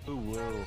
Ooh, whoa.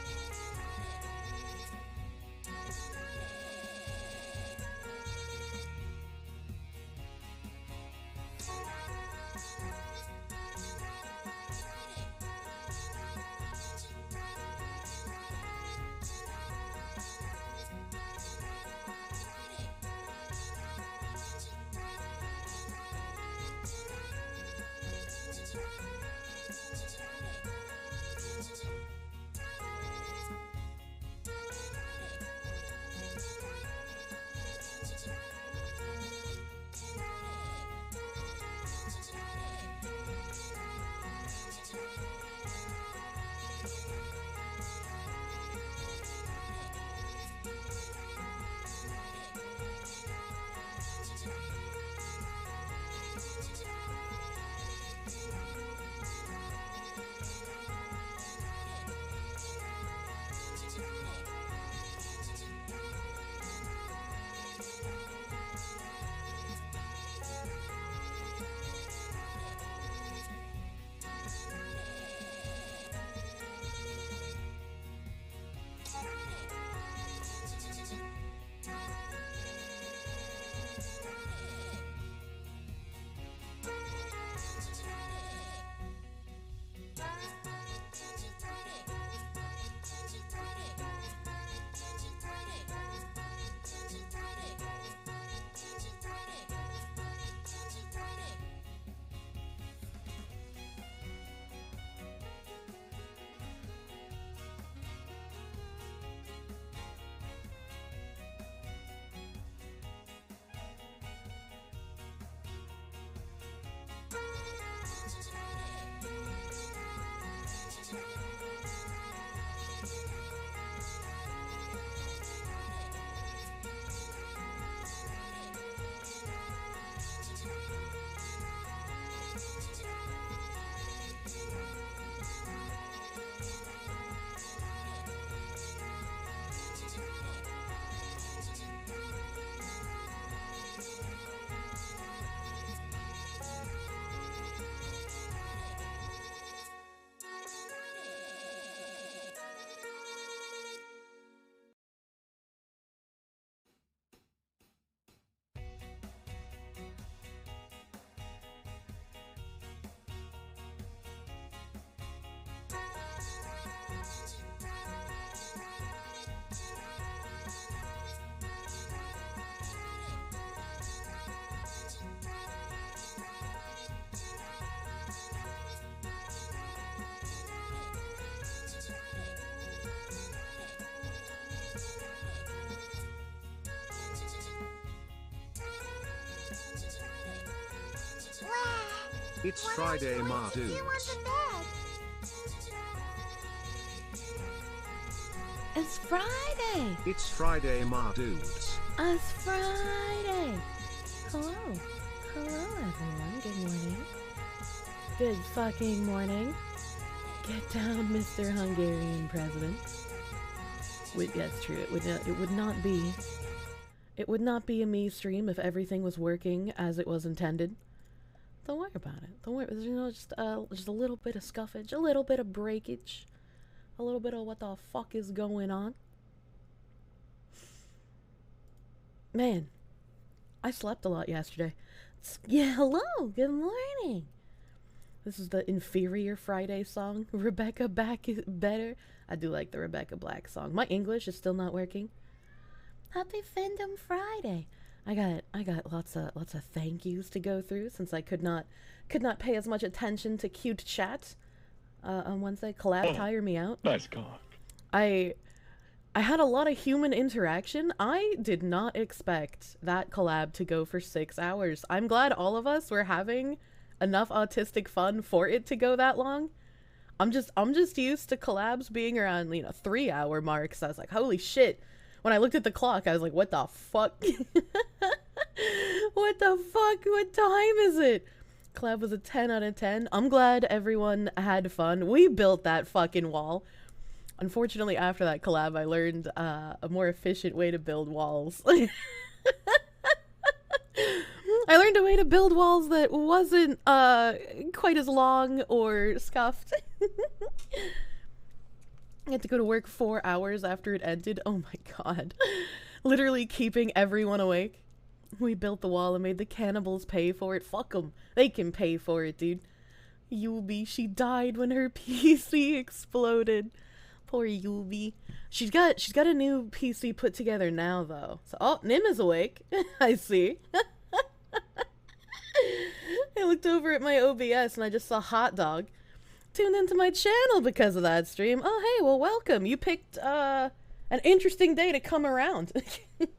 It's Friday, ma dudes. It's Friday. It's Friday, ma dudes. It's Friday. Hello. Hello, everyone. Good morning. Good fucking morning. Get down, Mr. Hungarian President. That's true. It would not be a me stream if everything was working as it was intended. Don't worry about it. Don't worry. You know, just a little bit of scuffage, a little bit of breakage, a little bit of what the fuck is going on. Man, I slept a lot yesterday. Yeah, hello. Good morning. This is the inferior Friday song. Rebecca Back is better. I do like the Rebecca Black song. My English is still not working. Happy Fandom Friday. I got lots of thank yous to go through since I could not pay as much attention to cute chat on Wednesday. Collab tire me out. Nice cock. I had a lot of human interaction. I did not expect that collab to go for 6 hours. I'm glad all of us were having enough autistic fun for it to go that long. I'm just used to collabs being around 3-hour marks. I was like, holy shit. When I looked at the clock, I was like, what the fuck? What the fuck? What time is it? Collab was a 10 out of 10. I'm glad everyone had fun. We built that fucking wall. Unfortunately, after that collab, I learned a more efficient way to build walls. I learned a way to build walls that wasn't quite as long or scuffed. I had to go to work 4 hours after it ended. Oh my god. Literally keeping everyone awake. We built the wall and made the cannibals pay for it. Fuck them. They can pay for it, dude. Yubi, she died when her PC exploded. Poor Yubi. She's got a new PC put together now, though. So, oh, Nim is awake. I see. I looked over at my OBS and I just saw Hot Dog tuned into my channel because of that stream. Oh, hey, well, welcome. You picked, an interesting day to come around. It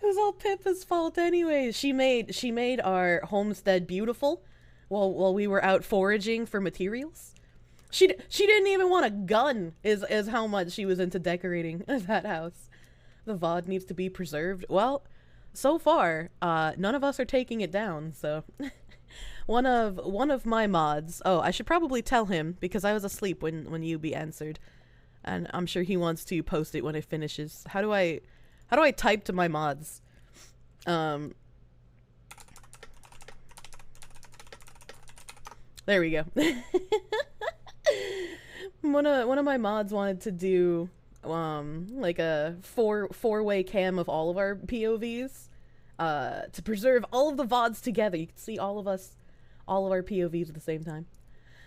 was all Pippa's fault anyways. She made our homestead beautiful while we were out foraging for materials. She didn't even want a gun is how much she was into decorating that house. The VOD needs to be preserved. Well, so far, none of us are taking it down, so one of my mods. Oh, I should probably tell him because I was asleep when Yubi answered. And I'm sure he wants to post it when it finishes. How do I type to my mods? There we go. One of my mods wanted to do like a four-way cam of all of our POVs to preserve all of the VODs together. You can see all of our POVs at the same time.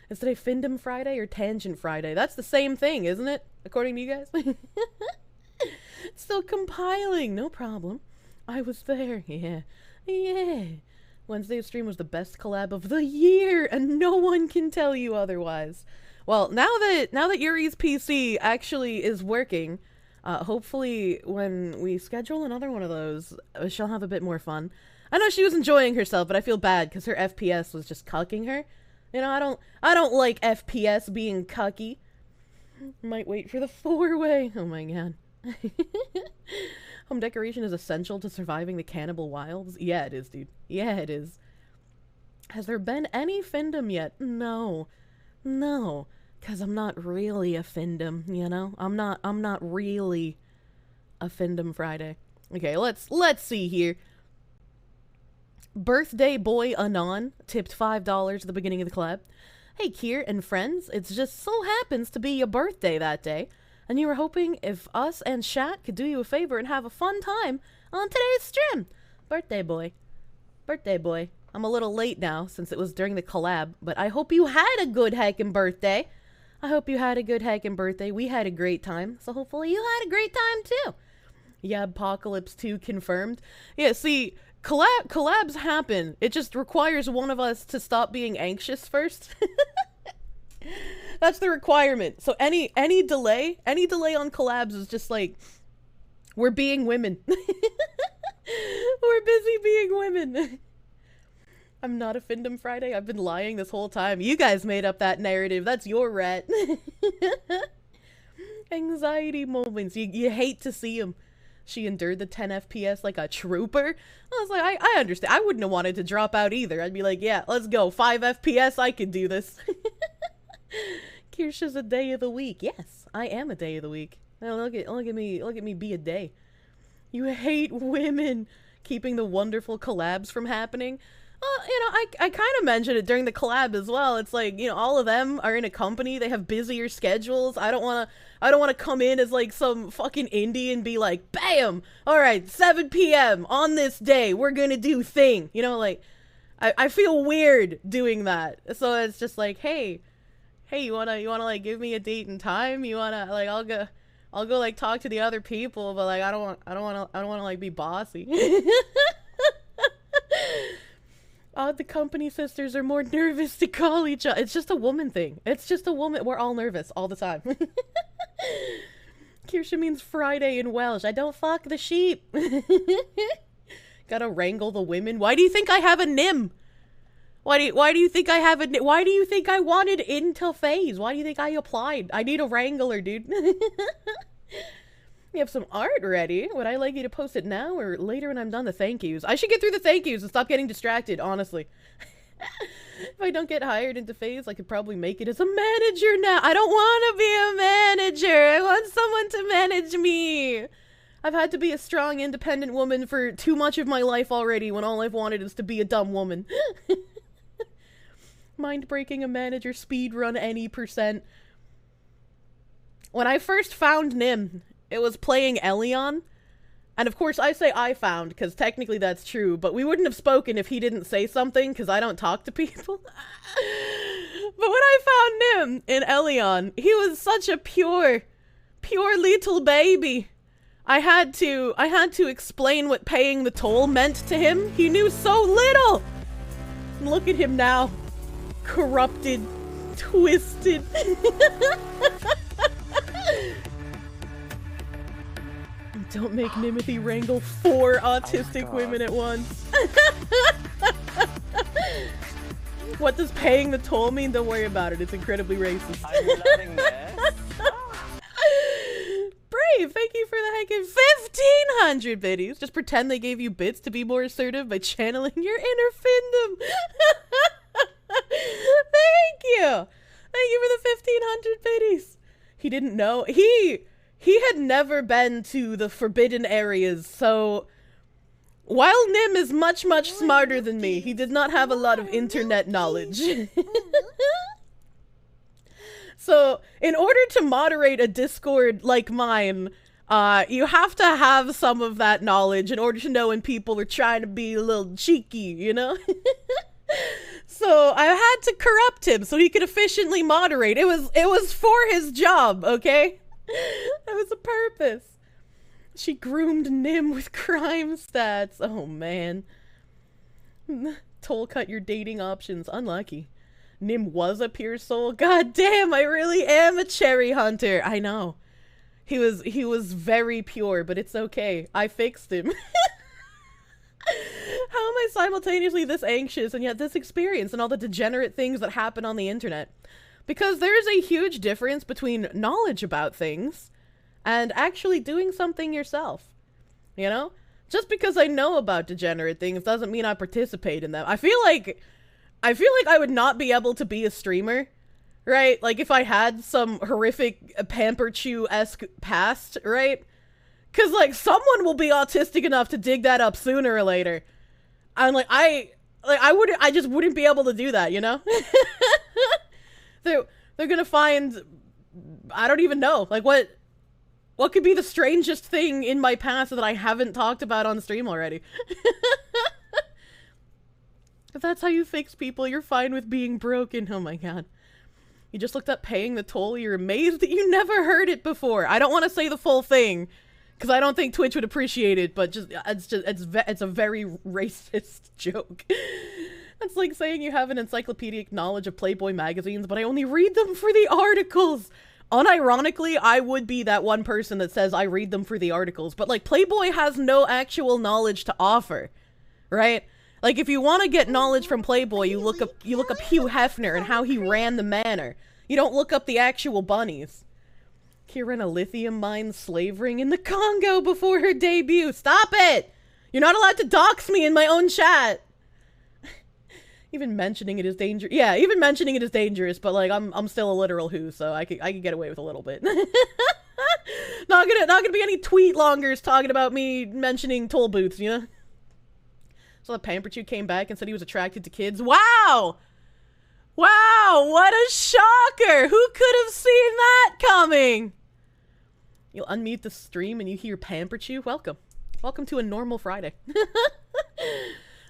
Is today Findom Friday or Tangent Friday? That's the same thing, isn't it? According to you guys? Still compiling, no problem. I was there, yeah. Wednesday's stream was the best collab of the year, and no one can tell you otherwise. Well, now that Yuri's PC actually is working, hopefully when we schedule another one of those, she'll have a bit more fun. I know she was enjoying herself, but I feel bad because her FPS was just cucking her. You know, I don't like FPS being cucky. Might wait for the 4-way. Oh my god. Home decoration is essential to surviving the cannibal wilds. Yeah, it is, dude. Yeah, it is. Has there been any Findom yet? No, because I'm not really a Findom. You know, I'm not really a Findom Friday. Okay, let's see here. Birthday Boy Anon tipped $5 at the beginning of the collab. Hey, Kier and friends, it just so happens to be your birthday that day, and you were hoping if us and Shat could do you a favor and have a fun time on today's stream. Birthday boy. I'm a little late now since it was during the collab, but I hope you had a good heckin' birthday. We had a great time, so hopefully you had a great time too. Yeah, Apocalypse 2 confirmed. Yeah, see, collabs happen. It just requires one of us to stop being anxious first. That's the requirement. So any delay on collabs is just like, we're being women. We're busy being women. I'm not a Findom Friday. I've been lying this whole time. You guys made up that narrative. That's your rat. Anxiety moments. You hate to see them. She endured the 10 FPS like a trooper. I was like, I understand. I wouldn't have wanted to drop out either. I'd be like, yeah, let's go. 5 FPS, I could do this. Kirsha's a day of the week. Yes, I am a day of the week. Now look at me be a day. You hate women keeping the wonderful collabs from happening. You know, I kind of mentioned it during the collab as well. It's like, you know, all of them are in a company. They have busier schedules. I don't want to come in as like some fucking indie and be like, bam, all right, 7 p.m. on this day, we're going to do thing. You know, like, I feel weird doing that. So it's just like, hey, you want to like give me a date and time? You want to like, I'll go like talk to the other people, but like, I don't want to like be bossy. The company sisters are more nervous to call each other. It's just a woman thing. We're all nervous all the time. Kirsha means Friday in Welsh. I don't fuck the sheep. Gotta wrangle the women. Why do you think I have a nim? Why do you think I have a... Why do you think I wanted into phase? Why do you think I applied? I need a wrangler, dude. You have some art ready. Would I like you to post it now or later when I'm done the thank yous? I should get through the thank yous and stop getting distracted, honestly. If I don't get hired into phase, I could probably make it as a manager now. I don't want to be a manager. I want someone to manage me. I've had to be a strong, independent woman for too much of my life already when all I've wanted is to be a dumb woman. Mind breaking a manager speed run any %. when I first found Nim, it was playing Elion. And of course, I say I found, because technically that's true, but we wouldn't have spoken if he didn't say something, because I don't talk to people. But when I found Nim in Elion, he was such a pure little baby. I had to explain what paying the toll meant to him. He knew so little. And look at him now. Corrupted, twisted. Don't make Nimothy wrangle 4 autistic women at once. What does paying the toll mean? Don't worry about it. It's incredibly racist. I'm loving this. Brave, thank you for the heck of 1,500 biddies. Just pretend they gave you bits to be more assertive by channeling your inner findom. Thank you. Thank you for the 1,500 biddies. He didn't know. He had never been to the forbidden areas, so while Nim is much smarter than me, he did not have a lot of internet knowledge. So, in order to moderate a Discord like mine, you have to have some of that knowledge in order to know when people are trying to be a little cheeky, you know? So, I had to corrupt him so he could efficiently moderate. It was for his job, okay? That was a purpose. She groomed Nim with crime stats. Oh, man. Toll cut your dating options. Unlucky. Nim was a pure soul. God damn, I really am a cherry hunter. I know. He was very pure, but it's okay. I fixed him. How am I simultaneously this anxious and yet this experienced and all the degenerate things that happen on the internet? Because there is a huge difference between knowledge about things and actually doing something yourself. You know? Just because I know about degenerate things doesn't mean I participate in them. I feel like I would not be able to be a streamer, right? Like if I had some horrific Pamper Chew-esque past, right? Because like someone will be autistic enough to dig that up sooner or later. I'm like, I just wouldn't be able to do that, you know? They're gonna find, I don't even know, like what could be the strangest thing in my past that I haven't talked about on stream already? If that's how you fix people, you're fine with being broken. Oh my god. You just looked up paying the toll, you're amazed that you never heard it before. I don't want to say the full thing, because I don't think Twitch would appreciate it, but it's a very racist joke. That's like saying you have an encyclopedic knowledge of Playboy magazines, but I only read them for the articles. Unironically, I would be that one person that says I read them for the articles, but like Playboy has no actual knowledge to offer, right? Like if you want to get knowledge from Playboy, you look up Hugh Hefner and how he ran the manor. You don't look up the actual bunnies. Kieran, a lithium mine slave ring in the Congo before her debut. Stop it! You're not allowed to dox me in my own chat. Even mentioning it is dangerous. Yeah, even mentioning it is dangerous, but like I'm still a literal who, so I could get away with a little bit. Not gonna be any tweet longers talking about me mentioning toll booths, you know? So the Pamper Chew came back and said he was attracted to kids. Wow! Wow, what a shocker! Who could have seen that coming? You'll unmute the stream and you hear Pamper Chew? Welcome. Welcome to a normal Friday.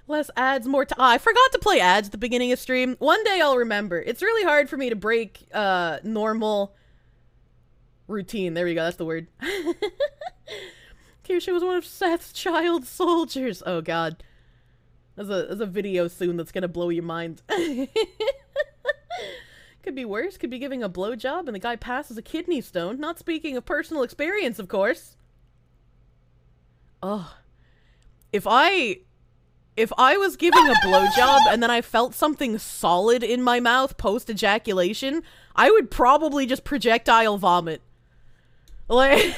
Less ads, more I forgot to play ads at the beginning of stream. One day I'll remember. It's really hard for me to break normal routine. There we go, that's the word. Kirsha was one of Seth's child soldiers. Oh god. There's a video soon that's gonna blow your mind. Could be worse. Could be giving a blowjob and the guy passes a kidney stone. Not speaking of personal experience, of course. Oh. If I was giving a blowjob and then I felt something solid in my mouth post-ejaculation, I would probably just projectile vomit. Like...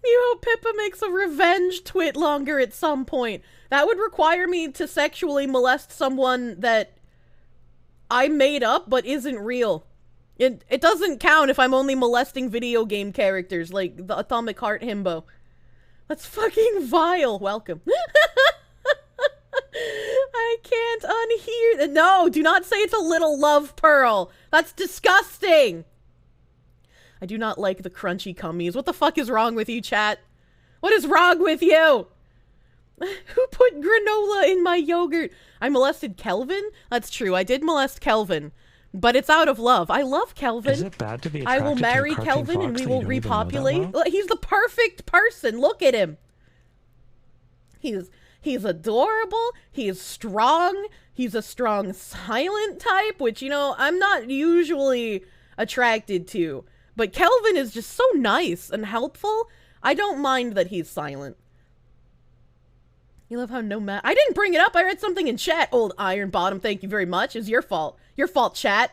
You hope Pippa makes a revenge twit longer at some point. That would require me to sexually molest someone that I made up but isn't real. It doesn't count if I'm only molesting video game characters like the Atomic Heart himbo. That's fucking vile. Welcome. I can't unhear that. No, do not say it's a little love pearl. That's disgusting. I do not like the crunchy cummies. What the fuck is wrong with you, chat? What is wrong with you? Who put granola in my yogurt? I molested Kelvin? That's true. I did molest Kelvin. But it's out of love. I love Kelvin. Is it bad to be I attracted will marry to a Kelvin cartoon and we fox will that you don't even know that repopulate. well? He's the perfect person. Look at him. He's adorable. He's strong. He's a strong silent type, which, you know, I'm not usually attracted to. But Kelvin is just so nice and helpful. I don't mind that he's silent. You love how I didn't bring it up. I read something in chat. Old Iron Bottom, thank you very much. It's your fault. Your fault, chat.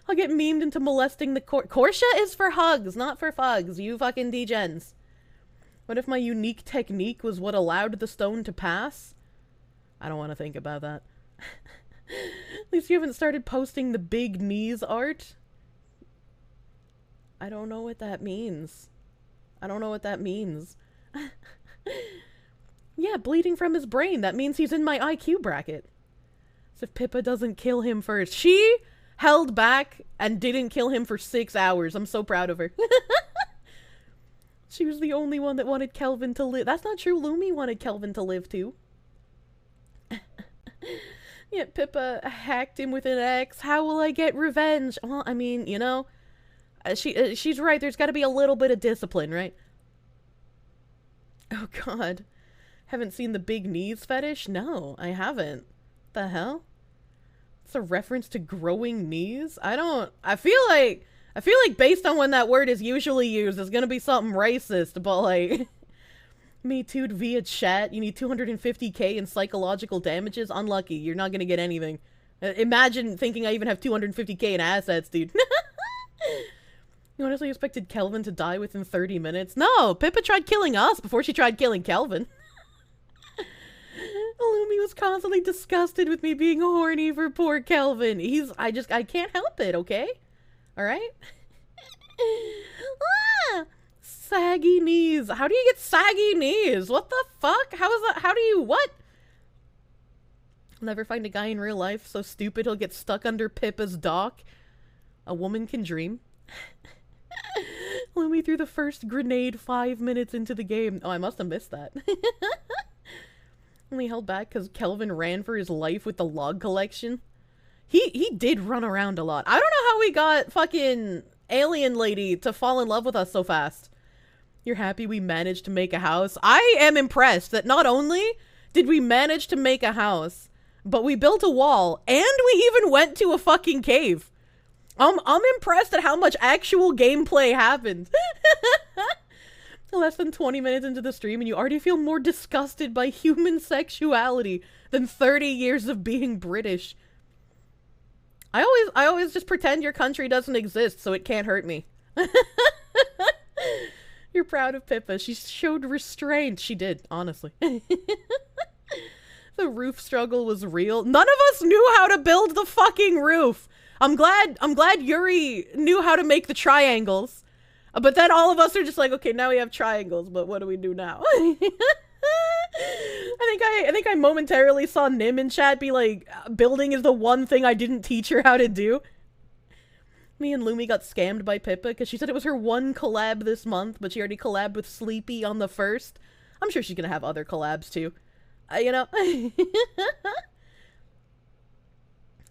I'll get memed into molesting the korsche is for hugs, not for fugs. You fucking degens. What if my unique technique was what allowed the stone to pass? I don't want to think about that. At least you haven't started posting the big knees art. I don't know what that means. I don't know what that means. Yeah, bleeding from his brain. That means he's in my IQ bracket. So if Pippa doesn't kill him first. She held back and didn't kill him for 6 hours. I'm so proud of her. She was the only one that wanted Kelvin to live. That's not true. Lumi wanted Kelvin to live too. Yeah, Pippa hacked him with an X. How will I get revenge? Well, I mean, you know, she's right. There's got to be a little bit of discipline, right? Oh, God. Haven't seen the big knees fetish? No, I haven't. The hell? It's a reference to growing knees? I feel like based on when that word is usually used, it's gonna be something racist, but like, me too'd via chat, you need 250k in psychological damages? Unlucky, you're not gonna get anything. Imagine thinking I even have 250k in assets, dude. You honestly expected Kelvin to die within 30 minutes? No, Pippa tried killing us before she tried killing Kelvin. Lumi was constantly disgusted with me being horny for poor Kelvin. I can't help it, okay? Alright? Ah, saggy knees. How do you get saggy knees? What the fuck? How is that? How do you, what? I'll never find a guy in real life so stupid he'll get stuck under Pippa's dock. A woman can dream. Lumi threw the first grenade 5 minutes into the game. Oh, I must have missed that. Only held back because Kelvin ran for his life with the log collection. He did run around a lot. I don't know how we got fucking alien lady to fall in love with us so fast. You're happy we managed to make a house? I am impressed that not only did we manage to make a house, but we built a wall and we even went to a fucking cave. I'm impressed at how much actual gameplay happened. Less than 20 minutes into the stream and you already feel more disgusted by human sexuality than 30 years of being British. I always just pretend your country doesn't exist so it can't hurt me. You're proud of Pippa. She showed restraint. She did, honestly. The roof struggle was real. None of us knew how to build the fucking roof. I'm glad Yuri knew how to make the triangles. But then all of us are just like, okay, now we have triangles, but what do we do now? I think I momentarily saw Nim in chat be like, building is the one thing I didn't teach her how to do. Me and Lumi got scammed by Pippa because she said it was her one collab this month, but she already collabed with Sleepy on the 1st. I'm sure she's gonna have other collabs too. You know?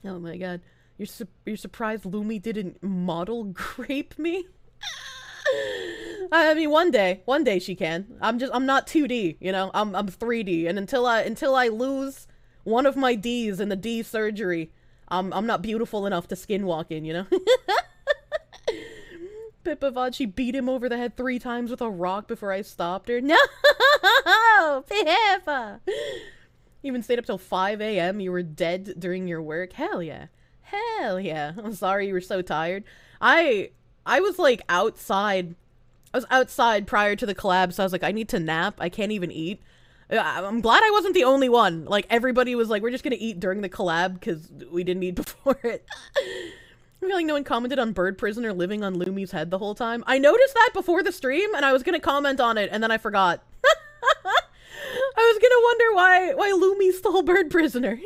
Oh my god. You're surprised Lumi didn't model grape me? I mean, one day she can. I'm not 2D, you know. I'm 3D, and until I lose one of my D's in the D surgery, I'm not beautiful enough to skinwalk in, you know. Pippa Vod, she beat him over the head 3 times with a rock before I stopped her. No, Pippa. Even stayed up till 5 a.m. You were dead during your work. Hell yeah, hell yeah. I'm sorry you were so tired. I was like outside. I was outside prior to the collab, so I was like, I need to nap. I can't even eat. I'm glad I wasn't the only one. Like, everybody was like, we're just gonna eat during the collab because we didn't eat before it. I feel like no one commented on Bird Prisoner living on Lumi's head the whole time. I noticed that before the stream, and I was gonna comment on it, and then I forgot. I was gonna wonder why Lumi stole Bird Prisoner.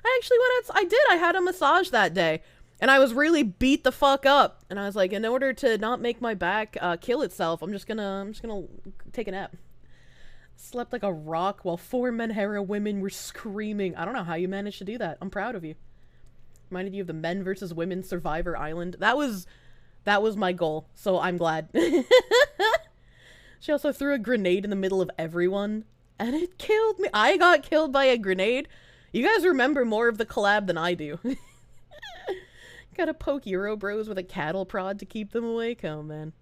I actually went out. I had a massage that day. And I was really beat the fuck up. And I was like, in order to not make my back kill itself, I'm just gonna take a nap. Slept like a rock while 4 Menhera women were screaming. I don't know how you managed to do that. I'm proud of you. Reminded you of the Men versus Women Survivor Island. That was my goal, so I'm glad. She also threw a grenade in the middle of everyone, and it killed me. I got killed by a grenade. You guys remember more of the collab than I do. Gotta poke Euro bros with a cattle prod to keep them awake. Oh, man.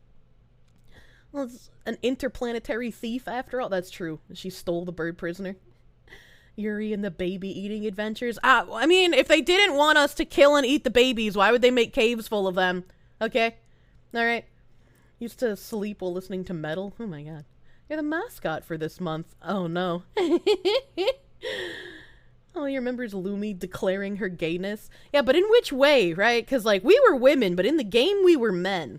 Well, it's an interplanetary thief after all. That's true. She stole the bird prisoner. Yuri and the baby eating adventures. I mean, if they didn't want us to kill and eat the babies, why would they make caves full of them? Okay? Alright. Used to sleep while listening to metal. Oh my god. You're the mascot for this month. Oh no. Oh, you remember Lumi declaring her gayness? Yeah, but in which way, right? Because, like, we were women, but in the game we were men.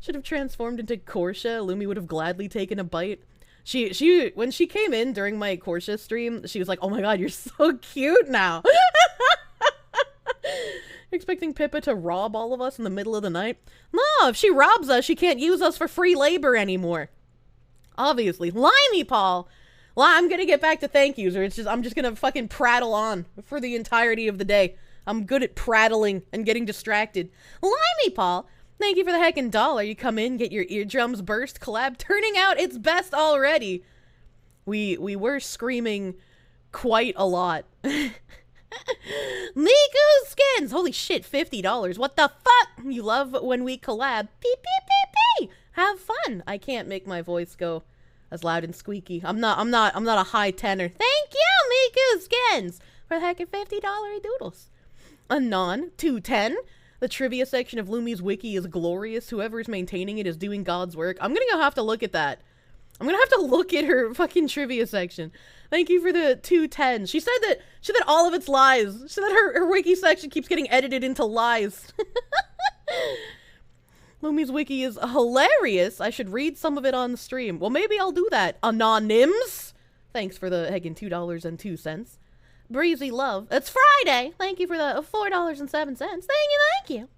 Should have transformed into Korsche. Lumi would have gladly taken a bite. She when she came in during my Korsche stream, she was like, oh my god, you're so cute now. You're expecting Pippa to rob all of us in the middle of the night? No, if she robs us, she can't use us for free labor anymore. Obviously. Limey Paul! Well, I'm gonna get back to thank yous, or I'm just gonna fucking prattle on for the entirety of the day. I'm good at prattling and getting distracted. Limey Paul! Thank you for the heckin' dollar. You come in, get your eardrums burst, collab turning out its best already. We were screaming quite a lot. Miku skins! Holy shit, $50. What the fuck? You love when we collab. Pee pee pee pee! Have fun. I can't make my voice go as loud and squeaky. I'm not a high tenor. Thank you, Miku skins! For the heckin' $50 doodles. Anon, 210. The trivia section of Lumi's wiki is glorious. Whoever is maintaining it is doing God's work. I'm gonna have to look at that. I'm gonna have to look at her fucking trivia section. Thank you for the 210. She said that all of it's lies. She said that her wiki section keeps getting edited into lies. Lumi's wiki is hilarious. I should read some of it on the stream. Well, maybe I'll do that. Anonyms. Thanks for the heckin' $2.02. Breezy Love. It's Friday. Thank you for the $4.07. Thank you.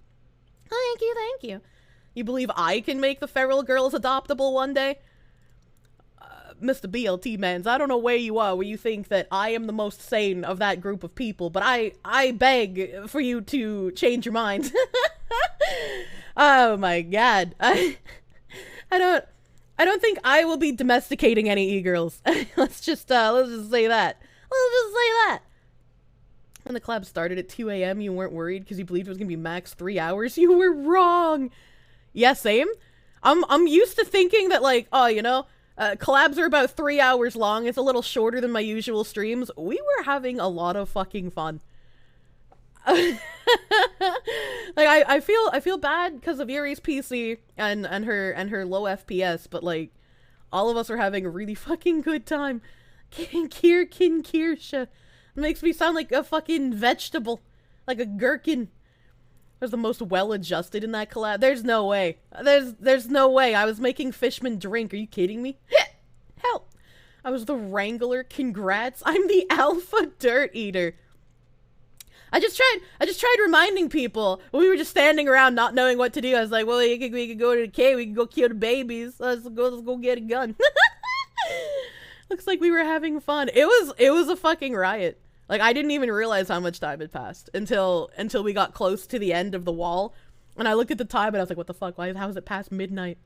Thank you. You believe I can make the feral girls adoptable one day? Mr. BLT Mans, I don't know where you are, where you think that I am the most sane of that group of people, but I beg for you to change your mind. Oh my god. I don't think I will be domesticating any e-girls. Let's just say that. When the collab started at 2 a.m., you weren't worried because you believed it was going to be max 3 hours. You were wrong. Yeah, same. I'm used to thinking that, like, oh, you know, collabs are about 3 hours long. It's a little shorter than my usual streams. We were having a lot of fucking fun. Like, I feel bad because of Yuri's PC and her low FPS, but, like, all of us are having a really fucking good time. Kirsche. Makes me sound like a fucking vegetable. Like a gherkin. I was the most well-adjusted in that collab. There's no way. There's no way. I was making Fishman drink. Are you kidding me? Hell. I was the Wrangler. Congrats. I'm the Alpha Dirt Eater. I just tried reminding people when we were just standing around not knowing what to do. I was like, well, we could go to the cave. We could go kill the babies. Let's go get a gun. Looks like we were having fun. It was a fucking riot. Like, I didn't even realize how much time had passed until we got close to the end of the wall. And I looked at the time and I was like, what the fuck? How is it past midnight?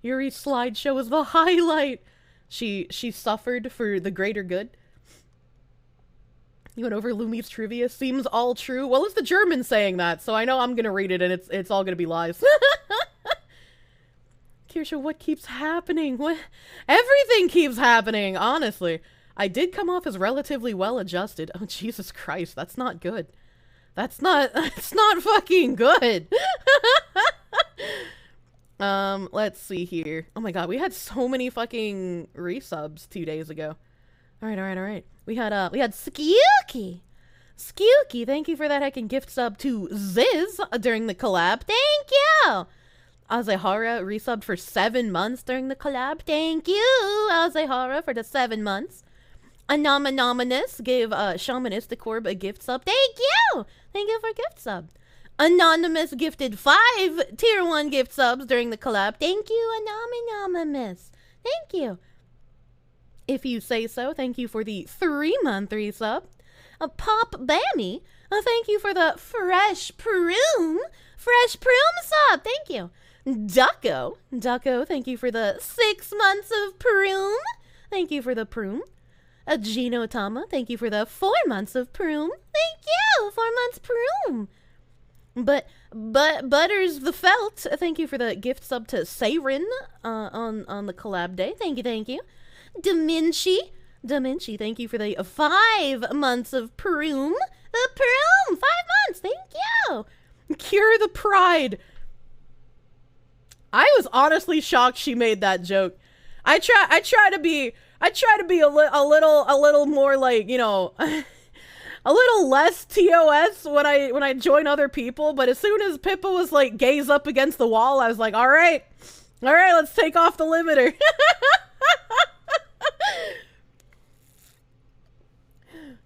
Yuri's slideshow was the highlight. She suffered for the greater good. You went over Lumi's trivia. Seems all true. Well, it's the German saying that, so I know I'm gonna read it and it's all gonna be lies. Kirsche, what keeps happening? What? Everything keeps happening, honestly. I did come off as relatively well-adjusted. Oh, Jesus Christ, that's not good. That's not fucking good. Let's see here. Oh my god, we had so many fucking resubs 2 days ago. Alright. We had skuyke. Skuyke, thank you for that heckin' gift sub to Ziz during the collab. Thank you! Azehara resubbed for 7 months during the collab. Thank you, Azehara, for the 7 months. Anonymous gave Shamanistic Corb a gift sub. Thank you! Thank you for gift sub. Anonymous gifted 5 tier 1 gift subs during the collab. Thank you, Anonymous. Thank you. If you say so, thank you for the 3-month resub. Pop Bammy, thank you for the fresh prune sub. Thank you. Ducko, thank you for the 6 months of prune. Thank you for the prune. Gino Tama, thank you for the 4 months of prune. Thank you, 4 months prune. But Butters the Felt, thank you for the gift sub to Sayrin on the collab day. Thank you. Deminci, thank you for the 5 months of prune. The prune, 5 months. Thank you. Cure the Pride. I was honestly shocked she made that joke. I try to be a little more like, you know, a little less TOS when I join other people, but as soon as Pippa was like gaze up against the wall, I was like, all right, let's take off the limiter.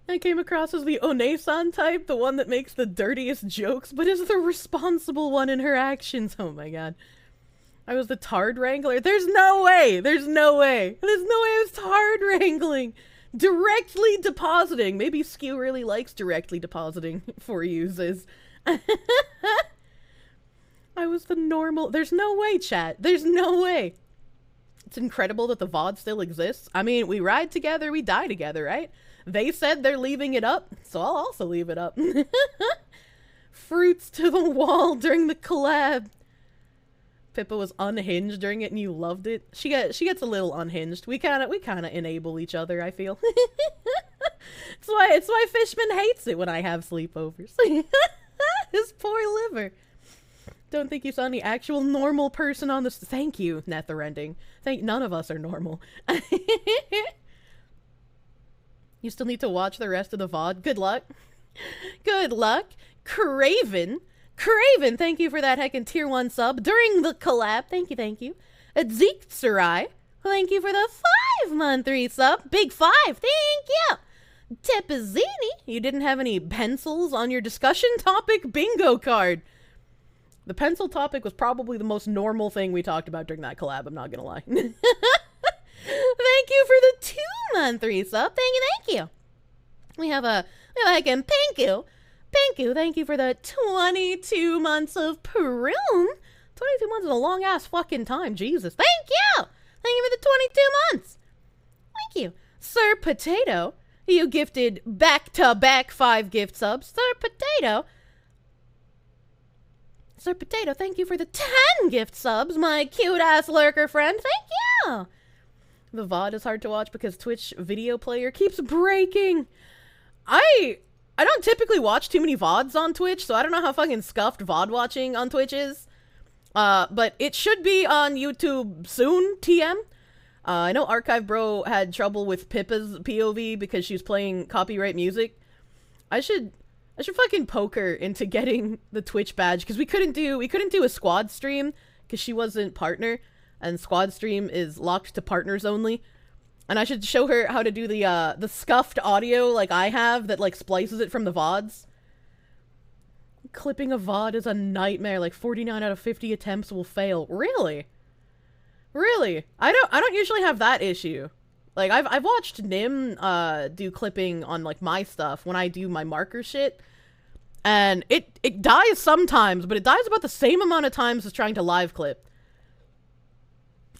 I came across as the Onesan type, the one that makes the dirtiest jokes, but is the responsible one in her actions. Oh my god. I was the Tard Wrangler. There's no way I was Tard Wrangling. Directly depositing. Maybe Skew really likes directly depositing for uses. I was the normal. There's no way, chat. There's no way. It's incredible that the VOD still exists. I mean, we ride together, we die together, right? They said they're leaving it up, so I'll also leave it up. Fruits to the wall during the collab. Pippa was unhinged during it and you loved it. She gets a little unhinged. We kind of enable each other, I feel. It's why Fishman hates it when I have sleepovers. His poor liver. Don't think you saw any actual normal person on this. Thank you, Netherending. None of us are normal. You still need to watch the rest of the VOD. Good luck. Good luck. Craven, thank you for that heckin' tier 1 sub during the collab. Thank you. Zeke Saruei, thank you for the 5-month resub. Big 5, thank you. Tepizzini, you didn't have any pencils on your discussion topic bingo card. The pencil topic was probably the most normal thing we talked about during that collab, I'm not gonna lie. Thank you for the 2-month resub. Thank you. We have a heckin' Pinku, thank you for the 22 months of prune. 22 months is a long ass fucking time, Jesus. Thank you for the 22 months. Thank you. Sir Potato, you gifted back-to-back 5 gift subs. Sir Potato, thank you for the 10 gift subs, my cute-ass lurker friend. Thank you. The VOD is hard to watch because Twitch video player keeps breaking. I don't typically watch too many VODs on Twitch, so I don't know how fucking scuffed VOD watching on Twitch is. But it should be on YouTube soon, TM. I know Archive Bro had trouble with Pippa's POV because she's playing copyright music. I should fucking poke her into getting the Twitch badge because we couldn't do a squad stream because she wasn't partner, and squad stream is locked to partners only. And I should show her how to do the scuffed audio like I have that like splices it from the VODs. Clipping a VOD is a nightmare. Like 49 out of 50 attempts will fail. Really? I don't usually have that issue. Like I've watched Nim do clipping on like my stuff when I do my marker shit. And it dies sometimes, but it dies about the same amount of times as trying to live clip.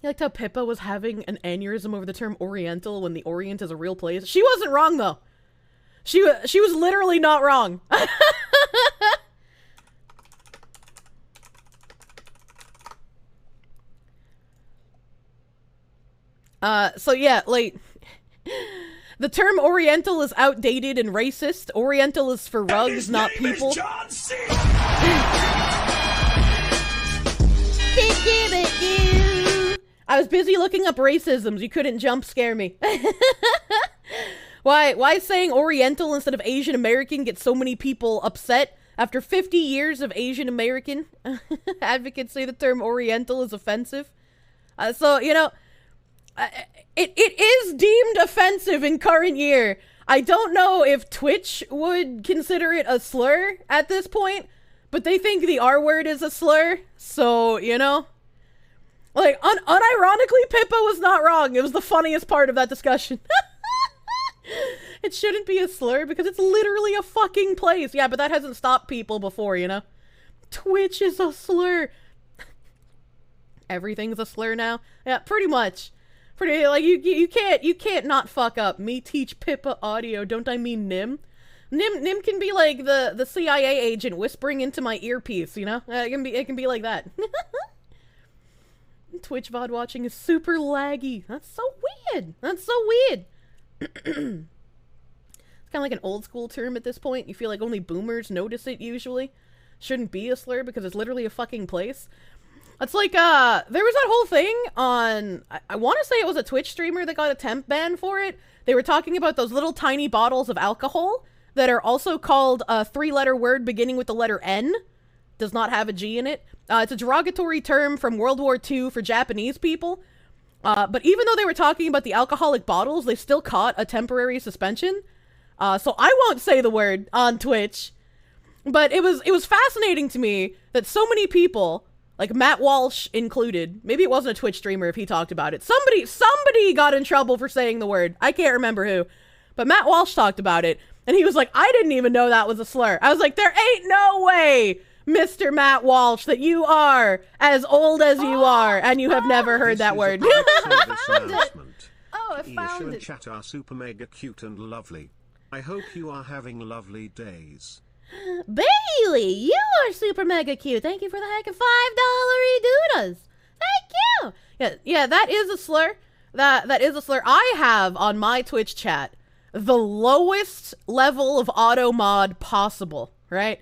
You liked how Pippa was having an aneurysm over the term Oriental when the Orient is a real place? She wasn't wrong, though. She was literally not wrong. So yeah, like, the term Oriental is outdated and racist. Oriental is for rugs, not people. John C. I was busy looking up racisms. You couldn't jump scare me. Why saying Oriental instead of Asian American gets so many people upset? After 50 years of Asian American, advocates say the term Oriental is offensive. So, you know, It is deemed offensive in current year. I don't know if Twitch would consider it a slur at this point, but they think the R word is a slur, so, you know. Like, unironically, Pippa was not wrong. It was the funniest part of that discussion. It shouldn't be a slur because it's literally a fucking place. Yeah, but that hasn't stopped people before, you know? Twitch is a slur. Everything's a slur now. Yeah, pretty much. Pretty, like, you can't not fuck up. Me teach Pippa audio, don't I mean Nim? Nim can be like the CIA agent whispering into my earpiece, you know? It can be like that. Twitch VOD watching is super laggy. That's so weird. That's so weird. It's kind of like an old school term at this point. You feel like only boomers notice it usually. Shouldn't be a slur because it's literally a fucking place. It's like, there was that whole thing on, I want to say it was a Twitch streamer that got a temp ban for it. They were talking about those little tiny bottles of alcohol that are also called a 3-letter word beginning with the letter N. Does not have a G in it. It's a derogatory term from World War II for Japanese people. But even though they were talking about the alcoholic bottles, they still caught a temporary suspension. So I won't say the word on Twitch. But it was fascinating to me that so many people, like Matt Walsh included, maybe it wasn't a Twitch streamer if he talked about it. Somebody got in trouble for saying the word. I can't remember who. But Matt Walsh talked about it. And he was like, I didn't even know that was a slur. I was like, there ain't no way, Mr. Matt Walsh, that you are as old as you are and you have never heard that word. I found it. Chat are super mega cute and lovely. I hope you are having lovely days. Bailey, you are super mega cute. Thank you for the heck of $5 donos. Thank you. Yeah, that is a slur. That is a slur. I have on my Twitch chat the lowest level of automod possible, right?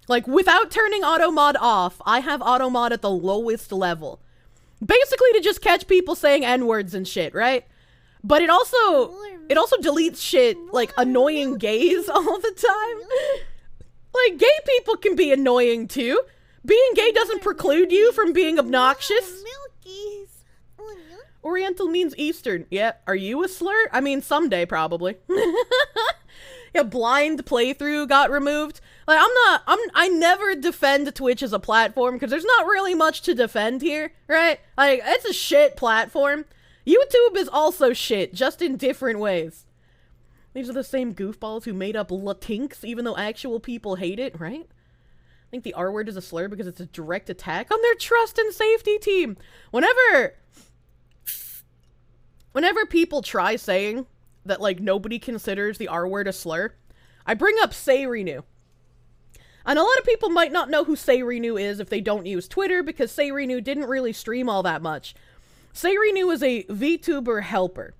Like, without turning automod off, I have automod at the lowest level. Basically to just catch people saying N-words and shit, right? But it also deletes shit like annoying gays all the time. Like, gay people can be annoying too. Being gay doesn't preclude you from being obnoxious. Oriental means Eastern. Yeah, are you a slur? I mean, someday probably. Yeah, blind playthrough got removed. Like, I never defend Twitch as a platform because there's not really much to defend here, right? Like, it's a shit platform. YouTube is also shit, just in different ways. These are the same goofballs who made up Latinx, even though actual people hate it, right? I think the R word is a slur because it's a direct attack on their trust and safety team. Whenever people try saying that, like, nobody considers the R word a slur, I bring up Say Renew. And a lot of people might not know who Say Renew is if they don't use Twitter, because Say Renew didn't really stream all that much. Say Renew is a VTuber helper.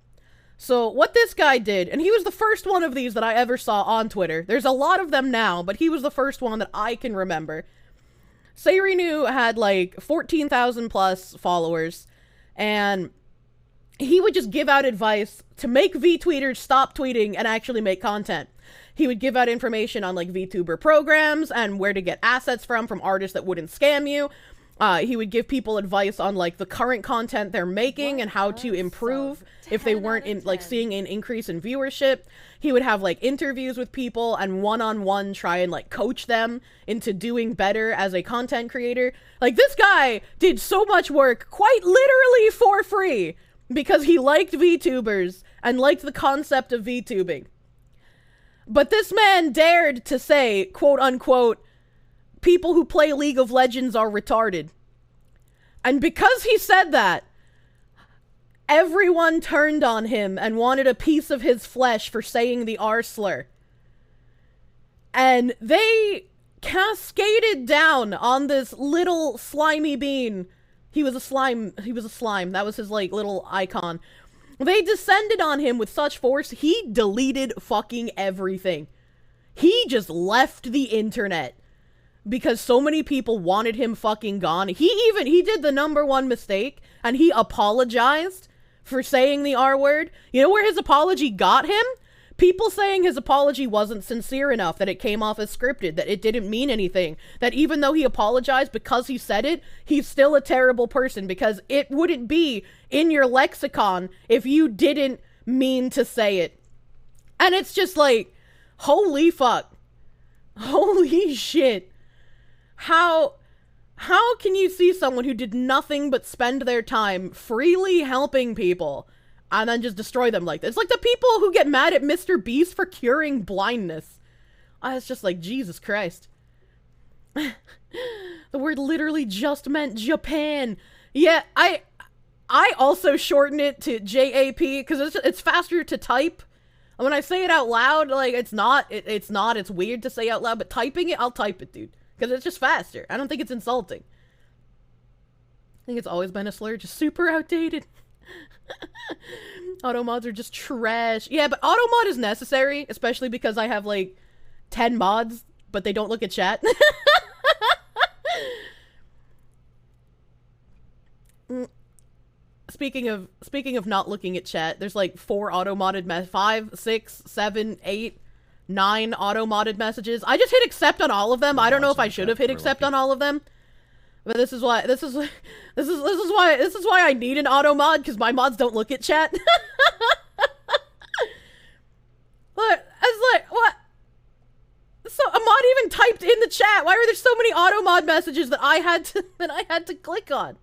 So what this guy did, and he was the first one of these that I ever saw on Twitter. There's a lot of them now, but he was the first one that I can remember. Say Renew had like 14,000 plus followers, and he would just give out advice to make VTweeters stop tweeting and actually make content. He would give out information on like VTuber programs and where to get assets from artists that wouldn't scam you. He would give people advice on like the current content they're making and how to improve if they weren't seeing an increase in viewership. He would have like interviews with people and one-on-one try and like coach them into doing better as a content creator. Like, this guy did so much work quite literally for free because he liked VTubers and liked the concept of VTubing. But this man dared to say, quote unquote, people who play League of Legends are retarded. And because he said that, everyone turned on him and wanted a piece of his flesh for saying the R slur. And they cascaded down on this little slimy bean. He was a slime. That was his, like, little icon. They descended on him with such force, he deleted fucking everything. He just left the internet. Because so many people wanted him fucking gone. He did the #1 mistake, and he apologized for saying the R word. You know where his apology got him? People saying his apology wasn't sincere enough, that it came off as scripted, that it didn't mean anything, that even though he apologized because he said it, he's still a terrible person because it wouldn't be in your lexicon if you didn't mean to say it. And it's just like, holy fuck. Holy shit. How can you see someone who did nothing but spend their time freely helping people and then just destroy them like this? It's like the people who get mad at Mr. Beast for curing blindness. It's just like, Jesus Christ. The word literally just meant Japan. Yeah, I also shorten it to JAP because it's faster to type. And when I say it out loud, like, it's weird to say out loud, but typing it, I'll type it, dude. Because it's just faster. I don't think it's insulting. I think it's always been a slur, just super outdated. Automods are just trash. Yeah, but automod is necessary, especially because I have, like, 10 mods, but they don't look at chat. Speaking of not looking at chat, there's like 4 auto-modded 5, 6, 7, 8, 9 auto-modded messages. I just hit accept on all of them. I don't know if I should have hit accept on all of them. But this is why I need an auto-mod, because my mods don't look at chat. Look, it's like, what? So a mod even typed in the chat. Why were there so many auto-mod messages that I had to click on?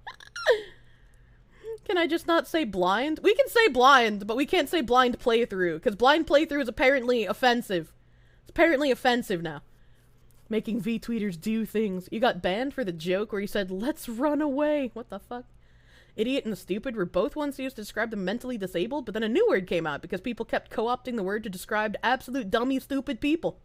Can I just not say blind? We can say blind, but we can't say blind playthrough, because blind playthrough is apparently offensive. It's apparently offensive now. Making vtweeters do things. You got banned for the joke where you said, let's run away. What the fuck? Idiot and the stupid were both once used to describe the mentally disabled, but then a new word came out because people kept co-opting the word to describe absolute dummy stupid people.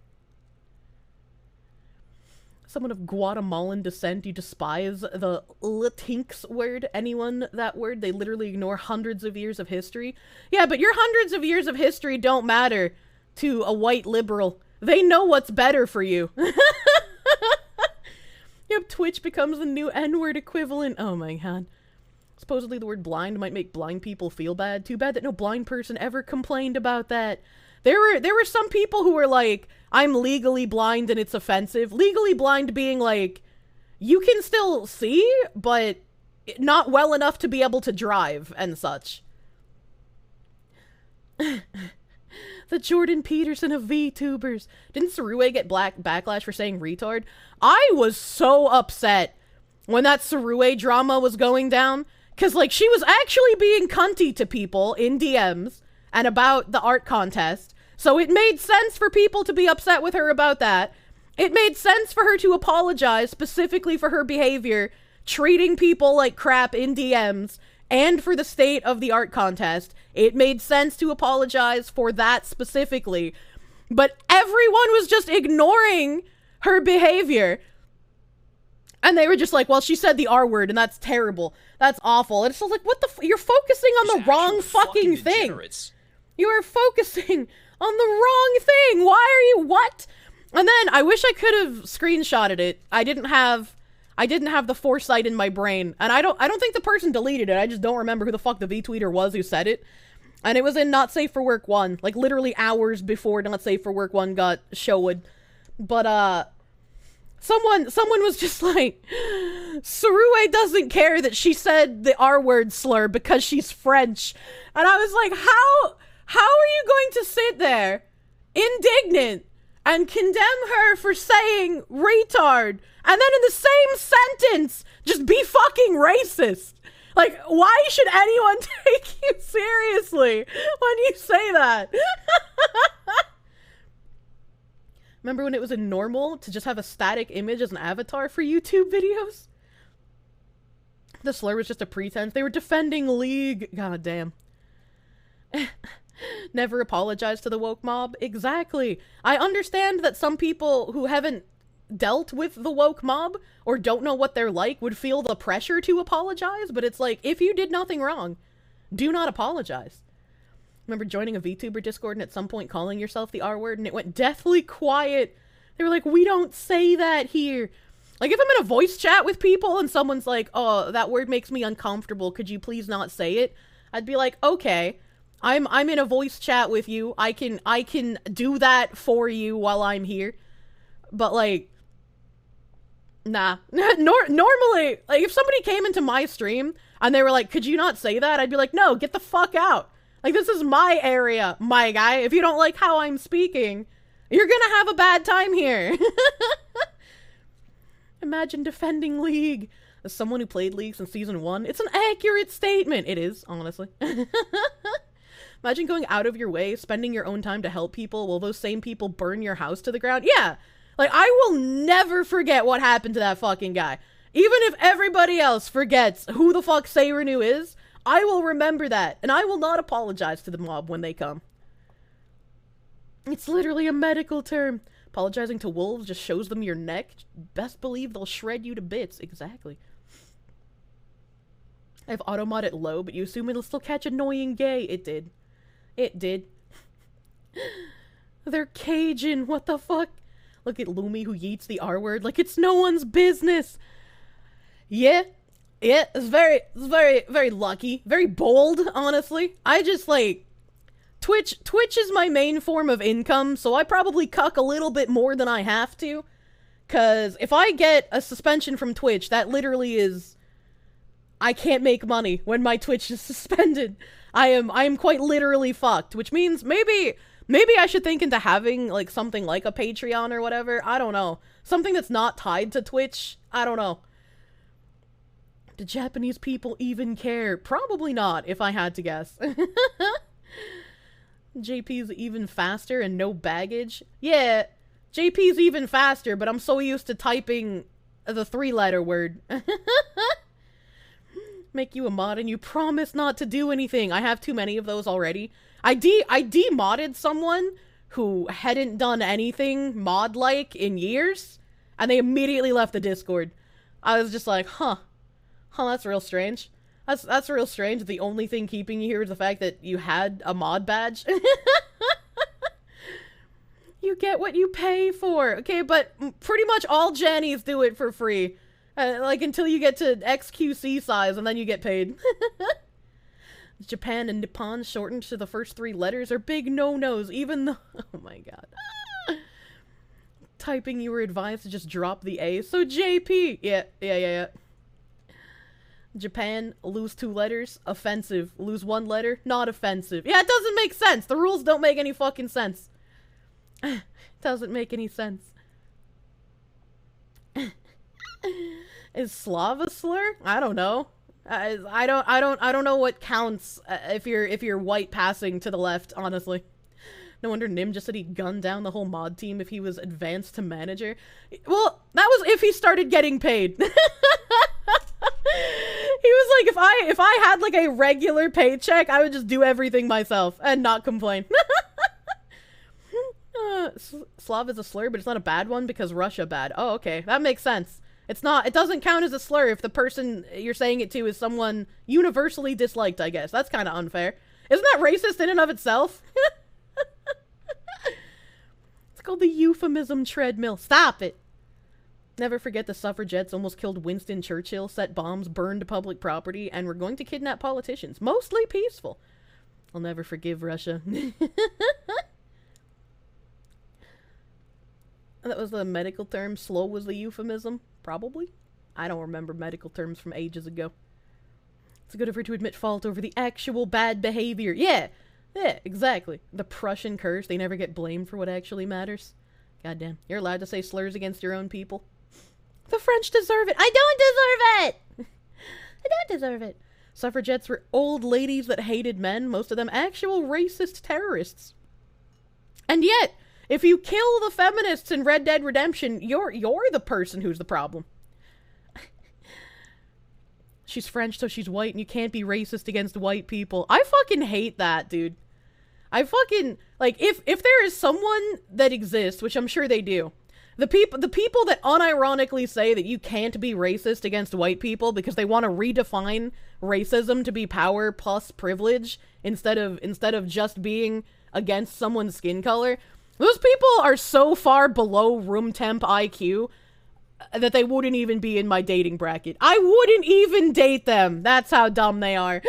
Someone of Guatemalan descent, you despise the Latinx word. Anyone that word, they literally ignore hundreds of years of history. Yeah, but your hundreds of years of history don't matter to a white liberal. They know what's better for you. Yep, Twitch becomes the new N-word equivalent. Oh my god. Supposedly the word blind might make blind people feel bad. Too bad that no blind person ever complained about that. There were some people who were like, I'm legally blind and it's offensive. Legally blind being like, you can still see, but not well enough to be able to drive and such. The Jordan Peterson of VTubers. Didn't Saruei get backlash for saying retard? I was so upset when that Saruei drama was going down. Because, like, she was actually being cunty to people in DMs and about the art contest. So it made sense for people to be upset with her about that. It made sense for her to apologize specifically for her behavior, treating people like crap in DMs, and for the state of the art contest. It made sense to apologize for that specifically. But everyone was just ignoring her behavior. And they were just like, well, she said the R word, and that's terrible. That's awful. And it's just like, what the you're focusing on the wrong fucking thing. You are focusing on the wrong thing. Why are you, what? And then, I wish I could have screenshotted it. I didn't have the foresight in my brain. And I don't think the person deleted it. I just don't remember who the fuck the VTweeter was who said it. And it was in Not Safe for Work 1. Like, literally hours before Not Safe for Work 1 got showed. But, Someone was just like, Saruei doesn't care that she said the R word slur because she's French. And I was like, how are you going to sit there indignant and condemn her for saying retard and then in the same sentence just be fucking racist? Like, why should anyone take you seriously when you say that? Remember when it was normal to just have a static image as an avatar for YouTube videos? The slur was just a pretense. They were defending League. God damn. Never apologize to the woke mob. Exactly. I understand that some people who haven't dealt with the woke mob or don't know what they're like would feel the pressure to apologize, but it's like, if you did nothing wrong, do not apologize. Remember joining a VTuber Discord and at some point calling yourself the R word and it went deathly quiet. They were like, we don't say that here. Like, if I'm in a voice chat with people and someone's like, oh, that word makes me uncomfortable, could you please not say it? I'd be like, okay, I'm in a voice chat with you. I can do that for you while I'm here. But like, nah. Normally, like if somebody came into my stream and they were like, "Could you not say that?" I'd be like, "No, get the fuck out. Like this is my area, my guy. If you don't like how I'm speaking, you're gonna have a bad time here." Imagine defending League. As someone who played League since season 1, it's an accurate statement. It is, honestly. Imagine going out of your way, spending your own time to help people while those same people burn your house to the ground. Yeah, like I will never forget what happened to that fucking guy. Even if everybody else forgets who the fuck Saruei is, I will remember that, and I will not apologize to the mob when they come. It's literally a medical term. Apologizing to wolves just shows them your neck. Best believe they'll shred you to bits. Exactly. I have automod at low, but you assume it'll still catch annoying gay. It did. It did. They're Cajun. What the fuck? Look at Lumi who yeets the R word like it's no one's business. Yeah. Yeah, it's very lucky. Very bold, honestly. I just, like... Twitch is my main form of income, so I probably cuck a little bit more than I have to. Because if I get a suspension from Twitch, that literally is... I can't make money when my Twitch is suspended. I am quite literally fucked, which means maybe I should think into having, like, something like a Patreon or whatever. I don't know. Something that's not tied to Twitch. I don't know. Do Japanese people even care? Probably not, if I had to guess. JP's even faster and no baggage. Yeah, JP's even faster, but I'm so used to typing the 3-letter word. Make you a mod and you promise not to do anything. I have too many of those already. I demodded someone who hadn't done anything mod-like in years, and they immediately left the Discord. I was just like, huh, that's real strange. That's real strange. The only thing keeping you here is the fact that you had a mod badge. You get what you pay for. Okay, but pretty much all Jannies do it for free. Like, until you get to XQC size, and then you get paid. Japan and Nippon shortened to the first 3 letters are big no-nos, even though... Oh my god. Typing, you were advised to just drop the A. So JP! Yeah. Japan, lose 2 letters, offensive. Lose 1 letter, not offensive. Yeah, it doesn't make sense. The rules don't make any fucking sense. Doesn't make any sense. Is Slav a slur? I don't know. I don't know what counts if you're white passing to the left, honestly. No wonder Nim just said he'd gun down the whole mod team if he was advanced to manager. Well, that was if he started getting paid. He was like, if I had like a regular paycheck, I would just do everything myself and not complain. Slav is a slur, but it's not a bad one because Russia bad. Oh, okay. That makes sense. It doesn't count as a slur if the person you're saying it to is someone universally disliked, I guess. That's kind of unfair. Isn't that racist in and of itself? It's called the euphemism treadmill. Stop it. Never forget the suffragettes almost killed Winston Churchill, set bombs, burned public property, and were going to kidnap politicians. Mostly peaceful. I'll never forgive Russia. That was the medical term. Slow was the euphemism. Probably. I don't remember medical terms from ages ago. It's good of her to admit fault over the actual bad behavior. Yeah, exactly. The Prussian curse. They never get blamed for what actually matters. Goddamn. You're allowed to say slurs against your own people. The French deserve it. I don't deserve it! I don't deserve it. Suffragettes were old ladies that hated men. Most of them actual racist terrorists. And yet, if you kill the feminists in Red Dead Redemption, you're the person who's the problem. She's French, so she's white, and you can't be racist against white people. I fucking hate that, dude. I fucking, like, if there is someone that exists, which I'm sure they do, the people that unironically say that you can't be racist against white people because they want to redefine racism to be power plus privilege instead of just being against someone's skin color, those people are so far below room temp IQ that they wouldn't even be in my dating bracket. I wouldn't even date them. That's how dumb they are.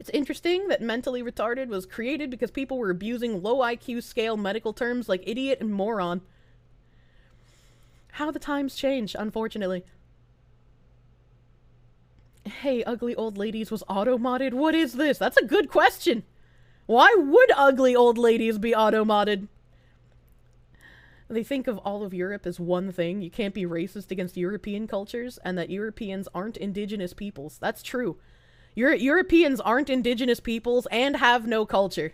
It's interesting that mentally retarded was created because people were abusing low IQ scale medical terms like idiot and moron. How the times change, unfortunately. Hey, ugly old ladies was auto-modded. What is this? That's a good question. Why would ugly old ladies be auto-modded? They think of all of Europe as one thing. You can't be racist against European cultures, and that Europeans aren't indigenous peoples. That's true. Europeans aren't indigenous peoples and have no culture.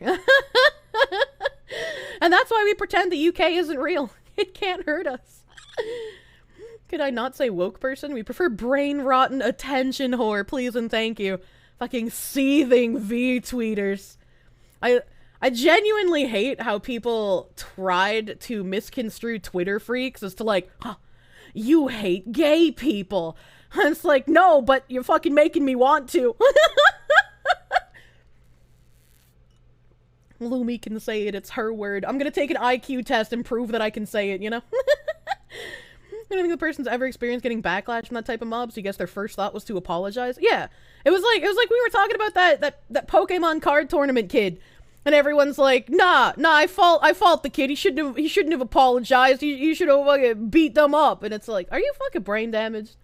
And that's why we pretend the UK isn't real. It can't hurt us. Could I not say woke person? We prefer brain-rotten attention whore, please and thank you. Fucking seething vtweeters. I genuinely hate how people tried to misconstrue Twitter freaks as to like, huh, you hate gay people. And it's like, no, but you're fucking making me want to. Lumi can say it, it's her word. I'm gonna take an IQ test and prove that I can say it, you know? I don't think the person's ever experienced getting backlash from that type of mob, so you guess their first thought was to apologize? Yeah. It was like we were talking about that Pokemon card tournament kid. And everyone's like, nah, I fault the kid. He shouldn't have apologized. You should have fucking beat them up. And it's like, are you fucking brain damaged?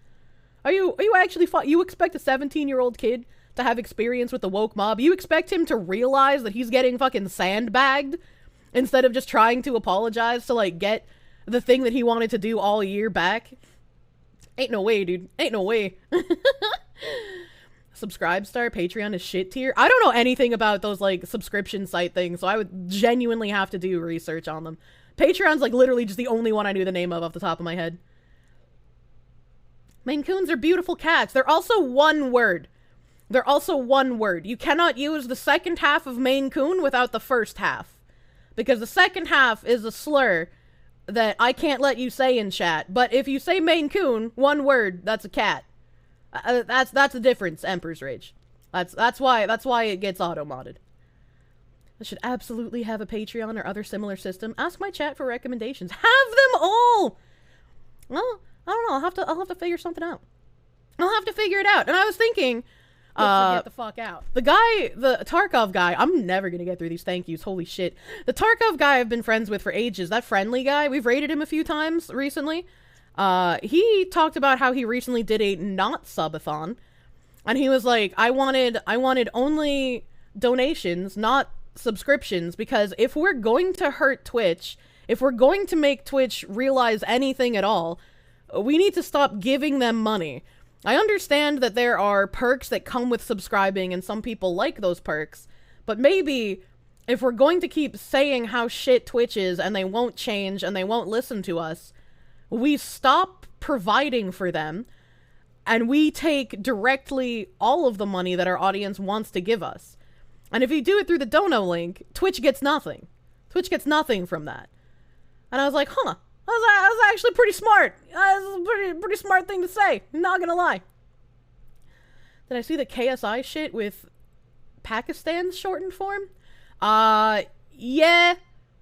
Are you actually you expect a 17-year-old kid to have experience with the woke mob? You expect him to realize that he's getting fucking sandbagged instead of just trying to apologize to like get the thing that he wanted to do all year back? Ain't no way, dude. Ain't no way. Subscribe star, Patreon is shit tier. I don't know anything about those like subscription site things, so I would genuinely have to do research on them. Patreon's like literally just the only one I knew the name of off the top of my head. Maine Coons are beautiful cats. They're also one word. They're also one word. You cannot use the second half of Maine Coon without the first half. Because the second half is a slur that I can't let you say in chat. But if you say Maine Coon, one word, that's a cat. That's the difference, Emperor's Rage. That's why it gets auto-modded. I should absolutely have a Patreon or other similar system. Ask my chat for recommendations. Have them all! Well, I don't know. I'll have to figure something out. I'll have to figure it out. And I was thinking, get the fuck out. The Tarkov guy, I'm never gonna get through these thank yous, holy shit. The Tarkov guy I've been friends with for ages, that friendly guy, we've raided him a few times recently. He talked about how he recently did a not subathon, and he was like, I wanted only donations, not subscriptions, because if we're going to hurt Twitch, if we're going to make Twitch realize anything at all, we need to stop giving them money. I understand that there are perks that come with subscribing, and some people like those perks, but maybe if we're going to keep saying how shit Twitch is, and they won't change, and they won't listen to us, we stop providing for them, and we take directly all of the money that our audience wants to give us. And if you do it through the dono link, Twitch gets nothing. Twitch gets nothing from that. And I was like, huh, that was actually pretty smart. That was a pretty smart thing to say, not gonna lie. Did I see the KSI shit with Pakistan's shortened form?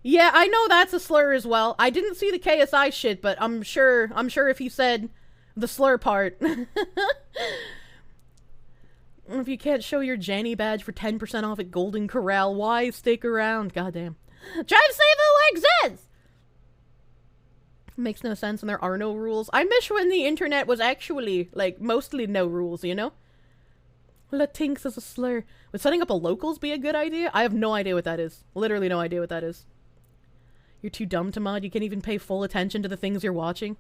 Yeah, I know that's a slur as well. I didn't see the KSI shit, but I'm sure if he said the slur part. If you can't show your Janny badge for 10% off at Golden Corral, why stick around? Goddamn. Try to save the legs! Makes no sense and there are no rules. I miss when the internet was actually, like, mostly no rules, you know? Latinx is a slur. Would setting up a locals be a good idea? I have no idea what that is. Literally no idea what that is. You're too dumb to mod. You can't even pay full attention to the things you're watching.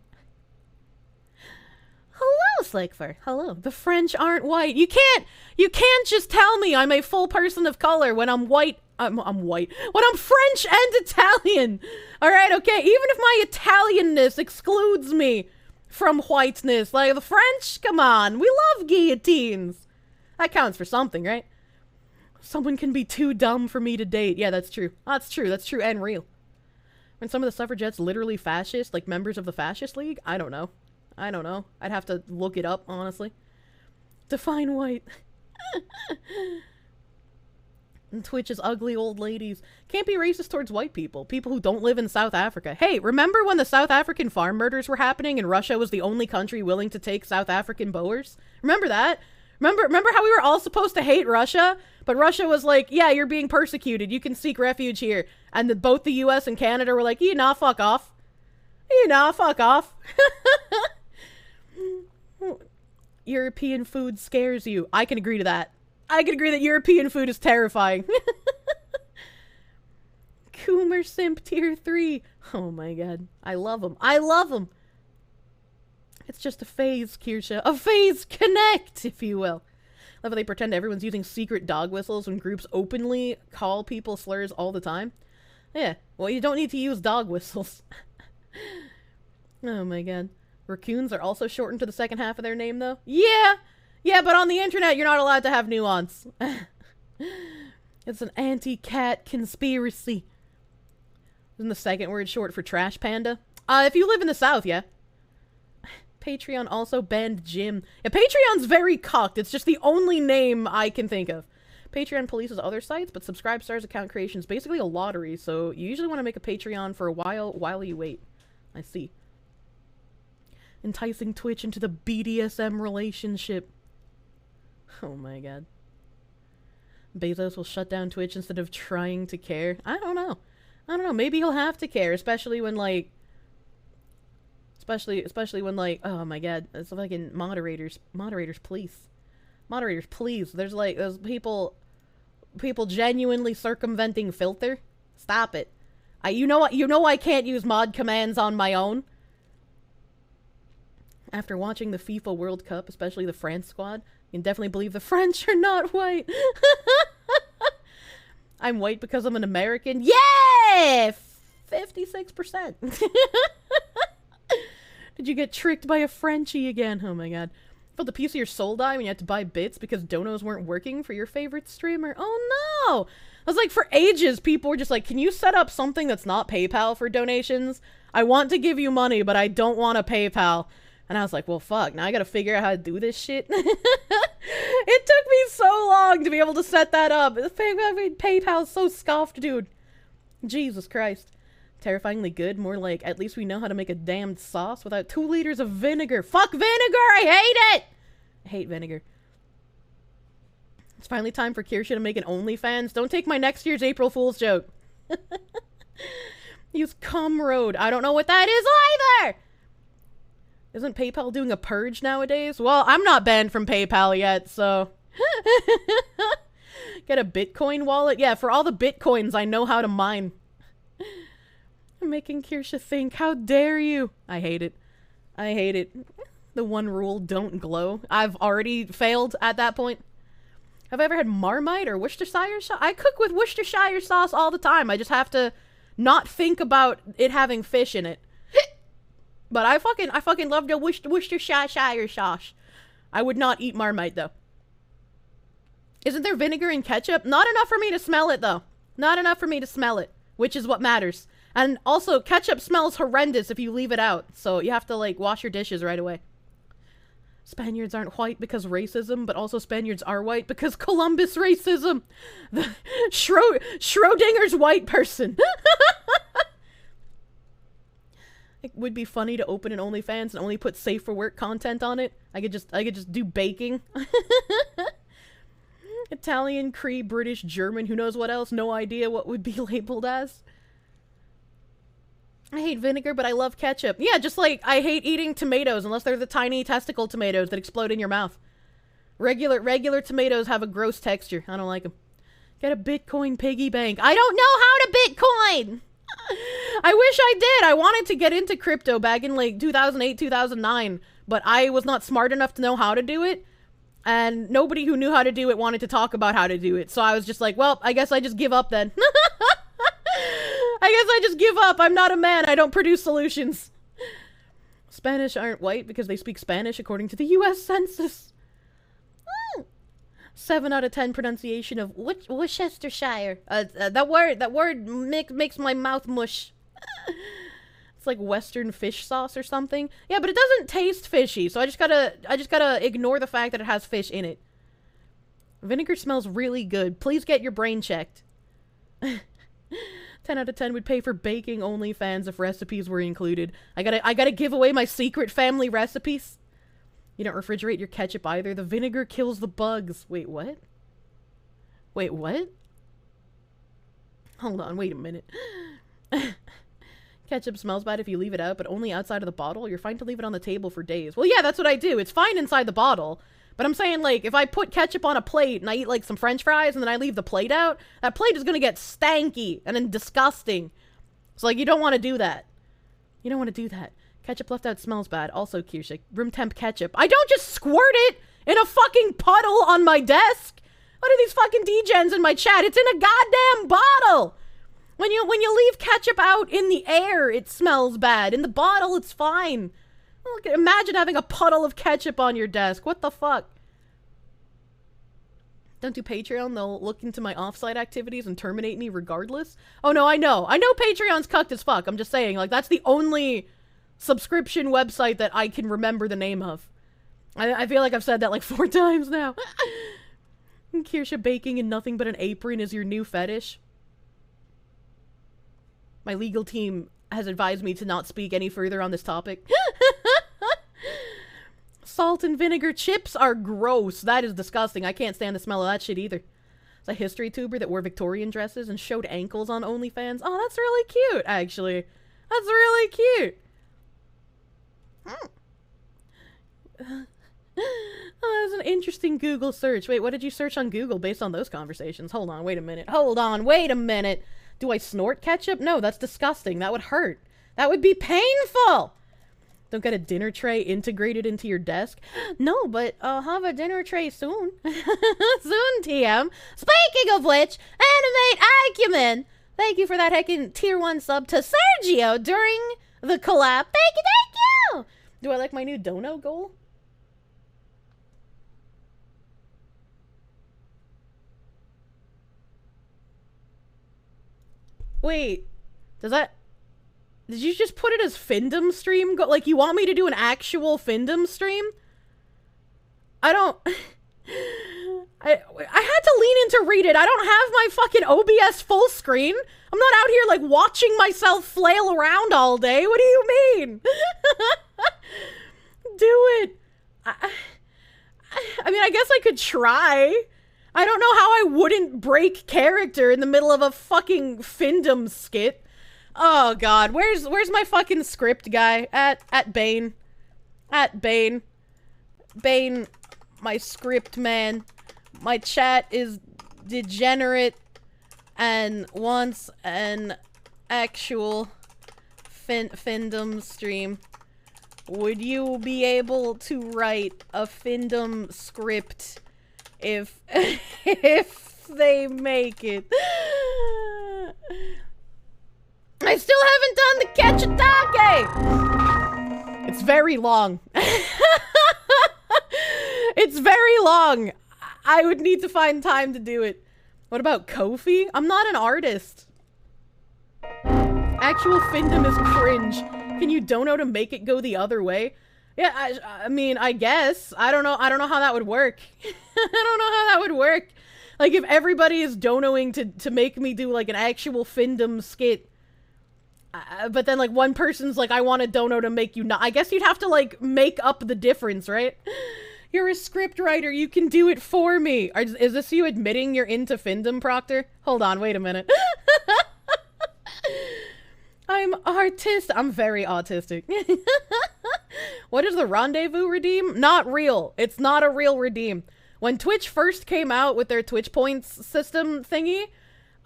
Hello, Slickfur. Hello. The French aren't white. You can't just tell me I'm a full person of color when I'm white. I'm white. When I'm French and Italian. Alright, okay. Even if my Italianness excludes me from whiteness. Like, the French? Come on. We love guillotines. That counts for something, right? Someone can be too dumb for me to date. Yeah, that's true. That's true. That's true and real. When some of the suffragettes literally fascist, like members of the fascist league? I don't know. I'd have to look it up, honestly. Define white. And Twitch is ugly old ladies. Can't be racist towards white people. People who don't live in South Africa. Hey, remember when the South African farm murders were happening and Russia was the only country willing to take South African Boers? Remember that? Remember how we were all supposed to hate Russia? But Russia was like, yeah, you're being persecuted. You can seek refuge here. And both the US and Canada were like, nah, fuck off. Nah, fuck off. European food scares you. I can agree to that. I can agree that European food is terrifying. Coomer Simp Tier 3. Oh my god. I love him. I love him. It's just a phase, Kirsche. A phase connect, if you will. Love how they pretend everyone's using secret dog whistles when groups openly call people slurs all the time. Yeah, well, you don't need to use dog whistles. Oh my god. Raccoons are also shortened to the second half of their name, though? Yeah! Yeah, but on the internet, you're not allowed to have nuance. It's an anti-cat conspiracy. Isn't the second word short for trash panda? If you live in the South, yeah. Patreon also banned Jim. Yeah, Patreon's very cucked. It's just the only name I can think of. Patreon polices other sites, but Subscribe Stars account creation is basically a lottery, so you usually want to make a Patreon for a while you wait. I see. Enticing Twitch into the BDSM relationship. Oh my god. Bezos will shut down Twitch instead of trying to care. I don't know. Maybe he'll have to care, especially when, like... Especially when, like... Oh my god. It's fucking moderators. Moderators, please. Moderators, please. There's, like, those people genuinely circumventing filter. Stop it. You know I can't use mod commands on my own. After watching the FIFA World Cup, especially the France squad, you can definitely believe the French are not white. I'm white because I'm an American. Yeah! 56%. Did you get tricked by a Frenchie again? Oh my god. Felt the piece of your soul die when you had to buy bits because donos weren't working for your favorite streamer? Oh no! I was like, for ages, people were just like, can you set up something that's not PayPal for donations? I want to give you money, but I don't want a PayPal. And I was like, well, fuck, now I gotta figure out how to do this shit. It took me so long to be able to set that up. PayPal's so scoffed, dude. Jesus Christ. Terrifyingly good, more like, at least we know how to make a damned sauce without 2 liters of vinegar. Fuck vinegar! I hate it! I hate vinegar. It's finally time for Kirsche to make an OnlyFans. Don't take my next year's April Fool's joke. Use Cumroad. I don't know what that is either! Isn't PayPal doing a purge nowadays? Well, I'm not banned from PayPal yet, so... Get a Bitcoin wallet? Yeah, for all the Bitcoins I know how to mine. I'm making Kirsche think. How dare you? I hate it. I hate it. The one rule, don't glow. I've already failed at that point. Have I ever had Marmite or Worcestershire sauce? I cook with Worcestershire sauce all the time. I just have to not think about it having fish in it. But I fucking love the Worcestershire sauce. I would not eat Marmite, though. Isn't there vinegar in ketchup? Not enough for me to smell it, though. Not enough for me to smell it, which is what matters. And also, ketchup smells horrendous if you leave it out, so you have to, like, wash your dishes right away. Spaniards aren't white because racism, but also Spaniards are white because Columbus racism. The Schrodinger's white person. It would be funny to open an OnlyFans and only put safe for work content on it. I could just do baking. Italian, Cree, British, German, who knows what else? No idea what would be labeled as. I hate vinegar, but I love ketchup. Yeah, just like I hate eating tomatoes unless they're the tiny testicle tomatoes that explode in your mouth. Regular tomatoes have a gross texture. I don't like them. Get a Bitcoin piggy bank. I don't know how to Bitcoin! I wish I did. I wanted to get into crypto back in like 2008, 2009, but I was not smart enough to know how to do it. And nobody who knew how to do it wanted to talk about how to do it. So I was just like, well, I guess I just give up then. I guess I just give up. I'm not a man. I don't produce solutions. Spanish aren't white because they speak Spanish according to the US Census. 7 out of 10 pronunciation of Worcestershire. That word makes my mouth mush. It's like Western fish sauce or something. Yeah, but it doesn't taste fishy, so I just gotta ignore the fact that it has fish in it. Vinegar smells really good. Please get your brain checked. 10 out of 10 would pay for baking OnlyFans if recipes were included. I gotta give away my secret family recipes. You don't refrigerate your ketchup either. The vinegar kills the bugs. Wait, what? Wait, what? Hold on, wait a minute. Ketchup smells bad if you leave it out, but only outside of the bottle. You're fine to leave it on the table for days. Well, yeah, that's what I do. It's fine inside the bottle. But I'm saying, like, if I put ketchup on a plate and I eat, like, some french fries and then I leave the plate out, that plate is gonna get stanky and then disgusting. So, like, you don't want to do that. You don't want to do that. Ketchup left out smells bad. Also, Korsche, room temp ketchup. I don't just squirt it in a fucking puddle on my desk. What are these fucking degens in my chat? It's in a goddamn bottle. When you leave ketchup out in the air, it smells bad. In the bottle, it's fine. Look, imagine having a puddle of ketchup on your desk. What the fuck? Don't do Patreon. They'll look into my offsite activities and terminate me regardless. Oh, no, I know. I know Patreon's cucked as fuck. I'm just saying, like, that's the only subscription website that I can remember the name of. I feel like I've said that like 4 times now. Korsche baking in nothing but an apron is your new fetish. My legal team has advised me to not speak any further on this topic. Salt and vinegar chips are gross. That is disgusting. I can't stand the smell of that shit either. It's a history tuber that wore Victorian dresses and showed ankles on OnlyFans. Oh, that's really cute, actually. That's really cute. Oh, that was an interesting Google search. Wait, what did you search on Google based on those conversations? Hold on, wait a minute. Hold on, wait a minute. Do I snort ketchup? No, that's disgusting. That would hurt. That would be painful. Don't get a dinner tray integrated into your desk. No, but I'll have a dinner tray soon. Soon, TM. Speaking of which, Animate Acumen. Thank you for that heckin' tier 1 sub to Sergio during the collab. Thank you, thank you. Do I like my new dono goal? Wait, did you just put it as Findom stream? Like, you want me to do an actual Findom stream? I don't... I had to lean in to read it. I don't have my fucking OBS full screen. I'm not out here, like, watching myself flail around all day. What do you mean? Do it. I mean, I guess I could try. I don't know how I wouldn't break character in the middle of a fucking Findom skit. Oh god, where's my fucking script guy? At Bane. At Bane. Bane, my script man. My chat is degenerate and wants an actual Findom stream. Would you be able to write a Findom script if they make it? I still haven't done the ketchup. It's very long. It's very long. I would need to find time to do it. What about Kofi? I'm not an artist. Actual Findom is cringe. Can you dono to make it go the other way? Yeah, I mean, I guess. I don't know how that would work. I don't know how that would work. Like, if everybody is donoing to make me do, like, an actual Findom skit, but then, like, one person's like, I want a dono to make you not. I guess you'd have to, like, make up the difference, right? You're a script writer. You can do it for me. Is this you admitting you're into Findom, Proctor? Hold on, wait a minute. I'm I'm very autistic. What is the rendezvous redeem? Not real. It's not a real redeem. When Twitch first came out with their Twitch points system thingy,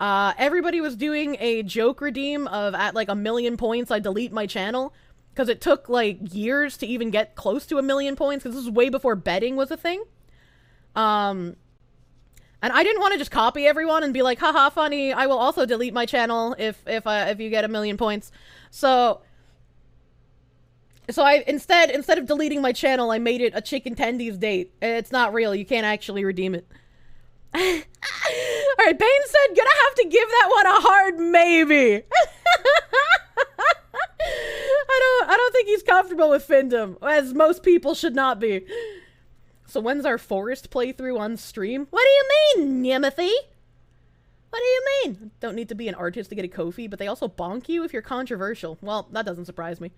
everybody was doing a joke redeem of at like 1,000,000 points, I delete my channel. Because it took like years to even get close to 1,000,000 points, because this was way before betting was a thing. And I didn't want to just copy everyone and be like, haha, funny, I will also delete my channel if you get 1,000,000 points. So I instead of deleting my channel, I made it a chicken tendies date. It's not real. You can't actually redeem it. Alright, Bane said, gonna have to give that one a hard maybe. I don't think he's comfortable with Findom, as most people should not be. So when's our forest playthrough on stream? What do you mean, Nimothy? What do you mean? Don't need to be an artist to get a Kofi, but they also bonk you if you're controversial. Well, that doesn't surprise me.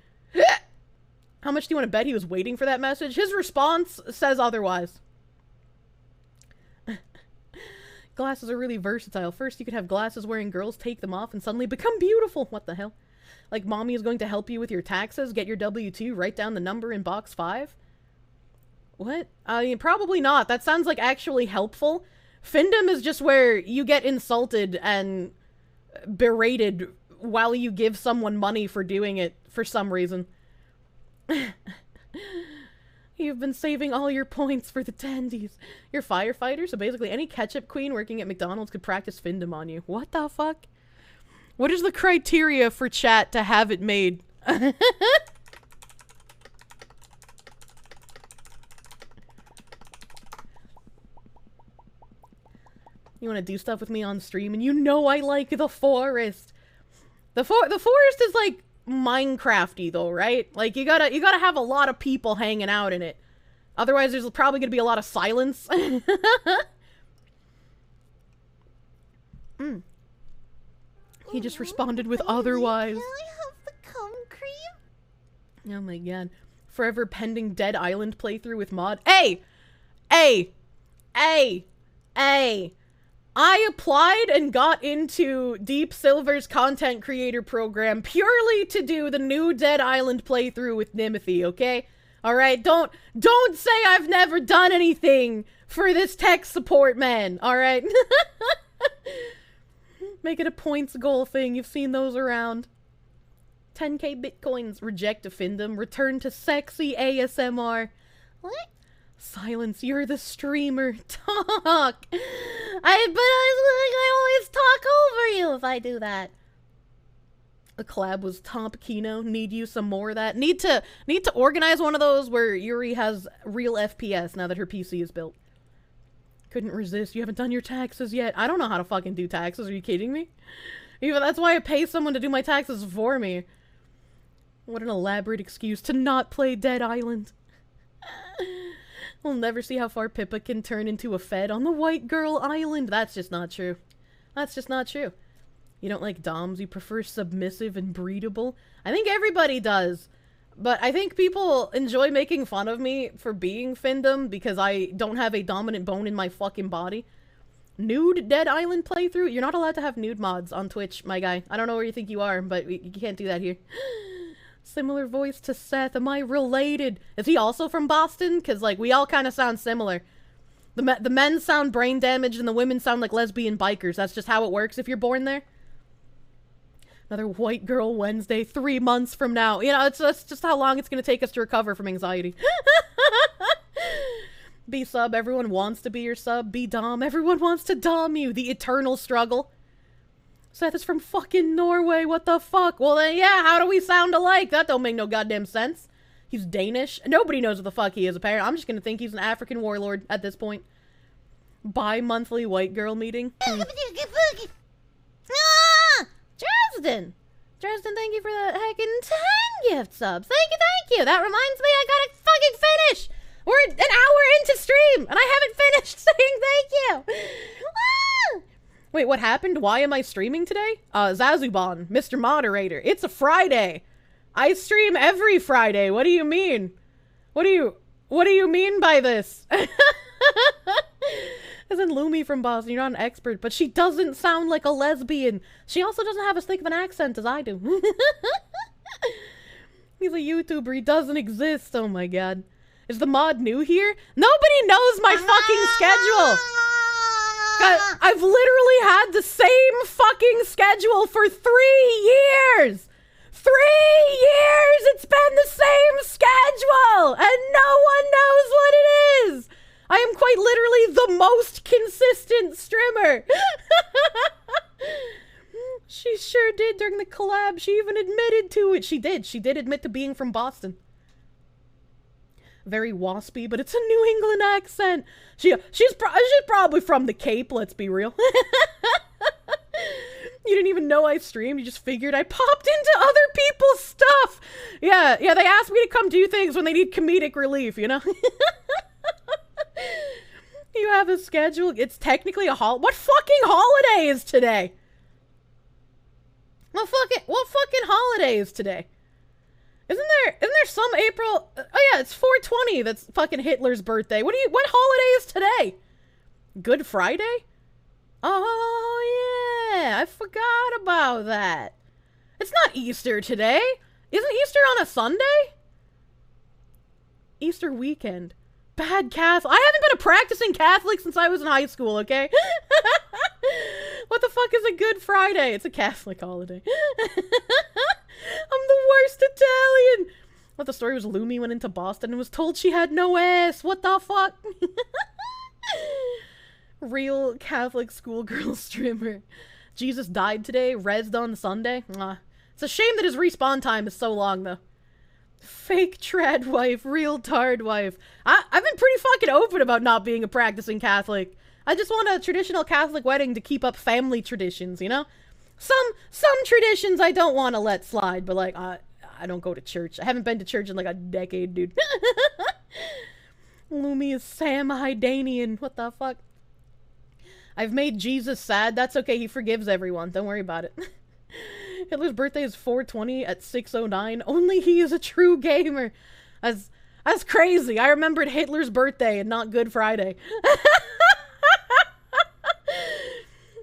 How much do you want to bet he was waiting for that message? His response says otherwise. Glasses are really versatile. First, you could have glasses wearing girls take them off and suddenly become beautiful. What the hell? Like, mommy is going to help you with your taxes, get your W-2, write down the number in box 5? What? I mean, probably not. That sounds like actually helpful. Findom is just where you get insulted and berated while you give someone money for doing it for some reason. You've been saving all your points for the dandies. You're a firefighter, so basically any ketchup queen working at McDonald's could practice Findom on you. What the fuck? What is the criteria for chat to have it made? You want to do stuff with me on stream, and you know I like the forest. The forest is like Minecrafty though, right? Like you gotta have a lot of people hanging out in it. Otherwise, there's probably gonna be a lot of silence. He just responded with otherwise. Can I have the cum cream? Oh my god. Forever pending Dead Island playthrough with mod. Hey! Hey! Hey! Hey! I applied and got into Deep Silver's content creator program purely to do the new Dead Island playthrough with Nimothy, okay? Alright, don't say I've never done anything for this tech support man, alright? Make it a points goal thing, you've seen those around. 10k bitcoins, reject a Findom, return to sexy ASMR. What? Silence, you're the streamer. Talk! I always talk over you if I do that. A collab was top Kino. Need you some more of that. Need to organize one of those where Yuri has real FPS now that her PC is built. Couldn't resist. You haven't done your taxes yet. I don't know how to fucking do taxes. Are you kidding me? Even that's why I pay someone to do my taxes for me. What an elaborate excuse to not play Dead Island. We'll never see how far Pippa can turn into a Fed on the White Girl Island. That's just not true. That's just not true. You don't like doms, you prefer submissive and breedable. I think everybody does. But I think people enjoy making fun of me for being Findom because I don't have a dominant bone in my fucking body. Nude Dead Island playthrough? You're not allowed to have nude mods on Twitch, my guy. I don't know where you think you are, but you can't do that here. Similar voice to Seth. Am I related? Is he also from Boston? Because, like, we all kind of sound similar. The men sound brain damaged and the women sound like lesbian bikers. That's just how it works if you're born there. Another White Girl Wednesday 3 months from now. You know, that's just how long it's going to take us to recover from anxiety. Be sub. Everyone wants to be your sub. Be dom. Everyone wants to dom you. The eternal struggle. Seth is from fucking Norway, what the fuck? Well then, yeah, how do we sound alike? That don't make no goddamn sense. He's Danish. Nobody knows what the fuck he is, apparently. I'm just gonna think he's an African warlord at this point. Bi-monthly white girl meeting. Ah! Dresden! Dresden, thank you for the heckin' 10 gift subs. Thank you! That reminds me, I gotta fucking finish! We're an hour into stream, and I haven't finished saying thank you! Ah! Wait, what happened? Why am I streaming today? Zazubon, Mr. Moderator. It's a Friday. I stream every Friday. What do you mean? What do you mean by this? Isn't Lumi from Boston? You're not an expert, but she doesn't sound like a lesbian. She also doesn't have as thick of an accent as I do. He's a YouTuber. He doesn't exist. Oh my god. Is the mod new here? Nobody knows my fucking schedule. I've literally had the same fucking schedule for 3 years! 3 years! It's been the same schedule! And no one knows what it is! I am quite literally the most consistent streamer! She sure did during the collab. She even admitted to it. She did admit to being from Boston. Very waspy, but it's a New England accent. She's probably from the Cape, let's be real. You didn't even know I streamed, you just figured I popped into other people's stuff. Yeah, they asked me to come do things when they need comedic relief, you know? You have a schedule, it's technically a what fucking holiday is today? What fucking holiday is today? Isn't there some April? Oh yeah, it's 420. That's fucking Hitler's birthday. What holiday is today? Good Friday? Oh, yeah. I forgot about that. It's not Easter today. Isn't Easter on a Sunday? Easter weekend. Bad Catholic. I haven't been a practicing Catholic since I was in high school, okay? What the fuck is a Good Friday? It's a Catholic holiday. I'm the worst Italian. What, the story was Lumi went into Boston and was told she had no ass. What the fuck? Real Catholic schoolgirl streamer. Jesus died today, rezzed on Sunday. It's a shame that his respawn time is so long, though. Fake trad wife, real tard wife. I've been pretty fucking open about not being a practicing Catholic. I just want a traditional Catholic wedding to keep up family traditions, you know? Some traditions I don't want to let slide, but like, I don't go to church. I haven't been to church in like a decade, dude. Lumi is Sam Hydanian. What the fuck? I've made Jesus sad. That's okay. He forgives everyone. Don't worry about it. Hitler's birthday is 4/20 at 6:09. Only he is a true gamer. That's crazy. I remembered Hitler's birthday and not Good Friday.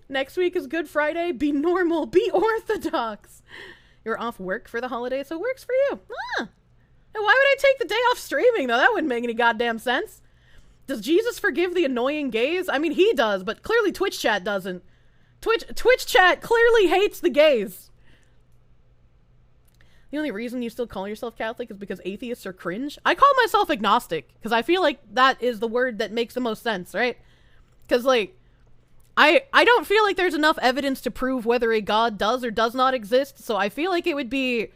Next week is Good Friday. Be normal. Be orthodox. You're off work for the holiday, so it works for you. Why would I take the day off streaming, though? That wouldn't make any goddamn sense. Does Jesus forgive the annoying gays? I mean, he does, but clearly Twitch chat doesn't. Twitch chat clearly hates the gays. The only reason you still call yourself Catholic is because atheists are cringe. I call myself agnostic, because I feel like that is the word that makes the most sense, right? Because, like, I don't feel like there's enough evidence to prove whether a god does or does not exist, so I feel like it would be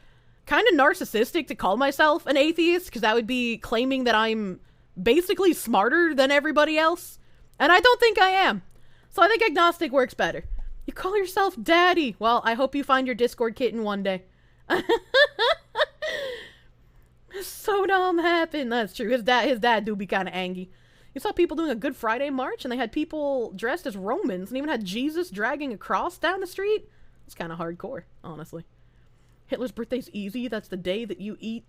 kind of narcissistic to call myself an atheist, because that would be claiming that I'm basically smarter than everybody else, and I don't think I am. So I think agnostic works better. You call yourself daddy. Well, I hope you find your Discord kitten one day. So dumb happened. That's true. His dad do be kind of angry. You saw people doing a Good Friday march, and they had people dressed as Romans, and even had Jesus dragging a cross down the street. It's kind of hardcore, honestly. Hitler's birthday's easy. That's the day that you eat.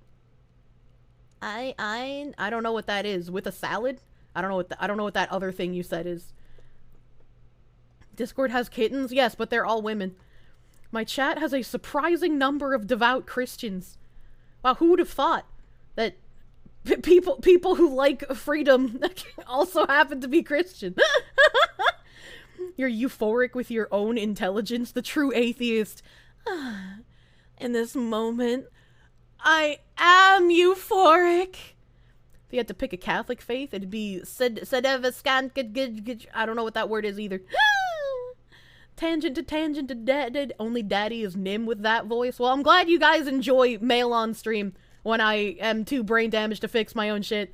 I don't know what that is. With a salad? I don't know what that other thing you said is. Discord has kittens? Yes, but they're all women. My chat has a surprising number of devout Christians. Wow, who would have thought that people who like freedom also happen to be Christian? You're euphoric with your own intelligence, the true atheist. In this moment, I am euphoric. If you had to pick a Catholic faith, it'd be I don't know what that word is either. Tangent to dad. Only daddy is Nim with that voice. Well, I'm glad you guys enjoy mail on stream when I am too brain damaged to fix my own shit.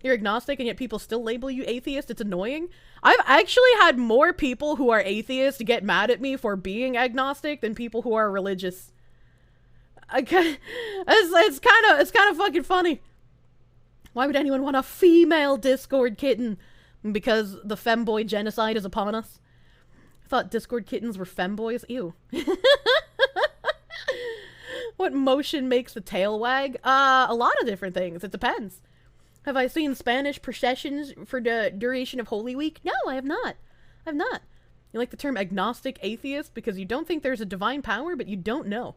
You're agnostic and yet people still label you atheist. It's annoying. I've actually had more people who are atheists get mad at me for being agnostic than people who are religious. It's kind of fucking funny. Why would anyone want a female Discord kitten? Because the femboy genocide is upon us. I thought Discord kittens were femboys. Ew. What motion makes the tail wag? A lot of different things. It depends. Have I seen Spanish processions for the duration of Holy Week? No, I have not. I've not. You like the term agnostic atheist because you don't think there's a divine power, but you don't know.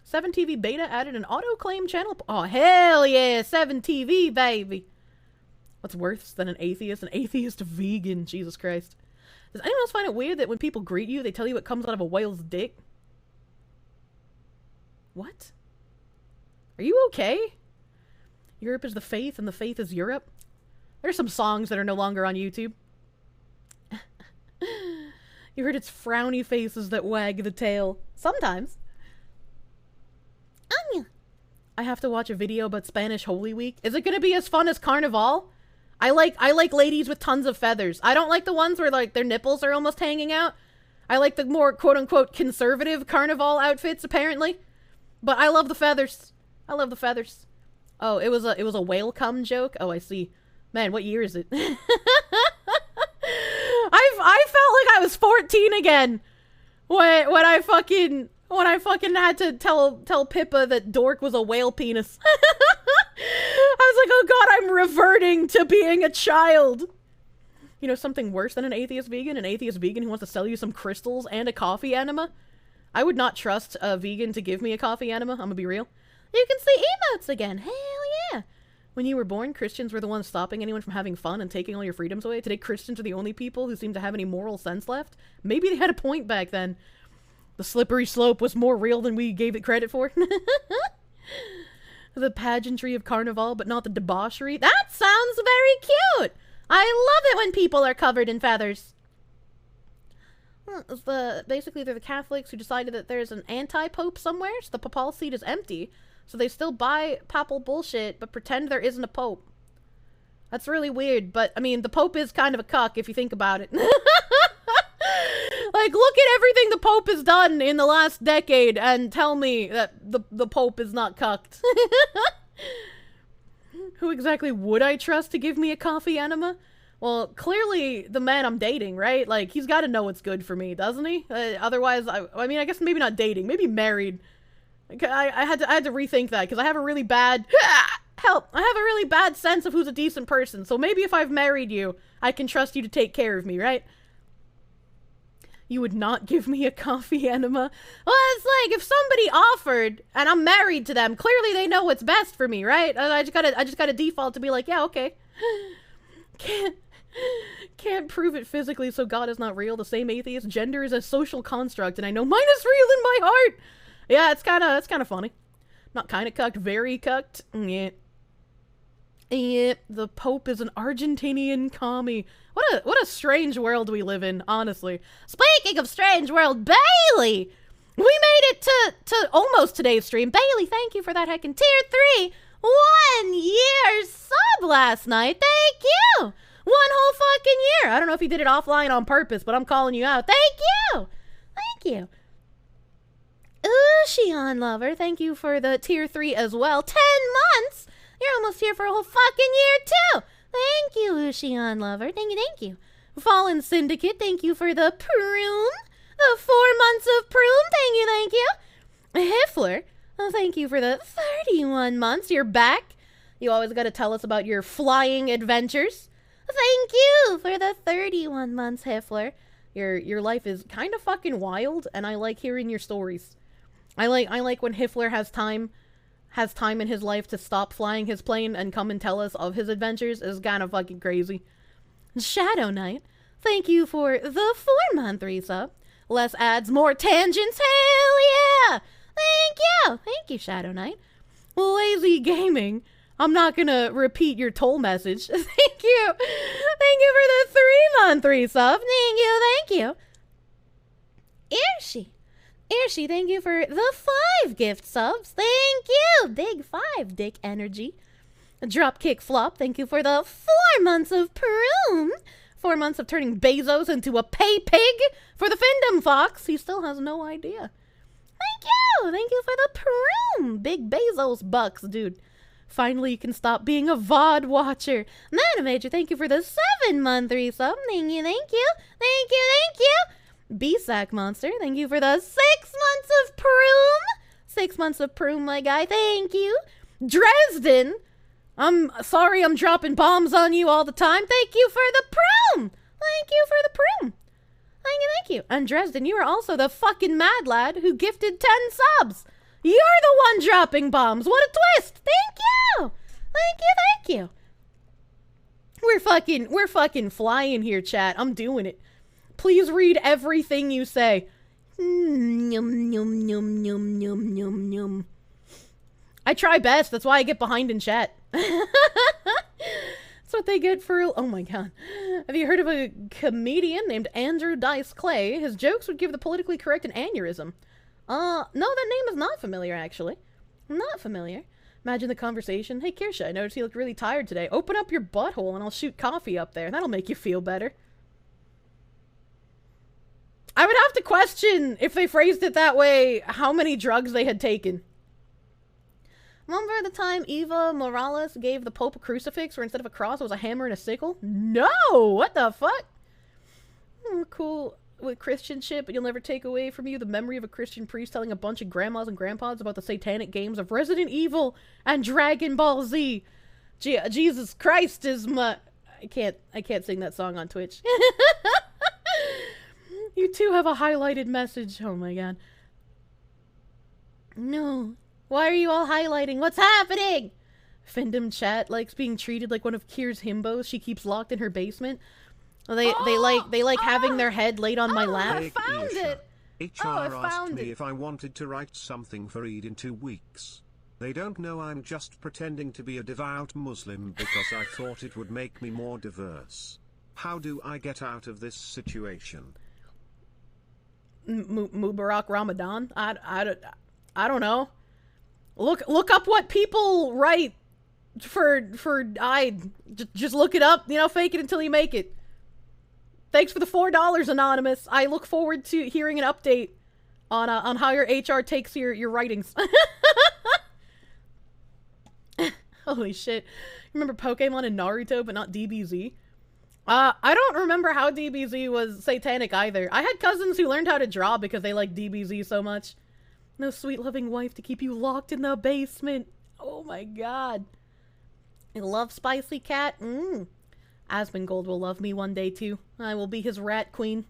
7TV Beta added an auto-claim channel. Oh, hell yeah, 7TV, baby. What's worse than an atheist? An atheist vegan. Jesus Christ. Does anyone else find it weird that when people greet you, they tell you it comes out of a whale's dick? What? Are you okay? Europe is the faith and the faith is Europe? There's some songs that are no longer on YouTube. You heard it's frowny faces that wag the tail. Sometimes. Anya. I have to watch a video about Spanish Holy Week. Is it gonna be as fun as Carnival? I like ladies with tons of feathers. I don't like the ones where like their nipples are almost hanging out. I like the more quote-unquote conservative Carnival outfits apparently. But I love the feathers. I love the feathers. Oh, it was a whale cum joke? Oh, I see. Man, what year is it? I felt like I was 14 again when I fucking had to tell Pippa that Dork was a whale penis. I was like, oh god, I'm reverting to being a child. you know, something worse than an atheist vegan who wants to sell you some crystals and a coffee enema. I would not trust a vegan to give me a coffee enema, I'm gonna be real. You can see emotes again, hell yeah! When you were born, Christians were the ones stopping anyone from having fun and taking all your freedoms away. Today, Christians are the only people who seem to have any moral sense left. Maybe they had a point back then. The slippery slope was more real than we gave it credit for. The pageantry of carnival, but not the debauchery. That sounds very cute! I love it when people are covered in feathers. Well, basically, they're the Catholics who decided that there's an anti-pope somewhere, so the papal seat is empty. So they still buy papal bullshit, but pretend there isn't a pope. That's really weird, but, I mean, the pope is kind of a cuck if you think about it. Like, look at everything the pope has done in the last decade and tell me that the pope is not cucked. Who exactly would I trust to give me a coffee enema? Well, clearly the man I'm dating, right? Like, he's got to know what's good for me, doesn't he? Otherwise, I mean, I guess maybe not dating, maybe married. I had to rethink that, because I have a really bad... Help! I have a really bad sense of who's a decent person, so maybe if I've married you, I can trust you to take care of me, right? You would not give me a coffee enema? Well, it's like, if somebody offered, and I'm married to them, clearly they know what's best for me, right? I just gotta default to be like, yeah, okay. Can't prove it physically, so God is not real. The same atheist. Gender is a social construct, and I know mine is real in my heart! Yeah, it's kinda funny. Not kinda cucked, very cucked. Yeah. Yeah, the Pope is an Argentinian commie. What a strange world we live in, honestly. Speaking of strange world, Bailey! We made it to almost today's stream. Bailey, thank you for that heckin' tier 3 1 year sub last night. Thank you! 1 whole fucking year. I don't know if you did it offline on purpose, but I'm calling you out. Thank you! Thank you. Shion Lover, thank you for the tier 3 as well. 10 months! You're almost here for a whole fucking year, too! Thank you, Shion Lover. Thank you. Fallen Syndicate, thank you for the prune. The 4 months of prune, thank you. Hiffler, thank you for the 31 months. You're back. You always gotta tell us about your flying adventures. Thank you for the 31 months, Hiffler. Your life is kind of fucking wild, and I like hearing your stories. I like when Hiffler has time in his life to stop flying his plane and come and tell us of his adventures. Is kind of fucking crazy. Shadow Knight, thank you for the 4-month resub. Less ads, more tangents. Hell yeah! Thank you, Shadow Knight. Lazy Gaming, I'm not gonna repeat your toll message. Thank you for the 3-month resub. Thank you. Irshi, thank you for the 5 gift subs. Thank you. Big 5 dick energy. Dropkick Flop, thank you for the 4 months of prune. 4 months of turning Bezos into a pay pig for the Findom Fox. He still has no idea. Thank you for the prune. Big Bezos bucks, dude. Finally, you can stop being a VOD watcher. Manamager, thank you for the 7-month resub. Thank you. B-Sack Monster, thank you for the 6 months of prune. 6 months of prune, my guy. Thank you. Dresden, I'm sorry I'm dropping bombs on you all the time. Thank you for the prune. Thank you. And Dresden, you are also the fucking mad lad who gifted 10 subs. You're the one dropping bombs. What a twist. Thank you. We're fucking flying here, chat. I'm doing it. Please read everything you say. I try best. That's why I get behind in chat. That's what they get for... Oh my god. Have you heard of a comedian named Andrew Dice Clay? His jokes would give the politically correct an aneurysm. No, that name is not familiar, actually. Not familiar. Imagine the conversation. Hey, Kirsche, I noticed you look really tired today. Open up your butthole and I'll shoot coffee up there. That'll make you feel better. I would have to question, if they phrased it that way, how many drugs they had taken. Remember the time Eva Morales gave the Pope a crucifix where instead of a cross it was a hammer and a sickle? No! What the fuck? Cool with Christian shit, but you'll never take away from you the memory of a Christian priest telling a bunch of grandmas and grandpas about the satanic games of Resident Evil and Dragon Ball Z. Jesus Christ is my... I can't sing that song on Twitch. You two have a highlighted message. Oh my god. No. Why are you all highlighting? What's happening? Findom chat likes being treated like one of Kier's himbos she keeps locked in her basement. They like having their head laid on my lap. I found it. HR asked me if I wanted to write something for Eid in 2 weeks. They don't know I'm just pretending to be a devout Muslim because I thought it would make me more diverse. How do I get out of this situation? Mubarak Ramadan? I don't know. Look up what people write for Eid. Just look it up, you know, fake it until you make it. Thanks for the $4, Anonymous. I look forward to hearing an update on how your HR takes your writings. Holy shit. Remember Pokemon and Naruto, but not DBZ? I don't remember how DBZ was satanic either. I had cousins who learned how to draw because they liked DBZ so much. No sweet loving wife to keep you locked in the basement. Oh my god. I love Spicy Cat. Asmongold will love me one day too. I will be his rat queen.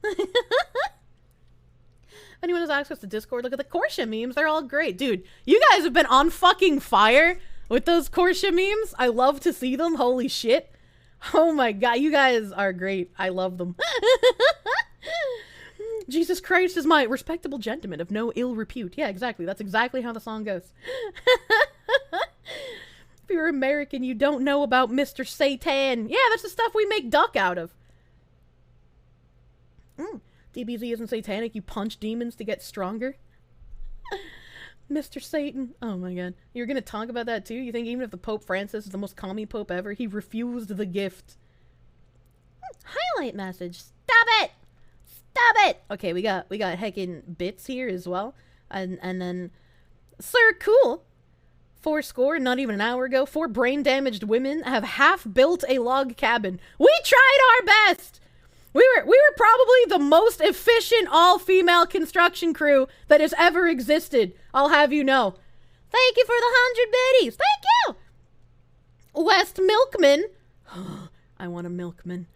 Anyone has access to Discord, look at the Korsche memes. They're all great. Dude, you guys have been on fucking fire with those Korsche memes. I love to see them. Holy shit. Oh my god, you guys are great. I love them. Jesus Christ is my respectable gentleman of no ill repute. Yeah, exactly. That's exactly how the song goes. If you're American, you don't know about Mr. Satan. Yeah, that's the stuff we make duck out of. DBZ isn't satanic. You punch demons to get stronger. Mr. Satan. Oh my god. You're gonna talk about that too? You think even if the Pope Francis is the most commie pope ever, he refused the gift? Highlight message. Stop it! Stop it! Okay, we got heckin' bits here as well. And then Sir Cool. 4 not even an hour ago, 4 brain-damaged women have half-built a log cabin. We tried our best! We were probably the most efficient all-female construction crew that has ever existed, I'll have you know. Thank you for the 100 biddies! Thank you! West Milkman. I want a milkman.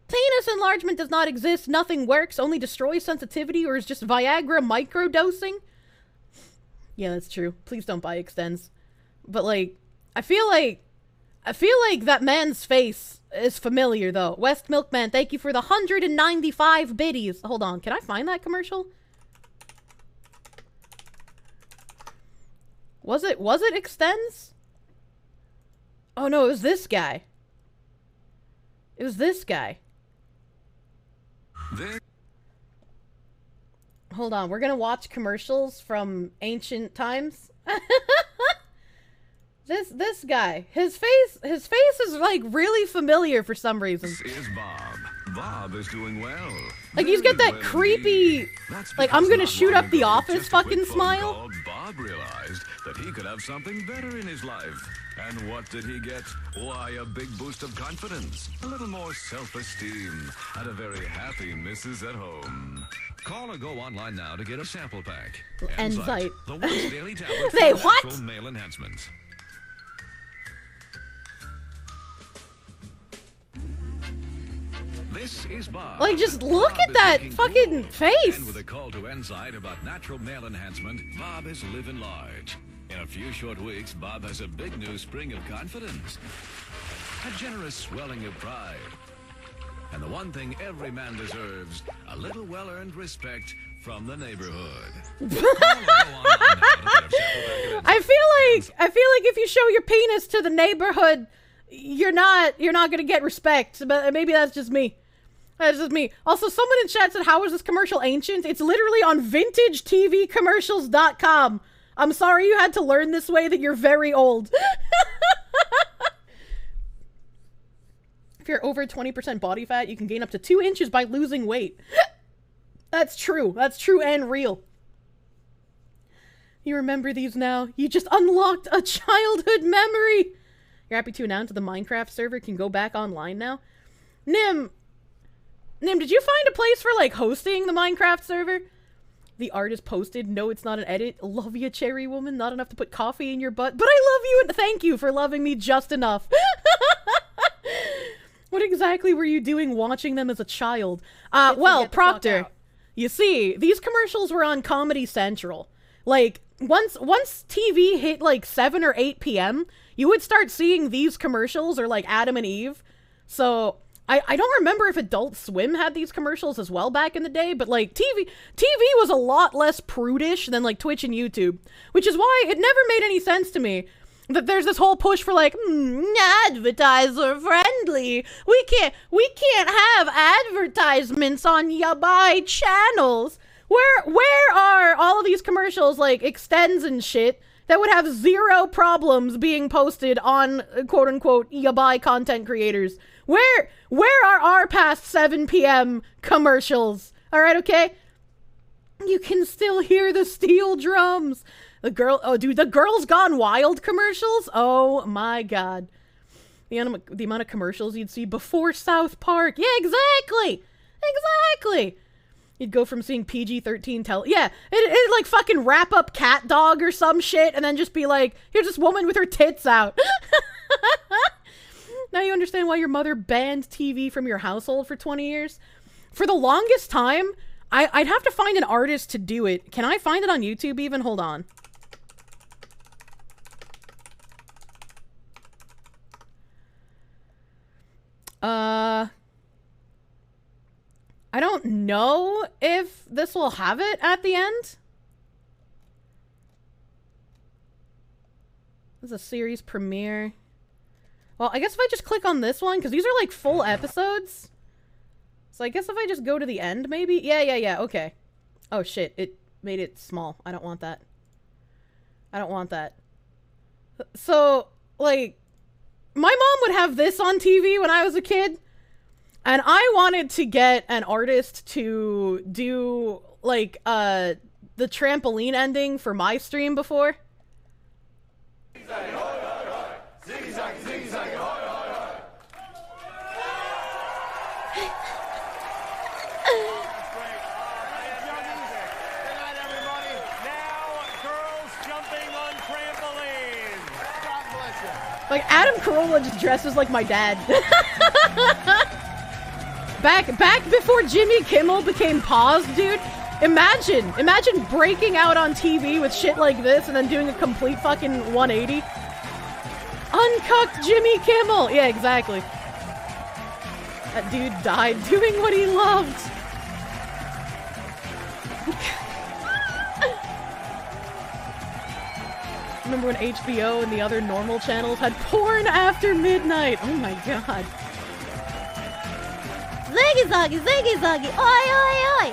Penis enlargement does not exist, nothing works, only destroys sensitivity, or is just Viagra microdosing. Yeah, that's true. Please don't buy extends. But like, I feel like that man's face is familiar though. West Milkman, thank you for the 195 biddies. Hold on, can I find that commercial? Was it extends? Oh no, it was this guy. It was this guy. Hold on, we're gonna watch commercials from ancient times. This guy, his face is like really familiar for some reason. This is Bob. Bob is doing well. Like he's got that creepy, like I'm gonna shoot up the office fucking smile. Bob realized that he could have something better in his life. And what did he get? Why, a big boost of confidence, a little more self-esteem, and a very happy missus at home. Call or go online now to get a sample pack. Enzyte. The Weds daily tablet Say for what? natural male enhancement. This is Bob. Like just look Bob at that is fucking cool. face. And with a call to Enzyte about natural male enhancement, Bob is living large. In a few short weeks, Bob has a big new spring of confidence. A generous swelling of pride. And the one thing every man deserves, a little well-earned respect from the neighborhood. I feel like if you show your penis to the neighborhood, you're not gonna get respect. But maybe that's just me. That's just me. Also, someone in chat said, how is this commercial ancient? It's literally on vintagetvcommercials.com. I'm sorry you had to learn this way, that you're very old. If you're over 20% body fat, you can gain up to 2 inches by losing weight. That's true. That's true and real. You remember these now? You just unlocked a childhood memory. You're happy to announce that the Minecraft server can go back online now? Nim, did you find a place for, like, hosting the Minecraft server? The artist posted, no, it's not an edit. Love you, cherry woman. Not enough to put coffee in your butt. But I love you and thank you for loving me just enough. What exactly were you doing watching them as a child? Well, Proctor, you see, these commercials were on Comedy Central. Like, once TV hit like 7 or 8 p.m., you would start seeing these commercials, or like Adam and Eve. So I don't remember if Adult Swim had these commercials as well back in the day, but like TV was a lot less prudish than like Twitch and YouTube, which is why it never made any sense to me that there's this whole push for like advertiser friendly. We can't have advertisements on yabai channels. Where are all of these commercials like extends and shit that would have zero problems being posted on quote unquote yabai content creators? Where are our past 7 p.m. commercials? All right, okay? You can still hear the steel drums. The Girls Gone Wild commercials? Oh my god. The amount of commercials you'd see before South Park. Yeah, exactly. Exactly. You'd go from seeing PG-13 yeah, it like fucking wrap up Cat Dog or some shit and then just be like, here's this woman with her tits out. Now you understand why your mother banned TV from your household for 20 years? For the longest time, I'd have to find an artist to do it. Can I find it on YouTube even? Hold on. I don't know if this will have it at the end. This is a series premiere. Well, I guess if I just click on this one, because these are like full episodes. So I guess if I just go to the end, maybe? Yeah, okay. Oh shit, it made it small. I don't want that. I don't want that. So, like, my mom would have this on TV when I was a kid. And I wanted to get an artist to do, like, the trampoline ending for my stream before. Like, Adam Carolla just dresses like my dad. Back before Jimmy Kimmel became paused, dude. Imagine breaking out on TV with shit like this and then doing a complete fucking 180. Uncucked Jimmy Kimmel. Yeah, exactly. That dude died doing what he loved. Remember when HBO and the other normal channels had porn after midnight? Oh my god. Ziggy zaggy, oi oi oi!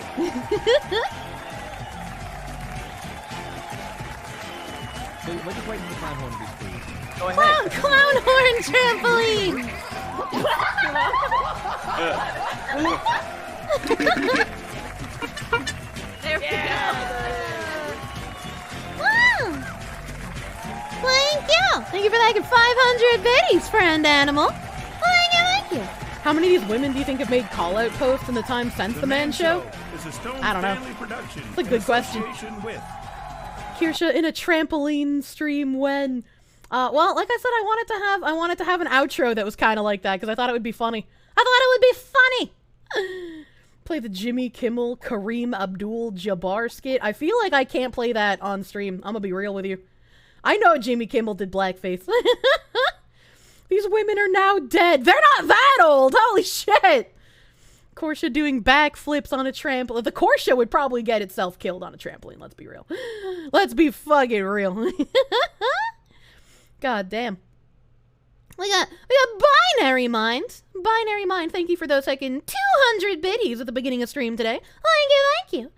We're just waiting for the clown horn to be free. Go ahead. Clown horn trampoline! There we go. Wow! Thank you! Thank you for liking 500 biddies, friend animal. Thank you. How many of these women do you think have made call-out posts in the time since The Man Show? I don't know. It's a good question. Kirsha in a trampoline stream when? Well, like I said, I wanted to have an outro that was kind of like that because I thought it would be funny. Play the Jimmy Kimmel, Kareem Abdul-Jabbar skit. I feel like I can't play that on stream. I'm gonna be real with you. I know Jimmy Kimmel did blackface. These women are now dead. They're not that old. Holy shit. Korsche doing backflips on a trampoline. The Korsche would probably get itself killed on a trampoline. Let's be real. Let's be fucking real. God damn. We got Binary Mind. Binary Mind, thank you for those second 200 biddies at the beginning of stream today. Thank you.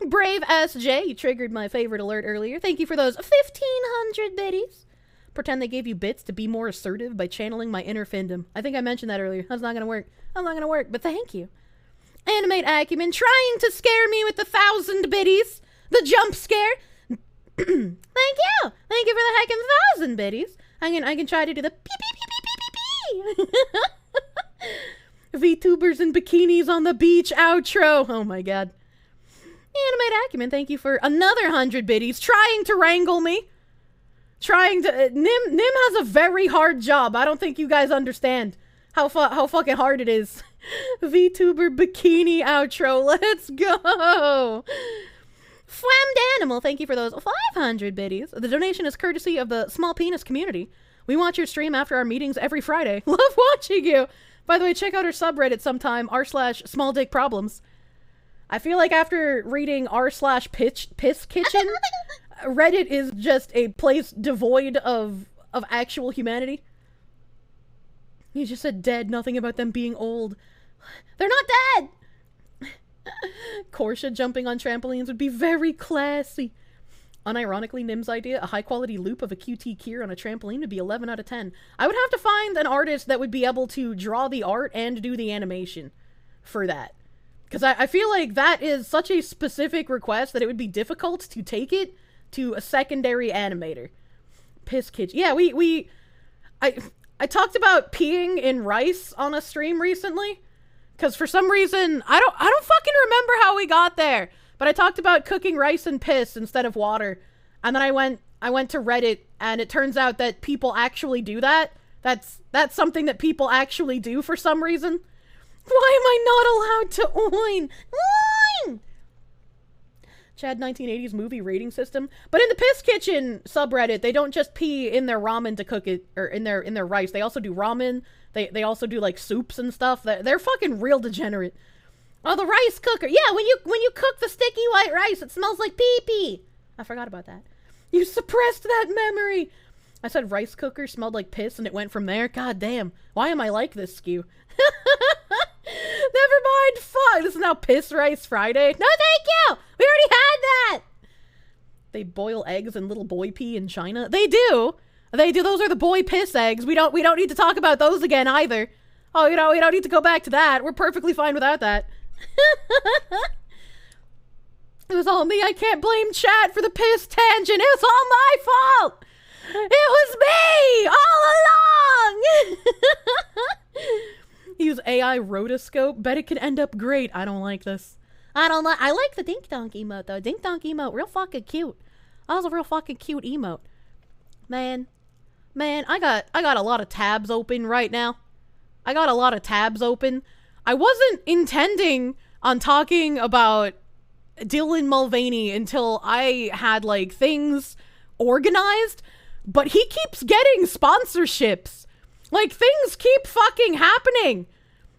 Brave SJ, you triggered my favorite alert earlier. Thank you for those 1,500 biddies. Pretend they gave you bits to be more assertive by channeling my inner findom. I think I mentioned that earlier. That's not gonna work. But thank you. Animate Acumen, trying to scare me with the 1,000 biddies. The jump scare. Thank you. Thank you for the heckin' 1,000 biddies. I can try to do the pee pee pee pee pee pee pee. VTubers in bikinis on the beach outro. Oh my god. Animate Acumen, thank you for another 100 biddies, trying to wrangle me. Nim has a very hard job. I don't think you guys understand how fucking hard it is. VTuber bikini outro. Let's go. Flammed Animal, thank you for those 500 biddies. The donation is courtesy of the small penis community. We watch your stream after our meetings every Friday. Love watching you. By the way, check out our subreddit sometime, r/small dick problems. I feel like after reading r/piss kitchen, Reddit is just a place devoid of actual humanity. You just said dead, nothing about them being old. They're not dead! Korsche jumping on trampolines would be very classy. Unironically, Nim's idea, a high-quality loop of a QT Kier on a trampoline would be 11 out of 10. I would have to find an artist that would be able to draw the art and do the animation for that. Because I feel like that is such a specific request that it would be difficult to take it to a secondary animator. Piss kitchen. Yeah, I talked about peeing in rice on a stream recently. Because for some reason, I don't fucking remember how we got there. But I talked about cooking rice and piss instead of water. And then I went to Reddit, and it turns out that people actually do that. That's something that people actually do for some reason. Why am I not allowed to oin? Oin! Chad 1980s movie rating system. But in the Piss Kitchen subreddit, they don't just pee in their ramen to cook it, or in their rice. They also do ramen. They also do like soups and stuff. They're fucking real degenerate. Oh, the rice cooker. Yeah, when you cook the sticky white rice, it smells like pee-pee. I forgot about that. You suppressed that memory. I said rice cooker smelled like piss, and it went from there. God damn. Why am I like this, Skew? Never mind. Fuck. This is now Piss Rice Friday. No, thank you. We already had that. They boil eggs in little boy pee in China. They do. They do. Those are the boy piss eggs. We don't need to talk about those again either. Oh, we don't need to go back to that. We're perfectly fine without that. It was all me. I can't blame chat for the piss tangent. It was all my fault. It was me all along. Use AI rotoscope. Bet it could end up great. I don't like this. I like the dink donk emote though. Dink donk emote, real fucking cute. That was a real fucking cute emote. Man, I got a lot of tabs open right now. I wasn't intending on talking about Dylan Mulvaney until I had like things organized, but he keeps getting sponsorships. Like things keep fucking happening.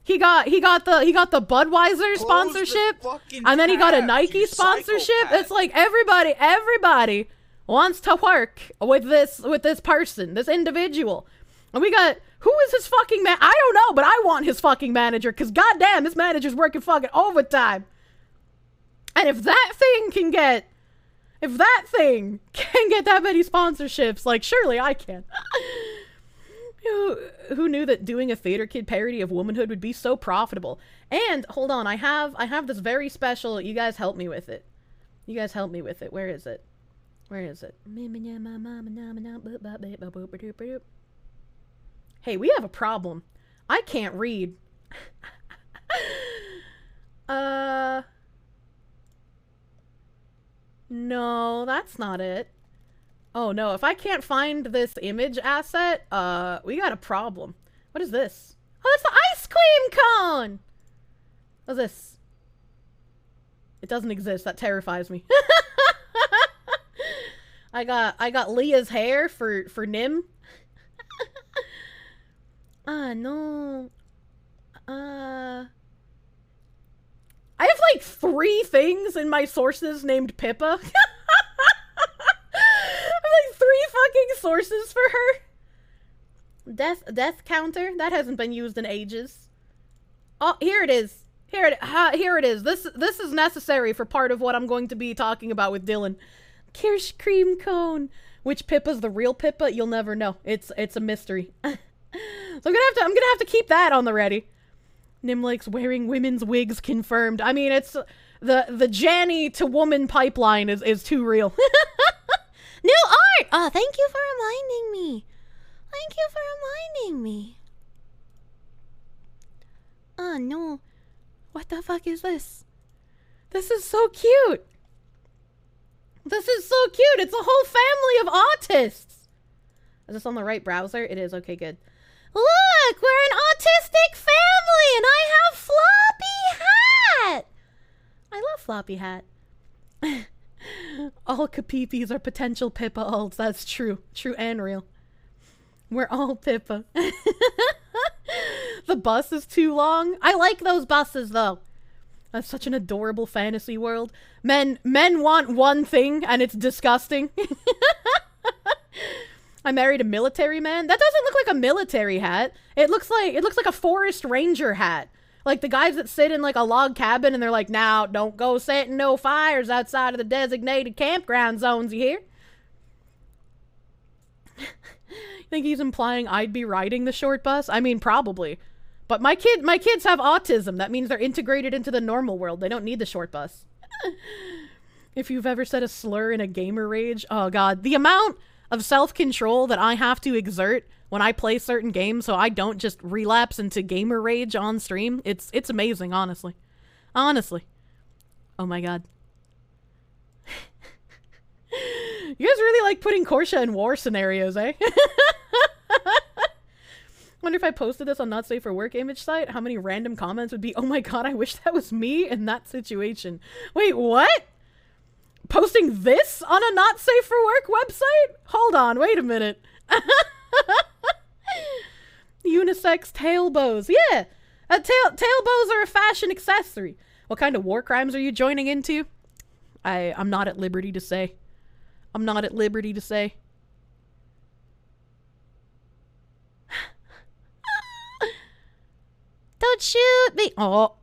He got the Budweiser sponsorship, and then he got a Nike sponsorship. It's like everybody wants to work with this person, this individual. And we got, who is his fucking man? I don't know, but I want his fucking manager, because goddamn, this manager's working fucking overtime. And if that thing can get that many sponsorships, like, surely I can. Who knew that doing a Theater Kid parody of womanhood would be so profitable? And, hold on, I have this very special, you guys help me with it. Where is it? Hey, we have a problem. I can't read. No, that's not it. Oh no, if I can't find this image asset, we got a problem. What is this? Oh, that's the ice cream cone! What's this? It doesn't exist. That terrifies me. I got Leah's hair for Nim. No. I have like 3 things in my sources named Pippa. I have like 3 fucking sources for her. Death counter. That hasn't been used in ages. Oh, here it is. Here it is. This is necessary for part of what I'm going to be talking about with Dylan. Kirsch cream cone. Which Pippa's the real Pippa? You'll never know. It's a mystery. So I'm gonna have to keep that on the ready. Nim likes wearing women's wigs confirmed. I mean, it's the Janny to woman pipeline is too real. New art! Oh, thank you for reminding me. Oh no. What the fuck is this? This is so cute. It's a whole family of autists. Is this on the right browser? It is. Okay, good. Look, we're an autistic family, and I have floppy hat. I love floppy hat. All Kapipis are potential Pippa ults. That's true. True and real. We're all Pippa. The bus is too long. I like those buses, though. That's such an adorable fantasy world. Men want one thing, and it's disgusting. I married a military man. That doesn't look like a military hat. It looks like a forest ranger hat. Like the guys that sit in like a log cabin and they're like, now don't go setting no fires outside of the designated campground zones, you hear? You think he's implying I'd be riding the short bus? I mean, probably. But my kids have autism. That means they're integrated into the normal world. They don't need the short bus. If you've ever said a slur in a gamer rage, oh god, the amount of self-control that I have to exert when I play certain games so I don't just relapse into gamer rage on stream, it's amazing, honestly. Honestly. Oh my god. You guys really like putting korsche in war scenarios, eh? Wonder if I posted this on Not Safe for Work image site, how many random comments would be, oh my god, I wish that was me in that situation. Wait, what? Posting this on a Not Safe for Work website? Hold on, wait a minute. Unisex tail bows. Yeah, tail bows are a fashion accessory. What kind of war crimes are you joining into? I'm not at liberty to say. I'm not at liberty to say. Don't shoot me. Oh.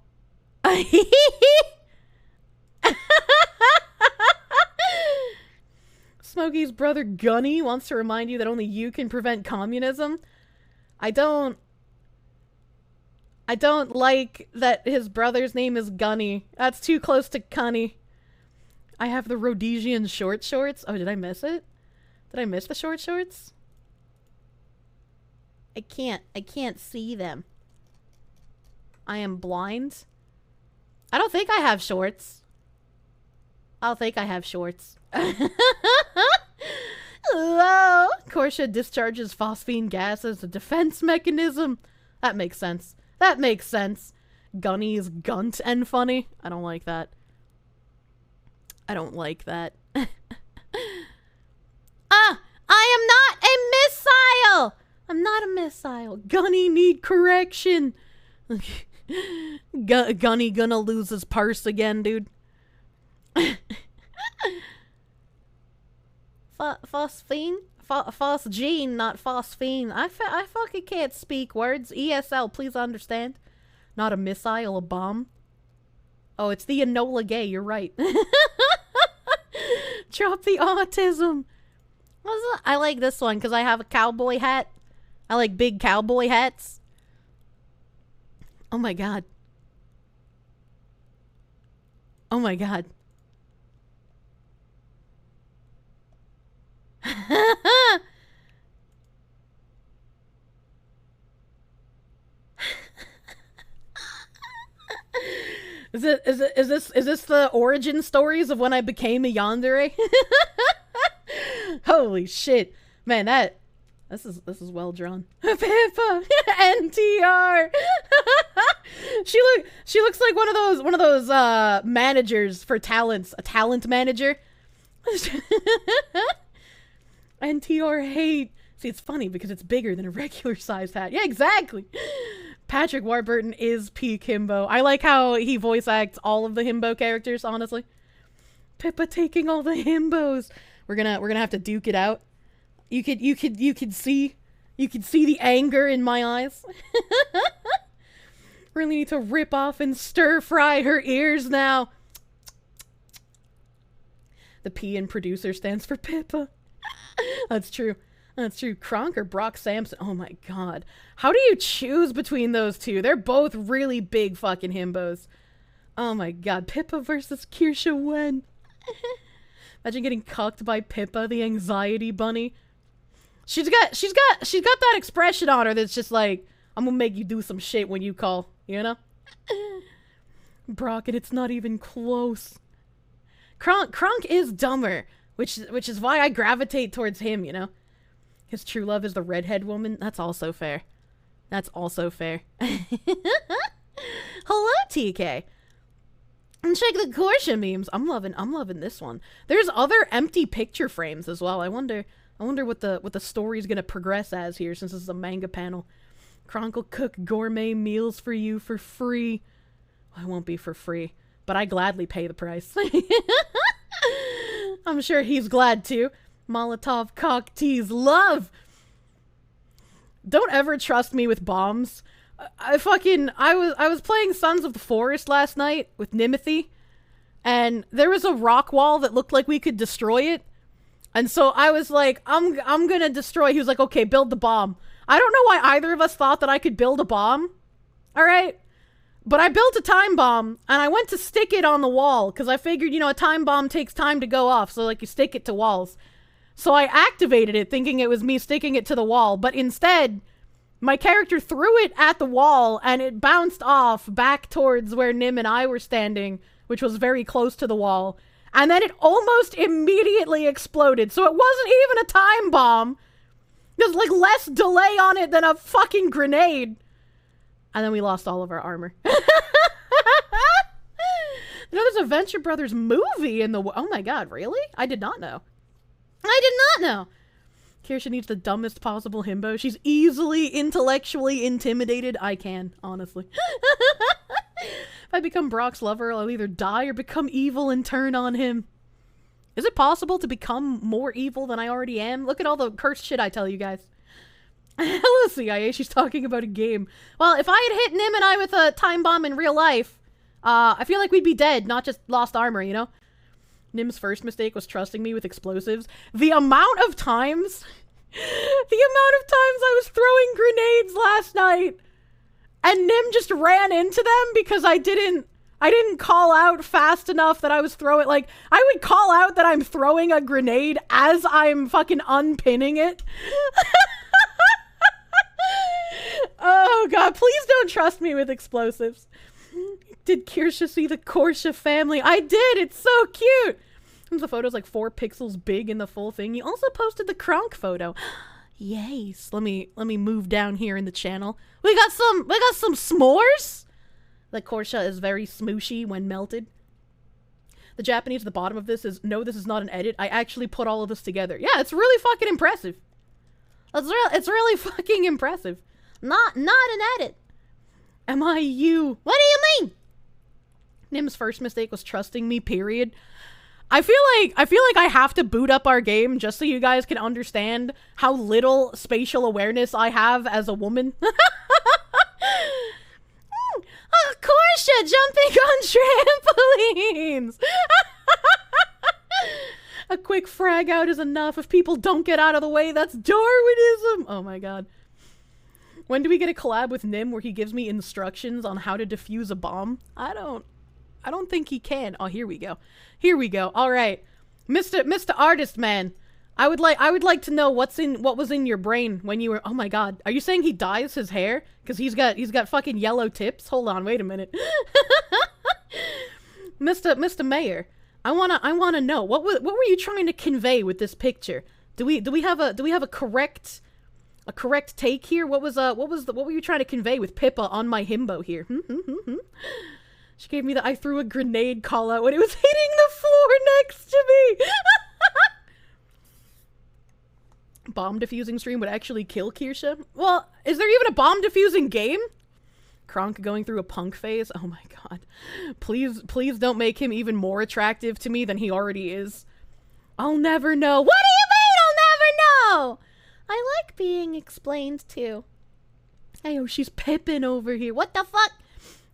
Smokey's brother Gunny wants to remind you that only you can prevent communism. I don't like that his brother's name is Gunny. That's too close to Cunny. I have the Rhodesian short shorts. Oh, did I miss it? Did I miss the short shorts? I can't see them. I am blind. I don't think I have shorts. I don't think I have shorts. Hello. Korsche discharges phosphine gas as a defense mechanism. That makes sense. That makes sense. Gunny is gunt and funny. I don't like that. I don't like that. Ah! I am not a missile! I'm not a missile. Gunny need correction. Gunny gonna lose his purse again, dude. Phosphine? Phosgene, not phosphine. I fucking can't speak words. ESL, please understand. Not a missile, a bomb. Oh, it's the Enola Gay, you're right. Drop the autism. I like this one because I have a cowboy hat. I like big cowboy hats. Oh my god. Oh my god. Is this the origin stories of when I became a yandere? Holy shit. Man, this is well drawn. Pippa NTR. She looks like one of those managers for talents, a talent manager. NTR hate. See, it's funny because it's bigger than a regular sized hat. Yeah, exactly. Patrick Warburton is peak himbo. I like how he voice acts all of the himbo characters, honestly. Pippa taking all the himbos. We're gonna have to duke it out. You could see the anger in my eyes. Really need to rip off and stir fry her ears now. The P in producer stands for Pippa. That's true. That's true. Kronk or Brock Sampson? Oh my god. How do you choose between those two? They're both really big fucking himbos. Oh my god. Pippa versus Kirsche Wen. Imagine getting cucked by Pippa, the anxiety bunny. She's got that expression on her that's just like, I'm gonna make you do some shit when you call, you know? Brock, and it's not even close. Kronk is dumber, which is why I gravitate towards him, you know? His true love is the redhead woman. That's also fair. That's also fair. Hello, TK. And check the korsche memes. I'm loving this one. There's other empty picture frames as well. I wonder what the story's gonna progress as here, since this is a manga panel. Chronicle cook gourmet meals for you for free. Well, it won't be for free, but I gladly pay the price. I'm sure he's glad too. Molotov cock tease love. Don't ever trust me with bombs. I was playing Sons of the Forest last night with Nimothy, and there was a rock wall that looked like we could destroy it. And so I was like, I'm gonna destroy. He was like, okay, build the bomb. I don't know why either of us thought that I could build a bomb. All right. But I built a time bomb, and I went to stick it on the wall, because I figured, you know, a time bomb takes time to go off, so, like, you stick it to walls. So I activated it, thinking it was me sticking it to the wall, but instead, my character threw it at the wall, and it bounced off back towards where Nim and I were standing, which was very close to the wall, and then it almost immediately exploded, so it wasn't even a time bomb. There's, like, less delay on it than a fucking grenade. And then we lost all of our armor. You know, there's a Venture Brothers movie in the... Oh my god, really? I did not know. I did not know. Kirsche needs the dumbest possible himbo. She's easily intellectually intimidated. I can, honestly. If I become Brock's lover, I'll either die or become evil and turn on him. Is it possible to become more evil than I already am? Look at all the cursed shit I tell you guys. Hello, CIA. She's talking about a game. Well, if I had hit Nim and I with a time bomb in real life, I feel like we'd be dead, not just lost armor, you know? Nim's first mistake was trusting me with explosives. The amount of times I was throwing grenades last night, and Nim just ran into them because I didn't call out fast enough that I was throwing, like, I would call out that I'm throwing a grenade as I'm fucking unpinning it. Oh god, please don't trust me with explosives. Did Kirsche see the Korsche family? I did, it's so cute. The photo's like 4 pixels big in the full thing. You also posted the Kronk photo. Yes. Let me move down here in the channel. We got some s'mores. The Korsche is very smooshy when melted. The Japanese at the bottom of this is, no, this is not an edit. I actually put all of this together. Yeah, it's really fucking impressive. It's really fucking impressive. Not an edit. Am I you? What do you mean? Nim's first mistake was trusting me, period. I feel like I have to boot up our game just so you guys can understand how little spatial awareness I have as a woman. Oh, Korsche jumping on trampolines! A quick frag out is enough. If people don't get out of the way, that's Darwinism! Oh my god. When do we get a collab with Nim where he gives me instructions on how to defuse a bomb? I don't think he can. Oh, here we go. Here we go. All right. Mr. Artist Man. I would like to know what was in your brain when you were... Oh my god. Are you saying he dyes his hair? Because he's got fucking yellow tips? Hold on, wait a minute. Mr. Mayor, I wanna know what were you trying to convey with this picture? Do we have a correct take here? What were you trying to convey with Pippa on my himbo here? She gave me the I threw a grenade call out when it was hitting the floor next to me. Bomb defusing stream would actually kill Kirsche? Well, is there even a bomb defusing game? Kronk going through a punk phase? Oh my god. Please don't make him even more attractive to me than he already is. I'll never know. What do you mean I'll never know? I like being explained to. Hey, oh, she's pippin' over here. What the fuck?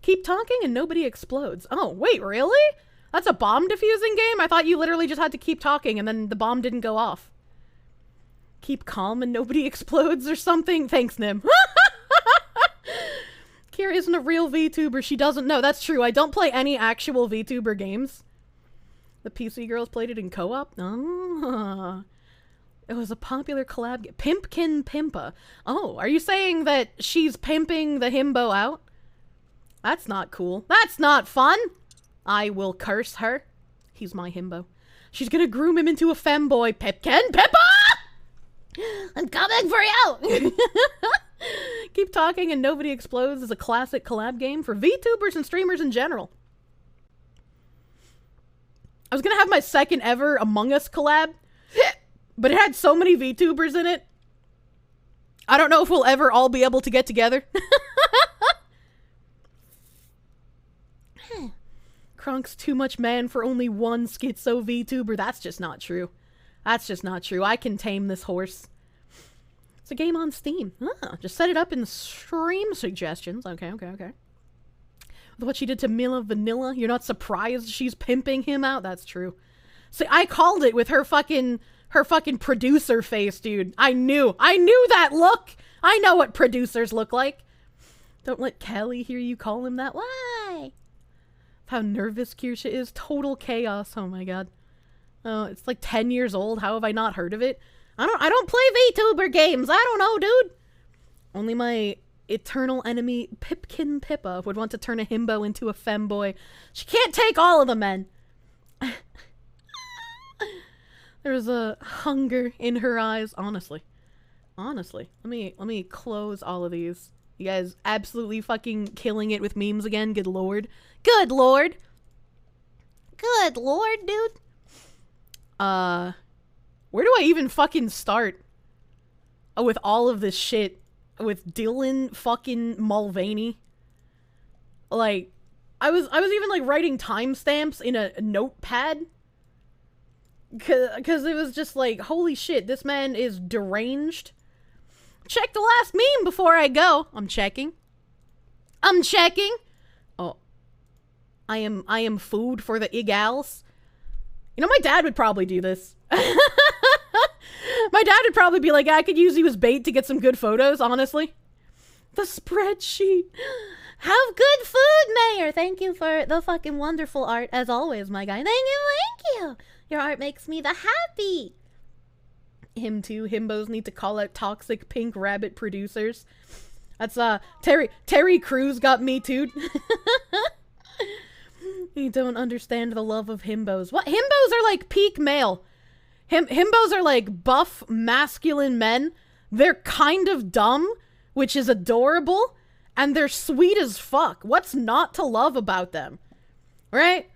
Keep talking and nobody explodes. Oh, wait, really? That's a bomb defusing game? I thought you literally just had to keep talking and then the bomb didn't go off. Keep calm and nobody explodes or something? Thanks, Nim. Kira isn't a real VTuber. She doesn't know. That's true. I don't play any actual VTuber games. The PC girls played it in co-op? Oh. It was a popular collab. Pimpkin Pimpa. Oh, are you saying that she's pimping the himbo out? That's not cool. That's not fun. I will curse her. He's my himbo. She's gonna groom him into a femboy. Pipkin Pippa! I'm coming for you! Keep Talking and Nobody Explodes is a classic collab game for VTubers and streamers in general. I was gonna have my second ever Among Us collab, but it had so many VTubers in it. I don't know if we'll ever all be able to get together. Kronk's too much man for only one schizo VTuber. That's just not true. That's just not true. I can tame this horse. It's a game on Steam. Ah, just set it up in the stream suggestions. Okay. With what she did to Mila Vanilla, you're not surprised she's pimping him out? That's true. See, I called it with her fucking producer face, dude. I knew that look. I know what producers look like. Don't let Kelly hear you call him that. Why? How nervous Korsche is. Total chaos. Oh my god. Oh, it's like 10 years old. How have I not heard of it? I don't play VTuber games. I don't know, dude. Only my eternal enemy Pipkin Pippa would want to turn a himbo into a femboy. She can't take all of the men. There's a hunger in her eyes. Honestly. Let me close all of these. You guys absolutely fucking killing it with memes again. Good lord. Good lord, dude. Where do I even fucking start? Oh, with all of this shit. With Dylan fucking Mulvaney. Like, I was even like writing timestamps in a notepad. Cause it was just like, holy shit, this man is deranged. Check the last meme before I go. I'm checking. Oh. I am food for the igals. You know, my dad would probably do this. My dad would probably be like, I could use you as bait to get some good photos, honestly. The spreadsheet. Have good food, Mayor. Thank you for the fucking wonderful art, as always, my guy. Thank you. Your art makes me the happy. Him too. Himbos need to call out toxic pink rabbit producers. That's, Terry Crews got me too. You don't understand the love of himbos. What? Himbos are like peak male. Himbos are like buff, masculine men. They're kind of dumb, which is adorable, and they're sweet as fuck. What's not to love about them? Right?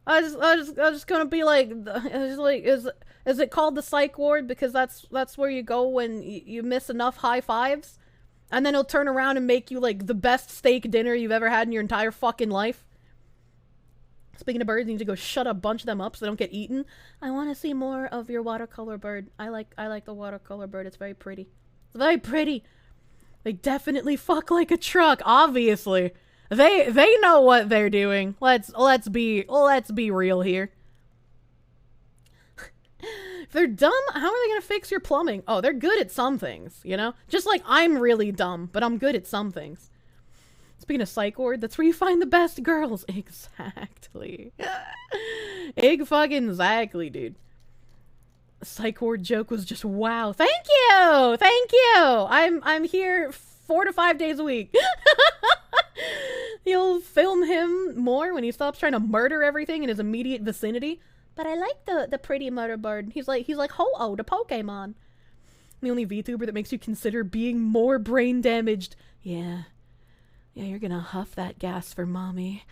I was just gonna be like, is it called the psych ward because that's where you go when you miss enough high fives? And then he'll turn around and make you like the best steak dinner you've ever had in your entire fucking life. Speaking of birds, you need to go shut a bunch of them up so they don't get eaten. I want to see more of your watercolor bird. I like the watercolor bird. It's very pretty. It's very pretty. They definitely fuck like a truck, obviously. They know what they're doing. Let's be real here. If they're dumb, how are they gonna fix your plumbing? Oh, they're good at some things, you know? Just like I'm really dumb, but I'm good at some things. Speaking of psych ward, that's where you find the best girls. Exactly. Fucking-exactly, dude. The psych ward joke was just wow. Thank you! I'm here 4 to 5 days a week. You'll film him more when he stops trying to murder everything in his immediate vicinity. But I like the pretty murder bird. He's like Ho-Oh, the Pokemon. The only VTuber that makes you consider being more brain damaged. Yeah, you're gonna huff that gas for mommy.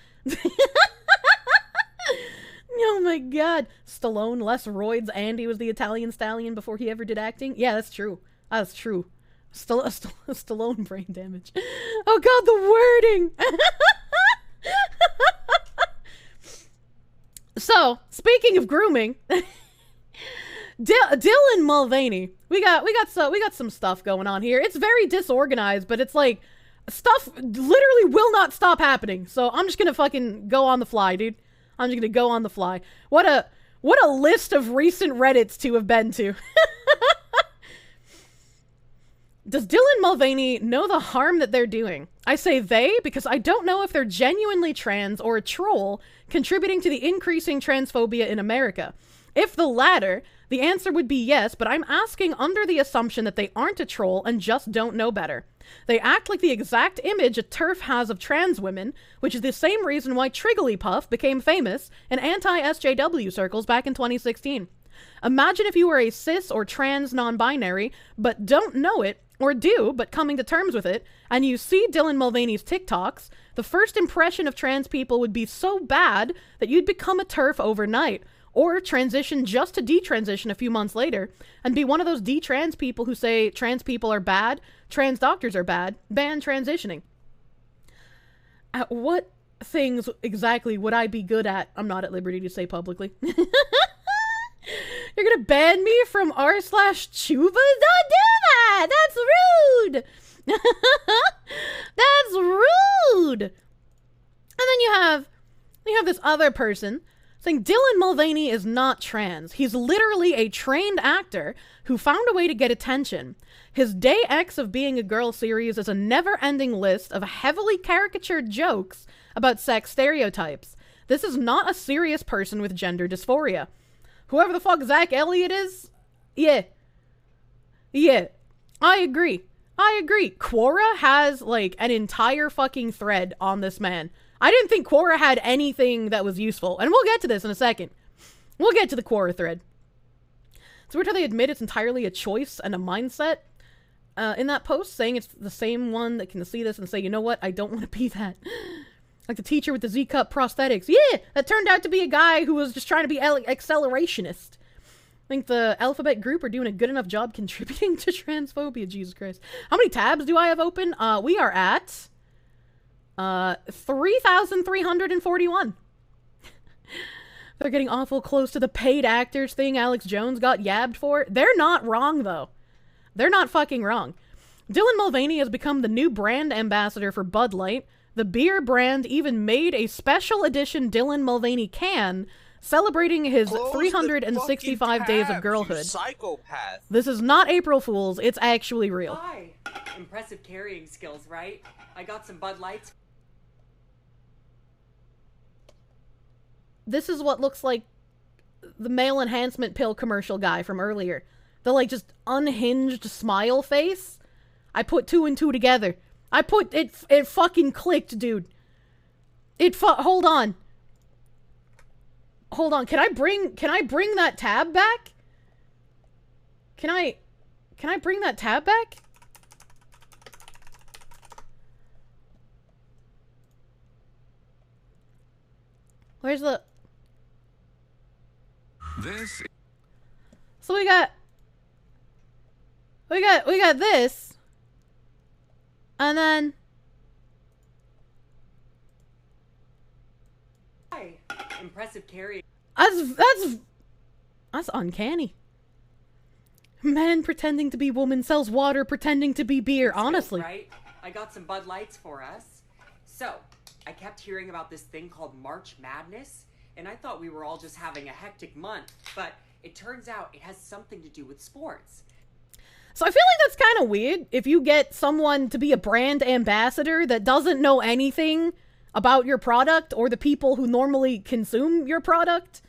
Oh my god. Stallone, less roids, Andy was the Italian stallion before he ever did acting. Yeah, that's true. That's true. Stallone brain damage. Oh god, the wording! So, speaking of grooming, Dylan Mulvaney, we got some stuff going on here. It's very disorganized, but it's like stuff literally will not stop happening. So I'm just gonna fucking go on the fly, dude. I'm just gonna go on the fly. What a list of recent Reddits to have been to. Does Dylan Mulvaney know the harm that they're doing? I say they because I don't know if they're genuinely trans or a troll contributing to the increasing transphobia in America. If the latter, the answer would be yes, but I'm asking under the assumption that they aren't a troll and just don't know better. They act like the exact image a TERF has of trans women, which is the same reason why Trigglypuff became famous in anti-SJW circles back in 2016. Imagine if you were a cis or trans non-binary, but don't know it, or do, but coming to terms with it, and you see Dylan Mulvaney's TikToks, the first impression of trans people would be so bad that you'd become a TERF overnight, or transition just to detransition a few months later, and be one of those detrans people who say trans people are bad, trans doctors are bad, ban transitioning. At what things exactly would I be good at? I'm not at liberty to say publicly. You're gonna ban me from r/tuber? Don't do that! That's rude! That's rude! And then you have this other person saying Dylan Mulvaney is not trans. He's literally a trained actor who found a way to get attention. His Day X of Being a Girl series is a never-ending list of heavily caricatured jokes about sex stereotypes. This is not a serious person with gender dysphoria. Whoever the fuck Zach Elliott is, yeah, I agree. Quora has, like, an entire fucking thread on this man. I didn't think Quora had anything that was useful, and we'll get to this in a second. We'll get to the Quora thread. So weird how they admit it's entirely a choice and a mindset in that post, saying it's the same one that can see this and say, you know what, I don't want to be that. Like the teacher with the Z-cup prosthetics. Yeah, that turned out to be a guy who was just trying to be accelerationist. I think the Alphabet Group are doing a good enough job contributing to transphobia, Jesus Christ. How many tabs do I have open? We are at 3,341. They're getting awful close to the paid actors thing Alex Jones got yabbed for. They're not wrong, though. They're not fucking wrong. Dylan Mulvaney has become the new brand ambassador for Bud Light. The beer brand even made a special edition Dylan Mulvaney can, celebrating his 365 days of girlhood. Psychopath. This is not April Fool's, it's actually real. Hi. Impressive carrying skills, right? I got some Bud Lights. This is what looks like the male enhancement pill commercial guy from earlier. The, like, just unhinged smile face. I put two and two together. It fucking clicked, dude. Hold on. Can I bring that tab back? Can I bring that tab back? Where's the... This... So we got this. And then... Hi. Impressive carrying. That's uncanny. Man pretending to be woman sells water pretending to be beer, honestly. Right? I got some Bud Lights for us. So, I kept hearing about this thing called March Madness, and I thought we were all just having a hectic month, but it turns out it has something to do with sports. So I feel like that's kind of weird if you get someone to be a brand ambassador that doesn't know anything about your product or the people who normally consume your product.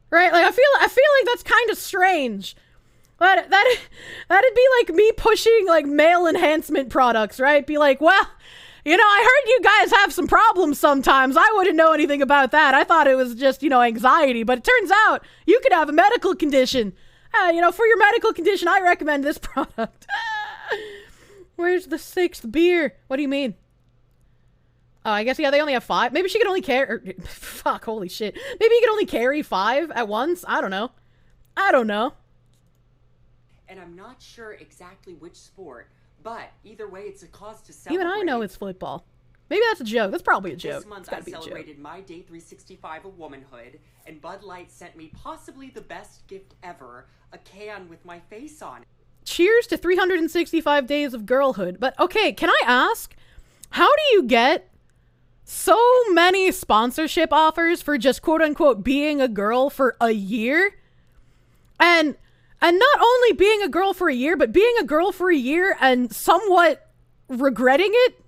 Right? Like I feel like that's kind of strange. That'd be like me pushing like male enhancement products, right? Be like, well, you know, I heard you guys have some problems sometimes. I wouldn't know anything about that. I thought it was just, you know, anxiety, but it turns out you could have a medical condition. You know, for your medical condition, I recommend this product. Where's the 6th beer? What do you mean? Oh, I guess, yeah, they only have 5. Maybe she could only carry... Fuck, holy shit. Maybe you could only carry 5 at once? I don't know. And I'm not sure exactly which sport, but either way, it's a cause to celebrate. Even I know it's football. Maybe that's a joke. That's probably a joke. This month I celebrated my day 365 of womanhood, and Bud Light sent me possibly the best gift ever, a can with my face on it. Cheers to 365 days of girlhood. But okay, can I ask, how do you get so many sponsorship offers for just quote-unquote being a girl for a year? And not only being a girl for a year, but being a girl for a year and somewhat regretting it?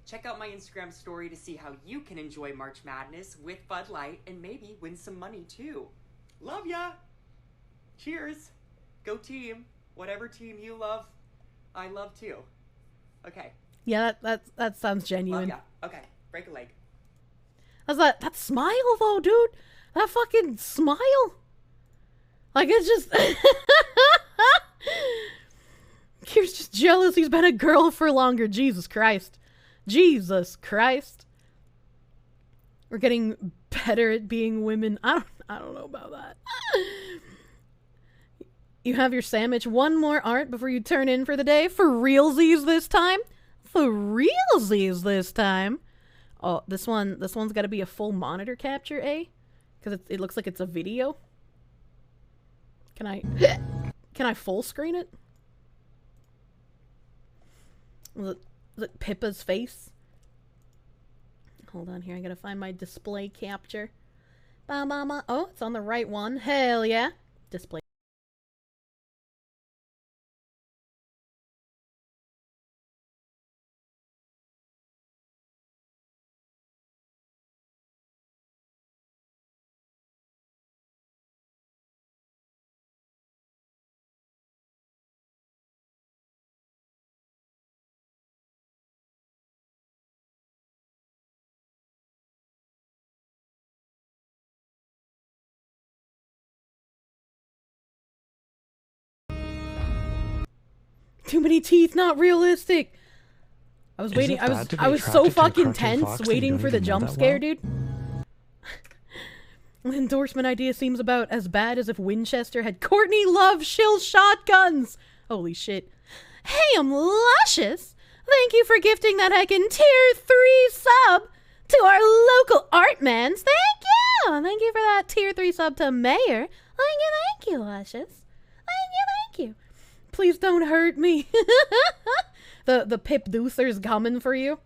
Check out my Instagram story to see how you can enjoy March Madness with Bud Light and maybe win some money too. Love ya! Cheers! Go team! Whatever team you love, I love too. Okay. Yeah, that sounds genuine. Love ya. Okay, break a leg. That smile though, dude? That fucking smile? Like, it's just... Kier's just jealous he's been a girl for longer. Jesus Christ. Jesus Christ. We're getting better at being women. I don't know about that. You have your sandwich. One more art before you turn in for the day. For realsies this time. For realsies this time. Oh, this one's got to be a full monitor capture, eh? Because it looks like it's a video. Can I full screen it? Was it Pippa's face? Hold on here, I gotta find my display capture. Oh, it's on the right one. Hell yeah. Display. Too many teeth, not realistic. I was waiting. I was so fucking tense waiting for the jump scare, dude. The endorsement idea seems about as bad as if Winchester had Courtney Love shill shotguns. Holy shit. Hey, I'm luscious. Thank you for gifting that heckin' tier 3 sub to our local Artmans. Thank you. Thank you for that tier 3 sub to Mayor. Thank you, luscious. Thank you. Please don't hurt me. The Pip Deucer's coming for you.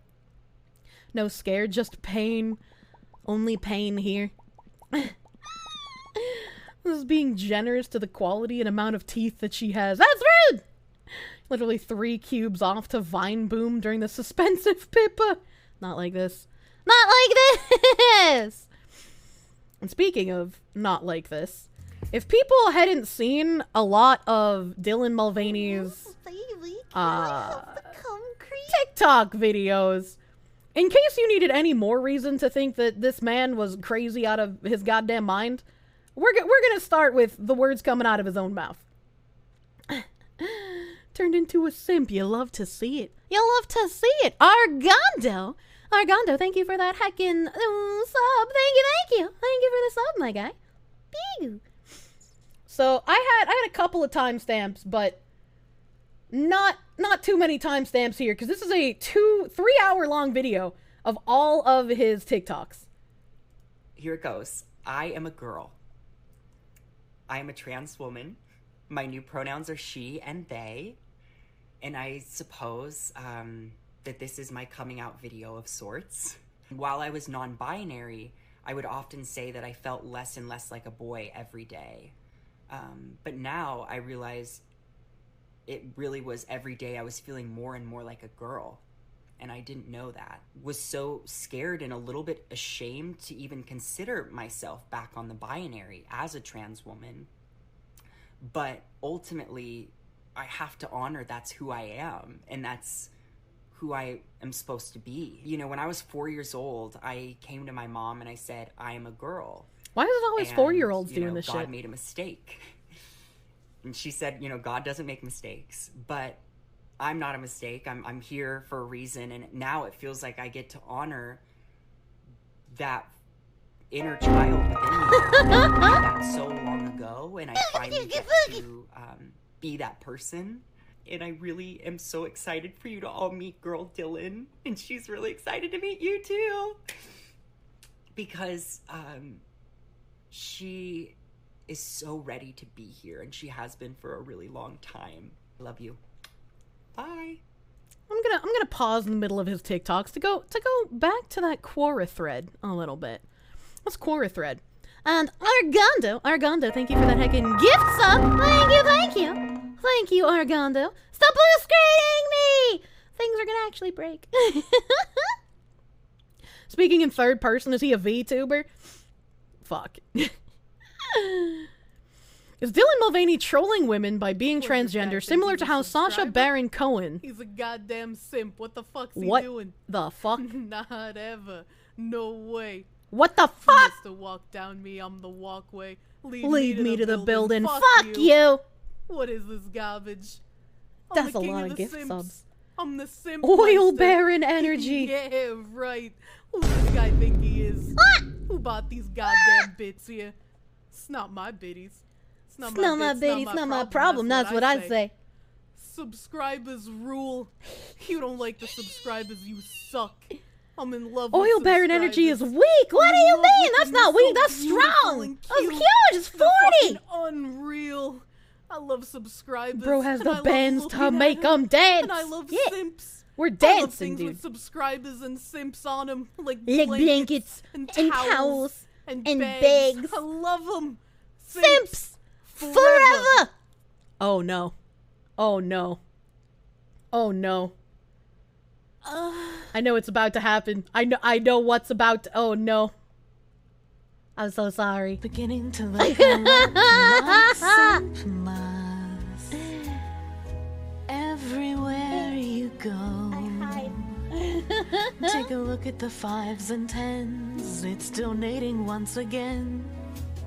No scare, just pain. Only pain here. This is being generous to the quality and amount of teeth that she has. That's rude! Literally 3 cubes off to Vine Boom during the suspensive Pippa. Not like this. Not like this! And speaking of not like this, if people hadn't seen a lot of Dylan Mulvaney's TikTok videos, in case you needed any more reason to think that this man was crazy out of his goddamn mind, we're gonna start with the words coming out of his own mouth. Turned into a simp. You love to see it. You love to see it. Argando, thank you for that heckin' sub. Thank you for the sub, my guy. Pew. So I had a couple of timestamps, but not too many timestamps here, because this is a 3 hour long video of all of his TikToks. Here it goes. I am a girl. I am a trans woman. My new pronouns are she and they. And I suppose that this is my coming out video of sorts. While I was non-binary, I would often say that I felt less and less like a boy every day. But now I realize it really was every day I was feeling more and more like a girl. And I didn't know that. Was so scared and a little bit ashamed to even consider myself back on the binary as a trans woman. But ultimately, I have to honor that's who I am, and that's who I am supposed to be. You know, when I was 4 years old, I came to my mom and I said, I am a girl. Why is it always 4-year-olds doing this shit? God made a mistake. And she said, God doesn't make mistakes, but I'm not a mistake. I'm here for a reason, and now it feels like I get to honor that inner child within me that so long ago, and I finally get to be that person. And I really am so excited for you to all meet girl Dylan, and she's really excited to meet you too, because she is so ready to be here, and she has been for a really long time. Love you. Bye. I'm gonna pause in the middle of his TikToks to go back to that Quora thread a little bit. What's Quora thread? And Argando, thank you for that heckin' gift sub. Thank you, Argando. Stop blue screening me! Things are gonna actually break. Speaking in third person, is he a VTuber? Fuck. Is Dylan Mulvaney trolling women by being transgender, similar to how Sacha Baron Cohen... He's a goddamn simp. What the fuck's he doing? The fuck? Not ever. No way. What the fuck? To walk down me, I'm the walkway. Lead me to the building. Fuck you! What is this garbage? That's the a king lot of of the gift simps. subs. I'm the simp. Oil meister. Baron energy. Yeah, right. Who does this guy think he is? Who bought these goddamn bits here? It's not my biddies. It's not my bits, not my problem. That's what I say. Subscribers rule. You don't like the subscribers, you suck. I'm in love Oil with Baron subscribers. energy is weak. What do you mean? That's not weak. That's strong. That's huge. It's 40. Fucking unreal. I love subscribers. Bro has and I the love bands to looking make at them dance. And I love Yeah. simps. We're I love dancing, things dude. with subscribers and simps on them, like Like blankets and towels towels and bags. bags. I love them. Simps forever. Oh no. Oh no. Oh no. I know it's about to happen. I know what's about to, oh no. I'm so sorry. Beginning to look a lot like simp mas. Everywhere you go. Take a look at the 5s and 10s. It's donating once again.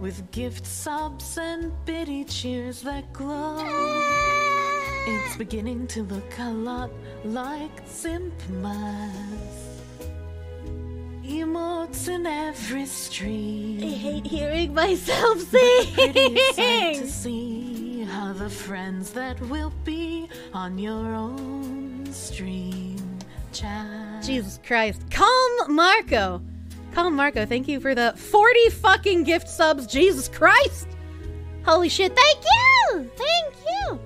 With gift subs and biddy cheers that glow. It's beginning to look a lot like simp mas. Emotes in every stream. I hate hearing myself Pretty sight to sing. see how the friends that will be on your own stream chat. Jesus Christ. Calm Marco. Calm Marco, thank you for the 40 fucking gift subs. Jesus Christ. Holy shit. Thank you. Thank you.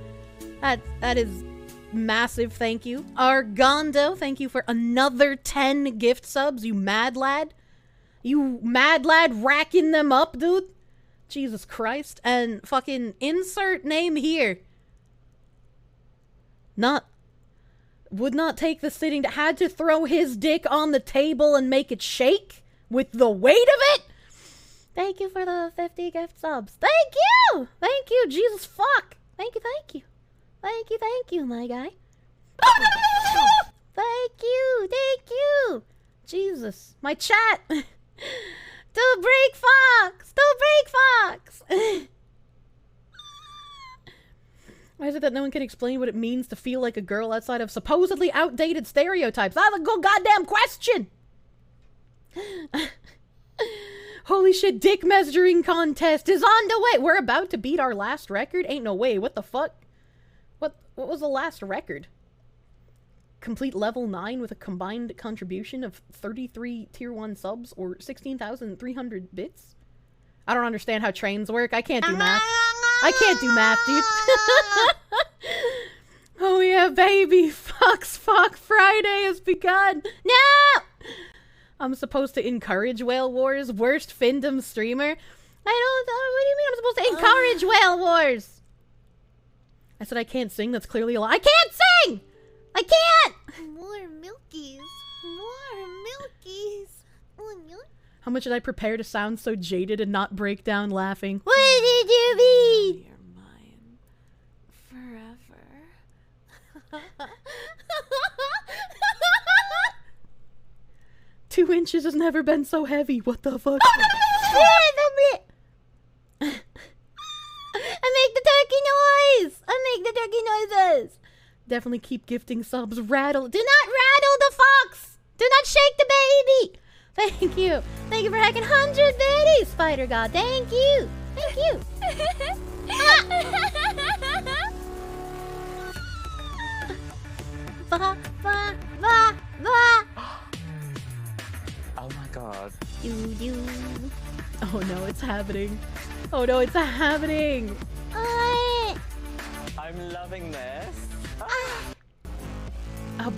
That is massive. Thank you. Argondo, thank you for another 10 gift subs. You mad lad. You mad lad racking them up, dude. Jesus Christ. And fucking insert name here. Would not take the sitting, had to throw his dick on the table and make it shake with the weight of it. Thank you for the 50 gift subs. Thank you. Thank you. Jesus fuck. Thank you. Thank you. Thank you, my guy. Thank you. Jesus. My chat. To break Fox. Why is it that no one can explain what it means to feel like a girl outside of supposedly outdated stereotypes? That's a good goddamn question. Holy shit, dick measuring contest is on the way. We're about to beat our last record? Ain't no way. What the fuck? What was the last record? Complete level 9 with a combined contribution of 33 tier 1 subs or 16,300 bits? I don't understand how trains work. I can't do math. Dude. Oh yeah, baby. Fuck Friday has begun. No! I'm supposed to encourage Whale Wars? Worst fandom streamer? What do you mean I'm supposed to encourage Whale Wars? I said I can't sing, that's clearly a lie. I can't sing! I can't! More milkies. How much did I prepare to sound so jaded and not break down laughing? What did you mean? You're mine forever. 2 inches has never been so heavy. What the fuck? I make the turkey noises. Definitely keep gifting subs. Rattle. Do not rattle the fox. Do not shake the baby. Thank you. Thank you for hacking 100 biddies, Spider God. Thank you. Oh my god. Oh no, it's happening. I'm loving this.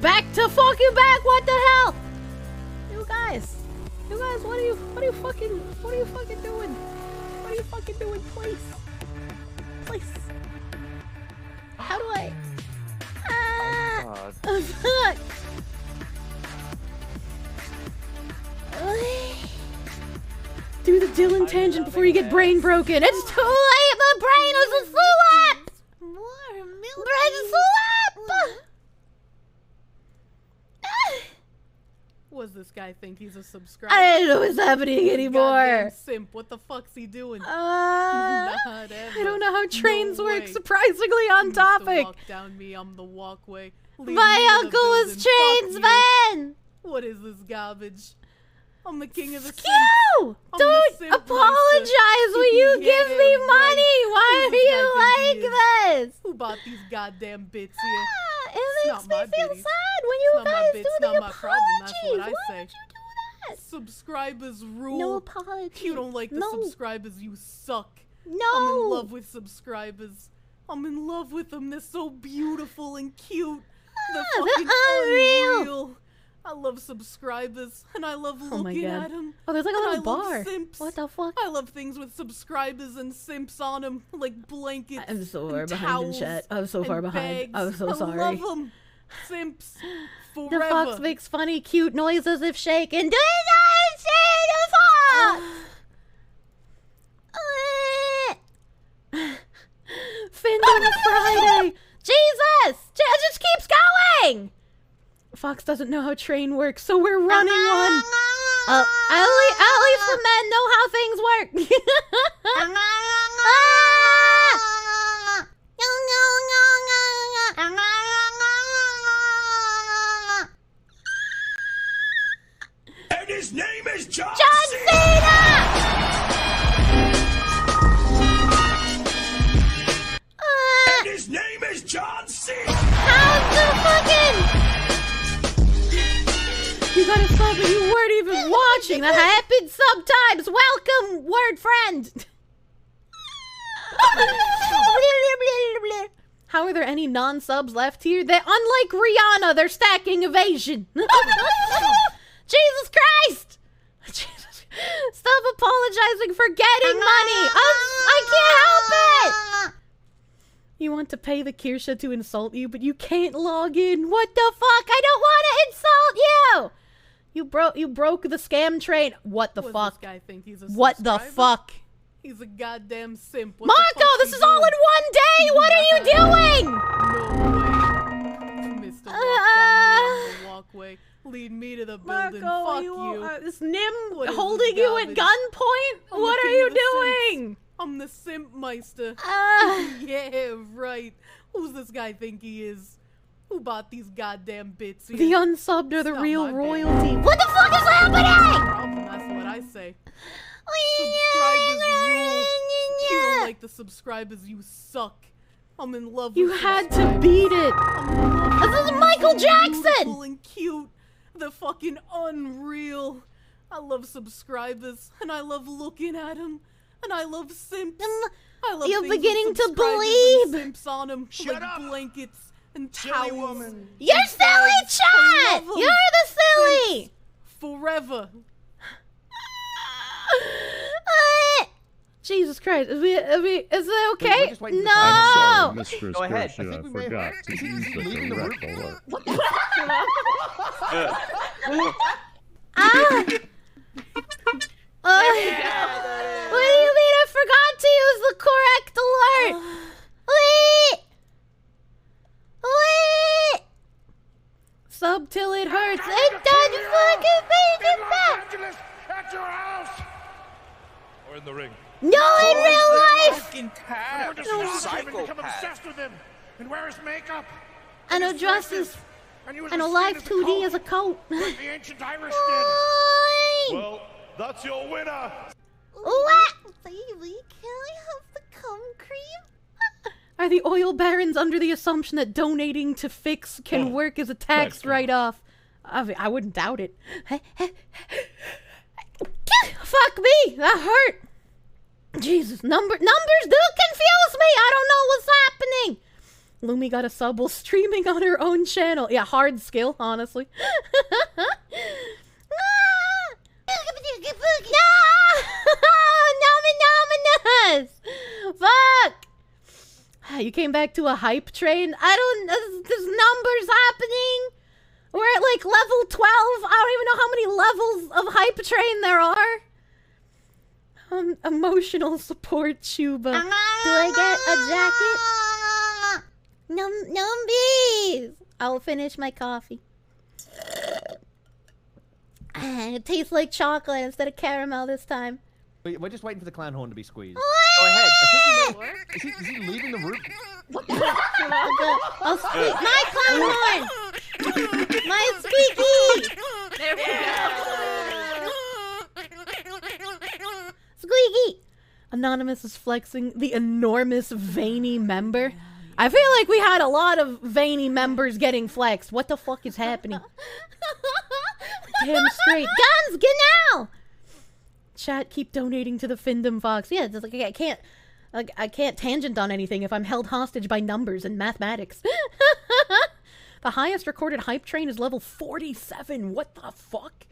Back to fucking back. What the hell? You guys, what are you fucking doing? What are you fucking doing, please? How do I? Oh god. Fuck. Do the Dylan tangent before you get brain broken. It's too late. The brain is a slap. More milkies. Brain is a slap. Was the this guy think he's a subscriber? I don't know what's happening anymore. Goddamn simp. What the fuck's he doing? I don't know how trains work. Surprisingly on topic. Walk down me on the walkway. My uncle was tradesman. What is this garbage? I'm the king of the simps. Don't apologize when you give me money. Why are you like this? Who bought these goddamn bits here? It makes me feel sad when you guys do the apologies. That's what I say. Why would you do that? Subscribers rule. No apologies. You don't like the subscribers, you suck. No. I'm in love with subscribers. I'm in love with them. They're so beautiful and cute. They're fucking unreal. I love subscribers, and I love looking at them. Oh, there's like a little bar. Simps. What the fuck? I love things with subscribers and simps on them, like blankets. I'm so far behind in chat. I'm so far behind. I'm so sorry. I love them. Simps forever. The fox makes funny, cute noises if shaken. Do not say the fox! Finn on a Friday. Jesus! It just keeps going! Fox doesn't know how train works, so we're running one. At least the men know how things work. And his name is John Cena! And his name is John Cena! How's the fucking... You got a sub, but you weren't even watching. That happened sometimes. Welcome, word friend. How are there any non-subs left here? Unlike Rihanna, they're stacking evasion. Jesus Christ! Stop apologizing for getting money. I can't help it. You want to pay the Kirsche to insult you, but you can't log in. What the fuck? I don't want to insult you. You broke the scam train. What the fuck? This guy think he's a what the fuck? He's a goddamn simp. What Marco, this is all in one day. What are you doing? No way. Mr. Walk down me on the walkway. Lead me to the building. Marco, Fuck you. Is Nim holding you at gunpoint? What are you doing? I'm the simp meister. Yeah, right. Who's this guy think he is? Who bought these goddamn bits here? The unsubbed are the real royalty. What the fuck is happening? Problem, that's what I say. Subscribers rule. You don't like the subscribers, you suck. I'm in love with you had to beat it. This is Michael Jackson. Beautiful and cute. They're fucking unreal. I love subscribers, and I love looking at them. And I love simps. I love You're beginning to believe. Simps on them, like blankets and towels. You're silly, chat. You're the silly. Simps forever. Jesus Christ! Is it okay? No. I'm sorry, Mistress Go ahead. Korsche, I think we I may forgot have- to use the leaving the room. correct What do you mean I forgot to use the correct alert? Wait! Sub till it hurts. It doesn't fucking make it back! At your house! Or in the ring. No, in real life! Become obsessed with him and wear his makeup. And a dresses. And a live 2D as a coat. Like the ancient Irish did. Well, that's your winner. What? Baby, can I have the cum cream? Are the oil barons under the assumption that donating to Fix can work as a tax write-off? I wouldn't doubt it. Fuck me! That hurt! Jesus, numbers do confuse me! I don't know what's happening! Lumi got a sub while streaming on her own channel. Yeah, hard skill, honestly. Fuck! You came back to a hype train? There's numbers happening. We're at like level 12. I don't even know how many levels of hype train there are. Emotional support, Chuba. Do I get a jacket? Numbies! I'll finish my coffee. It tastes like chocolate instead of caramel this time. We're just waiting for the clown horn to be squeezed. Go ahead. I think is he leaving the room? I'll squeak my clown horn! My squeaky! There we go! Squeaky! Anonymous is flexing the enormous veiny member. I feel like we had a lot of veiny members getting flexed. What the fuck is happening? Damn straight. Guns, get now! Chat, keep donating to the Findom Fox. Yeah, it's like I can't tangent on anything if I'm held hostage by numbers and mathematics. The highest recorded hype train is level 47. What the fuck?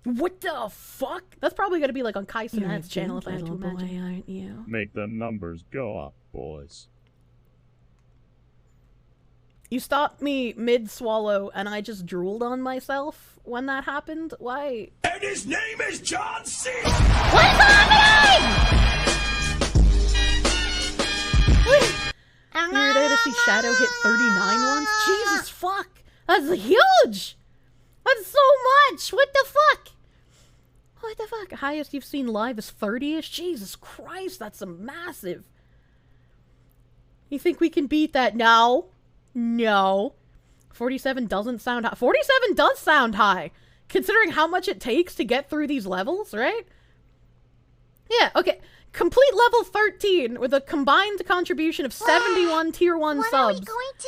What the fuck? That's probably gonna be like on Kai Sinat's channel if I had to imagine. Boy, aren't you? Make the numbers go up, boys. You stopped me mid-swallow and I just drooled on myself when that happened? Why? And his name is John C. What's happening? You were there to see Shadow hit 39 once? Jesus fuck! That's huge! That's so much! What the fuck? What the fuck? Highest you've seen live is 30-ish? Jesus Christ, that's a massive. You think we can beat that? No. No. 47 doesn't sound high. 47 does sound high, considering how much it takes to get through these levels, right? Yeah, okay. Complete level 13 with a combined contribution of 71 tier 1 subs,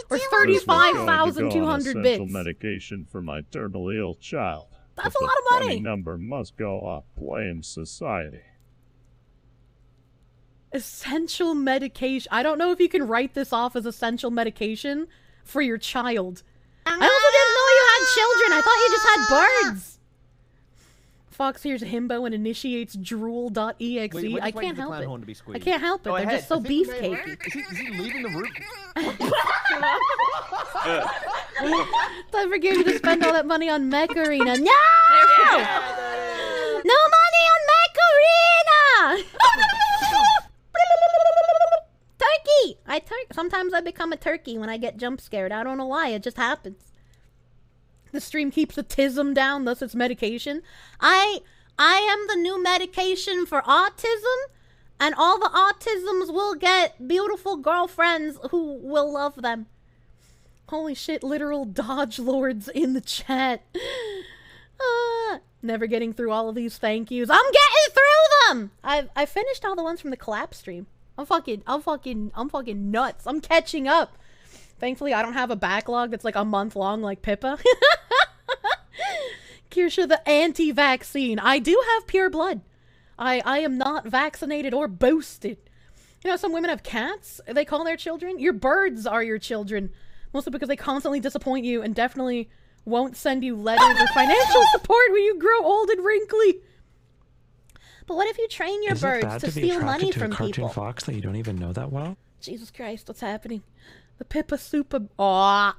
or 35,200 bits. Medication for my terminally ill child. That's a lot of money. The number must go up. Blame society. Essential medication. I don't know if you can write this off as essential medication for your child. I also didn't know you had children. I thought you just had birds. Fox hears himbo and initiates drool.exe. I can't help it. I can't help it. They're just so beefcakey. Is he leaving the room? Don't forget you to spend all that money on Mech Arena. No! No money on Mech Arena! Turkey! Sometimes I become a turkey when I get jump scared. I don't know why. It just happens. The stream keeps autism down, thus it's medication. I am the new medication for autism, and all the autisms will get beautiful girlfriends who will love them. Holy shit, literal dodge lords in the chat. Never getting through all of these thank yous. I'm getting through them! I finished all the ones from the collab stream. I'm fucking nuts. I'm catching up. Thankfully, I don't have a backlog that's like a month long like Pippa. Kirsche, the anti-vaccine. I do have pure blood. I am not vaccinated or boosted. You know, some women have cats they call their children. Your birds are your children. Mostly because they constantly disappoint you and definitely won't send you letters or financial support when you grow old and wrinkly. But what if you train your birds to steal money from people? Cartoon Fox that you don't even know that well? Jesus Christ, what's happening? The Pippa Super. Aww.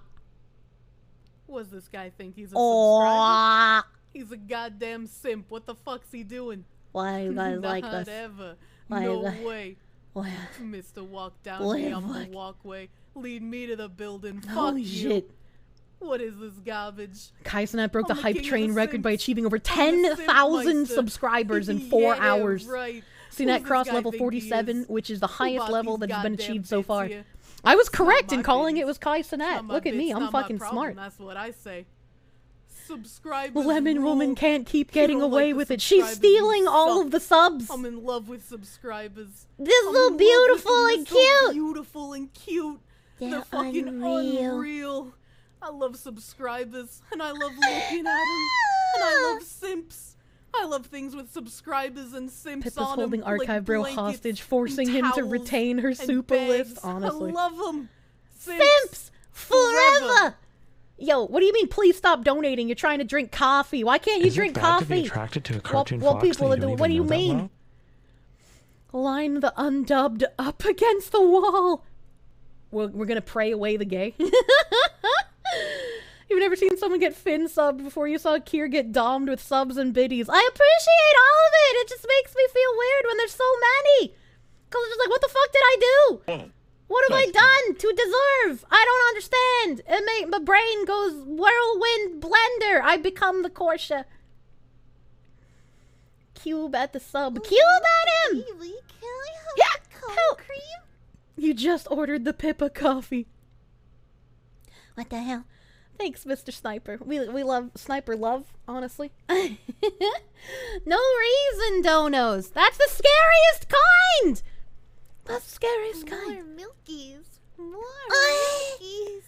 What does this guy think? He's a subscriber? He's a goddamn simp. What the fuck's he doing? Why you guys like this? Not ever. No way. What? Mr. Walk down the walkway. Lead me to the building. Holy Fuck shit. You. What is this garbage? Kaisenat broke the hype train record by achieving over 10,000 subscribers in 4 hours. Right. CNET crossed level 47, which is the highest level that has been achieved so far. I was correct in calling it was Kai Sinat. Look at me, I'm fucking smart. That's what I say. Subscribers. Lemon Woman can't keep getting away with it. She's stealing all of the subs. I'm in love with subscribers. They're so beautiful and cute. Beautiful and cute. They're fucking unreal. I love subscribers, and I love looking at them, and I love simps. I love things with subscribers and simps Pippa's on them. holding Archive Bro hostage, forcing him to retain her super list, honestly. I love them. Simps forever! Yo, what do you mean, please stop donating? You're trying to drink coffee. Why can't you drink coffee? To be attracted to a cartoon what fox people that are doing? What do you mean? Well? Line the undubbed up against the wall. We're gonna pray away the gay. You've never seen someone get fin subbed before you saw Kier get dommed with subs and biddies. I appreciate all of it. It just makes me feel weird when there's so many. Cause it's just like, what the fuck did I do? What have I done to deserve? I don't understand. My brain goes whirlwind blender. I become the korsche. Cube at the sub. Cube at him! Yeah! Help! You just ordered the Pippa coffee. What the hell? Thanks, Mr. Sniper. We love Sniper love, honestly. No reason, donos. That's the scariest kind! That's the scariest kind. More milkies. More milkies.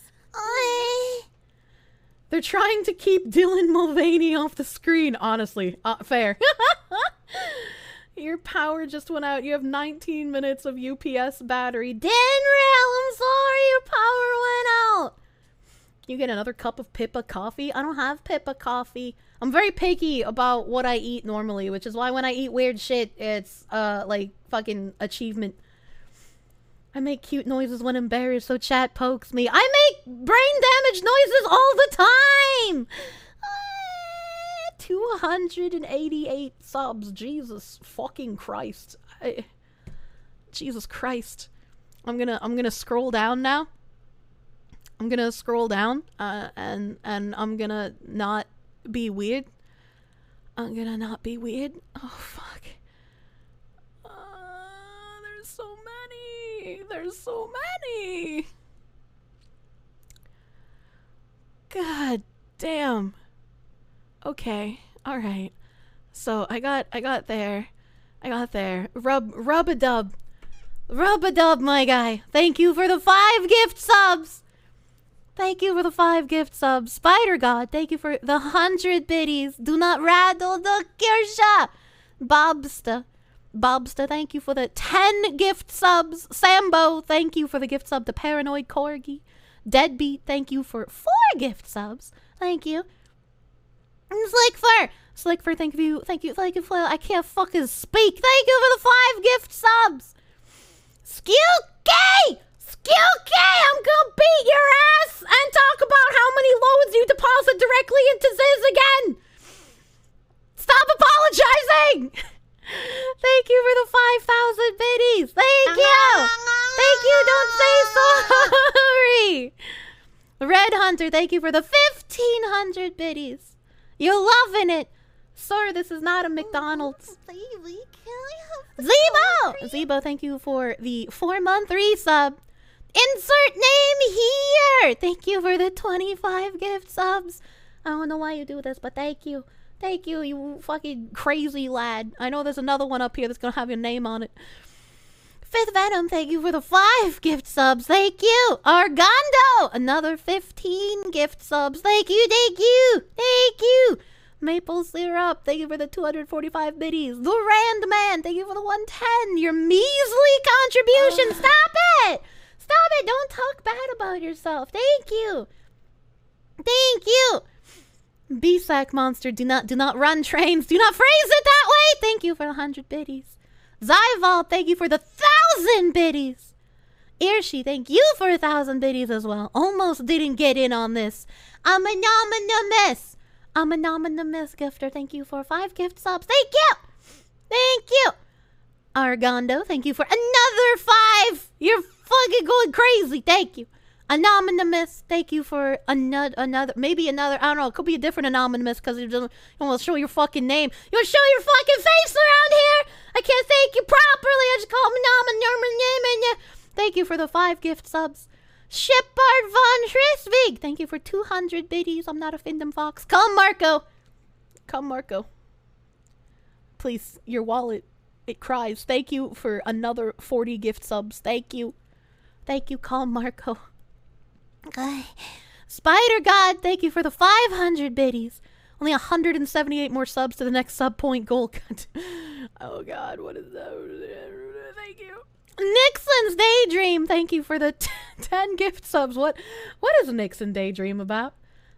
They're trying to keep Dylan Mulvaney off the screen, honestly. Fair. Your power just went out. You have 19 minutes of UPS battery. Dinrail, I'm sorry, your power went out. Can you get another cup of Pippa coffee? I don't have Pippa coffee. I'm very picky about what I eat normally, which is why when I eat weird shit, it's, like, fucking achievement. I make cute noises when embarrassed, so chat pokes me. I make brain damage noises all the time! 288 subs. Jesus fucking Christ. Jesus Christ. I'm gonna scroll down now. I'm gonna scroll down, and I'm gonna not be weird. I'm gonna not be weird. Oh, fuck. There's so many. There's so many. God damn. Okay. All right. So I got there. Rub-a-dub, my guy. Thank you for the 5 gift subs. Thank you for the 5 gift subs. Spider God, thank you for the 100 biddies. Do not rattle the korsche. Bobsta, thank you for the 10 gift subs. Sambo, thank you for the gift sub. The Paranoid Corgi. Deadbeat, thank you for 4 gift subs. Thank you. Slickfur, thank you for, I can't fucking speak. Thank you for the 5 gift subs. Skuyke, I'm gonna beat your ass and talk about how many loads you deposit directly into Ziz again. Stop apologizing. Thank you for the 5,000 biddies. Thank you, don't say sorry. Red Hunter, thank you for the 1,500 biddies. You're loving it. Sir, this is not a McDonald's. Zebo, thank you for the 4-month resub. Insert name here. Thank you for the 25 gift subs. I don't know why you do this, but thank you. Thank you, you fucking crazy lad. I know there's another one up here that's gonna have your name on it. Fifth Venom, thank you for the 5 gift subs. Thank you. Argando, another 15 gift subs. Thank you. Maple Syrup, thank you for the 245 biddies. The Rand Man, thank you for the 110. Your measly contribution. Stop it. Don't talk bad about yourself. Thank you. B-Sack Monster, do not run trains. Do not phrase it that way. Thank you for the 100 biddies. Zyval, thank you for the 1,000 biddies. Irshi, thank you for 1,000 biddies as well. Almost didn't get in on this. I'm anonymous gifter. Thank you for 5 gift subs. Thank you. Argando, thank you for another 5. You're fucking going crazy. Thank you. Anonymous, thank you for another, I don't know, it could be a different anonymous because you don't want to show your fucking name. You want to show your fucking face around here? I can't thank you properly. I just call him anonymous. Thank you for the 5 gift subs. Shepard von Schrisvig, thank you for 200 biddies. I'm not a Findom Fox. Come, Marco. Please, your wallet, it cries. Thank you for another 40 gift subs. Thank you, calm Marco. Spider God, thank you for the 500 biddies. Only 178 more subs to the next sub point goal. Oh God, what is that? Thank you. Nixon's Daydream, thank you for the 10 gift subs. What is Nixon Daydream about?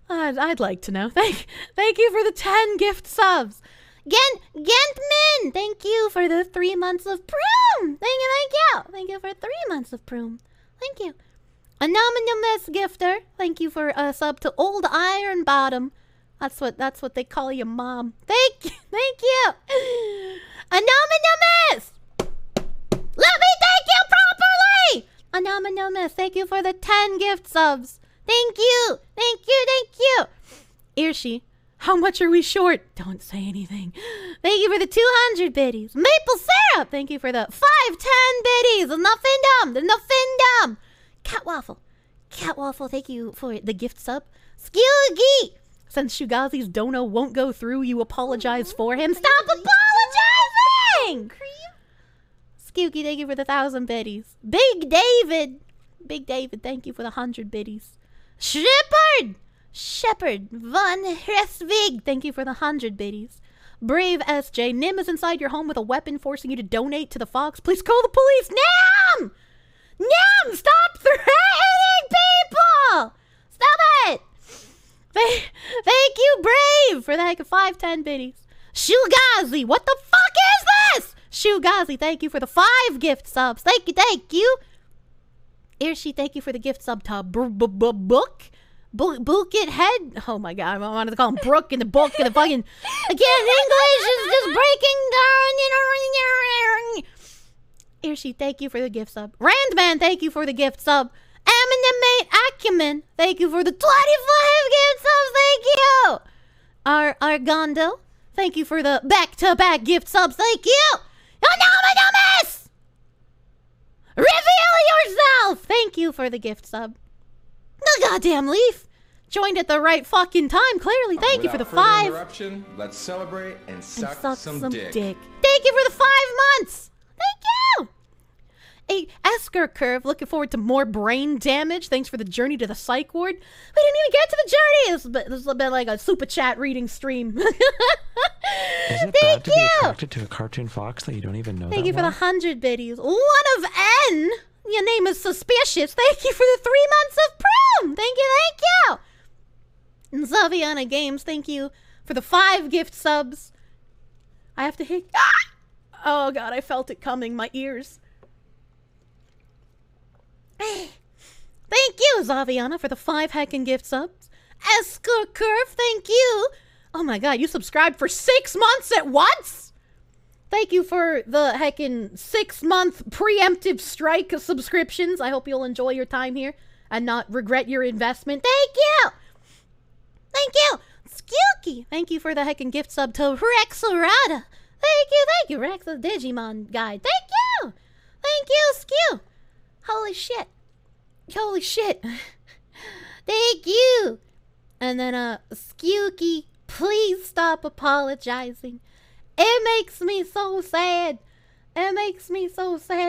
I'd like to know. Thank you for the 10 gift subs. Gentman, thank you for the 3 months of Proom. Thank you for 3 months of Proom. Thank you. Anonymous gifter, thank you for a sub to Old Iron Bottom. That's what they call your mom. Thank you. Anonymous, let me thank you properly. Anonymous, thank you for the 10 gift subs. Thank you. Irshi, how much are we short? Don't say anything. Thank you for the 200 biddies. Maple syrup. Thank you for the 510 biddies. There's nothing dumb. Cat waffle. Thank you for the gift sub. Skuyke. Since Shugazi's dono won't go through, you apologize for him. Stop apologizing! Skuyke, thank you for the 1,000 biddies. Big David, thank you for the 100 biddies. Shepherd Von Hresvig, thank you for the 100 biddies. Brave SJ, Nim is inside your home with a weapon forcing you to donate to the Fox. Please call the police. Nim, stop threatening people! Stop it! Thank you, Brave, for the heck of 510 biddies. Shugazi, what the fuck is this? Shugazi, thank you for the 5 gift subs. Thank you. Irshi, thank you for the gift sub to Book it head. Oh my god, I wanted to call him Brooke in the book and the fucking again, English is just breaking down. Irshi, thank you for the gift sub. Randman, thank you for the gift sub. Aminimate Acumen, thank you for the 25 gift subs. Thank you. Argondo, thank you for the back-to-back gift subs. Thank you. Anonymous, reveal yourself. Thank you for the gift sub. The goddamn leaf joined at the right fucking time. Clearly, thank you for the 5. Interruption, let's celebrate and suck some dick. Thank you for the 5 months. Thank you. A Esker Curve, looking forward to more brain damage. Thanks for the journey to the psych ward. We didn't even get to the journey. This has been like a super chat reading stream. Is it bad to be attracted to a cartoon fox that you don't even know? Thank you for the 100 biddies. One of N. Your name is suspicious. Thank you for the 3 months of prom. Thank you. And Zaviana Games, thank you for the 5 gift subs. I have to hit. Oh god, I felt it coming. My ears. Thank you, Zaviana, for the 5 heckin' gift subs. Esker Curve, thank you. Oh my god, you subscribed for 6 months at once? Thank you for the heckin' 6-month preemptive strike of subscriptions. I hope you'll enjoy your time here and not regret your investment. Thank you. Skuyke, thank you for the heckin' gift sub to Rexarada. Thank you, Rex, the Digimon guy. Thank you, Skew. Holy shit. Thank you. And then, Skuyke, please stop apologizing. It makes me so sad.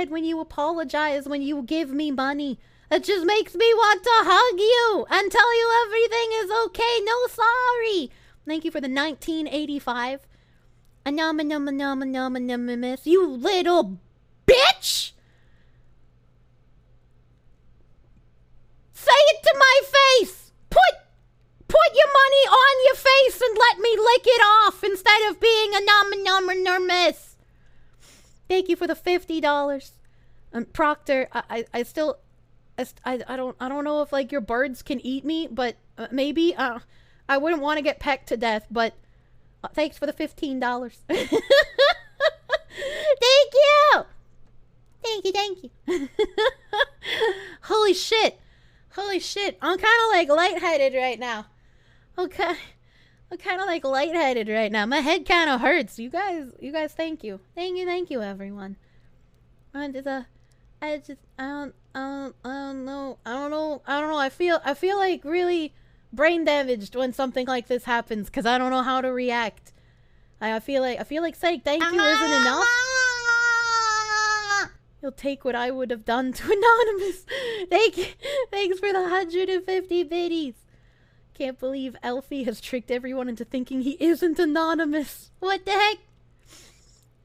When you apologize, when you give me money. It just makes me want to hug you and tell you everything is okay. No sorry. Thank you for the 1985. Anonymous, you little bitch. Say it to my face. Put your money on your face and let me lick it off instead of being anonymous. Thank you for the $50. Proctor, I don't know if like your birds can eat me, but maybe I wouldn't want to get pecked to death, but thanks for the $15. Thank you. Holy shit. I'm kind of like lightheaded right now. Okay. I'm kind of like lightheaded right now. My head kind of hurts. You guys, thank you. Thank you, everyone. I don't know. I feel like really brain damaged when something like this happens because I don't know how to react. I feel like saying thank you isn't enough. You'll take what I would have done to Anonymous. Thanks for the 150 biddies. Can't believe Elfie has tricked everyone into thinking he isn't anonymous. What the heck?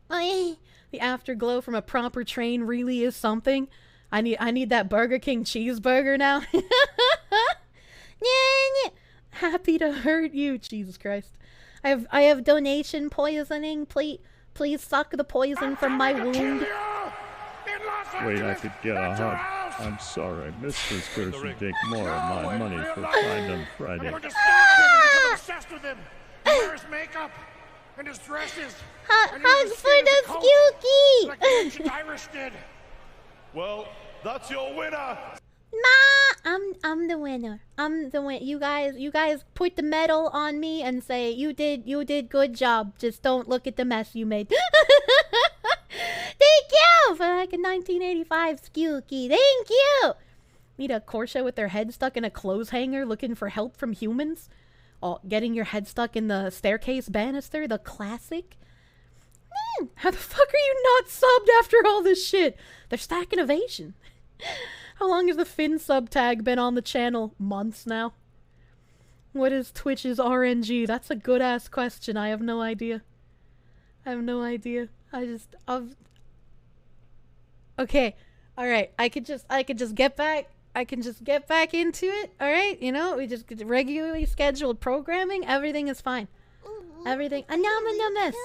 The afterglow from a proper train really is something. I need that Burger King cheeseburger now. Happy to hurt you, Jesus Christ. I have donation poisoning. Please suck the poison from my wound. Wait, I could get a hug. I'm sorry, Mr. Spur should take more of my money for Pride on Friday. We're just become obsessed with him. He wears makeup and his dresses. Hugs for the Skuyke. Like the ancient Irish did. Well, that's your winner. Nah. I'm the winner. I'm the win. You guys put the medal on me and say you did good job. Just don't look at the mess you made. Thank you for like a 1985 skuyke. Thank you. Meet a korsche with their head stuck in a clothes hanger looking for help from humans. Oh, getting your head stuck in the staircase banister, the classic. How the fuck are you not subbed after all this shit? They're stacking ovation. How long has the Finn sub tag been on the channel? Months now. What is Twitch's RNG? That's a good ass question. I have no idea. Okay. Alright. I could just get back. I can just get back into it. Alright? You know, we just get regularly scheduled programming. Everything is fine. Everything. Anonymous.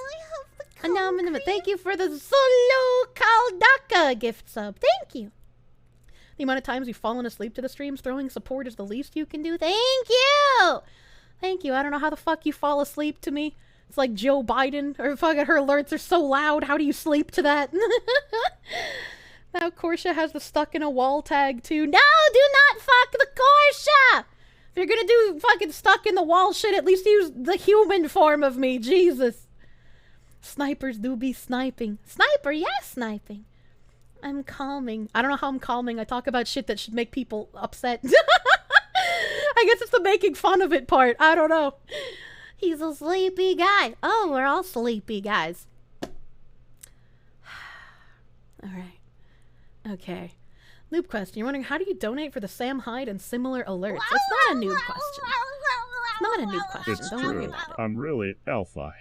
Anonymous. Thank you for the Solo Kaldaka gift sub. Thank you. The amount of times you've fallen asleep to the streams, throwing support is the least you can do. Thank you! Thank you. I don't know how the fuck you fall asleep to me. It's like Joe Biden, or fucking her alerts are so loud. How do you sleep to that? Now Korsche has the stuck in a wall tag too. No, do not fuck the Korsche! If you're gonna do fucking stuck in the wall shit, at least use the human form of me. Jesus. Snipers do be sniping. Sniper, yes, sniping. I'm calming. I don't know how I'm calming. I talk about shit that should make people upset. I guess it's the making fun of it part. I don't know. He's a sleepy guy. Oh, we're all sleepy guys. Alright. Okay. Noob question. You're wondering, how do you donate for the Sam Hyde and similar alerts? It's not a noob question. It's not a noob question. It's Don't worry true. about it. I'm really alpha.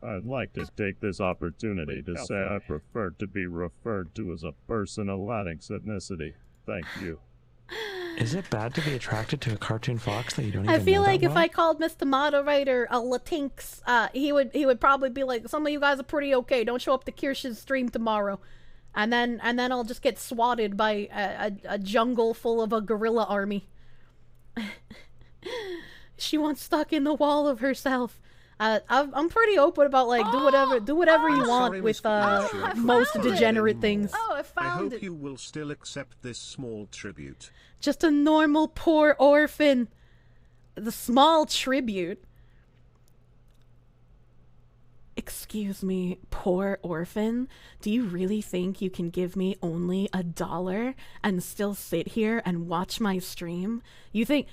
I'd like to take this opportunity to say I prefer to be referred to as a person of Latinx ethnicity. Thank you. Is it bad to be attracted to a cartoon fox that you don't even know? I feel like that if well? I called Mr. Moderator a Latinx, he would probably be like, some of you guys are pretty okay. Don't show up to Kirsch's stream tomorrow. And then I'll just get swatted by a jungle full of a gorilla army. She wants stuck in the wall of herself. I'm pretty open about like do whatever you want with most degenerate things. Oh, I I found hope it. you will still accept this small tribute. Just a normal poor orphan. The small tribute. Excuse me, poor orphan? Do you really think you can give me only $1 and still sit here and watch my stream? You think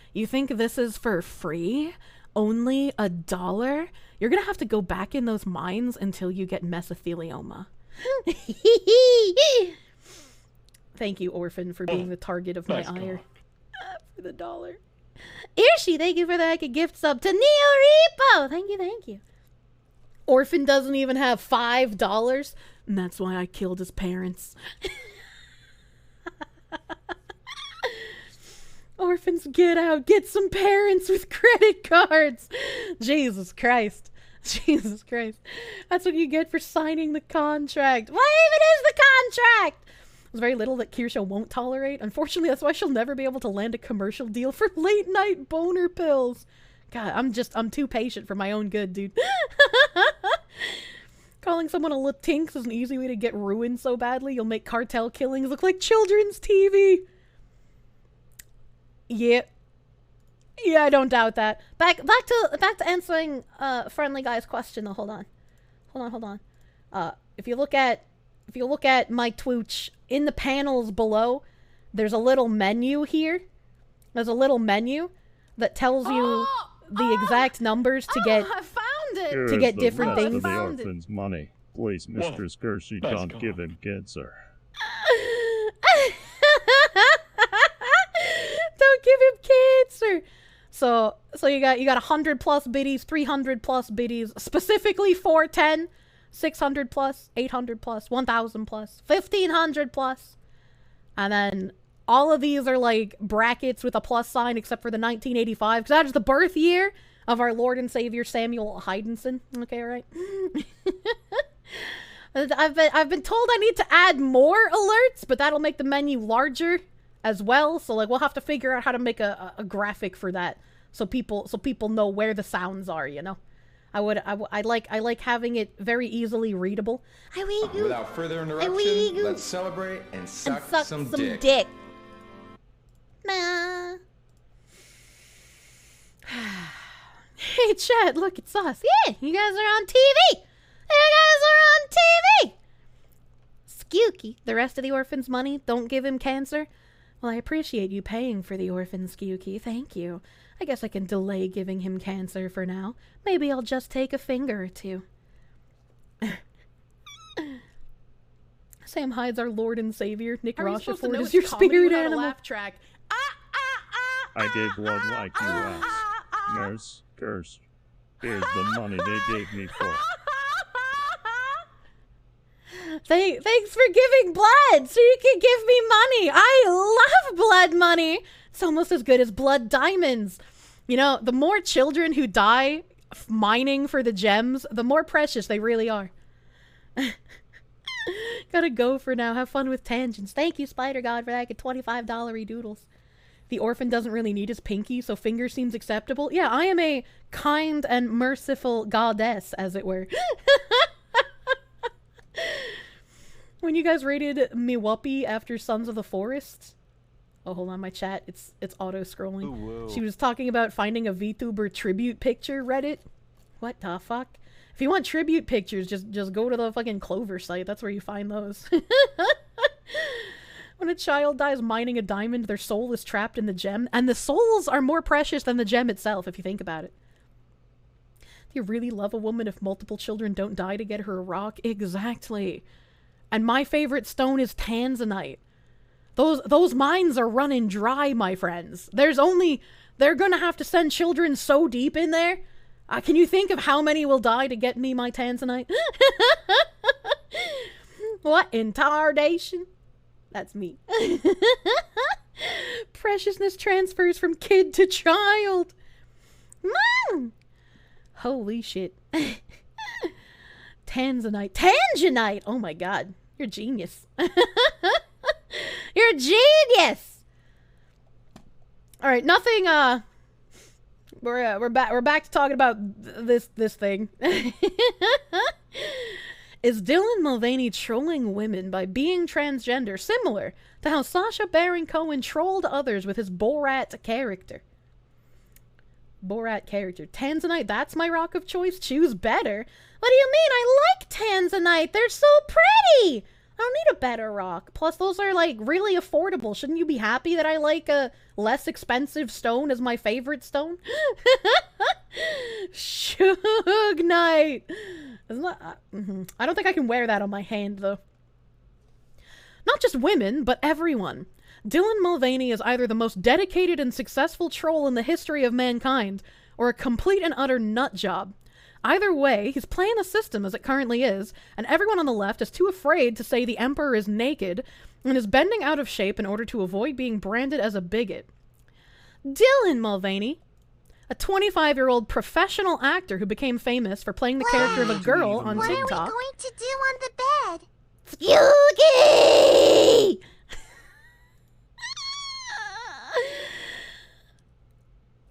this is for free? Only $1? You're gonna have to go back in those mines until you get mesothelioma. Thank you, orphan, for being the target of my ire. For the $1. Irshi, thank you for the gift sub to Neo Repo. Thank you. Orphan doesn't even have $5, and that's why I killed his parents. Orphans, get out. Get some parents with credit cards. Jesus Christ. That's what you get for signing the contract. What even is the contract? There's very little that Kirsche won't tolerate. Unfortunately, that's why she'll never be able to land a commercial deal for late night boner pills. God, I'm too patient for my own good, dude. Calling someone a Latinx is an easy way to get ruined so badly you'll make cartel killings look like children's TV. Yeah, I don't doubt that. Back to answering Friendly Guy's question though. Hold on. If you look at my Twitch, in the panels below, there's a little menu here. There's a little menu that tells you the exact numbers to get I found it. Here to is get the different rest things. of the Found it. orphan's money. Please, Mistress Kershey, don't give him cancer. Don't give him cancer. So you got 100 plus biddies, 300 plus biddies, specifically 410, 600 plus, 800 plus, 1000 plus, 1500 plus, and then all of these are like brackets with a plus sign except for the 1985 because that is the birth year of our Lord and Savior Samuel Hydenson. Okay, right. I've been told I need to add more alerts, but that'll make the menu larger as well. So like we'll have to figure out how to make a graphic for that, so people know where the sounds are. You know, I like having it very easily readable. Without further interruption, let's celebrate and suck some dick. Nah. Hey, chat, look, it's us. Yeah, you guys are on TV. You guys are on TV. Skuyke, the rest of the orphan's money, don't give him cancer. Well, I appreciate you paying for the orphan, Skuyke. Thank you. I guess I can delay giving him cancer for now. Maybe I'll just take a finger or two. Sam Hyde's our Lord and Savior. Nick Rochefort is your spirit animal. Laugh track. I gave blood like you asked. Nurse, curse. Here's the money they gave me for. Thanks for giving blood, so you can give me money. I love blood money. It's almost as good as blood diamonds. You know, the more children who die mining for the gems, the more precious they really are. Gotta go for now. Have fun with tangents. Thank you, Spider God, for that $25 doodles. The orphan doesn't really need his pinky, so finger seems acceptable. Yeah, I am a kind and merciful goddess, as it were. When you guys rated Miwuppie after Sons of the Forest, oh, hold on, my chat, it's auto-scrolling. She was talking about finding a VTuber tribute picture Reddit. What the fuck? If you want tribute pictures, just go to the fucking Clover site. That's where you find those. When a child dies mining a diamond, their soul is trapped in the gem, and the souls are more precious than the gem itself, if you think about it. Do you really love a woman if multiple children don't die to get her a rock? Exactly. And my favorite stone is Tangenite. Those mines are running dry, my friends. They're gonna have to send children so deep in there. Can you think of how many will die to get me my Tangenite? What? Intardation? That's me. Preciousness transfers from kid to child. Holy shit. Tangenite! Oh my god. You're a genius. You're a genius! Alright, nothing, we're back to talking about this thing. Is Dylan Mulvaney trolling women by being transgender, similar to how Sacha Baron Cohen trolled others with his Borat character? Tangenite, that's my rock of choice. Choose better. What do you mean? I like Tangenite. They're so pretty. I don't need a better rock. Plus, those are, like, really affordable. Shouldn't you be happy that I like a less expensive stone as my favorite stone? Suge-Knight. I don't think I can wear that on my hand, though. Not just women, but everyone. Dylan Mulvaney is either the most dedicated and successful troll in the history of mankind, or a complete and utter nut job. Either way, he's playing the system as it currently is, and everyone on the left is too afraid to say the Emperor is naked, and is bending out of shape in order to avoid being branded as a bigot. Dylan Mulvaney, a 25-year-old professional actor who became famous for playing the character of a girl on TikTok. What are we going to do on the bed? Skuyke!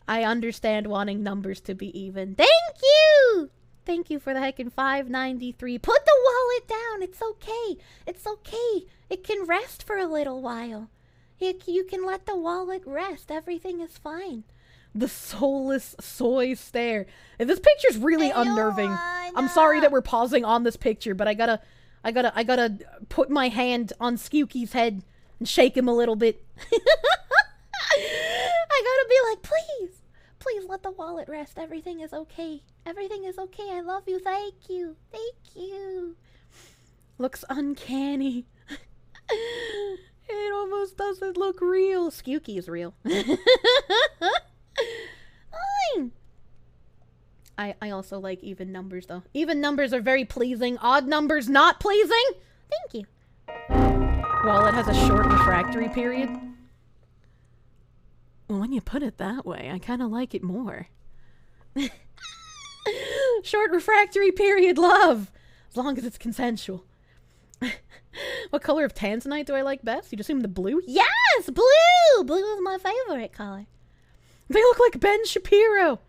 I understand wanting numbers to be even. Thank you! Thank you for the heckin' $5.93. Put the wallet down. It's okay. It's okay. It can rest for a little while. You can let the wallet rest. Everything is fine. The soulless soy stare. And this picture's really unnerving. I'm sorry that we're pausing on this picture, but I gotta put my hand on Skuyke's head and shake him a little bit. I gotta be like, please let the wallet rest. Everything is okay. Everything is okay. I love you. Thank you. Thank you. Looks uncanny. It almost doesn't look real. Skuyke is real. I also like even numbers, though. Even numbers are very pleasing. Odd numbers not pleasing. Thank you. Wallet has a short refractory period. Well, when you put it that way, I kind of like it more. Short refractory period, love. As long as it's consensual. What color of Tangenite do I like best? You'd assume the blue? Yes, blue! Blue is my favorite color. They look like Ben Shapiro.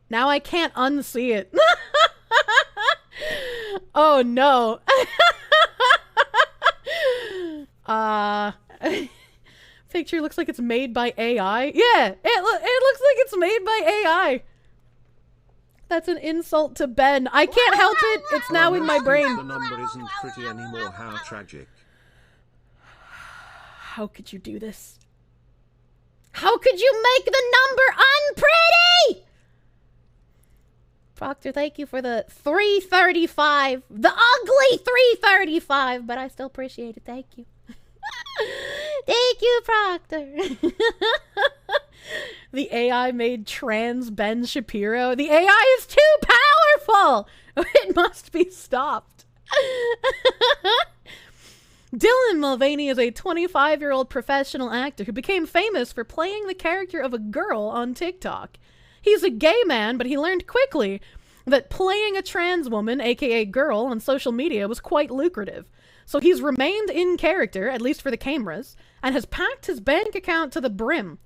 Now I can't unsee it. Oh no. Picture looks like it's made by AI. Yeah, it looks like it's made by AI. That's an insult to Ben. I can't help it. It's now in my brain. The number isn't pretty anymore. How tragic. How could you do this? How could you make the number unpretty? Proctor, thank you for the 335. The ugly 335, but I still appreciate it. Thank you. Thank you, Proctor. The AI made trans Ben Shapiro. The AI is too powerful. It must be stopped. Dylan Mulvaney is a 25-year-old professional actor who became famous for playing the character of a girl on TikTok. He's a gay man, but he learned quickly that playing a trans woman, aka girl, on social media was quite lucrative. So he's remained in character, at least for the cameras, and has packed his bank account to the brim.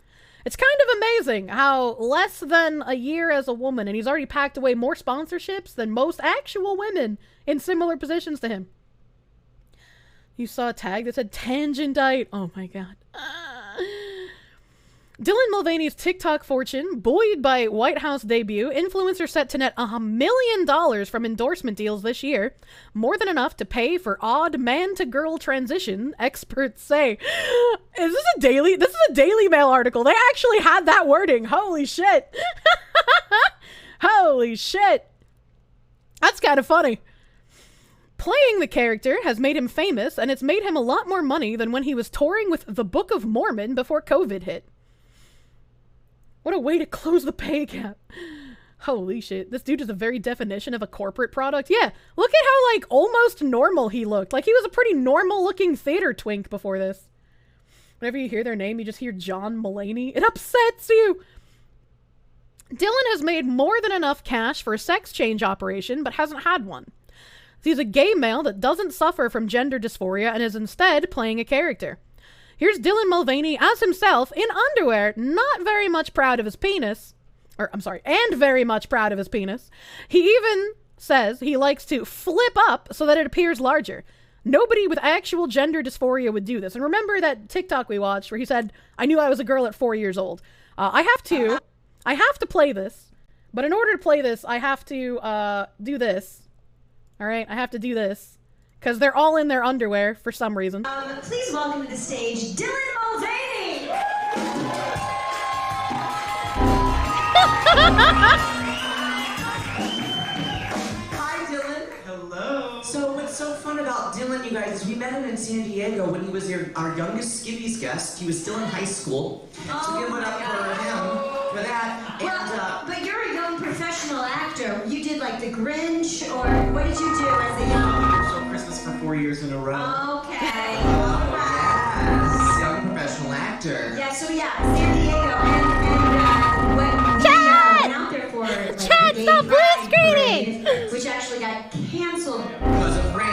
It's kind of amazing how less than a year as a woman, and he's already packed away more sponsorships than most actual women in similar positions to him. You saw a tag that said Tangenite. Oh my god. Dylan Mulvaney's TikTok fortune, buoyed by White House debut, influencer set to net $1 million from endorsement deals this year, more than enough to pay for odd man-to-girl transition, experts say. This is a Daily Mail article. They actually had that wording. Holy shit. Holy shit. That's kind of funny. Playing the character has made him famous, and it's made him a lot more money than when he was touring with the Book of Mormon before COVID hit. What a way to close the pay gap. Holy shit. This dude is the very definition of a corporate product. Yeah, look at how, like, almost normal he looked. Like, he was a pretty normal-looking theater twink before this. Whenever you hear their name, you just hear John Mulaney. It upsets you. Dylan has made more than enough cash for a sex change operation, but hasn't had one. He's a gay male that doesn't suffer from gender dysphoria and is instead playing a character. Here's Dylan Mulvaney as himself in underwear, not very much proud of his penis. And very much proud of his penis. He even says he likes to flip up so that it appears larger. Nobody with actual gender dysphoria would do this. And remember that TikTok we watched where he said, I knew I was a girl at 4 years old. I have to play this. But in order to play this, I have to do this. All right, I have to do this. Because they're all in their underwear for some reason. Please welcome to the stage, Dylan Mulvaney! Hi, Dylan. Hello. So what's so fun about Dylan, you guys, is we met him in San Diego when he was our youngest Skivvies guest. He was still in high school. So give it up for him for that. Well, but you're a young professional actor. You did like The Grinch, or what did you do as a young... Christmas for 4 years in a row. Okay. Yes, young professional actor. Yeah, so yeah, San Diego and what Chad! Went out there for like, Chad, stop blue screening! Which actually got canceled. Because of rain.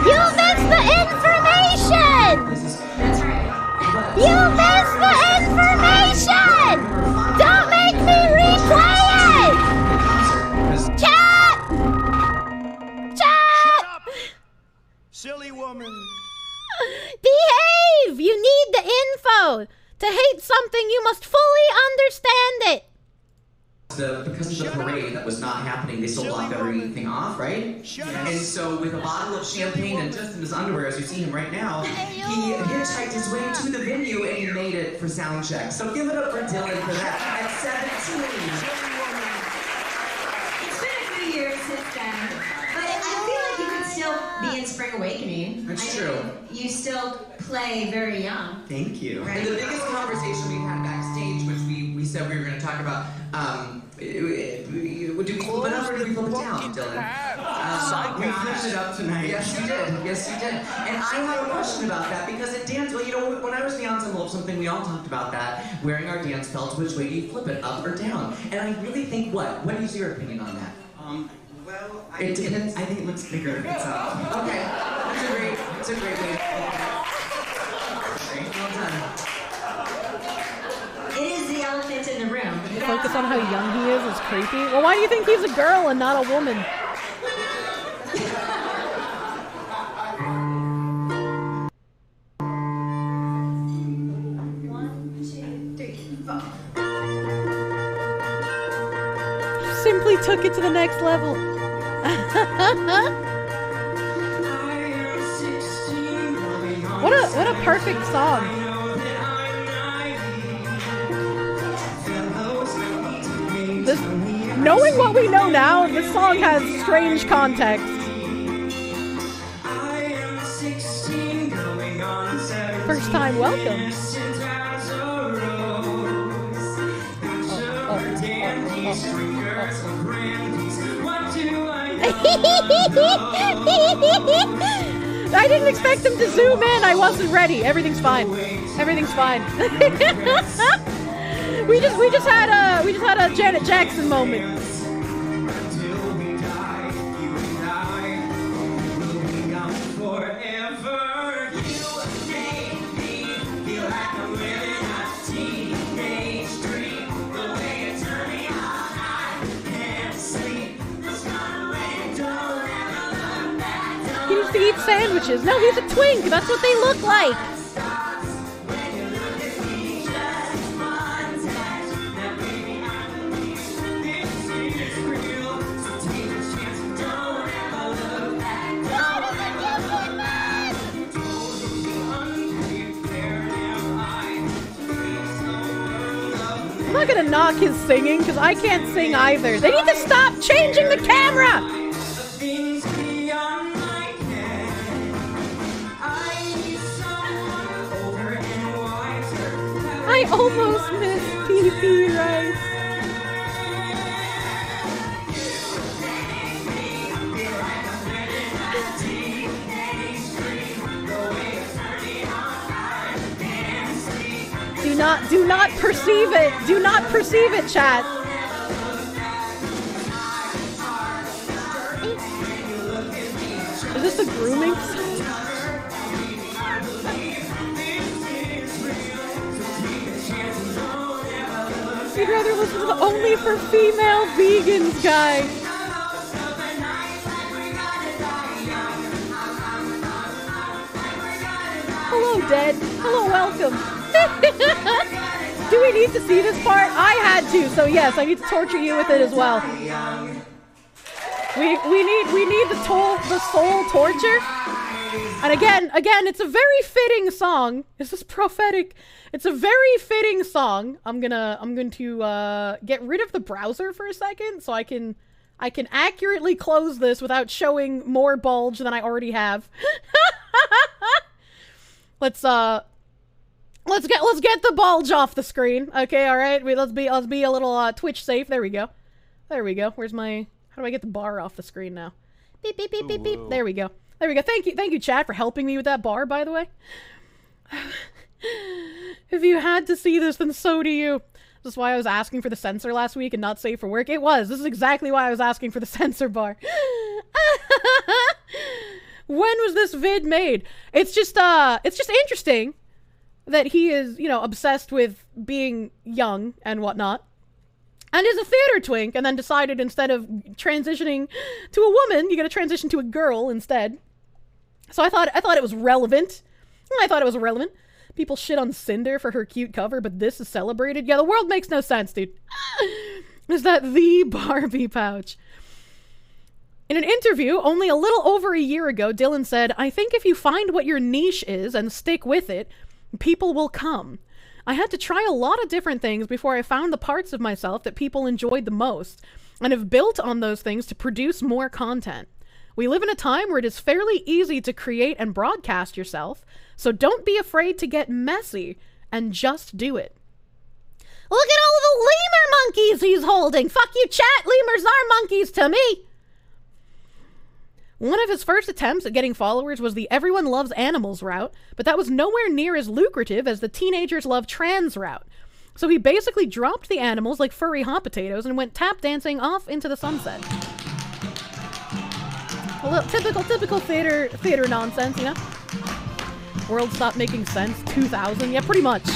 You missed the information! That's right. You missed the information! Don't make me replay it! Chat! Silly woman. Behave! You need the info. To hate something, you must fully understand it. Because of the parade that was not happening, they still blocked everything off, right? And so with a bottle of champagne and just in his underwear, as you see him right now, he hitchhiked his way to the venue and he made it for sound check. So give it up for Dylan for that at 17. It's been a few years since then. But I feel like you could still be in Spring Awakening. That's true. You still play very young. Thank you. Right. And the biggest conversation we had backstage, which we said we were going to talk about, do we flip it up or do we flip it down, Dylan? We flipped it up tonight. Yes, you did. Yes, you did. And I have a question about that because at dance, well, you know, when I was dancing Love Something, we all talked about that, wearing our dance belts, which way do you flip it, up or down? And I really think what is your opinion on that? Well, I think it looks bigger if it's up. Okay, that's a great way to flip it. Well done. It is the elephant in the room. Focus on how young he is creepy. Well, why do you think he's a girl and not a woman? simply took it to the next level. What a perfect song. This, knowing what we know now, this song has strange context. First time welcome. I didn't expect him to zoom in. I wasn't ready. Everything's fine. Everything's fine. we just had a Janet Jackson moment. He used to eat sandwiches. No, he's a twink. That's what they look like. I'm not gonna knock his singing because I can't sing either. They need to stop changing the camera! I almost missed PP rice. Do not perceive it. Do not perceive it, chat. Is this a grooming song? You'd rather listen to the Only for Female Vegans guy. Hello, Dead. Hello, welcome. Do we need to see this part? I had to, so yes, I need to torture you with it as well. We need the soul torture. And again, it's a very fitting song. This is prophetic. It's a very fitting song. I'm going to get rid of the browser for a second so I can accurately close this without showing more bulge than I already have. Let's get the bulge off the screen. Okay, all right. Let's be a little Twitch safe. There we go. Where's my? How do I get the bar off the screen now? Beep beep beep beep beep. There we go. Thank you, chat, for helping me with that bar. By the way, if you had to see this, then so do you. This is why I was asking for the censor last week and not safe for work. It was. This is exactly why I was asking for the censor bar. When was this vid made? It's just interesting that he is, obsessed with being young and whatnot, and is a theater twink, and then decided instead of transitioning to a woman, you gotta transition to a girl instead. So I thought it was relevant. People shit on Cinder for her cute cover, but this is celebrated. Yeah, the world makes no sense, dude. Is that the Barbie pouch? In an interview only a little over a year ago, Dylan said, "I think if you find what your niche is and stick with it, people will come. I had to try a lot of different things before I found the parts of myself that people enjoyed the most, and have built on those things to produce more content. We live in a time where it is fairly easy to create and broadcast yourself, so don't be afraid to get messy and just do it." Look at all the lemur monkeys he's holding! Fuck you, chat! Lemurs are monkeys to me! One of his first attempts at getting followers was the everyone loves animals route, but that was nowhere near as lucrative as the teenagers love trans route. So he basically dropped the animals like furry hot potatoes and went tap dancing off into the sunset. A little typical theater nonsense, you know? World stopped making sense, 2000, yeah, pretty much.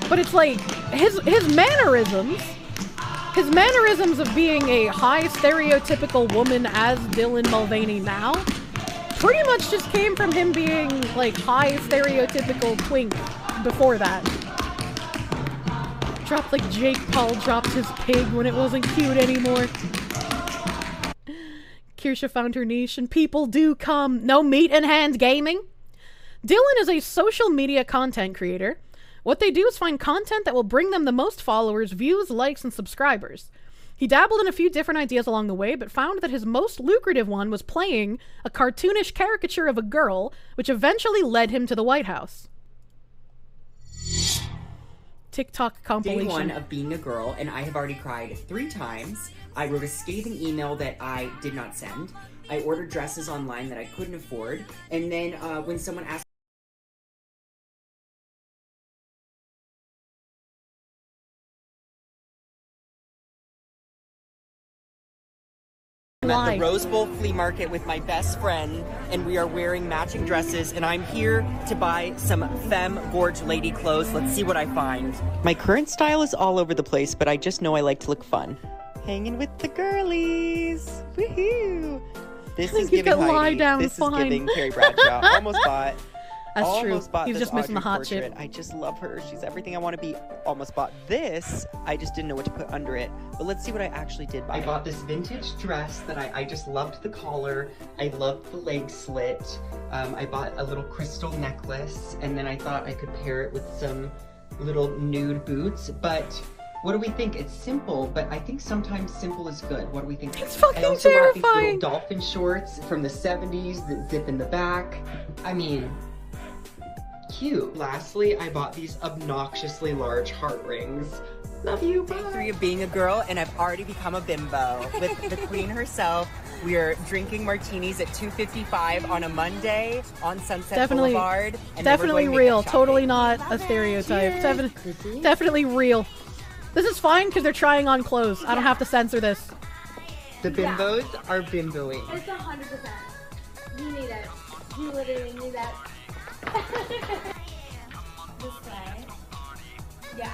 But it's like, his mannerisms of being a high stereotypical woman as Dylan Mulvaney now, pretty much just came from him being like high stereotypical twink before that. dropped like Jake Paul dropped his pig when it wasn't cute anymore. Kirsche found her niche and people do come. No meat in hand gaming. Dylan is a social media content creator. What they do is find content that will bring them the most followers, views, likes, and subscribers. He dabbled in a few different ideas along the way, but found that his most lucrative one was playing a cartoonish caricature of a girl, which eventually led him to the White House. TikTok compilation. Day 1 of being a girl, and I have already cried 3 times. I wrote a scathing email that I did not send. I ordered dresses online that I couldn't afford. And then when someone asked I'm at the Rose Bowl flea market with my best friend, and we are wearing matching dresses, and I'm here to buy some femme gorge lady clothes. Let's see what I find. My current style is all over the place, but I just know I like to look fun. Hanging with the girlies. Woohoo! This is giving Hyde. This is giving Carrie Bradshaw. Almost bought. That's true. Bought He's this just missing the Audrey hot portrait. chip. I just love her. She's everything I want to be. Almost bought this. I just didn't know what to put under it. But let's see what I actually did buy. I bought this vintage dress that I just loved the collar. I loved the leg slit. I bought a little crystal necklace, and then I thought I could pair it with some little nude boots. But what do we think? It's simple, but I think sometimes simple is good. What do we think? It's fucking I also got these terrifying. little dolphin shorts from the 70s that zip in the back. I mean, cute. Lastly, I bought these obnoxiously large heart rings. Love you. Day 3 of being a girl, and I've already become a bimbo. With the queen herself, we are drinking martinis at 2:55 on a Monday on Sunset Boulevard. And definitely then we're going real. makeup shopping. Totally not a stereotype. Definitely real. This is fine because they're trying on clothes. I don't have to censor this. The bimbos are bimboing. It's 100%. You need it. You literally need that. This way. Yeah.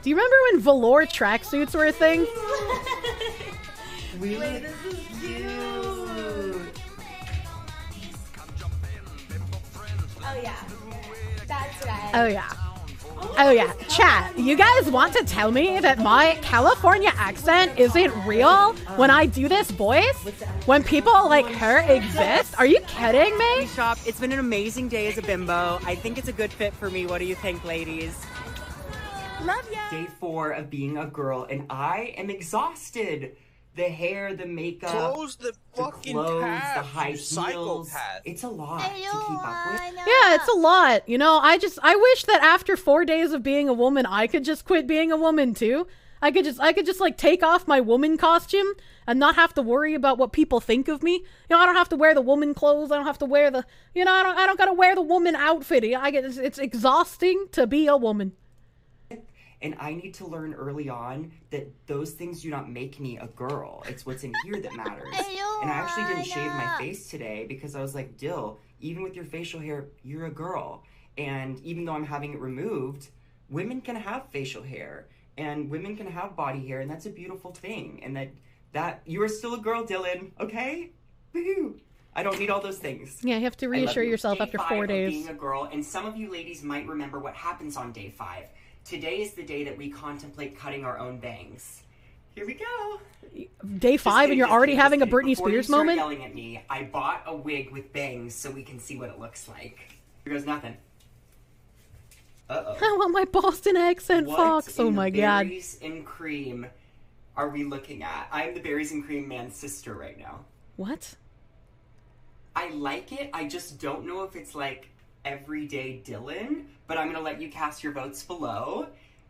Do you remember when velour tracksuits were a thing? Really? Wait, this is cute. Oh yeah. That's right. Oh yeah. Oh yeah. Chat, you guys want to tell me that my California accent isn't real when I do this voice? When people like her exist? Are you kidding me? Shop. It's been an amazing day as a bimbo. I think it's a good fit for me. What do you think, ladies? Love ya. Day 4 of being a girl, and I am exhausted. The hair, the makeup, Close the fucking clothes, tab, the high you heels. psychopath. It's a lot to keep up with. Yeah, it's a lot. You know, I wish that after 4 days of being a woman, I could just quit being a woman too. I could just like take off my woman costume and not have to worry about what people think of me. You know, I don't have to wear the woman clothes. I don't have to wear the, you know, I don't gotta wear the woman outfit. It's exhausting to be a woman. And I need to learn early on that those things do not make me a girl. It's what's in here that matters. And I actually didn't shave my face today because I was like, Dill, even with your facial hair, you're a girl. And even though I'm having it removed, women can have facial hair and women can have body hair, and that's a beautiful thing. And that you are still a girl, Dylan, okay? Woohoo! I don't need all those things. Yeah, you have to reassure yourself after 4 days. Being a girl, and some of you ladies might remember what happens on day 5. Today is the day that we contemplate cutting our own bangs. Here we go. Day 5 and you're already having a Britney Spears Before moment? you start yelling at me, I bought a wig with bangs so we can see what it looks like. Here goes nothing. Uh-oh. I want my Boston accent, Fox. Oh my god. Berries and cream are we looking at? I'm the berries and cream man's sister right now. What? I like it. I just don't know if it's like everyday Dylan, but I'm gonna let you cast your votes below.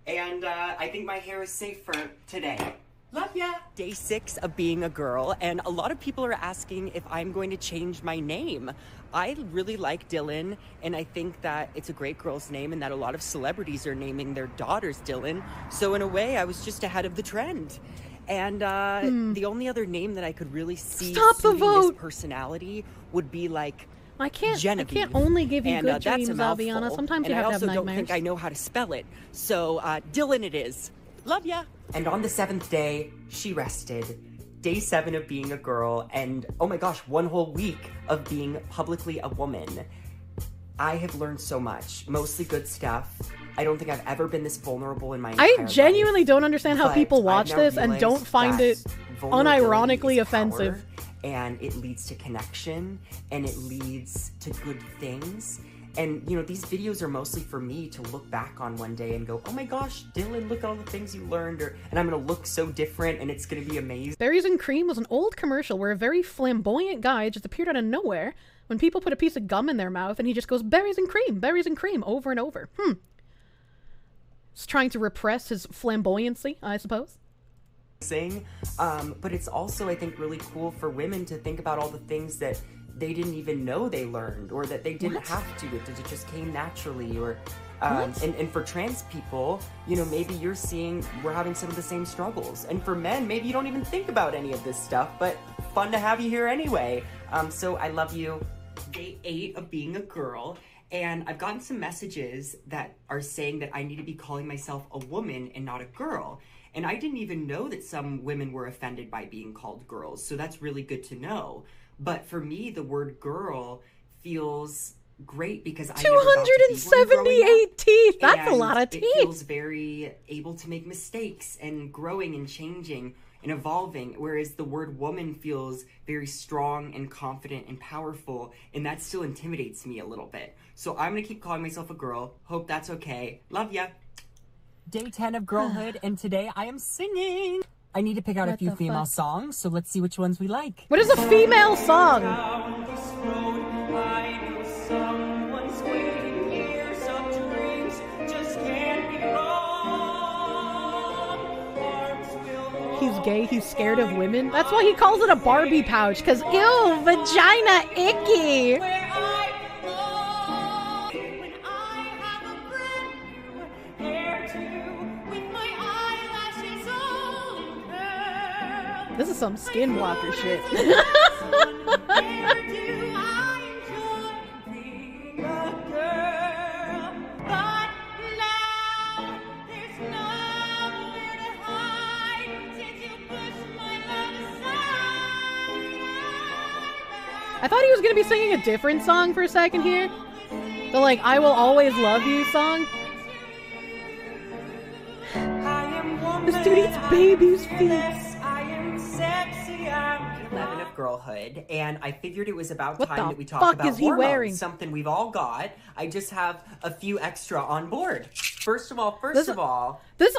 And I think my hair is safe for today. Love ya! Day 6 of being a girl, and a lot of people are asking if I'm going to change my name. I really like Dylan, and I think that it's a great girl's name and that a lot of celebrities are naming their daughters Dylan. So in a way, I was just ahead of the trend. And the only other name that I could really see suiting this personality would be like Genevieve. I can't only give you good that's dreams, a Aviana. mouthful. Sometimes and you have to have I also don't nightmares. think I know how to spell it. So Dylan it is. Love ya. And on the 7th day, she rested. Day 7 of being a girl, and oh my gosh, 1 whole week of being publicly a woman. I have learned so much, mostly good stuff. I don't think I've ever been this vulnerable in my entire life. I genuinely don't understand how But people watch I've now this and don't realized find that it vulnerability unironically is offensive. power, and it leads to connection, and it leads to good things. And, you know, these videos are mostly for me to look back on one day and go, oh my gosh, Dylan, look at all the things you learned, and I'm gonna look so different, and it's gonna be amazing. Berries and Cream was an old commercial where a very flamboyant guy just appeared out of nowhere when people put a piece of gum in their mouth, and he just goes, berries and cream, over and over. He's trying to repress his flamboyancy, I suppose. But it's also, I think, really cool for women to think about all the things that they didn't even know they learned, or that they didn't have to. It just came naturally, or and for trans people, you know, maybe you're seeing we're having some of the same struggles, and for men, maybe you don't even think about any of this stuff, but fun to have you here anyway. So I love you. Day 8 of being a girl, and I've gotten some messages that are saying that I need to be calling myself a woman and not a girl. And I didn't even know that some women were offended by being called girls, so that's really good to know. But for me, the word girl feels great because I 278 teeth! That's a lot of teeth! It feels very able to make mistakes and growing and changing and evolving, whereas the word woman feels very strong and confident and powerful, and that still intimidates me a little bit. So I'm gonna keep calling myself a girl. Hope that's okay. Love ya! Day 10 of girlhood, and today I am singing! I need to pick out a few female songs, so let's see which ones we like. What is a female song? He's gay, he's scared of women. That's why he calls it a Barbie pouch, because ew, vagina icky. This is some skinwalker shit. I thought he was gonna be singing a different song for a second here. The like, I will always love you song. This dude eats baby's feet. 11 of girlhood, and I figured it was about time that we talk fuck about is he hormones, wearing? something we've all got. I just have a few extra on board. First of all, this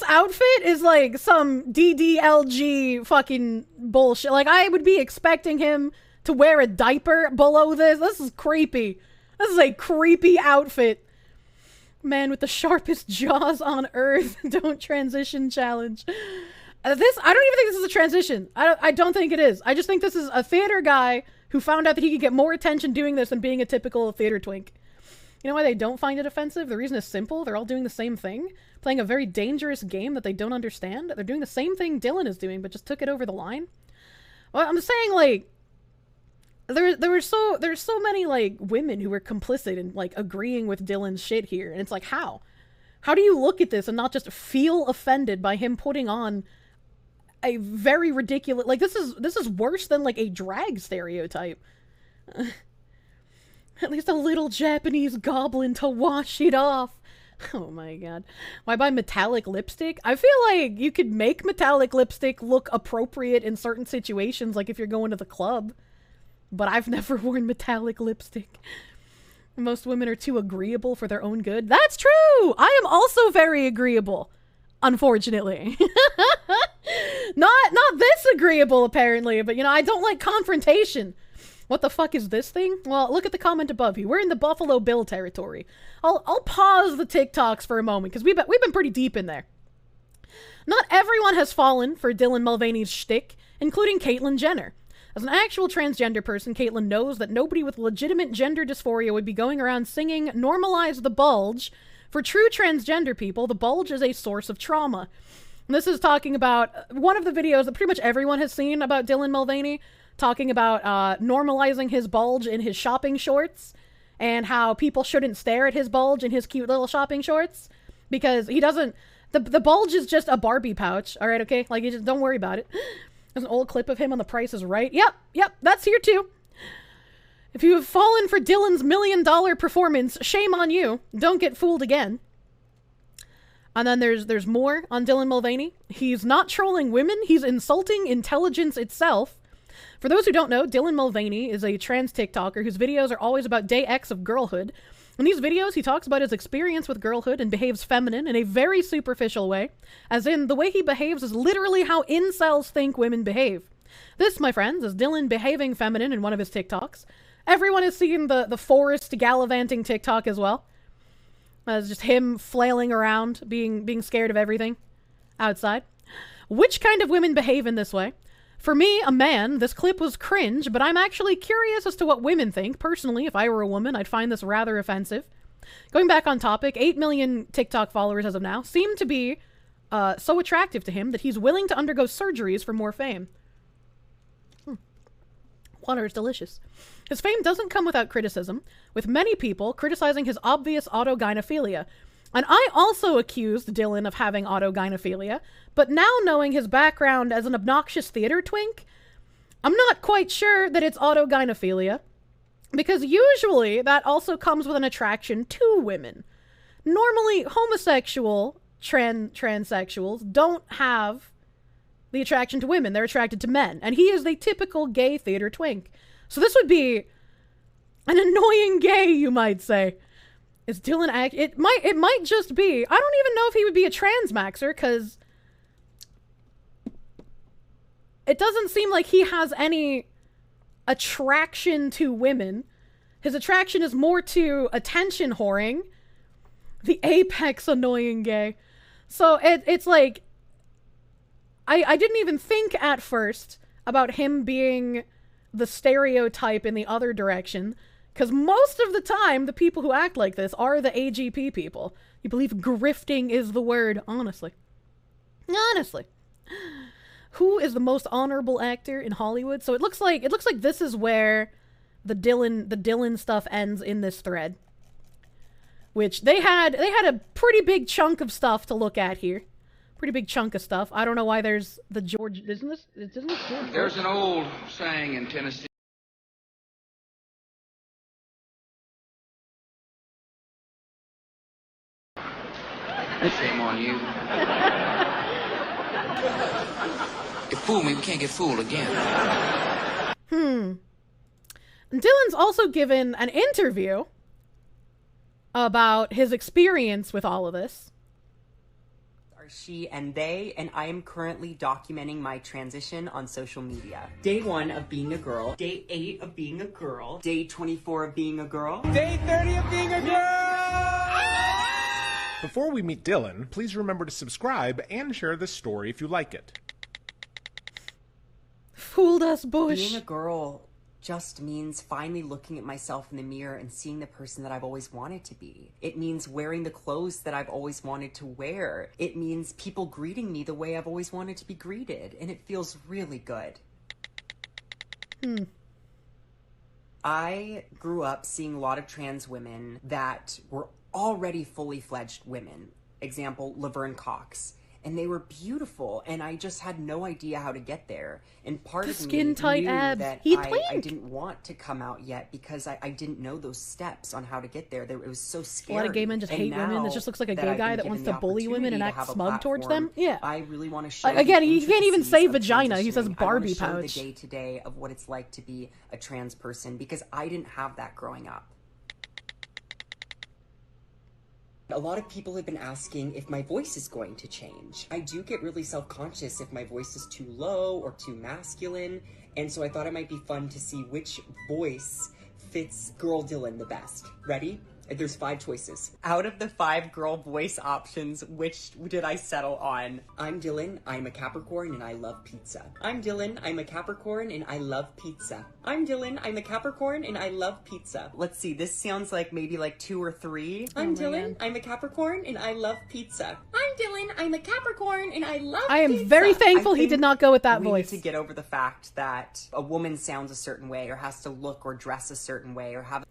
outfit is like some DDLG fucking bullshit. Like, I would be expecting him to wear a diaper below this. This is creepy. This is a creepy outfit. Man with the sharpest jaws on earth. Don't transition challenge. I don't even think this is a transition. I don't think it is. I just think this is a theater guy who found out that he could get more attention doing this than being a typical theater twink. You know why they don't find it offensive? The reason is simple. They're all doing the same thing. Playing a very dangerous game that they don't understand. They're doing the same thing Dylan is doing, but just took it over the line. Well, I'm saying, like, there's so many, like, women who were complicit in, like, agreeing with Dylan's shit here. And it's like, how? How do you look at this and not just feel offended by him putting on a very ridiculous, like, this is worse than, like, a drag stereotype. At least a little Japanese goblin to wash it off. Oh my god. Why buy metallic lipstick? I feel like you could make metallic lipstick look appropriate in certain situations, like if you're going to the club. But I've never worn metallic lipstick. Most women are too agreeable for their own good. That's true! I am also very agreeable. Unfortunately. Not this agreeable, apparently, but, you know, I don't like confrontation. What the fuck is this thing? Well, look at the comment above you. We're in the Buffalo Bill territory. I'll pause the TikToks for a moment, because we've been pretty deep in there. Not everyone has fallen for Dylan Mulvaney's shtick, including Caitlyn Jenner. As an actual transgender person, Caitlyn knows that nobody with legitimate gender dysphoria would be going around singing "Normalize the Bulge." For true transgender people, the bulge is a source of trauma. And this is talking about one of the videos that pretty much everyone has seen about Dylan Mulvaney, talking about normalizing his bulge in his shopping shorts, and how people shouldn't stare at his bulge in his cute little shopping shorts, because he doesn't, the bulge is just a Barbie pouch, alright, okay? Like, you just don't worry about it. There's an old clip of him on The Price is Right. Yep, that's here too. If you have fallen for Dylan's $1 million performance, shame on you. Don't get fooled again. And then there's more on Dylan Mulvaney. He's not trolling women, he's insulting intelligence itself. For those who don't know, Dylan Mulvaney is a trans TikToker whose videos are always about day X of girlhood. In these videos, he talks about his experience with girlhood and behaves feminine in a very superficial way. As in, the way he behaves is literally how incels think women behave. This, my friends, is Dylan behaving feminine in one of his TikToks. Everyone has seen the forest gallivanting TikTok as well. It's just him flailing around, being scared of everything outside. Which kind of women behave in this way? For me, a man, this clip was cringe, but I'm actually curious as to what women think. Personally, if I were a woman, I'd find this rather offensive. Going back on topic, 8 million TikTok followers as of now seem to be so attractive to him that he's willing to undergo surgeries for more fame. Water is delicious. His fame doesn't come without criticism, with many people criticizing his obvious autogynephilia. And I also accused Dylan of having autogynephilia, but now knowing his background as an obnoxious theater twink, I'm not quite sure that it's autogynephilia, because usually that also comes with an attraction to women. Normally, homosexual transsexuals don't have the attraction to women. They're attracted to men, and he is the typical gay theater twink. So this would be an annoying gay, you might say. Is Dylan it might just be, I don't even know if he would be a trans maxer, because it doesn't seem like he has any attraction to women. His attraction is more to attention whoring. The apex annoying gay. So it's like, I didn't even think at first about him being the stereotype in the other direction, because most of the time, the people who act like this are the AGP people. You believe grifting is the word, honestly. Honestly. Who is the most honorable actor in Hollywood? So it looks like this is where the Dylan stuff ends in this thread. Which they had a pretty big chunk of stuff to look at here. Pretty big chunk of stuff. I don't know why there's the George, isn't this George? There's an old saying in Tennessee. Shame on you. You fooled me, we can't get fooled again. And Dylan's also given an interview about his experience with all of this. Are she and they, and I am currently documenting my transition on social media. Day 1 of being a girl. Day 8 of being a girl. Day 24 of being a girl. Day 30 of being a girl! Before we meet Dylan, please remember to subscribe and share this story if you like it. Fooled us, Bush. Being a girl just means finally looking at myself in the mirror and seeing the person that I've always wanted to be. It means wearing the clothes that I've always wanted to wear. It means people greeting me the way I've always wanted to be greeted, and it feels really good. I grew up seeing a lot of trans women that were already fully fledged women. Example, Laverne Cox. And they were beautiful, and I just had no idea how to get there. And part of me knew that I didn't want to come out yet because I didn't know those steps on how to get there. It was so scary. A lot of gay men just hate women. It just looks like a gay guy that wants to bully women and act smug towards them. Yeah. I really want to show again, he can't even say vagina. He says Barbie pouch. I want to show the day-to-day of what it's like to be a trans person because I didn't have that growing up. A lot of people have been asking if my voice is going to change. I do get really self-conscious if my voice is too low or too masculine, and so I thought it might be fun to see which voice fits Girl Dylan the best. Ready? There's 5 choices. Out of the 5 girl voice options, which did I settle on? I'm Dylan, I'm a Capricorn, and I love pizza. I'm Dylan, I'm a Capricorn, and I love pizza. I'm Dylan, I'm a Capricorn, and I love pizza. Let's see, this sounds like maybe like 2 or 3. I'm Dylan, I'm a Capricorn, and I love pizza. I'm Dylan, I'm a Capricorn, and I love pizza. I am very thankful he did not go with that voice. We need to get over the fact that a woman sounds a certain way, or has to look or dress a certain way, or have...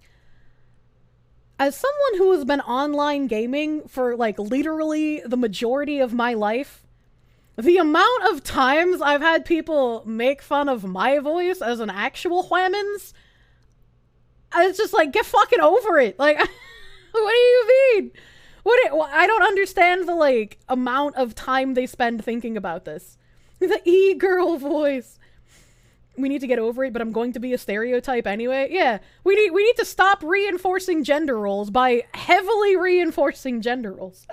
As someone who has been online gaming for, like, literally the majority of my life, the amount of times I've had people make fun of my voice as an actual whammons, It's just like, get fucking over it. Like, what do you mean? I don't understand the, like, amount of time they spend thinking about this. The e-girl voice. We need to get over it, but I'm going to be a stereotype anyway. Yeah, we need to stop reinforcing gender roles by heavily reinforcing gender roles.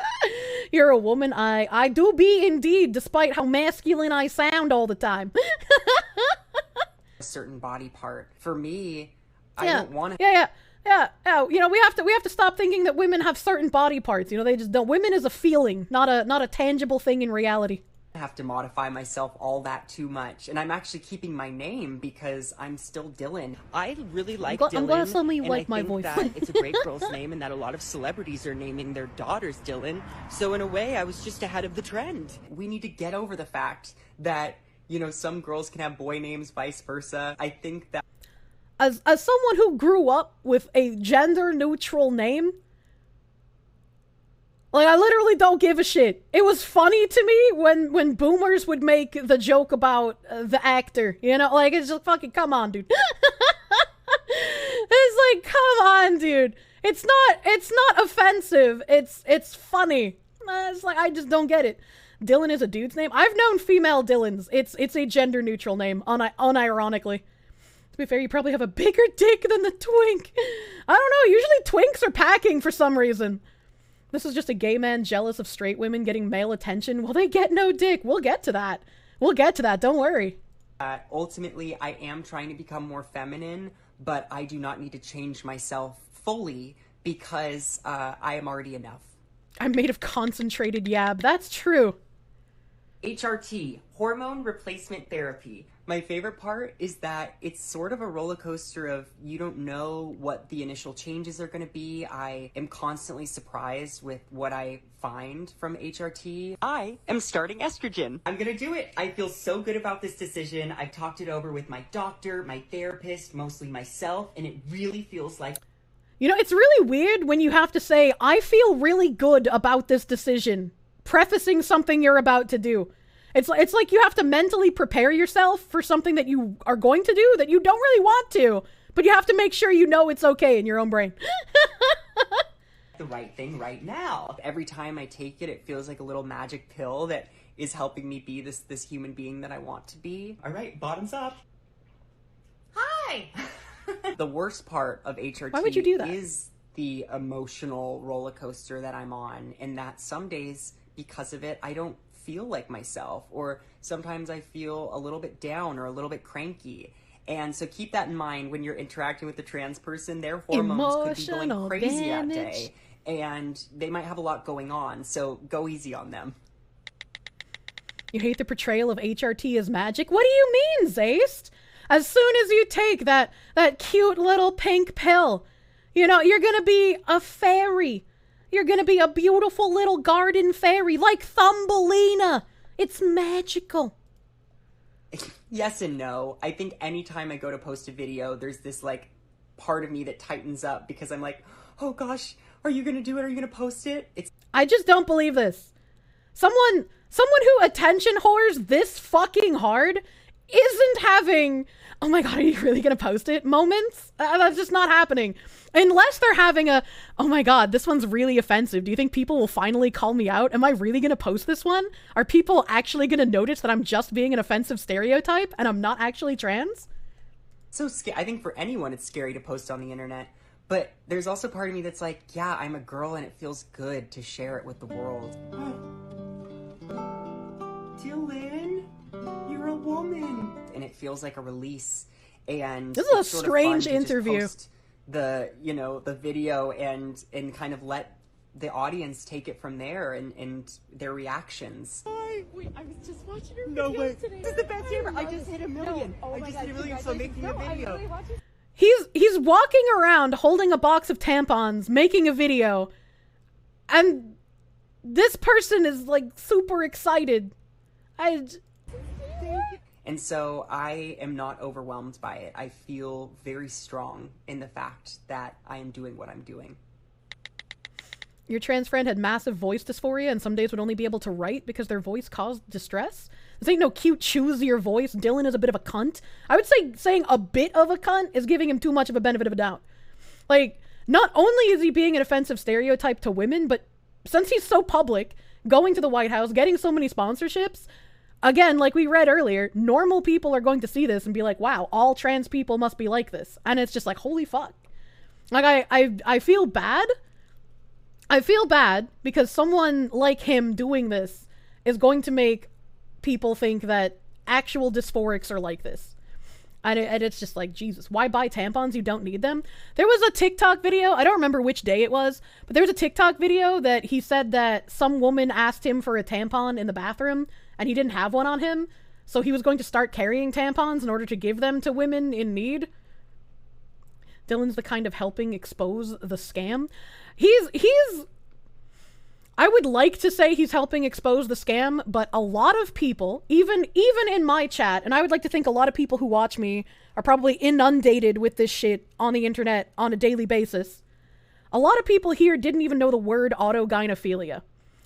You're a woman. I do be indeed, despite how masculine I sound all the time. A certain body part. For me, I don't want to. Yeah. You know, we have to stop thinking that women have certain body parts. You know, they just don't. Women is a feeling, not a tangible thing in reality. Have to modify myself all that too much, and I'm actually keeping my name because I'm still Dylan. I really like Dylan. I'm glad somebody liked my voice. That it's a great girl's name, and that a lot of celebrities are naming their daughters Dylan. So in a way, I was just ahead of the trend. We need to get over the fact that, you know, some girls can have boy names, vice versa. I think that as someone who grew up with a gender neutral name, like, I literally don't give a shit. It was funny to me when boomers would make the joke about the actor, you know? Like, it's just fucking, come on, dude. It's like, come on, dude. It's not offensive. It's funny. It's like, I just don't get it. Dylan is a dude's name. I've known female Dylans. It's a gender neutral name, unironically. To be fair, you probably have a bigger dick than the twink. I don't know. Usually twinks are packing for some reason. This is just a gay man jealous of straight women getting male attention. Well, they get no dick. We'll get to that. Don't worry. Ultimately, I am trying to become more feminine, but I do not need to change myself fully because I am already enough. I'm made of concentrated yab. That's true. HRT, hormone replacement therapy. My favorite part is that it's sort of a roller coaster of you don't know what the initial changes are going to be. I am constantly surprised with what I find from HRT. I am starting estrogen. I'm going to do it. I feel so good about this decision. I've talked it over with my doctor, my therapist, mostly myself, and it really feels like... You know, it's really weird when you have to say, I feel really good about this decision, prefacing something you're about to do. It's like you have to mentally prepare yourself for something that you are going to do that you don't really want to, but you have to make sure you know it's okay in your own brain. The right thing right now. Every time I take it, it feels like a little magic pill that is helping me be this human being that I want to be. All right, bottoms up. Hi! The worst part of HRT Why would you do that? Is the emotional roller coaster that I'm on, and that some days, because of it, I don't feel like myself, or sometimes I feel a little bit down or a little bit cranky. And so keep that in mind when you're interacting with a trans person. Their hormones could be going crazy that day, and they might have a lot going on, so go easy on them. You hate the portrayal of HRT as magic? What do you mean, Zayst? As soon as you take that cute little pink pill, you know, you're gonna be a fairy. You're gonna be a beautiful little garden fairy, like Thumbelina. It's magical. Yes and no. I think anytime I go to post a video, there's this, like, part of me that tightens up because I'm like, oh gosh, are you gonna do it? Are you gonna post it? I just don't believe this. Someone who attention whores this fucking hard isn't having, oh my god, are you really gonna post it moments? That's just not happening. Unless they're having a, oh my god, this one's really offensive. Do you think people will finally call me out? Am I really gonna post this one? Are people actually gonna notice that I'm just being an offensive stereotype and I'm not actually trans? So I think for anyone it's scary to post on the internet. But there's also part of me that's like, yeah, I'm a girl and it feels good to share it with the world. Dylan, you're a woman. And it feels like a release. And this is a strange interview. The video and kind of let the audience take it from there and their reactions. I was just watching your No video way. today. This is the best ever. I just hit 1 million. No. Oh I my just God, hit 1 million, so I'm making a video. He's walking around holding a box of tampons, making a video, and this person is like super excited. And so I am not overwhelmed by it. I feel very strong in the fact that I am doing what I'm doing. Your trans friend had massive voice dysphoria and some days would only be able to write because their voice caused distress? This ain't no cute choose your voice. Dylan is a bit of a cunt. I would say saying a bit of a cunt is giving him too much of a benefit of a doubt. Like, not only is he being an offensive stereotype to women, but since he's so public, going to the White House, getting so many sponsorships, again, like we read earlier, normal people are going to see this and be like, wow, all trans people must be like this. And it's just like, holy fuck. Like, I feel bad. I feel bad because someone like him doing this is going to make people think that actual dysphorics are like this. And it's just like, Jesus, why buy tampons? You don't need them. There was a TikTok video, I don't remember which day it was, but there was a TikTok video that he said that some woman asked him for a tampon in the bathroom and he didn't have one on him. So he was going to start carrying tampons in order to give them to women in need. Dylan's the kind of helping expose the scam. He's I would like to say he's helping expose the scam, but a lot of people, even in my chat, and I would like to think a lot of people who watch me are probably inundated with this shit on the internet on a daily basis. A lot of people here didn't even know the word autogynephilia.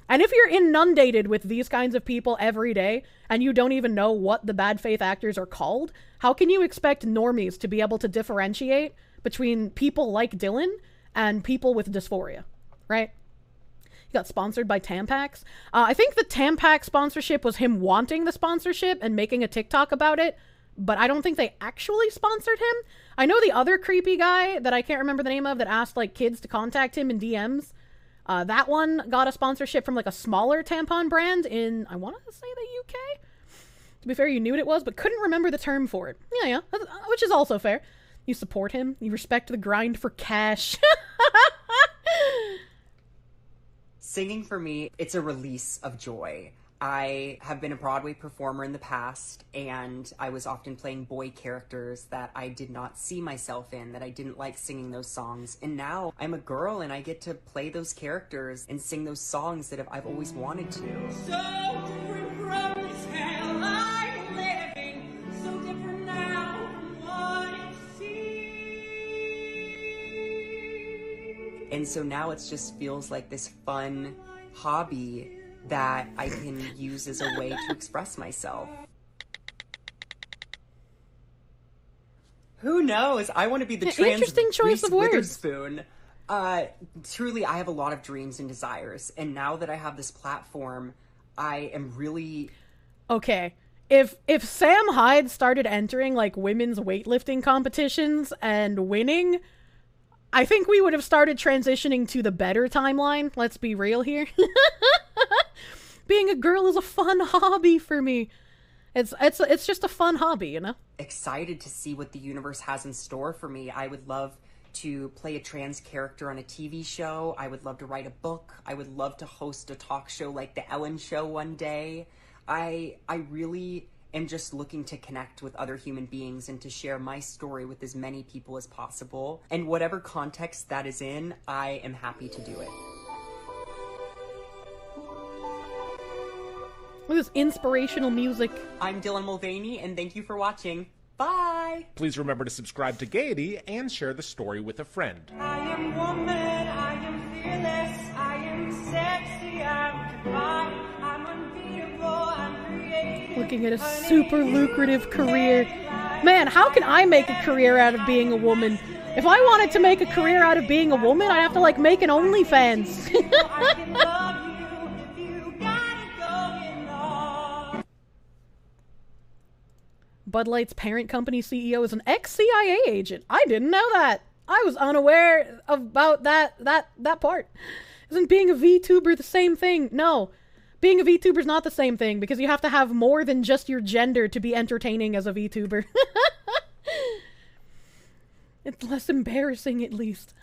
And if you're inundated with these kinds of people every day, and you don't even know what the bad faith actors are called, how can you expect normies to be able to differentiate between people like Dylan and people with dysphoria, right? Got sponsored by Tampax. I think the Tampax sponsorship was him wanting the sponsorship and making a TikTok about it, but I don't think they actually sponsored him. I know the other creepy guy that I can't remember the name of that asked like kids to contact him in DMs. That one got a sponsorship from like a smaller tampon brand in, I want to say the UK. To be fair, you knew what it was, but couldn't remember the term for it. Yeah, which is also fair. You support him. You respect the grind for cash. Singing for me, it's a release of joy. I have been a Broadway performer in the past, and I was often playing boy characters that I did not see myself in, that I didn't like singing those songs. And now I'm a girl and I get to play those characters and sing those songs that I've always wanted to. So different from this hell I'm living, so different now from what it seems. And so now it just feels like this fun hobby that I can use as a way to express myself. Who knows? I want to be the trans interesting choice of words. Witherspoon. Truly, I have a lot of dreams and desires, and now that I have this platform, I am really... Okay, if Sam Hyde started entering like women's weightlifting competitions and winning, I think we would have started transitioning to the better timeline. Let's be real here. Being a girl is a fun hobby for me. It's just a fun hobby, you know? Excited to see what the universe has in store for me. I would love to play a trans character on a TV show. I would love to write a book. I would love to host a talk show like The Ellen Show one day. I really am just looking to connect with other human beings and to share my story with as many people as possible. And whatever context that is in, I am happy to do it. Look at this inspirational music. I'm Dylan Mulvaney, and thank you for watching. Bye! Please remember to subscribe to Gaiety and share the story with a friend. I am woman, I am fearless, I am sexy, I'm divine, I'm unbeatable, I'm creative. Looking at a super lucrative career. Man, how can I make a career out of being a woman? If I wanted to make a career out of being a woman, I'd have to like make an OnlyFans. Bud Light's parent company CEO is an ex-CIA agent. I didn't know that. I was unaware about that part. Isn't being a VTuber the same thing? No. Being a VTuber is not the same thing because you have to have more than just your gender to be entertaining as a VTuber. It's less embarrassing, at least.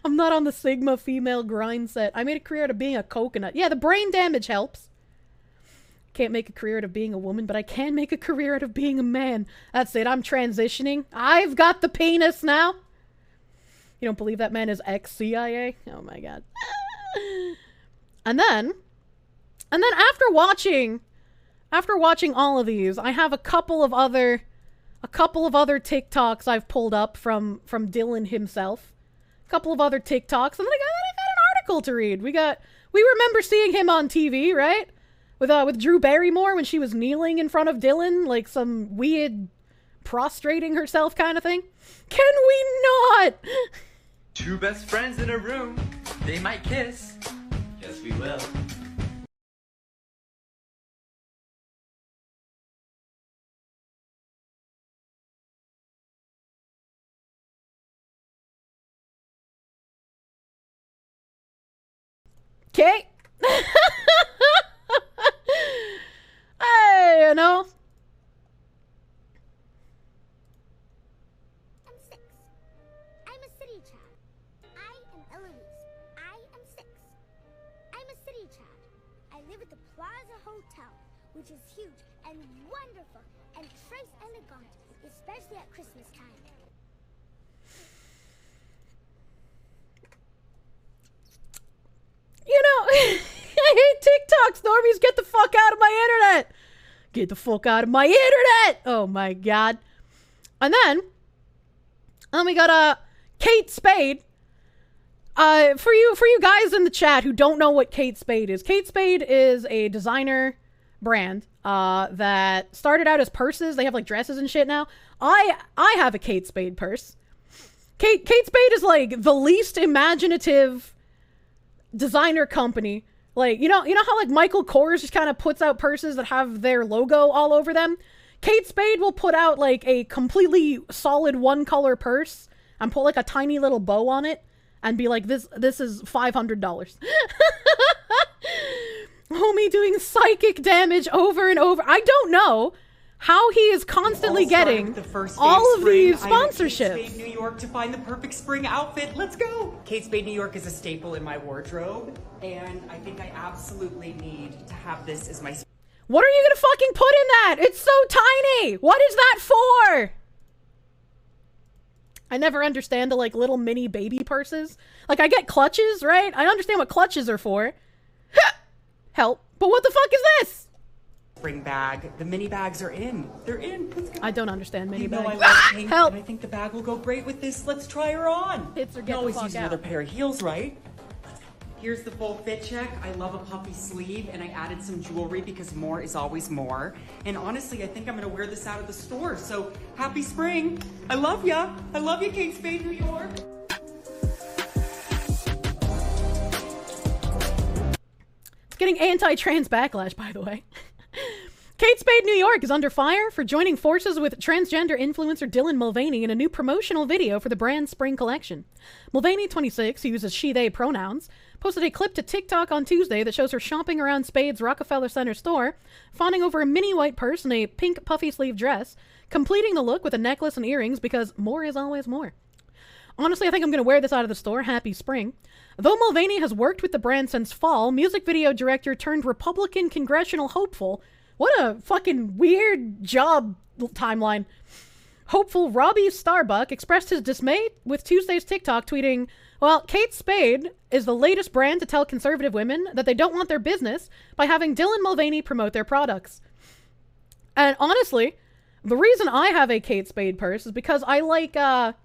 I'm not on the Sigma female grind set. I made a career out of being a coconut. Yeah, the brain damage helps. Can't make a career out of being a woman, but I can make a career out of being a man. That's it. I'm transitioning. I've got the penis now. You don't believe that man is ex-CIA? Oh my god. And then after watching all of these, I have a couple of other TikToks I've pulled up from Dylan himself. A couple of other TikToks, and then I got an article to read. We remember seeing him on TV, right? With Drew Barrymore when she was kneeling in front of Dylan, like some weird prostrating herself kind of thing. Can we not? Two best friends in a room. They might kiss. Yes, we will. Okay. Hey, you know. I'm 6. I'm a city child. I am Eloise. I am 6. I'm a city child. I live at the Plaza Hotel, which is huge and wonderful and très elegant, especially at Christmas time. You know, I hate TikToks. Normies, get the fuck out of my internet. Get the fuck out of my internet. Oh my god. And then we got Kate Spade. For you guys in the chat who don't know what Kate Spade is a designer brand that started out as purses. They have like dresses and shit now. I have a Kate Spade purse. Kate Spade is like the least imaginative designer company. Like, you know how like Michael Kors just kind of puts out purses that have their logo all over them? Kate Spade will put out like a completely solid one color purse and put like a tiny little bow on it and be like, this is $500. Homie doing psychic damage over and over. I don't know how he is constantly getting all of these sponsorships. Kate Spade, New York, to find the perfect spring outfit. Let's go. Kate Spade, New York is a staple in my wardrobe, and I think I absolutely need to have this as my... What are you gonna fucking put in that? It's so tiny. What is that for? I never understand the like little mini baby purses. Like I get clutches, right? I understand what clutches are for. Help. But what the fuck is this? Spring bag. The mini bags are in. They're in. Let's go. I don't understand mini bags. I love pink, help. And I think the bag will go great with this. Let's try her on. Hits or get you always the fuck use out. another pair of heels, right? Here's the full fit check. I love a puffy sleeve, and I added some jewelry because more is always more. And honestly, I think I'm gonna wear this out of the store. So happy spring. I love ya. I love you, Kate Spade, New York. It's getting anti-trans backlash, by the way. Kate Spade, New York is under fire for joining forces with transgender influencer Dylan Mulvaney in a new promotional video for the brand's spring collection. Mulvaney, 26, who uses she/they pronouns, posted a clip to TikTok on Tuesday that shows her shopping around Spade's Rockefeller Center store, fawning over a mini white purse and a pink puffy sleeve dress, completing the look with a necklace and earrings because more is always more. Honestly, I think I'm going to wear this out of the store. Happy spring. Though Mulvaney has worked with the brand since fall, music video director turned Republican congressional hopeful. What a fucking weird job timeline. Hopeful Robbie Starbuck expressed his dismay with Tuesday's TikTok, tweeting, well, Kate Spade is the latest brand to tell conservative women that they don't want their business by having Dylan Mulvaney promote their products. And honestly, the reason I have a Kate Spade purse is because I like, ahoy,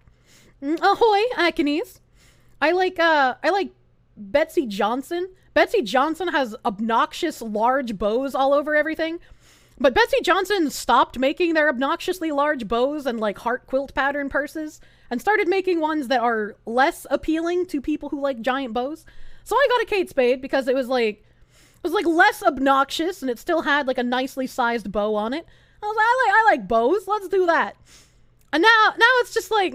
Akinese. I like Betsy Johnson. Betsy Johnson has obnoxious large bows all over everything. But Betsy Johnson stopped making their obnoxiously large bows and like heart quilt pattern purses and started making ones that are less appealing to people who like giant bows. So I got a Kate Spade because it was like less obnoxious and it still had like a nicely sized bow on it. I was like, I like bows. Let's do that. And now it's just like,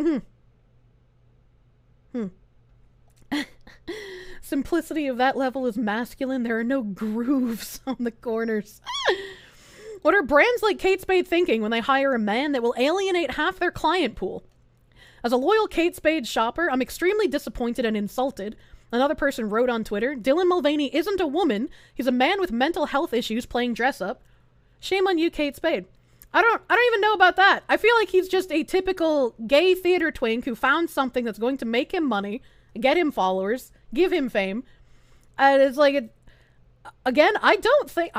Simplicity of that level is masculine. There are no grooves on the corners. What are brands like Kate Spade thinking when they hire a man that will alienate half their client pool? As a loyal Kate Spade shopper, I'm extremely disappointed and insulted. Another person wrote on Twitter, Dylan Mulvaney isn't a woman. He's a man with mental health issues playing dress up. Shame on you, Kate Spade. I don't even know about that. I feel like he's just a typical gay theater twink who found something that's going to make him money, get him followers, give him fame. And it's like, again, I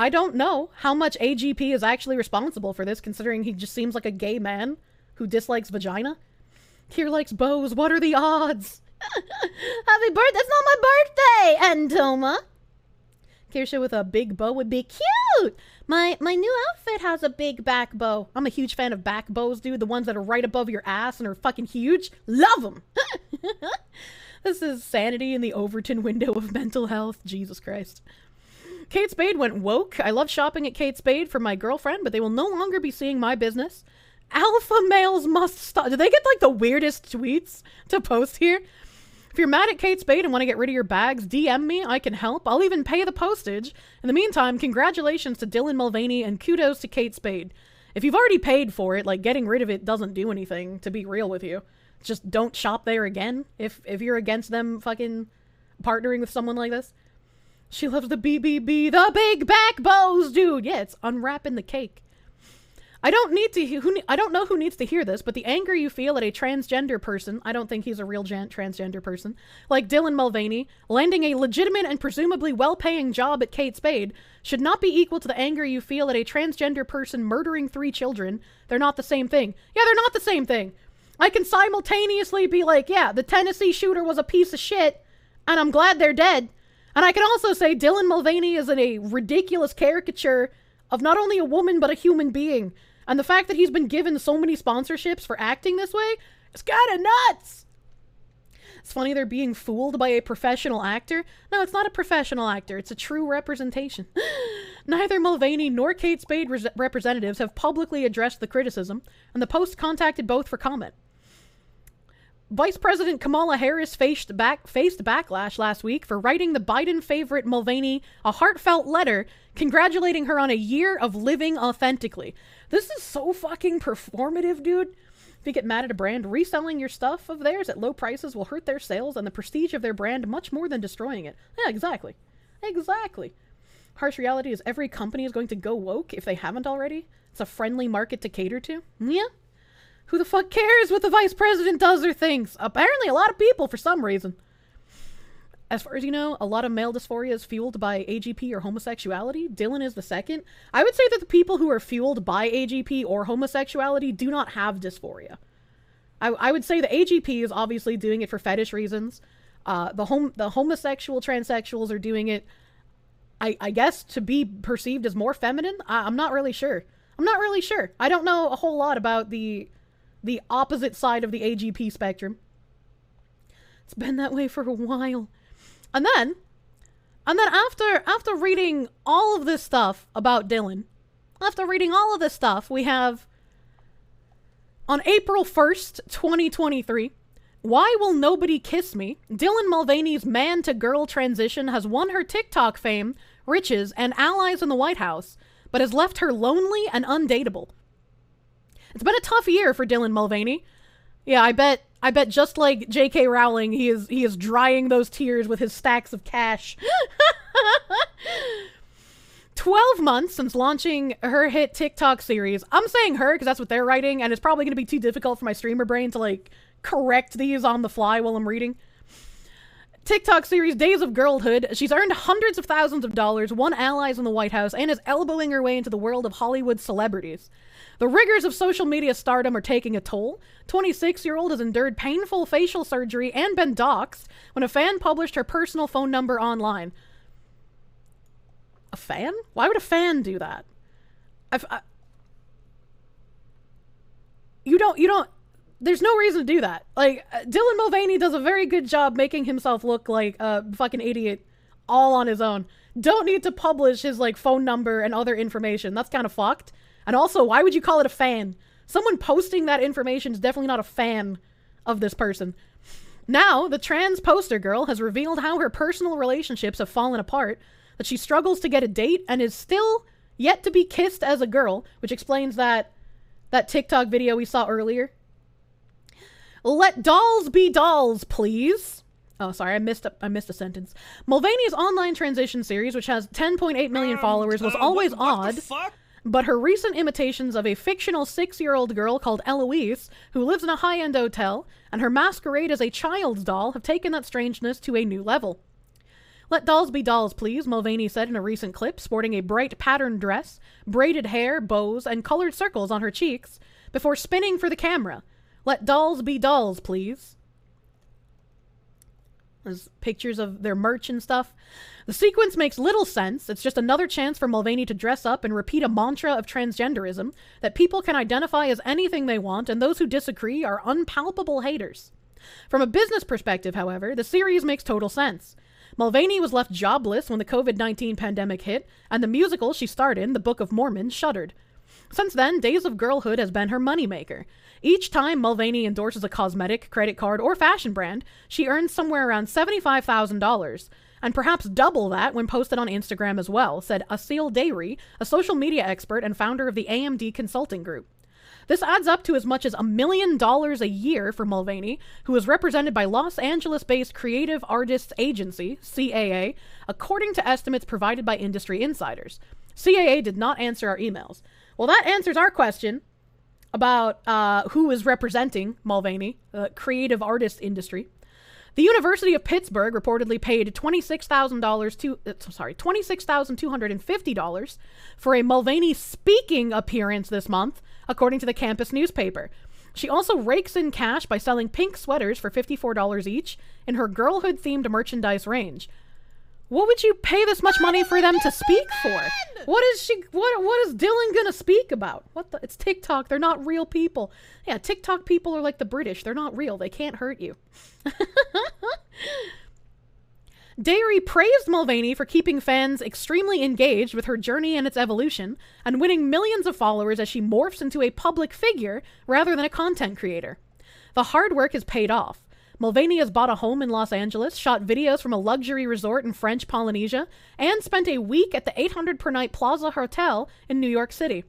don't know how much AGP is actually responsible for this, considering he just seems like a gay man who dislikes vagina. Kier likes bows. What are the odds? Happy birthday. That's not my birthday, Antoma. Korsche with a big bow would be cute. My new outfit has a big back bow. I'm a huge fan of back bows, dude. The ones that are right above your ass and are fucking huge. Love them. This is sanity in the Overton window of mental health. Jesus Christ. Kate Spade went woke. I love shopping at Kate Spade for my girlfriend, but they will no longer be seeing my business. Alpha males must stop. Do they get like the weirdest tweets to post here? If you're mad at Kate Spade and want to get rid of your bags, DM me. I can help. I'll even pay the postage. In the meantime, congratulations to Dylan Mulvaney and kudos to Kate Spade. If you've already paid for it, like getting rid of it doesn't do anything, to be real with you. Just don't shop there again if you're against them fucking partnering with someone like this. She loves the BBB, the big back bows, dude. Yeah, it's unwrapping the cake. I don't know who needs to hear this, but the anger you feel at a transgender person, I don't think he's a real transgender person, like Dylan Mulvaney, landing a legitimate and presumably well-paying job at Kate Spade, should not be equal to the anger you feel at a transgender person murdering 3 children. They're not the same thing. Yeah, they're not the same thing. I can simultaneously be like, yeah, the Tennessee shooter was a piece of shit, and I'm glad they're dead. And I can also say Dylan Mulvaney is a ridiculous caricature of not only a woman, but a human being. And the fact that he's been given so many sponsorships for acting this way is kind of nuts. It's funny they're being fooled by a professional actor. No, it's not a professional actor. It's a true representation. Neither Mulvaney nor Kate Spade representatives have publicly addressed the criticism, and the Post contacted both for comment. Vice President Kamala Harris faced backlash last week for writing the Biden favorite Mulvaney a heartfelt letter congratulating her on a year of living authentically. This is so fucking performative, dude. If you get mad at a brand, reselling your stuff of theirs at low prices will hurt their sales and the prestige of their brand much more than destroying it. Yeah, exactly. Exactly. Harsh reality is every company is going to go woke if they haven't already. It's a friendly market to cater to. Yeah. Who the fuck cares what the vice president does or thinks? Apparently a lot of people for some reason. As far as you know, a lot of male dysphoria is fueled by AGP or homosexuality. Dylan is the second. I would say that the people who are fueled by AGP or homosexuality do not have dysphoria. I would say the AGP is obviously doing it for fetish reasons. The homosexual transsexuals are doing it, I guess, to be perceived as more feminine. I'm not really sure. I don't know a whole lot about the opposite side of the AGP spectrum. It's been that way for a while. And then after reading all of this stuff about Dylan, we have on April 1st, 2023, Why Will Nobody Kiss Me? Dylan Mulvaney's man-to-girl transition has won her TikTok fame, riches, and allies in the White House, but has left her lonely and undateable. It's been a tough year for Dylan Mulvaney. Yeah, I bet just like J.K. Rowling, he is drying those tears with his stacks of cash. 12 months since launching her hit TikTok series. I'm saying her because that's what they're writing, and it's probably going to be too difficult for my streamer brain to, like, correct these on the fly while I'm reading. TikTok series Days of Girlhood. She's earned hundreds of thousands of dollars, won allies in the White House, and is elbowing her way into the world of Hollywood celebrities. The rigors of social media stardom are taking a toll. 26-year-old has endured painful facial surgery and been doxxed when a fan published her personal phone number online. A fan? Why would a fan do that? You don't, there's no reason to do that. Like, Dylan Mulvaney does a very good job making himself look like a fucking idiot all on his own. Don't need to publish his, like, phone number and other information. That's kind of fucked. And also, why would you call it a fan? Someone posting that information is definitely not a fan of this person. Now, the trans poster girl has revealed how her personal relationships have fallen apart, that she struggles to get a date and is still yet to be kissed as a girl, which explains that TikTok video we saw earlier. Let dolls be dolls, please. Oh, sorry, I missed a sentence. Mulvaney's online transition series, which has 10.8 million followers, was always odd. But her recent imitations of a fictional 6-year-old girl called Eloise, who lives in a high-end hotel, and her masquerade as a child's doll have taken that strangeness to a new level. Let dolls be dolls, please, Mulvaney said in a recent clip, sporting a bright patterned dress, braided hair, bows, and colored circles on her cheeks, before spinning for the camera. Let dolls be dolls, please. There's pictures of their merch and stuff. The sequence makes little sense. It's just another chance for Mulvaney to dress up and repeat a mantra of transgenderism that people can identify as anything they want, and those who disagree are unpalpable haters. From a business perspective, however, the series makes total sense. Mulvaney was left jobless when the COVID-19 pandemic hit, and the musical she starred in, The Book of Mormon, shuttered. Since then, Days of Girlhood has been her moneymaker. Each time Mulvaney endorses a cosmetic, credit card, or fashion brand, she earns somewhere around $75,000, and perhaps double that when posted on Instagram as well, said Asil Dairy, a social media expert and founder of the AMD Consulting Group. This adds up to as much as $1 million a year for Mulvaney, who is represented by Los Angeles-based Creative Artists Agency, CAA, according to estimates provided by industry insiders. CAA did not answer our emails. Well, that answers our question about who is representing Mulvaney, the creative artist industry. The University of Pittsburgh reportedly paid $26,250 for a Mulvaney speaking appearance this month, according to the campus newspaper. She also rakes in cash by selling pink sweaters for $54 each in her girlhood-themed merchandise range. What would you pay this much money for them to speak for? What is Dylan gonna speak about? It's TikTok. They're not real people. Yeah, TikTok people are like the British. They're not real. They can't hurt you. Dairy praised Mulvaney for keeping fans extremely engaged with her journey and its evolution, and winning millions of followers as she morphs into a public figure rather than a content creator. The hard work has paid off. Mulvaney has bought a home in Los Angeles, shot videos from a luxury resort in French Polynesia, and spent a week at the 800 per night Plaza Hotel in New York City.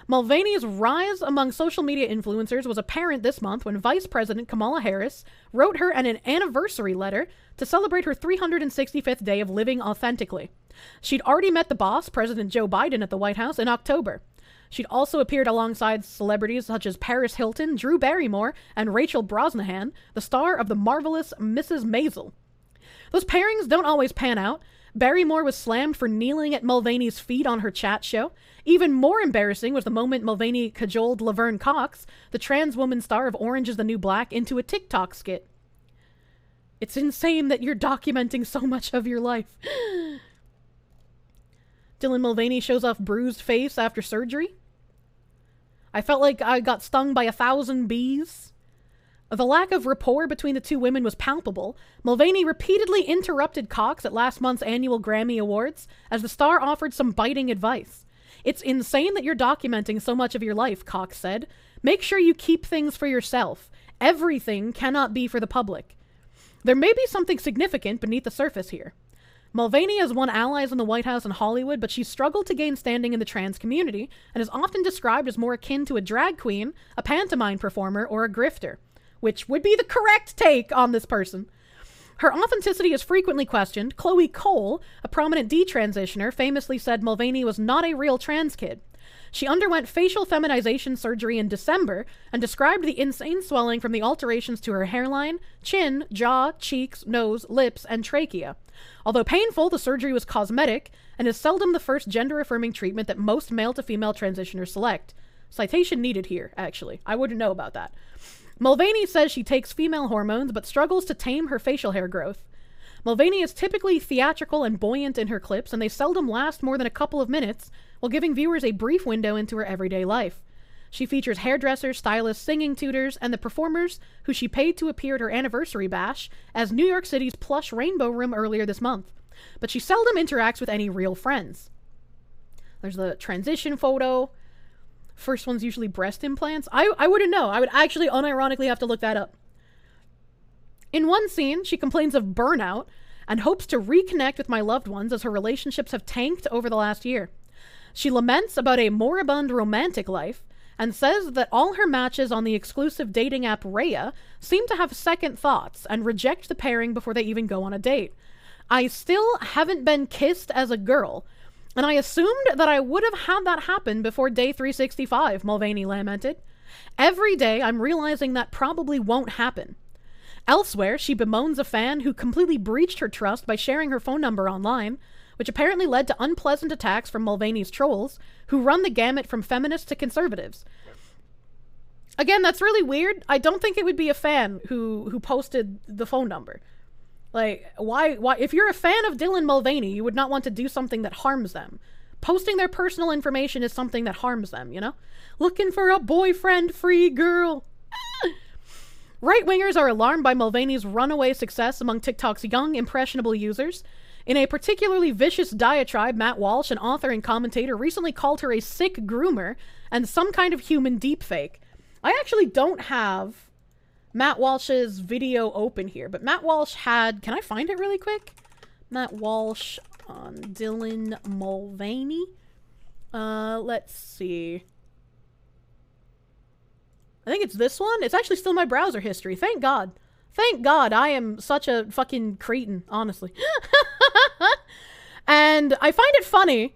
Mulvaney's rise among social media influencers was apparent this month when Vice President Kamala Harris wrote her an anniversary letter to celebrate her 365th day of living authentically. She'd already met the boss, President Joe Biden, at the White House in October. She'd also appeared alongside celebrities such as Paris Hilton, Drew Barrymore, and Rachel Brosnahan, the star of the marvelous Mrs. Maisel. Those pairings don't always pan out. Barrymore was slammed for kneeling at Mulvaney's feet on her chat show. Even more embarrassing was the moment Mulvaney cajoled Laverne Cox, the trans woman star of Orange is the New Black, into a TikTok skit. It's insane that you're documenting so much of your life. Dylan Mulvaney shows off bruised face after surgery. I felt like I got stung by 1,000 bees. The lack of rapport between the two women was palpable. Mulvaney repeatedly interrupted Cox at last month's annual Grammy Awards as the star offered some biting advice. It's insane that you're documenting so much of your life, Cox said. Make sure you keep things for yourself. Everything cannot be for the public. There may be something significant beneath the surface here. Mulvaney has won allies in the White House and Hollywood, but she's struggled to gain standing in the trans community and is often described as more akin to a drag queen, a pantomime performer, or a grifter, which would be the correct take on this person. Her authenticity is frequently questioned. Chloe Cole, a prominent detransitioner, famously said Mulvaney was not a real trans kid. She underwent facial feminization surgery in December and described the insane swelling from the alterations to her hairline, chin, jaw, cheeks, nose, lips, and trachea. Although painful, the surgery was cosmetic and is seldom the first gender-affirming treatment that most male-to-female transitioners select. Citation needed here, actually. I wouldn't know about that. Mulvaney says she takes female hormones but struggles to tame her facial hair growth. Mulvaney is typically theatrical and buoyant in her clips, and they seldom last more than a couple of minutes, while giving viewers a brief window into her everyday life. She features hairdressers, stylists, singing tutors, and the performers who she paid to appear at her anniversary bash as New York City's plush Rainbow Room earlier this month. But she seldom interacts with any real friends. There's the transition photo. First one's usually breast implants. I wouldn't know. I would actually unironically have to look that up. In one scene, she complains of burnout and hopes to reconnect with my loved ones as her relationships have tanked over the last year. She laments about a moribund romantic life and says that all her matches on the exclusive dating app Raya seem to have second thoughts and reject the pairing before they even go on a date. I still haven't been kissed as a girl, and I assumed that I would have had that happen before day 365, Mulvaney lamented. Every day I'm realizing that probably won't happen. Elsewhere, she bemoans a fan who completely breached her trust by sharing her phone number online, which apparently led to unpleasant attacks from Mulvaney's trolls, who run the gamut from feminists to conservatives. Again, that's really weird. I don't think it would be a fan who posted the phone number. Like, why, if you're a fan of Dylan Mulvaney, you would not want to do something that harms them. Posting their personal information is something that harms them, you know? Looking for a boyfriend-free girl. Right-wingers are alarmed by Mulvaney's runaway success among TikTok's young, impressionable users. In a particularly vicious diatribe, Matt Walsh, an author and commentator, recently called her a sick groomer and some kind of human deepfake. I actually don't have Matt Walsh's video open here, but Matt Walsh had... Can I find it really quick? Matt Walsh on Dylan Mulvaney. Let's see. I think it's this one. It's actually still my browser history. Thank God. Thank God. I am such a fucking cretin, honestly. And I find it funny.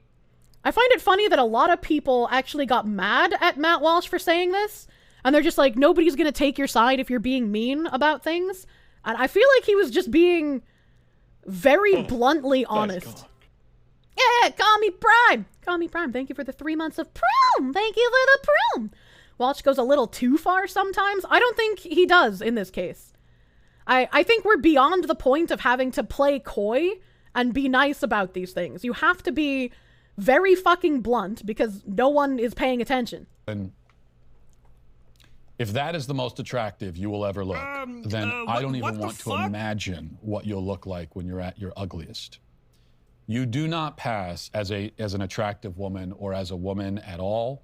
I find it funny that a lot of people actually got mad at Matt Walsh for saying this. And they're just like, nobody's gonna take your side if you're being mean about things. And I feel like he was just being very bluntly honest. Yeah, call me Prime. Call me Prime. Thank you for the 3 months of Prime. Thank you for the Prime. Walsh goes a little too far sometimes. I don't think he does in this case. I think we're beyond the point of having to play coy and be nice about these things. You have to be very fucking blunt because no one is paying attention. And if that is the most attractive you will ever look, then I don't even want to imagine what you'll look like when you're at your ugliest. You do not pass as an attractive woman or as a woman at all.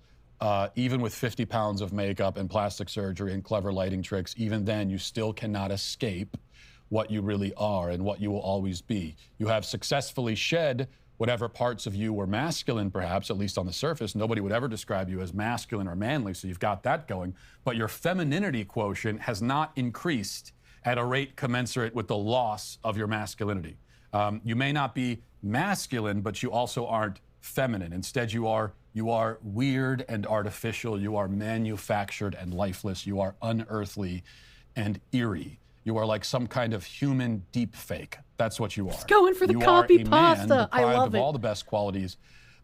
Even with 50 pounds of makeup and plastic surgery and clever lighting tricks, even then you still cannot escape what you really are and what you will always be. You have successfully shed whatever parts of you were masculine, perhaps, at least on the surface. Nobody would ever describe you as masculine or manly, so you've got that going. But your femininity quotient has not increased at a rate commensurate with the loss of your masculinity. You may not be masculine, but you also aren't feminine. Instead, you are weird and artificial. You are manufactured and lifeless. You are unearthly and eerie. You are like some kind of human deep fake. That's what you are. It's going for the copy pasta. I love it. Of all the best qualities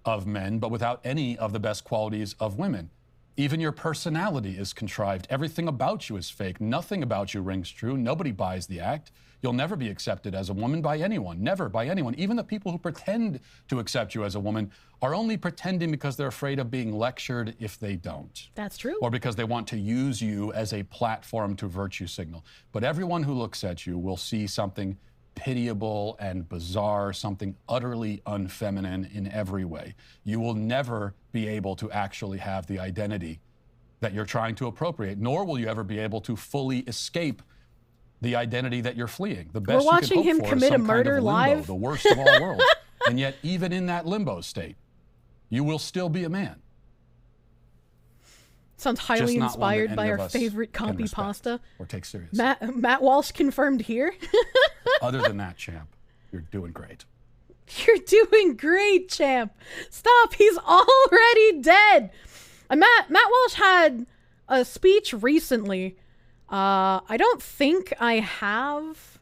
of men, but without any of the best qualities of women. Even your personality is contrived. Everything about you is fake. Nothing about you rings true. Nobody buys the act. You'll never be accepted as a woman by anyone. Never by anyone. Even the people who pretend to accept you as a woman are only pretending because they're afraid of being lectured if they don't. That's true. Or because they want to use you as a platform to virtue signal. But everyone who looks at you will see something pitiable and bizarre, something utterly unfeminine in every way. You will never be able to actually have the identity that you're trying to appropriate, nor will you ever be able to fully escape the identity that you're fleeing. The best We're watching you him can hope for commit is some a murder kind of limbo, live. the worst of all worlds. And yet, even in that limbo state, you will still be a man. Sounds highly inspired by our favorite copy pasta. Or take serious. Matt Walsh confirmed here. Other than that, champ, you're doing great. You're doing great, champ. Stop, he's already dead. Matt Walsh had a speech recently. I don't think I have.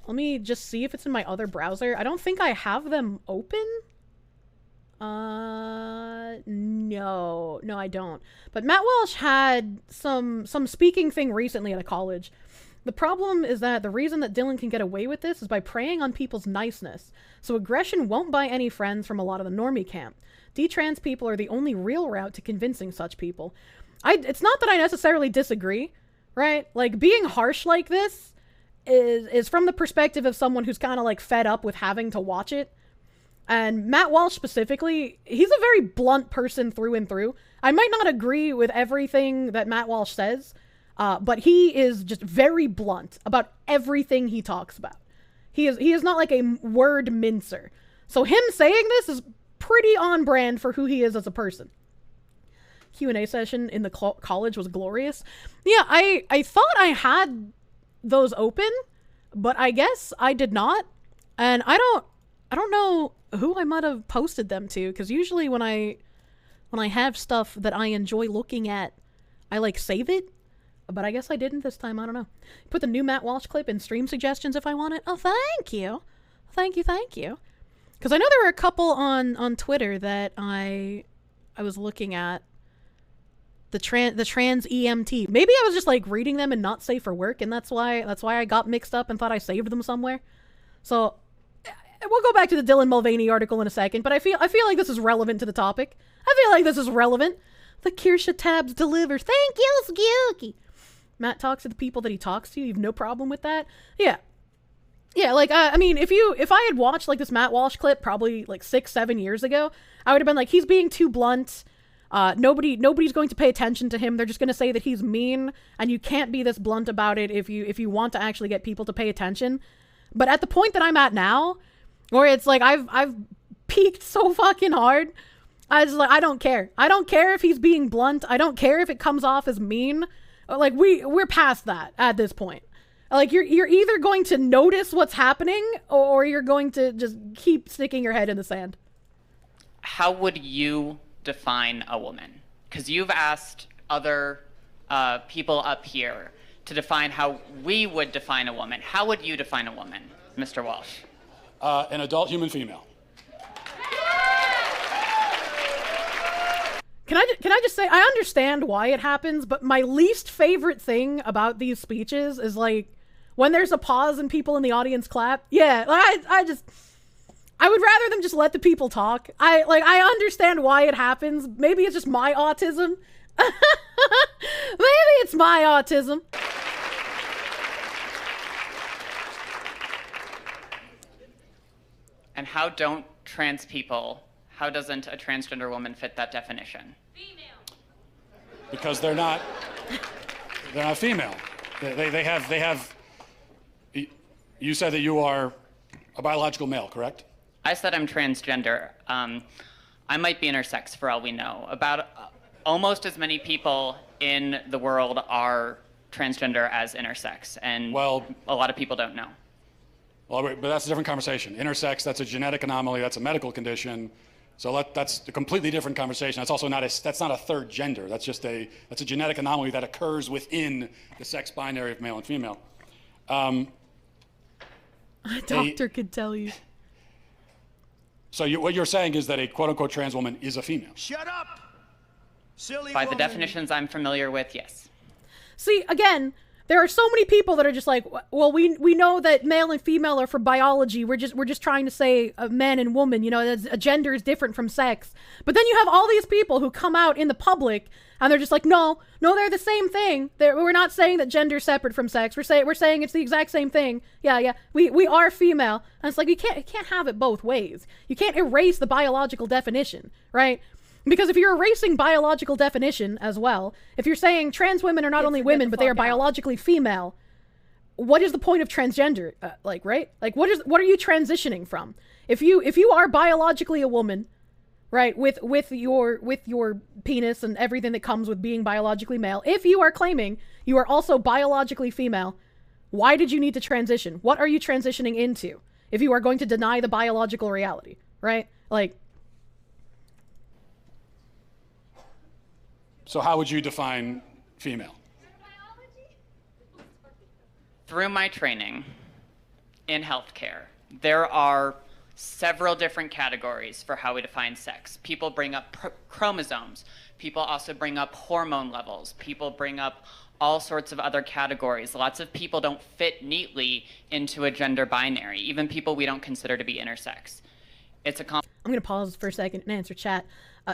Let me just see if it's in my other browser. I don't think I have them open. No, I don't. But Matt Walsh had some speaking thing recently at a college. The problem is that the reason that Dylan can get away with this is by preying on people's niceness. So aggression won't buy any friends from a lot of the normie camp. D-trans people are the only real route to convincing such people. It's not that I necessarily disagree, right? Like, being harsh like this is from the perspective of someone who's kind of like fed up with having to watch it. And Matt Walsh specifically, he's a very blunt person through and through. I might not agree with everything that Matt Walsh says, but he is just very blunt about everything he talks about. He is not like a word mincer. So him saying this is pretty on brand for who he is as a person. Q&A session in the college was glorious. Yeah, I thought I had those open, but I guess I did not. And I don't know who I might have posted them to, because usually when I have stuff that I enjoy looking at, I like save it. But I guess I didn't this time. I don't know. Put the new Matt Walsh clip in stream suggestions if I want it. Oh, thank you. Thank you. Because I know there were a couple on Twitter that I was looking at. the trans EMT. Maybe I was just like reading them and not safe for work, and that's why I got mixed up and thought I saved them somewhere. So we'll go back to the Dylan Mulvaney article in a second, but I feel like this is relevant to the topic. I feel like this is relevant. The Korsche tabs deliver. Thank you, skuyke. Matt talks to the people that he talks to. You have no problem with that? Yeah. Yeah, like, I mean, if I had watched, like, this Matt Walsh clip probably, like, 6-7 years ago, I would have been like, he's being too blunt. Nobody's going to pay attention to him. They're just going to say that he's mean, and you can't be this blunt about it if you want to actually get people to pay attention. But at the point that I'm at now, where it's like, I've peaked so fucking hard, I was like, I don't care. I don't care if he's being blunt. I don't care if it comes off as mean. Like, we're past that at this point. Like, you're either going to notice what's happening, or you're going to just keep sticking your head in the sand. How would you define a woman? Because you've asked other people up here to define how we would define a woman. How would you define a woman, Mr. Walsh? An adult human female. Can I just say, I understand why it happens, but my least favorite thing about these speeches is, like, when there's a pause and people in the audience clap. Yeah, like, I would rather them just let the people talk. I understand why it happens. Maybe it's just my autism. Maybe it's my autism. And how don't trans people, how doesn't a transgender woman fit that definition? Because they're not female. They have. You said that you are a biological male, correct? I said I'm transgender. I might be intersex for all we know. About almost as many people in the world are transgender as intersex, and a lot of people don't know. Well, but that's a different conversation. Intersex, that's a genetic anomaly, that's a medical condition. So that's a completely different conversation. That's also not a third gender. That's a genetic anomaly that occurs within the sex binary of male and female. A doctor could tell you. So what you're saying is that a quote-unquote trans woman is a female. Shut up, silly By woman. the definitions I'm familiar with, yes. See, again, there are so many people that are just like, well, we know that male and female are for biology. We're just trying to say man and woman. You know, a gender is different from sex. But then you have all these people who come out in the public and they're just like, no, they're the same thing. We're not saying that gender's separate from sex. We're saying it's the exact same thing. Yeah. We are female. And it's like, you can't have it both ways. You can't erase the biological definition, right? Because if you're erasing biological definition as well, if you're saying trans women are not only women, but they are biologically female, what is the point of transgender? Right? Like, what are you transitioning from? If you are biologically a woman, right, with your penis and everything that comes with being biologically male, if you are claiming you are also biologically female, why did you need to transition? What are you transitioning into if you are going to deny the biological reality, right? Like, so how would you define female? Through my training in healthcare, there are several different categories for how we define sex. People bring up chromosomes. People also bring up hormone levels. People bring up all sorts of other categories. Lots of people don't fit neatly into a gender binary, even people we don't consider to be intersex. I'm going to pause for a second and answer chat.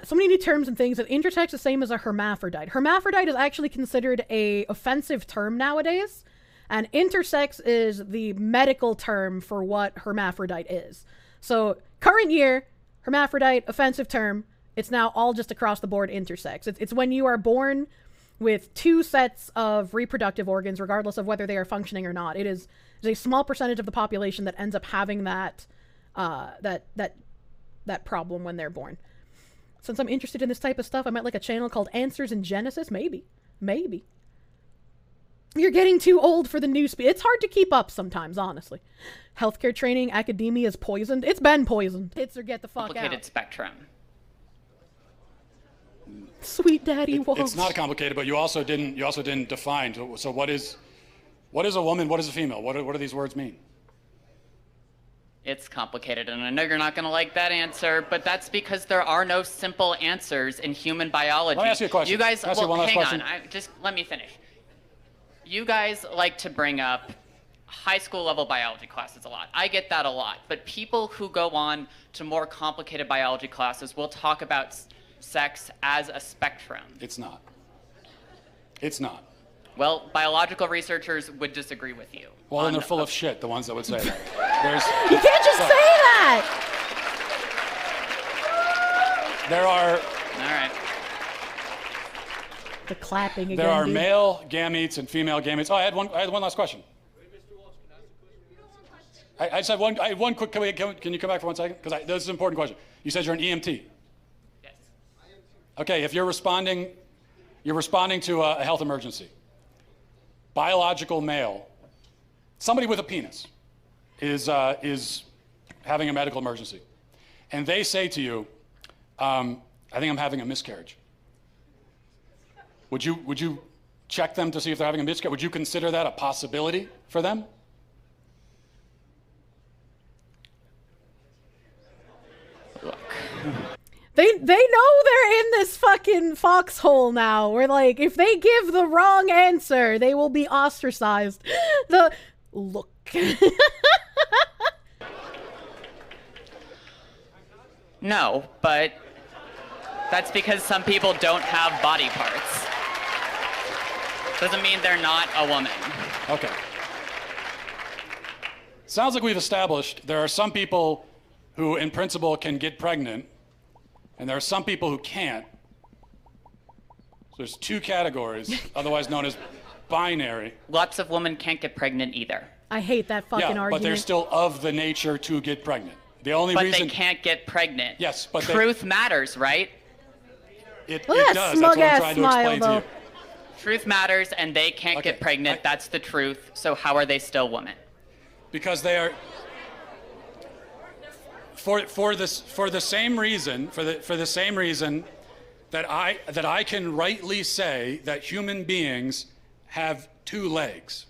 So many new terms and things. Intersex is the same as a hermaphrodite. Hermaphrodite is actually considered a offensive term nowadays, and intersex is the medical term for what hermaphrodite is. So current year, hermaphrodite, offensive term. It's now all just across the board intersex. It's when you are born with two sets of reproductive organs, regardless of whether they are functioning or not. There's a small percentage of the population that ends up having that problem when they're born. Since I'm interested in this type of stuff, I might like a channel called Answers in Genesis. Maybe. You're getting too old for the new speed. It's hard to keep up sometimes, honestly. Healthcare training, academia is poisoned. It's been poisoned. Hits or get the fuck complicated out. Spectrum. Sweet Daddy Walsh. It's not complicated, but you also didn't define. So what is a woman? What is a female? What do these words mean? It's complicated, and I know you're not going to like that answer, but that's because there are no simple answers in human biology. Let me ask you a question. You guys, Can I ask you one last hang question? on. Just let me finish. You guys like to bring up high school level biology classes a lot. I get that a lot, but people who go on to more complicated biology classes will talk about sex as a spectrum. It's not. It's not. Well, biological researchers would disagree with you. Well, then they're full of shit, the ones that would say that. You can't just say that! There are... All right. The clapping again, There are dude. male gametes and female gametes. Oh, I had one last question. I just had one. I had one quick. Can you come back for 1 second? Because this is an important question. You said you're an EMT. Yes. Okay. If you're responding to a health emergency. Biological male, somebody with a penis, is having a medical emergency, and they say to you, "I think I'm having a miscarriage." Would you check them to see if they're having a miscarriage? Would you consider that a possibility for them? They know they're in this fucking foxhole now, where like, if they give the wrong answer, they will be ostracized. Look. No, but that's because some people don't have body parts. Doesn't mean they're not a woman. Okay. Sounds like we've established there are some people who, in principle, can get pregnant, and there are some people who can't. So there's two categories, otherwise known as binary. Lots of women can't get pregnant either. I hate that fucking argument. But they're still of the nature to get pregnant. The only but reason they can't get pregnant. Yes, but truth matters, right? It does. That's what I'm trying to explain to you. Truth matters, and they can't get pregnant. That's the truth. So how are they still women? Because they are for the same reason that I can rightly say that human beings have two legs.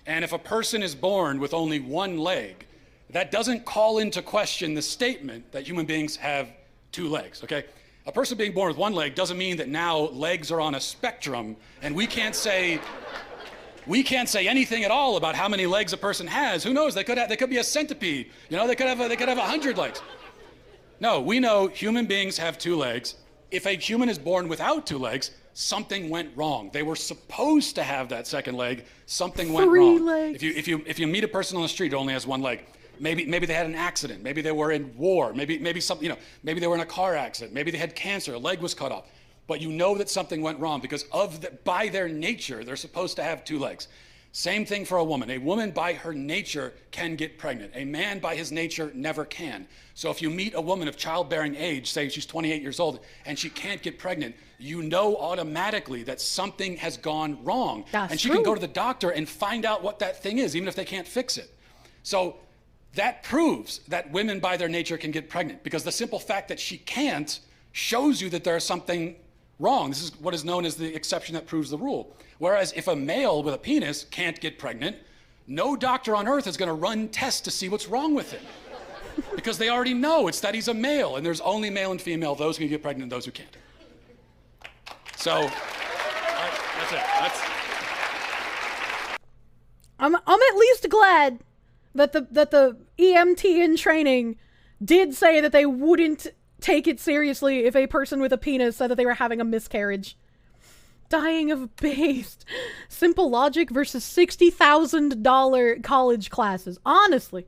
And if a person is born with only one leg, that doesn't call into question the statement that human beings have two legs, okay? A person being born with one leg doesn't mean that now legs are on a spectrum and we can't say anything at all about how many legs a person has. Who knows? They could be a centipede. You know, they could have 100 legs. No, we know human beings have two legs. If a human is born without two legs, something went wrong. They were supposed to have that second leg. Something went wrong. 3 legs. If you meet a person on the street who only has one leg, maybe they had an accident. Maybe they were in war. Maybe something, maybe they were in a car accident. Maybe they had cancer. A leg was cut off. But you know that something went wrong because by their nature, they're supposed to have two legs. Same thing for a woman. A woman by her nature can get pregnant. A man by his nature never can. So if you meet a woman of childbearing age, say she's 28 years old, and she can't get pregnant, you know automatically that something has gone wrong. And she can go to the doctor and find out what that thing is, even if they can't fix it. So that proves that women by their nature can get pregnant, because the simple fact that she can't shows you that there's something wrong. This is what is known as the exception that proves the rule. Whereas if a male with a penis can't get pregnant, no doctor on earth is going to run tests to see what's wrong with him. Because they already know it's that he's a male, and there's only male and female, those who can get pregnant and those who can't. So, that's it. I'm at least glad that the EMT in training did say that they wouldn't take it seriously if a person with a penis said that they were having a miscarriage. Dying of based simple logic versus $60,000 college classes. Honestly.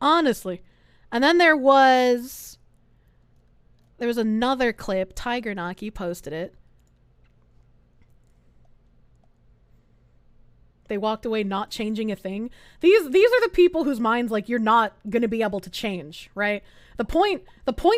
And then there was another clip. Tiger Naki posted it. They walked away not changing a thing. These are the people whose minds, like, you're not going to be able to change, right? The point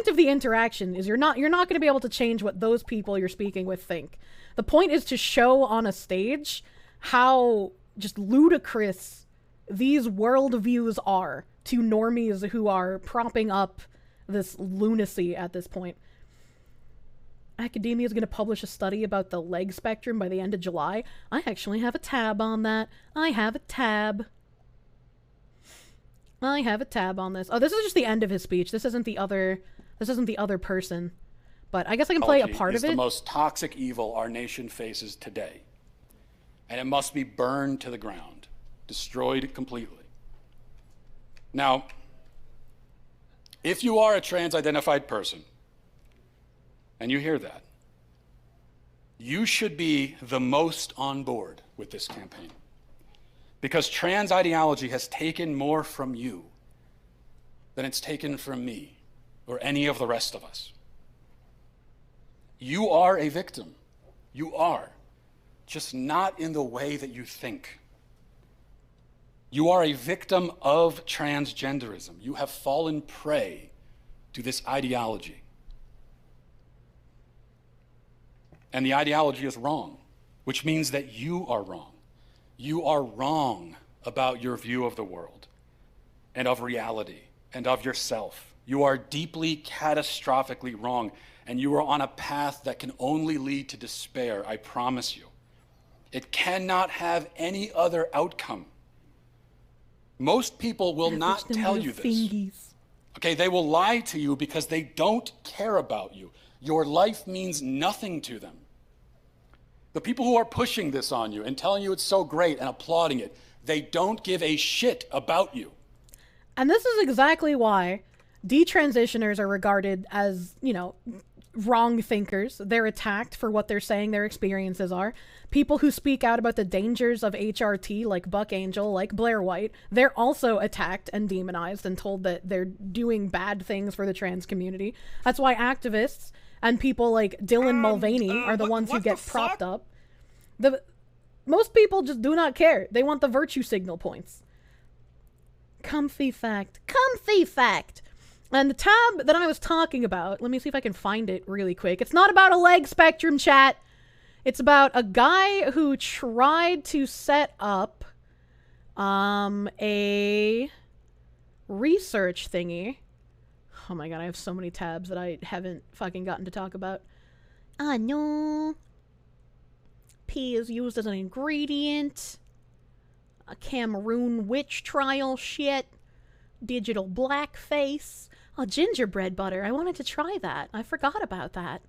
of the interaction is you're not going to be able to change what those people you're speaking with think. The point is to show on a stage how just ludicrous these worldviews are to normies who are propping up this lunacy at this point. Academia is going to publish a study about the leg spectrum by the end of July. I actually have a tab on that. I have a tab. I have a tab on this. Oh, this is just the end of his speech. This isn't the other person. But I guess I can play a part of it. Is the most toxic evil our nation faces today. And it must be burned to the ground, destroyed completely. Now, if you are a trans-identified person, and you hear that, you should be the most on board with this campaign. Because trans ideology has taken more from you than it's taken from me or any of the rest of us. You are a victim. You are. Just not in the way that you think. You are a victim of transgenderism. You have fallen prey to this ideology. And the ideology is wrong, which means that you are wrong. You are wrong about your view of the world and of reality and of yourself. You are deeply, catastrophically wrong, and you are on a path that can only lead to despair, I promise you. It cannot have any other outcome. Most people will not tell you this. Okay, they will lie to you because they don't care about you. Your life means nothing to them. The people who are pushing this on you and telling you it's so great and applauding it, they don't give a shit about you. And this is exactly why detransitioners are regarded as, you know, wrong thinkers. They're attacked for what they're saying their experiences are. People who speak out about the dangers of HRT, like Buck Angel, like Blair White, they're also attacked and demonized and told that they're doing bad things for the trans community. That's why activists and people like Dylan Mulvaney are the ones who get propped up. Most people just do not care. They want the virtue signal points. Comfy fact. Comfy fact! And the tab that I was talking about, let me see if I can find it really quick. It's not about a leg spectrum, chat. It's about a guy who tried to set up a research thingy. Oh my god, I have so many tabs that I haven't fucking gotten to talk about. Ah, no. P is used as an ingredient. A Cameroon witch trial shit. Digital blackface. Oh, gingerbread butter. I wanted to try that. I forgot about that.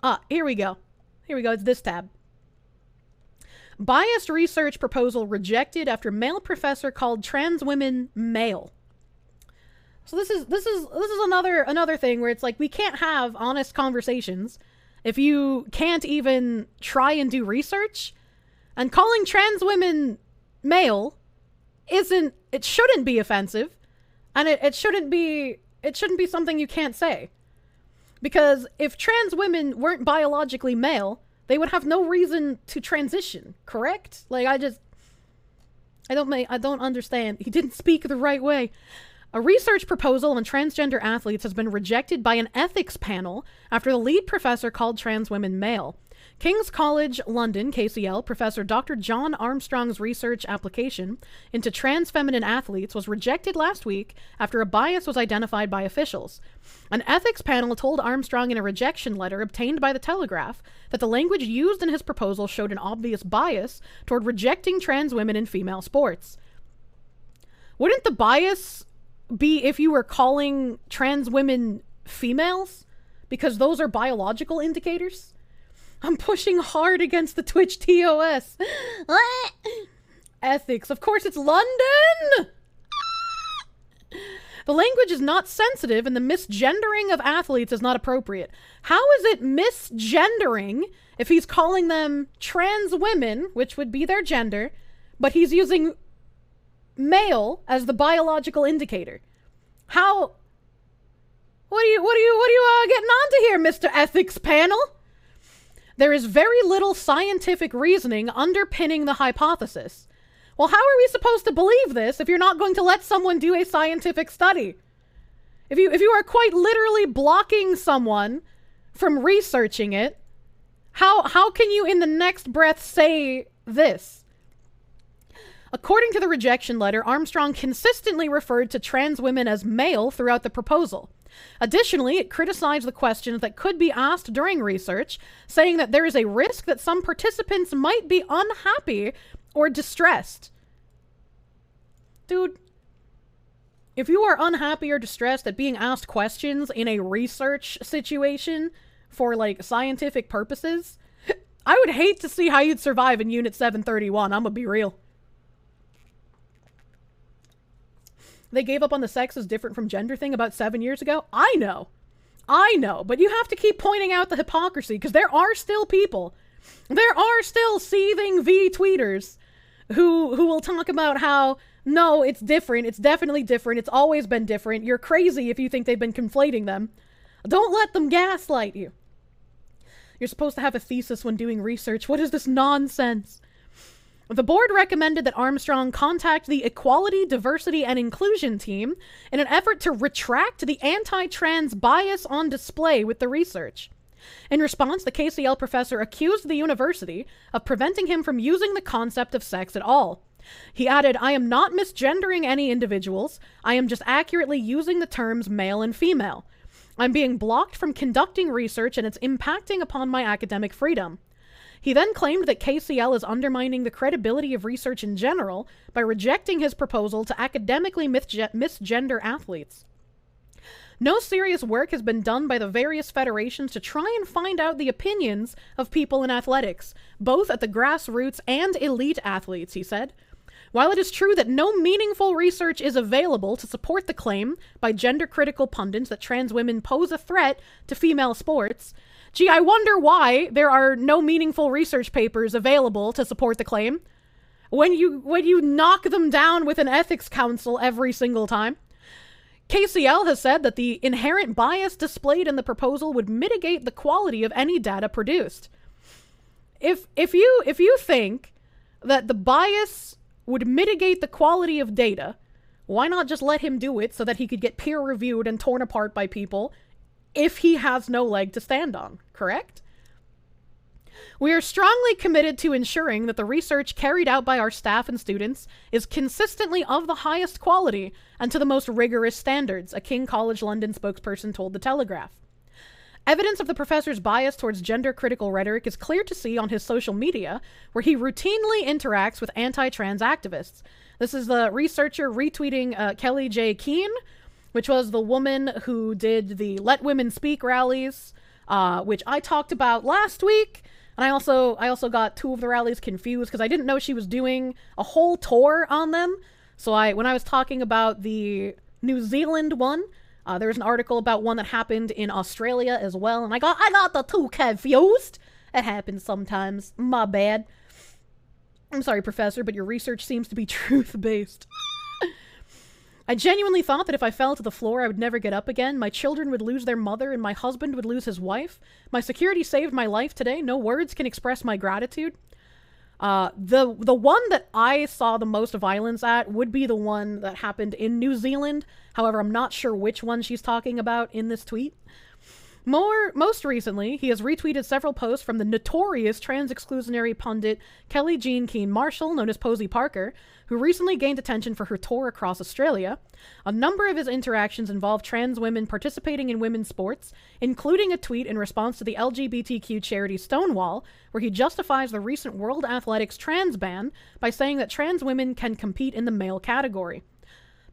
Ah, here we go. Here we go. It's this tab. Biased research proposal rejected after male professor called trans women male. So this is another thing where it's like we can't have honest conversations if you can't even try and do research. And calling trans women male shouldn't be offensive, and it shouldn't be something you can't say. Because if trans women weren't biologically male, they would have no reason to transition, correct? Like I don't understand. He didn't speak the right way. A research proposal on transgender athletes has been rejected by an ethics panel after the lead professor called trans women male. King's College London, KCL, Professor Dr. John Armstrong's research application into trans feminine athletes was rejected last week after a bias was identified by officials. An ethics panel told Armstrong in a rejection letter obtained by The Telegraph that the language used in his proposal showed an obvious bias toward rejecting trans women in female sports. Wouldn't the bias be if you were calling trans women females? Because those are biological indicators? I'm pushing hard against the Twitch TOS. Ethics. Of course, it's London! The language is not sensitive and the misgendering of athletes is not appropriate. How is it misgendering if he's calling them trans women, which would be their gender, but he's using male as the biological indicator? How? What are you getting onto here, Mr. Ethics Panel? There is very little scientific reasoning underpinning the hypothesis. Well, how are we supposed to believe this if you're not going to let someone do a scientific study? If you are quite literally blocking someone from researching it, how can you in the next breath say this? According to the rejection letter, Armstrong consistently referred to trans women as male throughout the proposal. Additionally, it criticized the questions that could be asked during research, saying that there is a risk that some participants might be unhappy or distressed. Dude, If you are unhappy or distressed at being asked questions in a research situation for, like, scientific purposes, I would hate to see how you'd survive in Unit 731. I'm gonna be real. They gave up on the sex is different from gender thing about 7 years ago. I know, but you have to keep pointing out the hypocrisy, because there are still people, there are still seething vtweeters who will talk about how, no, it's different, it's definitely different, it's always been different, you're crazy if you think they've been conflating them. Don't let them gaslight you. You're supposed to have a thesis when doing research. What is this nonsense? The board recommended that Armstrong contact the Equality, Diversity, and Inclusion team in an effort to retract the anti-trans bias on display with the research. In response, the KCL professor accused the university of preventing him from using the concept of sex at all. He added, "I am not misgendering any individuals. I am just accurately using the terms male and female. I'm being blocked from conducting research and it's impacting upon my academic freedom." He then claimed that KCL is undermining the credibility of research in general by rejecting his proposal to academically misgender athletes. No serious work has been done by the various federations to try and find out the opinions of people in athletics, both at the grassroots and elite athletes, he said. While it is true that no meaningful research is available to support the claim by gender-critical pundits that trans women pose a threat to female sports, gee, I wonder why there are no meaningful research papers available to support the claim when you knock them down with an ethics council every single time. KCL has said that the inherent bias displayed in the proposal would mitigate the quality of any data produced. If you think that the bias would mitigate the quality of data, why not just let him do it so that he could get peer-reviewed and torn apart by people if he has no leg to stand on, correct? We are strongly committed to ensuring that the research carried out by our staff and students is consistently of the highest quality and to the most rigorous standards, a King College London spokesperson told The Telegraph. Evidence of the professor's bias towards gender-critical rhetoric is clear to see on his social media, where he routinely interacts with anti-trans activists. This is the researcher retweeting Kelly J. Keane, which was the woman who did the Let Women Speak rallies, which I talked about last week. And I also got two of the rallies confused because I didn't know she was doing a whole tour on them. So when I was talking about the New Zealand one, there was an article about one that happened in Australia as well, and I got the two confused. It happens sometimes. My bad. I'm sorry, Professor, but your research seems to be truth-based. I genuinely thought that if I fell to the floor, I would never get up again. My children would lose their mother, and my husband would lose his wife. My security saved my life today. No words can express my gratitude. The one that I saw the most violence at would be the one that happened in New Zealand. However, I'm not sure which one she's talking about in this tweet. Most recently, he has retweeted several posts from the notorious trans-exclusionary pundit Kelly Jean Keane Marshall, known as Posey Parker, who recently gained attention for her tour across Australia. A number of his interactions involve trans women participating in women's sports, including a tweet in response to the LGBTQ charity Stonewall, where he justifies the recent World Athletics trans ban by saying that trans women can compete in the male category.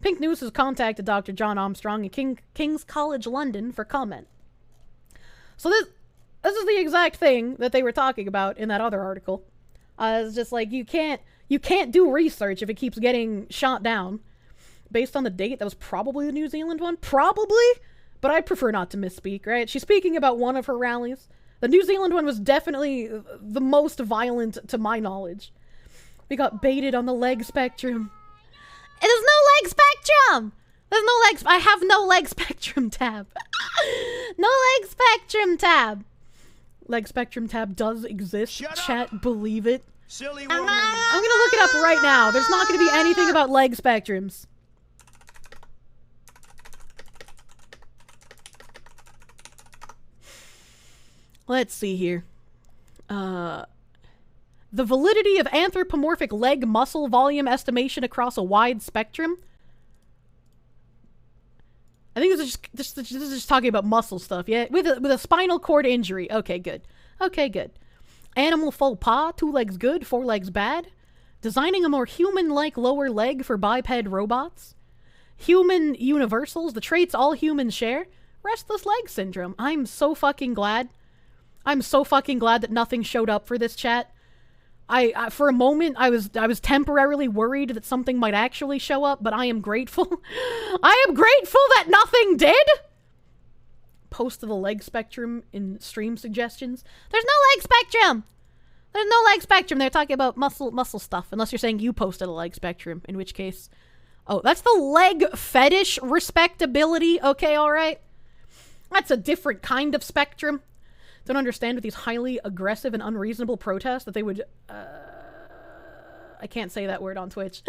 Pink News has contacted Dr. John Armstrong at King's College London for comment. So this is the exact thing that they were talking about in that other article. It's just like, you can't do research if it keeps getting shot down. Based on the date, that was probably the New Zealand one. Probably, but I prefer not to misspeak, right? She's speaking about one of her rallies. The New Zealand one was definitely the most violent to my knowledge. We got baited on the leg spectrum. There's no leg spectrum! There's no legs. I have no leg spectrum tab. No leg spectrum tab. Leg spectrum tab does exist. Chat, believe it. Silly woman. I'm gonna look it up right now. There's not gonna be anything about leg spectrums. Let's see here. The validity of anthropomorphic leg muscle volume estimation across a wide spectrum. I think this is just talking about muscle stuff, yeah? With a spinal cord injury. Okay, good. Okay, good. Animal faux pas, 2 legs good, 4 legs bad. Designing a more human-like lower leg for biped robots. human universals, the traits all humans share. Restless leg syndrome. I'm so fucking glad. I'm so fucking glad that nothing showed up for this chat. I for a moment, I was temporarily worried that something might actually show up, but I am grateful. I am grateful that nothing did! Post to the leg spectrum in stream suggestions. There's no leg spectrum! There's no leg spectrum. They're talking about muscle stuff, unless you're saying you posted a leg spectrum, in which case... Oh, that's the leg fetish respectability. Okay, alright. That's a different kind of spectrum. Don't understand with these highly aggressive and unreasonable protests that they would, I can't say that word on Twitch.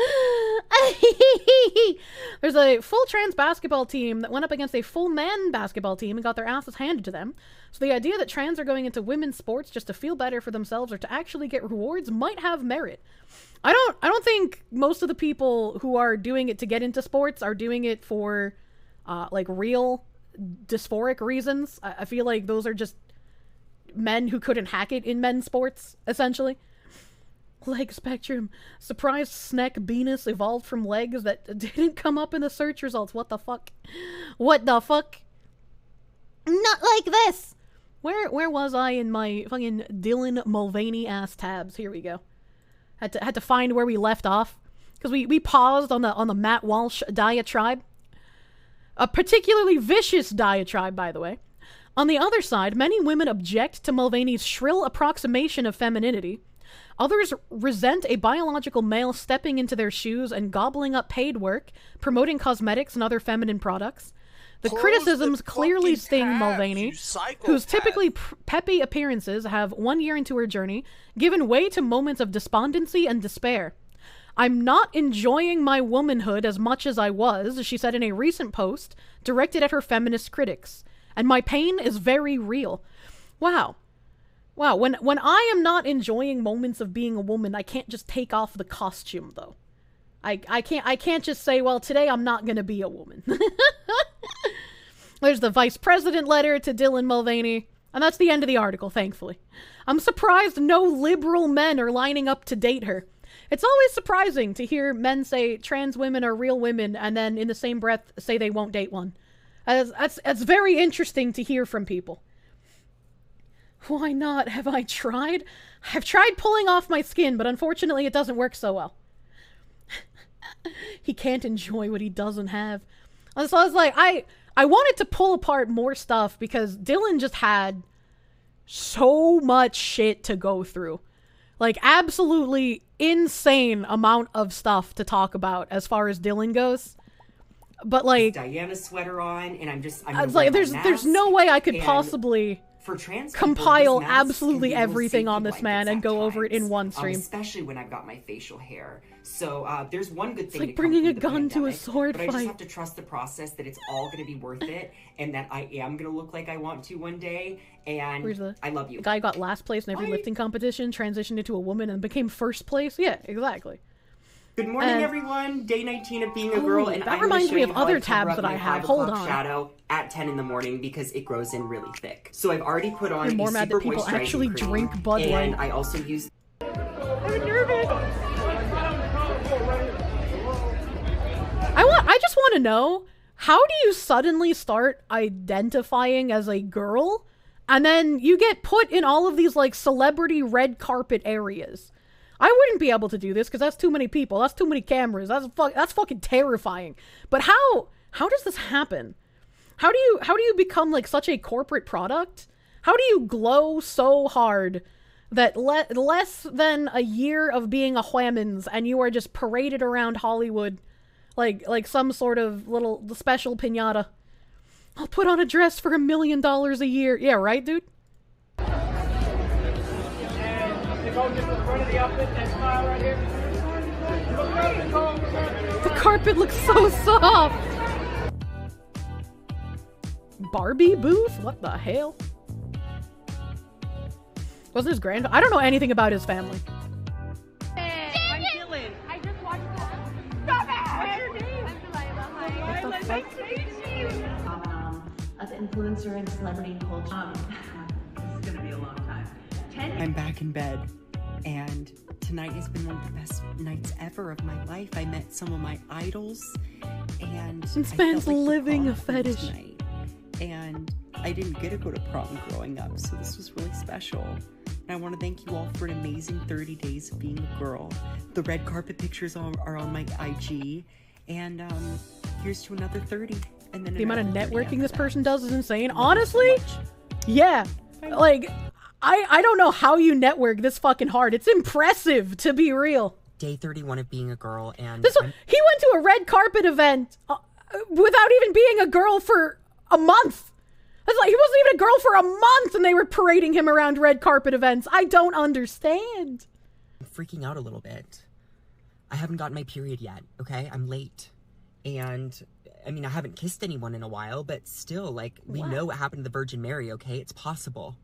There's a full trans basketball team that went up against a full man basketball team and got their asses handed to them. So the idea that trans are going into women's sports just to feel better for themselves or to actually get rewards might have merit. I don't think most of the people who are doing it to get into sports are doing it for, like, real dysphoric reasons. I feel like those are just men who couldn't hack it in men's sports, essentially. Leg spectrum. Surprised Sneck Venus evolved from legs that didn't come up in the search results. What the fuck? What the fuck? Not like this! Where was I in my fucking Dylan Mulvaney ass tabs? Here we go. Had to find where we left off. Because we paused on the Matt Walsh diatribe. A particularly vicious diatribe, by the way. On the other side, many women object to Mulvaney's shrill approximation of femininity. Others resent a biological male stepping into their shoes and gobbling up paid work, promoting cosmetics and other feminine products. The criticisms clearly sting Mulvaney, whose typically peppy appearances have 1 year into her journey given way to moments of despondency and despair. I'm not enjoying my womanhood as much as I was, she said in a recent post directed at her feminist critics. And my pain is very real. Wow. Wow, when I am not enjoying moments of being a woman, I can't just take off the costume, though. I can't just say, well, today I'm not gonna be a woman. There's the vice president letter to Dylan Mulvaney, and that's the end of the article, thankfully. I'm surprised no liberal men are lining up to date her. It's always surprising to hear men say trans women are real women, and then in the same breath say they won't date one. That's very interesting to hear from people. Why not? Have I tried? I've tried pulling off my skin, but unfortunately it doesn't work so well. He can't enjoy what he doesn't have. So I was like, I wanted to pull apart more stuff because Dylan just had so much shit to go through. Like, absolutely insane amount of stuff to talk about as far as Dylan goes. But like Diana sweater on, and I'm like, there's no way I could possibly for trans compile absolutely everything on this man and go over it in one stream. Especially when I've got my facial hair. So there's one good thing. It's like bringing a gun to a sword fight. But I just have to trust the process that it's all going to be worth it, and that I am going to look like I want to one day. And I love you. The guy got last place in every lifting competition, transitioned into a woman, and became first place. Yeah, exactly. Good morning, everyone. Day 19 of being a girl, and that reminds me of other tabs that I have. Hold on. Shadow at 10 in the morning because it grows in really thick. So I've already put on You're more mad that people actually drink Bud Light. And I also use. I'm nervous. I just want to know, how do you suddenly start identifying as a girl, and then you get put in all of these like celebrity red carpet areas? I wouldn't be able to do this because that's too many people. That's too many cameras. That's fucking terrifying. But how does this happen? How do you become like such a corporate product? How do you glow so hard that less than a year of being a whammons and you are just paraded around Hollywood like some sort of little special piñata? I'll put on a dress for $1 million a year. Yeah, right, dude? The carpet looks so soft. Barbie booth? What the hell? Wasn't his grandfather? I don't know anything about his family. Hey, I'm Dylan. I just watched that. Stop it! What's your name? I'm Delilah. Hi. Nice to meet you. Of influencer and celebrity culture. This is gonna be a long time. I'm back in bed, and tonight has been one of the best nights ever of my life. I met some of my idols, and This man's living a fetish. fetish. And I didn't get to go to prom growing up, so this was really special. And I want to thank you all for an amazing 30 days of being a girl. The red carpet pictures are on my IG, and here's to another 30. And then The amount of another 30 networking this after person does is insane. Thank you so Honestly, much. yeah. Like, I don't know how you network this fucking hard. It's impressive, to be real. Day 31 of being a girl, and He went to a red carpet event without even being a girl for a month. It's like he wasn't even a girl for a month, and they were parading him around red carpet events. I don't understand. I'm freaking out a little bit. I haven't gotten my period yet, okay? I'm late. And, I mean, I haven't kissed anyone in a while, but still, like, we know what happened to the Virgin Mary, okay? It's possible.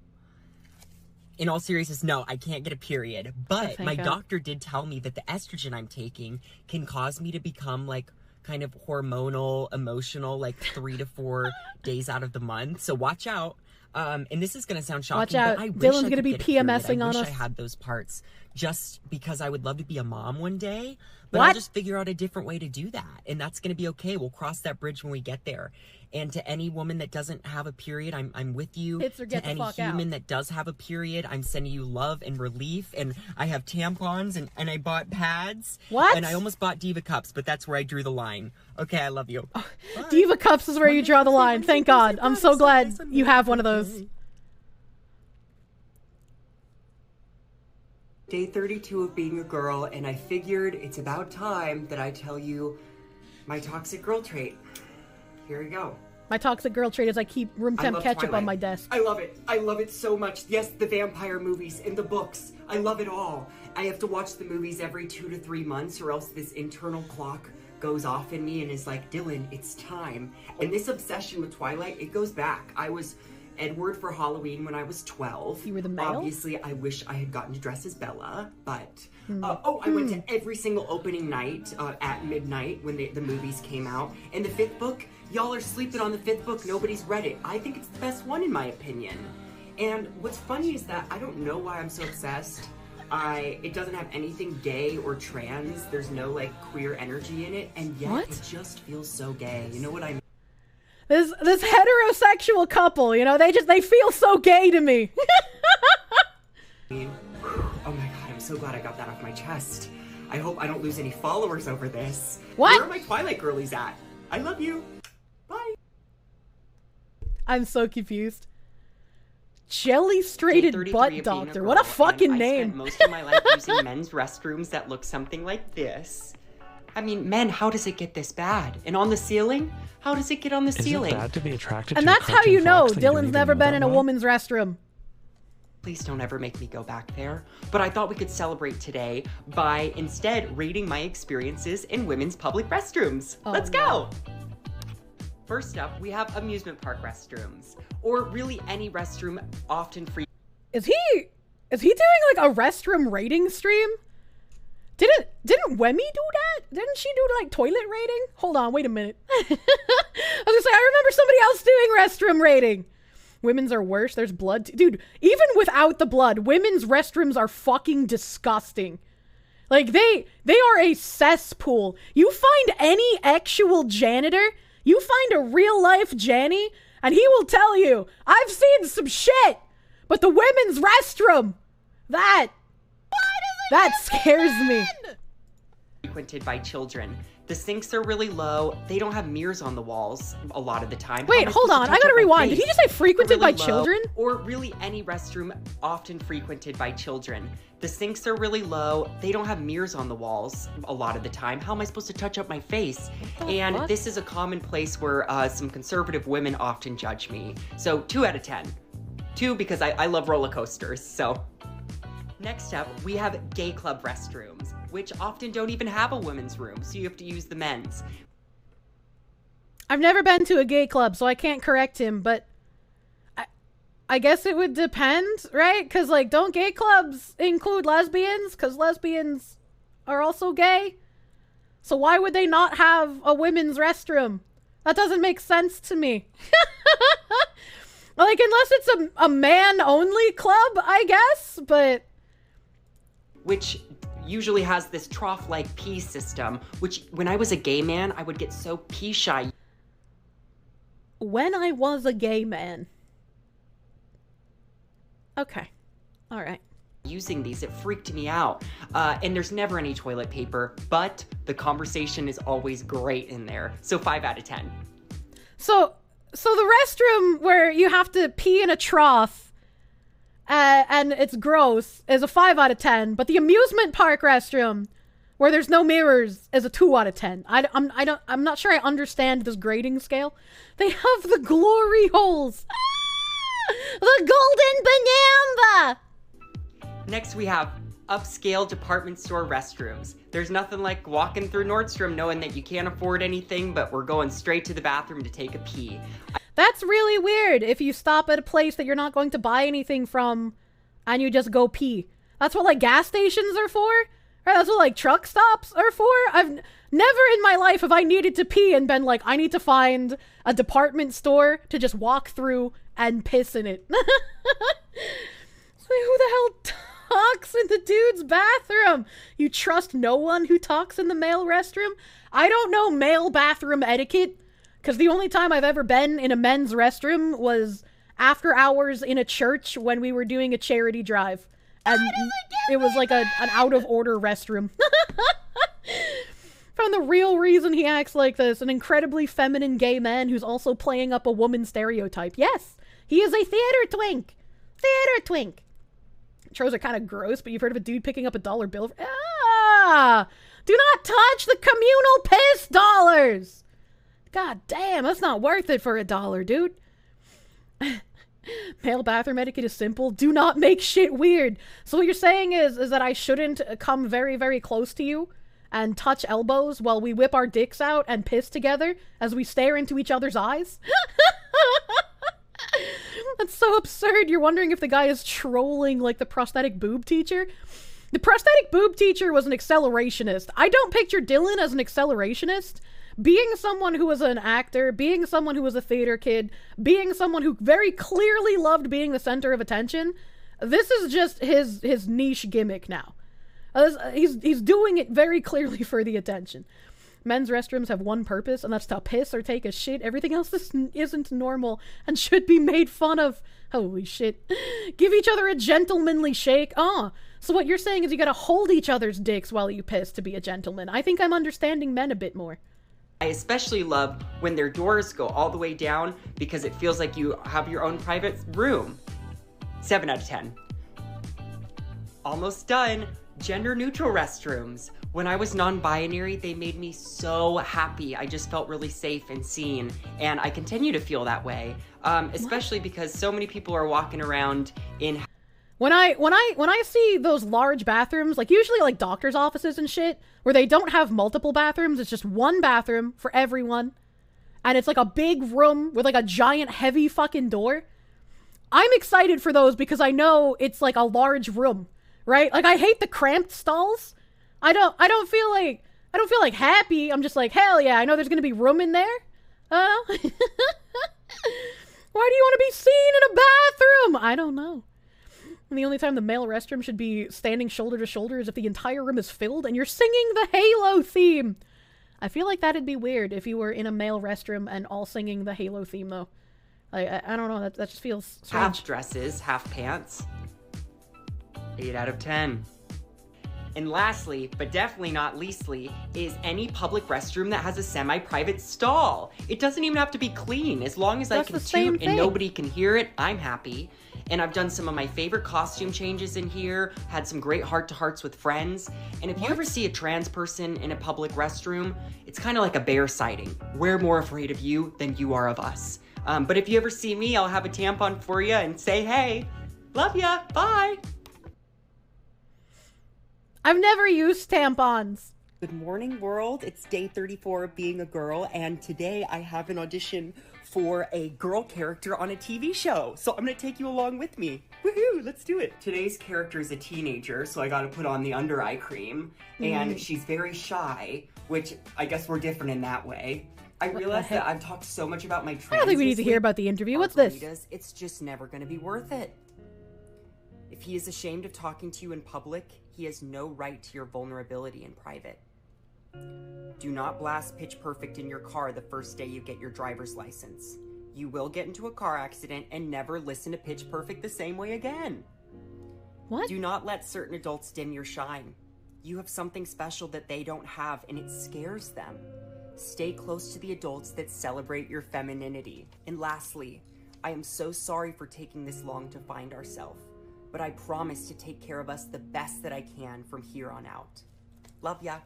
In all seriousness, no, I can't get a period. But my doctor did tell me that the estrogen I'm taking can cause me to become, like, kind of hormonal, emotional, like 3 to 4 days out of the month. So watch out. And this is going to sound shocking, Watch out. but I wish Dylan's I gonna could be get a period. PMSing I on wish us. I had those parts just because I would love to be a mom one day. But What? I'll just figure out a different way to do that. And that's going to be okay. We'll cross that bridge when we get there. And to any woman that doesn't have a period, I'm with you. Hits or get to the any fuck human out. that does have a period, I'm sending you love and relief. And I have tampons and I bought pads. What? And I almost bought Diva cups, but that's where I drew the line. Okay, I love you. Diva Cups is where you draw the line. Thank God. I'm so glad you have one of those. Day 32 of being a girl, and I figured it's about time that I tell you my toxic girl trait. Here we go. My toxic girl trait is I keep room I temp love ketchup on Twilight. my desk. I love it. I love it so much. Yes, the vampire movies and the books. I love it all. I have to watch the movies every 2 to 3 months, or else this internal clock goes off in me and is like, Dylan, it's time. And this obsession with Twilight, it goes back. I was Edward for Halloween when I was 12. You were the male? Obviously, I wish I had gotten to dress as Bella, but... I went to every single opening night at midnight when the movies came out. And the 5th book, y'all are sleeping on the 5th book. Nobody's read it. I think it's the best one in my opinion. And what's funny is that I don't know why I'm so obsessed. It doesn't have anything gay or trans. There's no like queer energy in it, and yet it just feels so gay. You know what I mean? This heterosexual couple, you know, they feel so gay to me. Oh my god, I'm so glad I got that off my chest. I hope I don't lose any followers over this. What? Where are my Twilight girlies at? I love you. Bye. I'm so confused. Jelly-strated butt doctor. What a fucking I name. spent most of my life using men's restrooms that look something like this. I mean, men, how does it get this bad? And on the ceiling? How does it get on the ceiling? Is it bad to be attracted And to a that's how cartoon you know fox that you don't Dylan's even never know been that in a well? woman's restroom. Please don't ever make me go back there. But I thought we could celebrate today by instead rating my experiences in women's public restrooms. Let's go! First up, we have amusement park restrooms, or really any restroom, often free. Is he doing like a restroom rating stream? Didn't Wemmy do that? Didn't she do like toilet rating? Hold on, wait a minute. I was gonna say, I remember somebody else doing restroom rating. Women's are worse. There's blood. Dude, even without the blood, women's restrooms are fucking disgusting. Like, they are a cesspool. You find any actual janitor, you find a real life Janny, and he will tell you, I've seen some shit, but the women's restroom, that scares me. Frequented by children. The sinks are really low. They don't have mirrors on the walls a lot of the time. Wait, hold on. I gotta rewind. Did he just say frequented by children? Or really any restroom often frequented by children. The sinks are really low. They don't have mirrors on the walls a lot of the time. How am I supposed to touch up my face? And fuck? this is a common place where some conservative women often judge me. So 2 out of 10. 2 because I love roller coasters, so. Next up, we have gay club restrooms, which often don't even have a women's room, so you have to use the men's. I've never been to a gay club, so I can't correct him, but I guess it would depend, right? Because, like, don't gay clubs include lesbians? Because lesbians are also gay? So why would they not have a women's restroom? That doesn't make sense to me. Like, unless it's a man-only club, I guess, but... Which usually has this trough-like pee system, which when I was a gay man, I would get so pee shy. When I was a gay man. Okay. All right. Using these, it freaked me out. And there's never any toilet paper, but the conversation is always great in there. So 5 out of 10. So the restroom where you have to pee in a trough and it's gross is a 5 out of 10, but the amusement park restroom where there's no mirrors is a 2 out of 10. I'm not sure I understand this grading scale. They have the glory holes. The golden banamba. Next, we have upscale department store restrooms. There's nothing like walking through Nordstrom knowing that you can't afford anything, but we're going straight to the bathroom to take a pee. That's really weird if you stop at a place that you're not going to buy anything from and you just go pee. That's what, like, gas stations are for? Right? That's what, like, truck stops are for? I've never in my life have I needed to pee and been like, I need to find a department store to just walk through and piss in it. Who the hell talks in the dude's bathroom? You trust no one who talks in the male restroom? I don't know male bathroom etiquette, because the only time I've ever been in a men's restroom was after hours in a church when we were doing a charity drive. And it was like an out-of-order restroom. From the real reason he acts like this, an incredibly feminine gay man who's also playing up a woman stereotype. Yes, he is a theater twink. Theater twink. Intros are kind of gross, but you've heard of a dude picking up a $1 bill. Ah! Do not touch the communal piss dollars! God damn, that's not worth it for $1, dude. Male bathroom etiquette is simple. Do not make shit weird. So what you're saying is that I shouldn't come very, very close to you and touch elbows while we whip our dicks out and piss together as we stare into each other's eyes? That's so absurd. You're wondering if the guy is trolling like the prosthetic boob teacher? The prosthetic boob teacher was an accelerationist. I don't picture Dylan as an accelerationist. Being someone who was an actor, being someone who was a theater kid, being someone who very clearly loved being the center of attention, this is just his niche gimmick now. He's doing it very clearly for the attention. Men's restrooms have one purpose, and that's to piss or take a shit. Everything else isn't normal and should be made fun of. Holy shit. Give each other a gentlemanly shake. Oh, so what you're saying is you gotta hold each other's dicks while you piss to be a gentleman. I think I'm understanding men a bit more. I especially love when their doors go all the way down because it feels like you have your own private room. 7 out of 10. Almost done. Gender neutral restrooms. When I was non-binary, they made me so happy. I just felt really safe and seen, and I continue to feel that way. Especially because so many people are walking around in. When I see those large bathrooms, like usually like doctor's offices and shit, where they don't have multiple bathrooms, it's just one bathroom for everyone, and it's like a big room with like a giant heavy fucking door. I'm excited for those because I know it's like a large room, right? Like I hate the cramped stalls. I don't feel like happy. I'm just like, hell yeah, I know there's gonna be room in there. Why do you want to be seen in a bathroom? I don't know. And the only time the male restroom should be standing shoulder to shoulder is if the entire room is filled and you're singing the Halo theme. I feel like that'd be weird if you were in a male restroom and all singing the Halo theme, though. I don't know, that just feels strange. Half dresses, half pants. 8 out of 10. And lastly, but definitely not leastly, is any public restroom that has a semi-private stall. It doesn't even have to be clean. As long as I can toot and nobody can hear it, I'm happy. And I've done some of my favorite costume changes in here, had some great heart-to-hearts with friends. And if you ever see a trans person in a public restroom, it's kind of like a bear sighting. We're more afraid of you than you are of us. But if you ever see me, I'll have a tampon for you and say, hey, love ya, bye. I've never used tampons. Good morning, world. It's day 34 of being a girl, and today I have an audition for a girl character on a TV show. So I'm gonna take you along with me. Woohoo, let's do it. Today's character is a teenager, so I gotta put on the under eye cream. And she's very shy, which I guess we're different in that way. I realize that I've talked so much about my trans. I don't think we need to hear about the interview. What's this? It's just never gonna be worth it. If If he is ashamed of talking to you in public, he has no right to your vulnerability in private. Do not blast Pitch Perfect in your car the first day you get your driver's license. You will get into a car accident and never listen to Pitch Perfect the same way again. What? Do not let certain adults dim your shine. You have something special that they don't have, and it scares them. Stay close to the adults that celebrate your femininity. And lastly, I am so sorry for taking this long to find ourselves, but I promise to take care of us the best that I can from here on out. Love ya.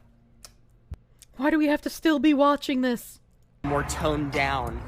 Why do we have to still be watching this? More toned down.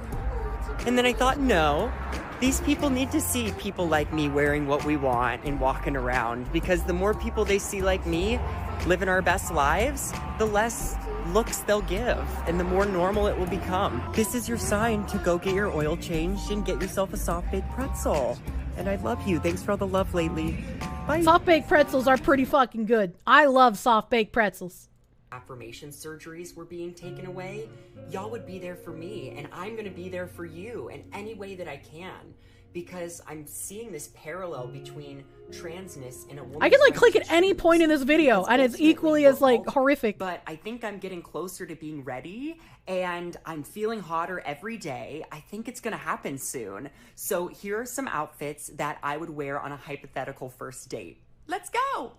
And then I thought, no, these people need to see people like me wearing what we want and walking around, because the more people they see like me living our best lives, the less looks they'll give and the more normal it will become. This is your sign to go get your oil changed and get yourself a soft-baked pretzel. And I love you. Thanks for all the love lately. Bye. Soft-baked pretzels are pretty fucking good. I love soft-baked pretzels. Affirmation surgeries were being taken away, y'all would be there for me, and I'm gonna be there for you in any way that I can, because I'm seeing this parallel between transness and a woman. I can like click at any point in this video and it's equally as like horrific. But I think I'm getting closer to being ready, and I'm feeling hotter every day. I think it's gonna happen soon. So here are some outfits that I would wear on a hypothetical first date. Let's go!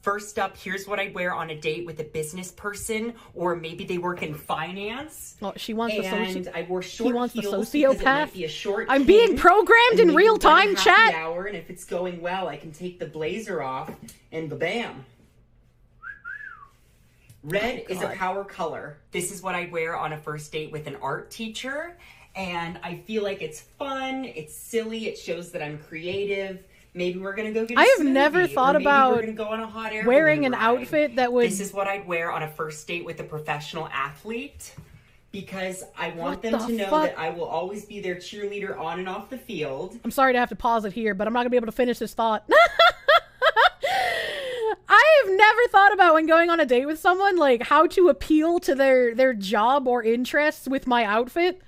First up, here's what I'd wear on a date with a business person, or maybe they work in finance. Oh, she wants the and I wore short he wants the heels because it might sociopath. be a short I'm king, being programmed in and real maybe we've got a time, happy chat. hour, and if it's going well, I can take the blazer off and bam. Red is a power color. This is what I'd wear on a first date with an art teacher, and I feel like it's fun, it's silly, it shows that I'm creative. Maybe we're gonna go get a I have smoothie, never thought or maybe about we're gonna go on a hot air wearing balloon an ride. outfit that would. This is what I'd wear on a first date with a professional athlete, because I want What them the to know fuck? that I will always be their cheerleader on and off the field. I'm sorry to have to pause it here, but I'm not gonna be able to finish this thought. I have never thought about when going on a date with someone, like how to appeal to their job or interests with my outfit.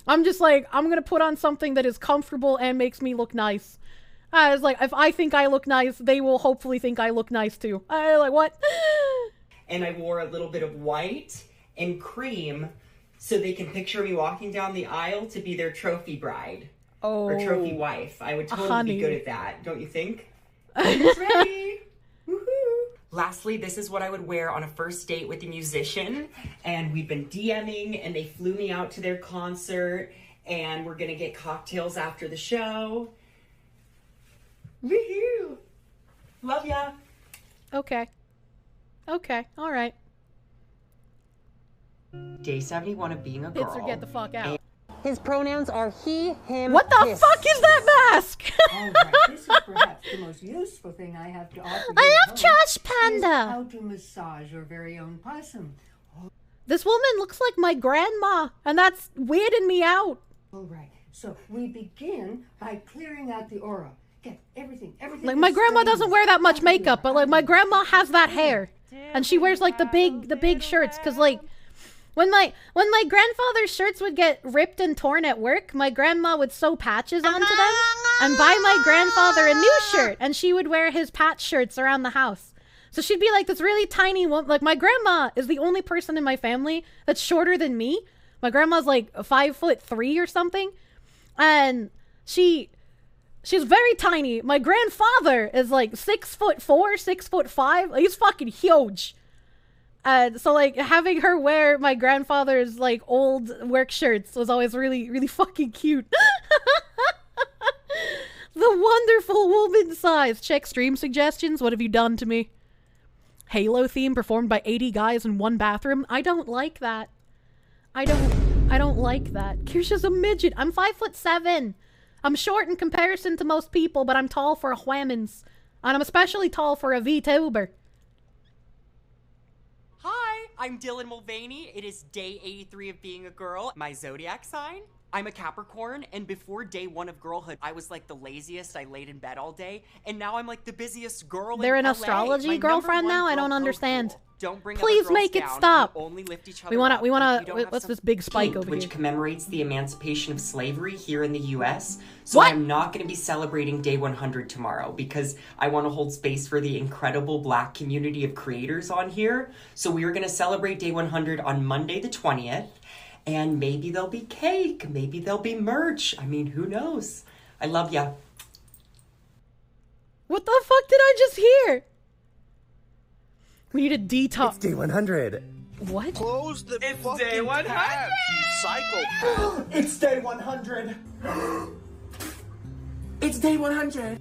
I'm just like, I'm gonna put on something that is comfortable and makes me look nice. It's like, if I think I look nice, they will hopefully think I look nice too. Like, what? And I wore a little bit of white and cream so they can picture me walking down the aisle to be their trophy bride. Or trophy wife. I would totally be good at that, don't you think? It's ready! Woohoo! Lastly, this is what I would wear on a first date with a musician. And we've been DMing, and they flew me out to their concert, and we're gonna get cocktails after the show. Woohoo! Love ya! Okay. Okay, alright. Day 71 of being a girl. Hitzer, get the fuck out. His pronouns are he, him, What the his. fuck is that mask? All right, this is perhaps the most useful thing I have to offer you. I at love home, Trash is Panda. How to massage your very own possum. This woman looks like my grandma, and that's weirding me out. All right, so we begin by clearing out the aura. Get everything. Like, my grandma doesn't wear that much makeup, but like my grandma has that hair, and she wears like the big shirts, cause like when my grandfather's shirts would get ripped and torn at work, my grandma would sew patches onto them and buy my grandfather a new shirt, and she would wear his patch shirts around the house. So she'd be like this really tiny woman. Like, my grandma is the only person in my family that's shorter than me. My grandma's like 5'3" or something, and she's very tiny. My grandfather is like 6'4", 6'5". He's fucking huge. So like having her wear my grandfather's like old work shirts was always really, really fucking cute. The wonderful woman size. Check stream suggestions. What have you done to me? Halo theme performed by 80 guys in one bathroom. I don't like that. I don't like that. Kirsha's a midget. I'm 5'7". I'm short in comparison to most people, but I'm tall for a whammons. And I'm especially tall for a vtuber. Hi, I'm Dylan Mulvaney. It is day 83 of being a girl. My zodiac sign I'm a Capricorn, and before day 1 of girlhood, I was like the laziest. I laid in bed all day, and now I'm like the busiest girl They're in an LA. astrology My girlfriend #1 now? I girl don't code understand. rule. Don't bring Please other girls make it down. stop. We only lift each other We wanna, up. we If wanna, you don't have what's some this big spike over which here? commemorates the emancipation of slavery here in the U.S. So What? I'm not going to be celebrating day 100 tomorrow because I want to hold space for the incredible Black community of creators on here. So we are going to celebrate day 100 on Monday the 20th. And maybe there'll be cake. Maybe there'll be merch. I mean, who knows? I love ya. What the fuck did I just hear? We need a detox. It's day 100. What? Close the It's fucking day 100. tab, you psychopath. It's day 100. It's day 100.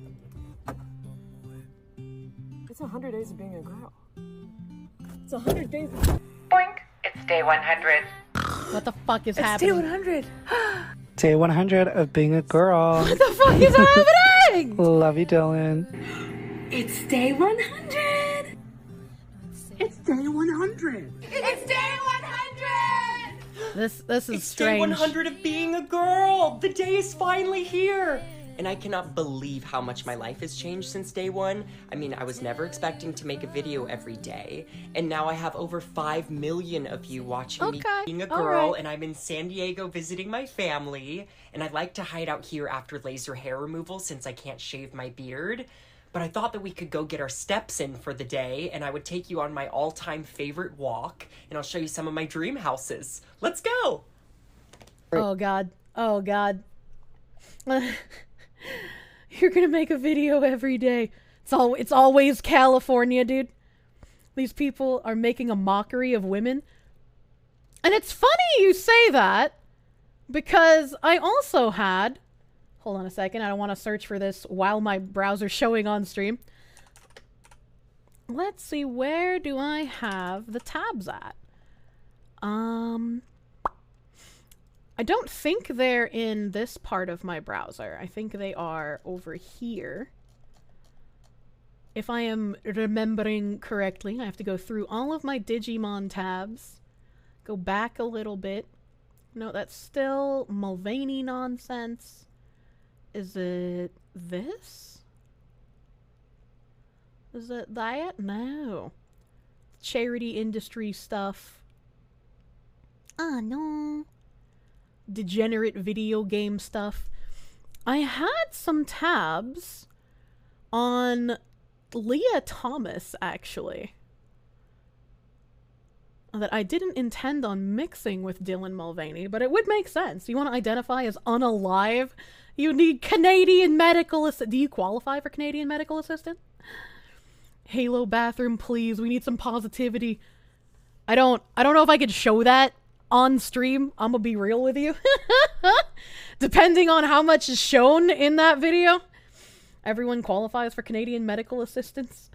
It's 100 days of being a girl. It's 100 days of... Boink! It's day 100. What the fuck is It's happening? day 100. Day 100 of being a girl. What the fuck is happening? Love you, Dylan. It's day 100. It's day 100. It's day 100! This is It's strange. day 100 of being a girl. The day is finally here. And I cannot believe how much my life has changed since day 1. I mean, I was never expecting to make a video every day. And now I have over 5 million of you watching me being a girl. And I'm in San Diego visiting my family. And I like to hide out here after laser hair removal since I can't shave my beard. But I thought that we could go get our steps in for the day. And I would take you on my all-time favorite walk. And I'll show you some of my dream houses. Let's go! Oh god. Oh god. You're gonna make a video every day. It's always California, dude. These people are making a mockery of women. And it's funny you say that, because I also had... Hold on a second, I don't want to search for this while my browser's showing on stream. Let's see, where do I have the tabs at? I don't think they're in this part of my browser. I think they are over here. If I am remembering correctly, I have to go through all of my Digimon tabs. Go back a little bit. No, that's still Mulvaney nonsense. Is it this? Is it that? No. Charity industry stuff. Oh, no. Degenerate video game stuff. I had some tabs on Leah Thomas, actually, that I didn't intend on mixing with Dylan Mulvaney, but it would make sense. You want to identify as unalive? You need Canadian medical assistant. Do you qualify for Canadian medical assistant? Halo bathroom, please. We need some positivity. I don't know if I could show that on stream. I'm gonna be real with you. Depending on how much is shown in that video. Everyone qualifies for Canadian medical assistance.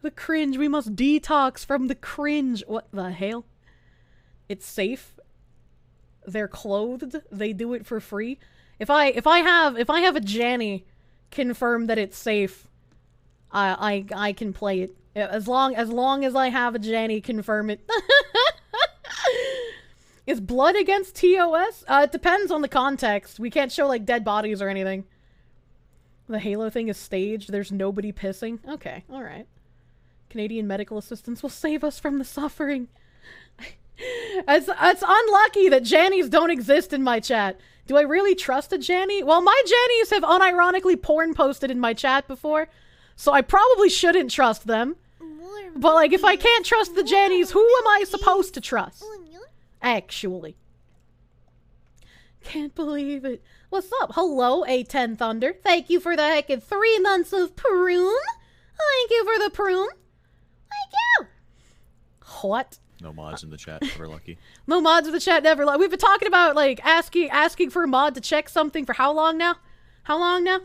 The cringe. We must detox from the cringe. What the hell? It's safe. They're clothed. They do it for free. If I have a Janny confirm that it's safe, I can play it. As long as I have a Janny confirm it. Is blood against TOS? It depends on the context. We can't show, like, dead bodies or anything. The Halo thing is staged. There's nobody pissing. Okay, alright. Canadian medical assistance will save us from the suffering. It's unlucky that Jannies don't exist in my chat. Do I really trust a Janny? Well, my Jannies have unironically porn posted in my chat before, so I probably shouldn't trust them. But, like, if I can't trust the Jannies, who am I supposed to trust? Actually. Can't believe it. What's up? Hello, A10 Thunder. Thank you for the heckin' 3 months of prune. Thank you for the prune. Thank you. What? No mods in the chat, we're lucky. No mods in the chat, never. We've been talking about, like, asking for a mod to check something for how long now? How long now?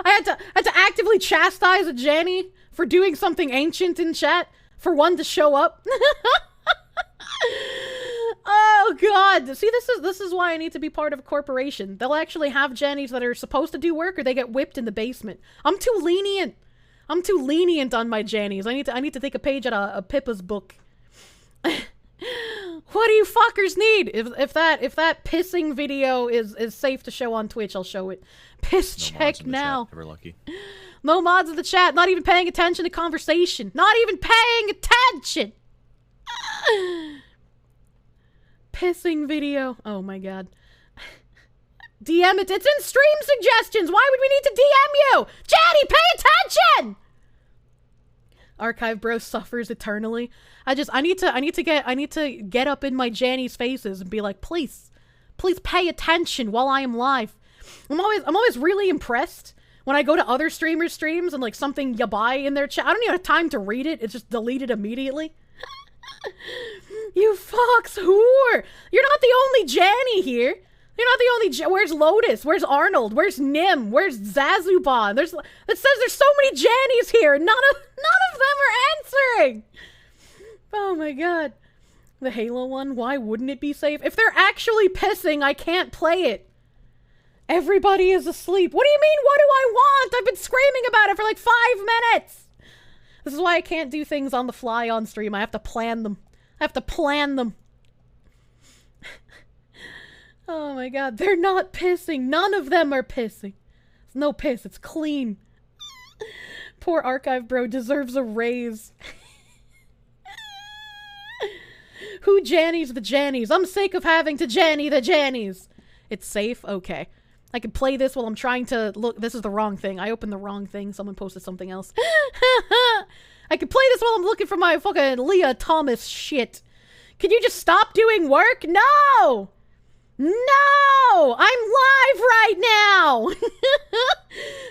I had to actively chastise a Janny for doing something ancient in chat for one to show up. Oh god. See, this is why I need to be part of a corporation. They'll actually have Jannies that are supposed to do work, or they get whipped in the basement. I'm too lenient. I'm too lenient on my Jannies. I need to take a page out of Pippa's book. What do you fuckers need? If that pissing video is safe to show on Twitch, I'll show it. Piss check now. Chat, if we're lucky. No mods in the chat. Not even paying attention to conversation. Not even paying attention. Pissing video. Oh my god. DM it. It's in stream suggestions. Why would we need to DM you? Jenny, pay attention. Archive bro suffers eternally. I need to get up in my Janny's faces and be like, please pay attention while I am live. I'm always really impressed when I go to other streamers' streams and like something you buy in their chat. I don't even have time to read it. It's just deleted immediately. You fox whore! You're not the only Janny here. You're not the only. Where's Lotus? Where's Arnold? Where's Nim? Where's Zazuban? It says there's so many Jannies here. None of them are answering. Oh my god. The Halo one. Why wouldn't it be safe? If they're actually pissing, I can't play it. Everybody is asleep. What do you mean? What do I want? I've been screaming about it for like 5 minutes. This is why I can't do things on the fly on stream. I have to plan them. Oh my god, they're not pissing. None of them are pissing. It's no piss, it's clean. Poor archive bro deserves a raise. Who Jannies the Jannies? I'm sick of having to Janny the Jannies. It's safe? Okay. I can play this while I'm trying to look. This is the wrong thing. I opened the wrong thing. Someone posted something else. I can play this while I'm looking for my fucking Leah Thomas shit. Can you just stop doing work? No! No! I'm live right now!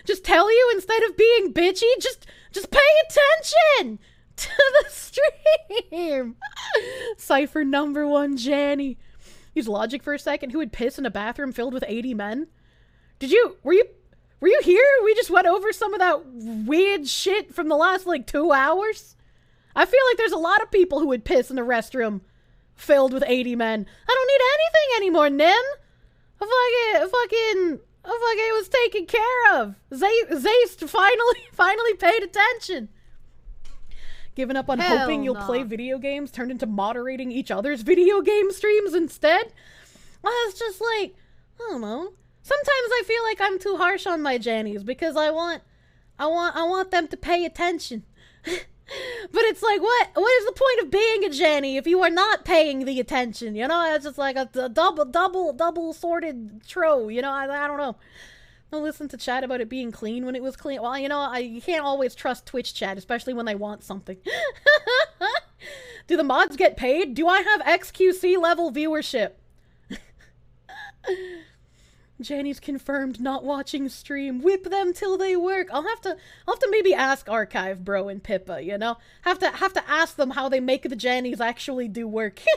Just tell you instead of being bitchy, just pay attention to the stream! Cypher number 1, Janny. Use logic for a second. Who would piss in a bathroom filled with 80 men? Were you here? We just went over some of that weird shit from the last, like, 2 hours? I feel like there's a lot of people who would piss in a restroom filled with 80 men. I don't need anything anymore, Nim. I fucking was taken care of. Zaste finally paid attention. Giving up on hoping you'll play video games turned into moderating each other's video game streams instead? Well, it's just like, I don't know. Sometimes I feel like I'm too harsh on my Jannies because I want them to pay attention. But it's like, what is the point of being a Janny if you are not paying the attention? You know, it's just like a double sorted tro. You know, I don't know. I'll listen to chat about it being clean when it was clean. Well, you know, you can't always trust Twitch chat, especially when they want something. Do the mods get paid? Do I have XQC level viewership? Janny's confirmed not watching stream. Whip them till they work. I'll have to maybe ask Archive Bro and Pippa, you know? Have to ask them how they make the Jannies actually do work. Good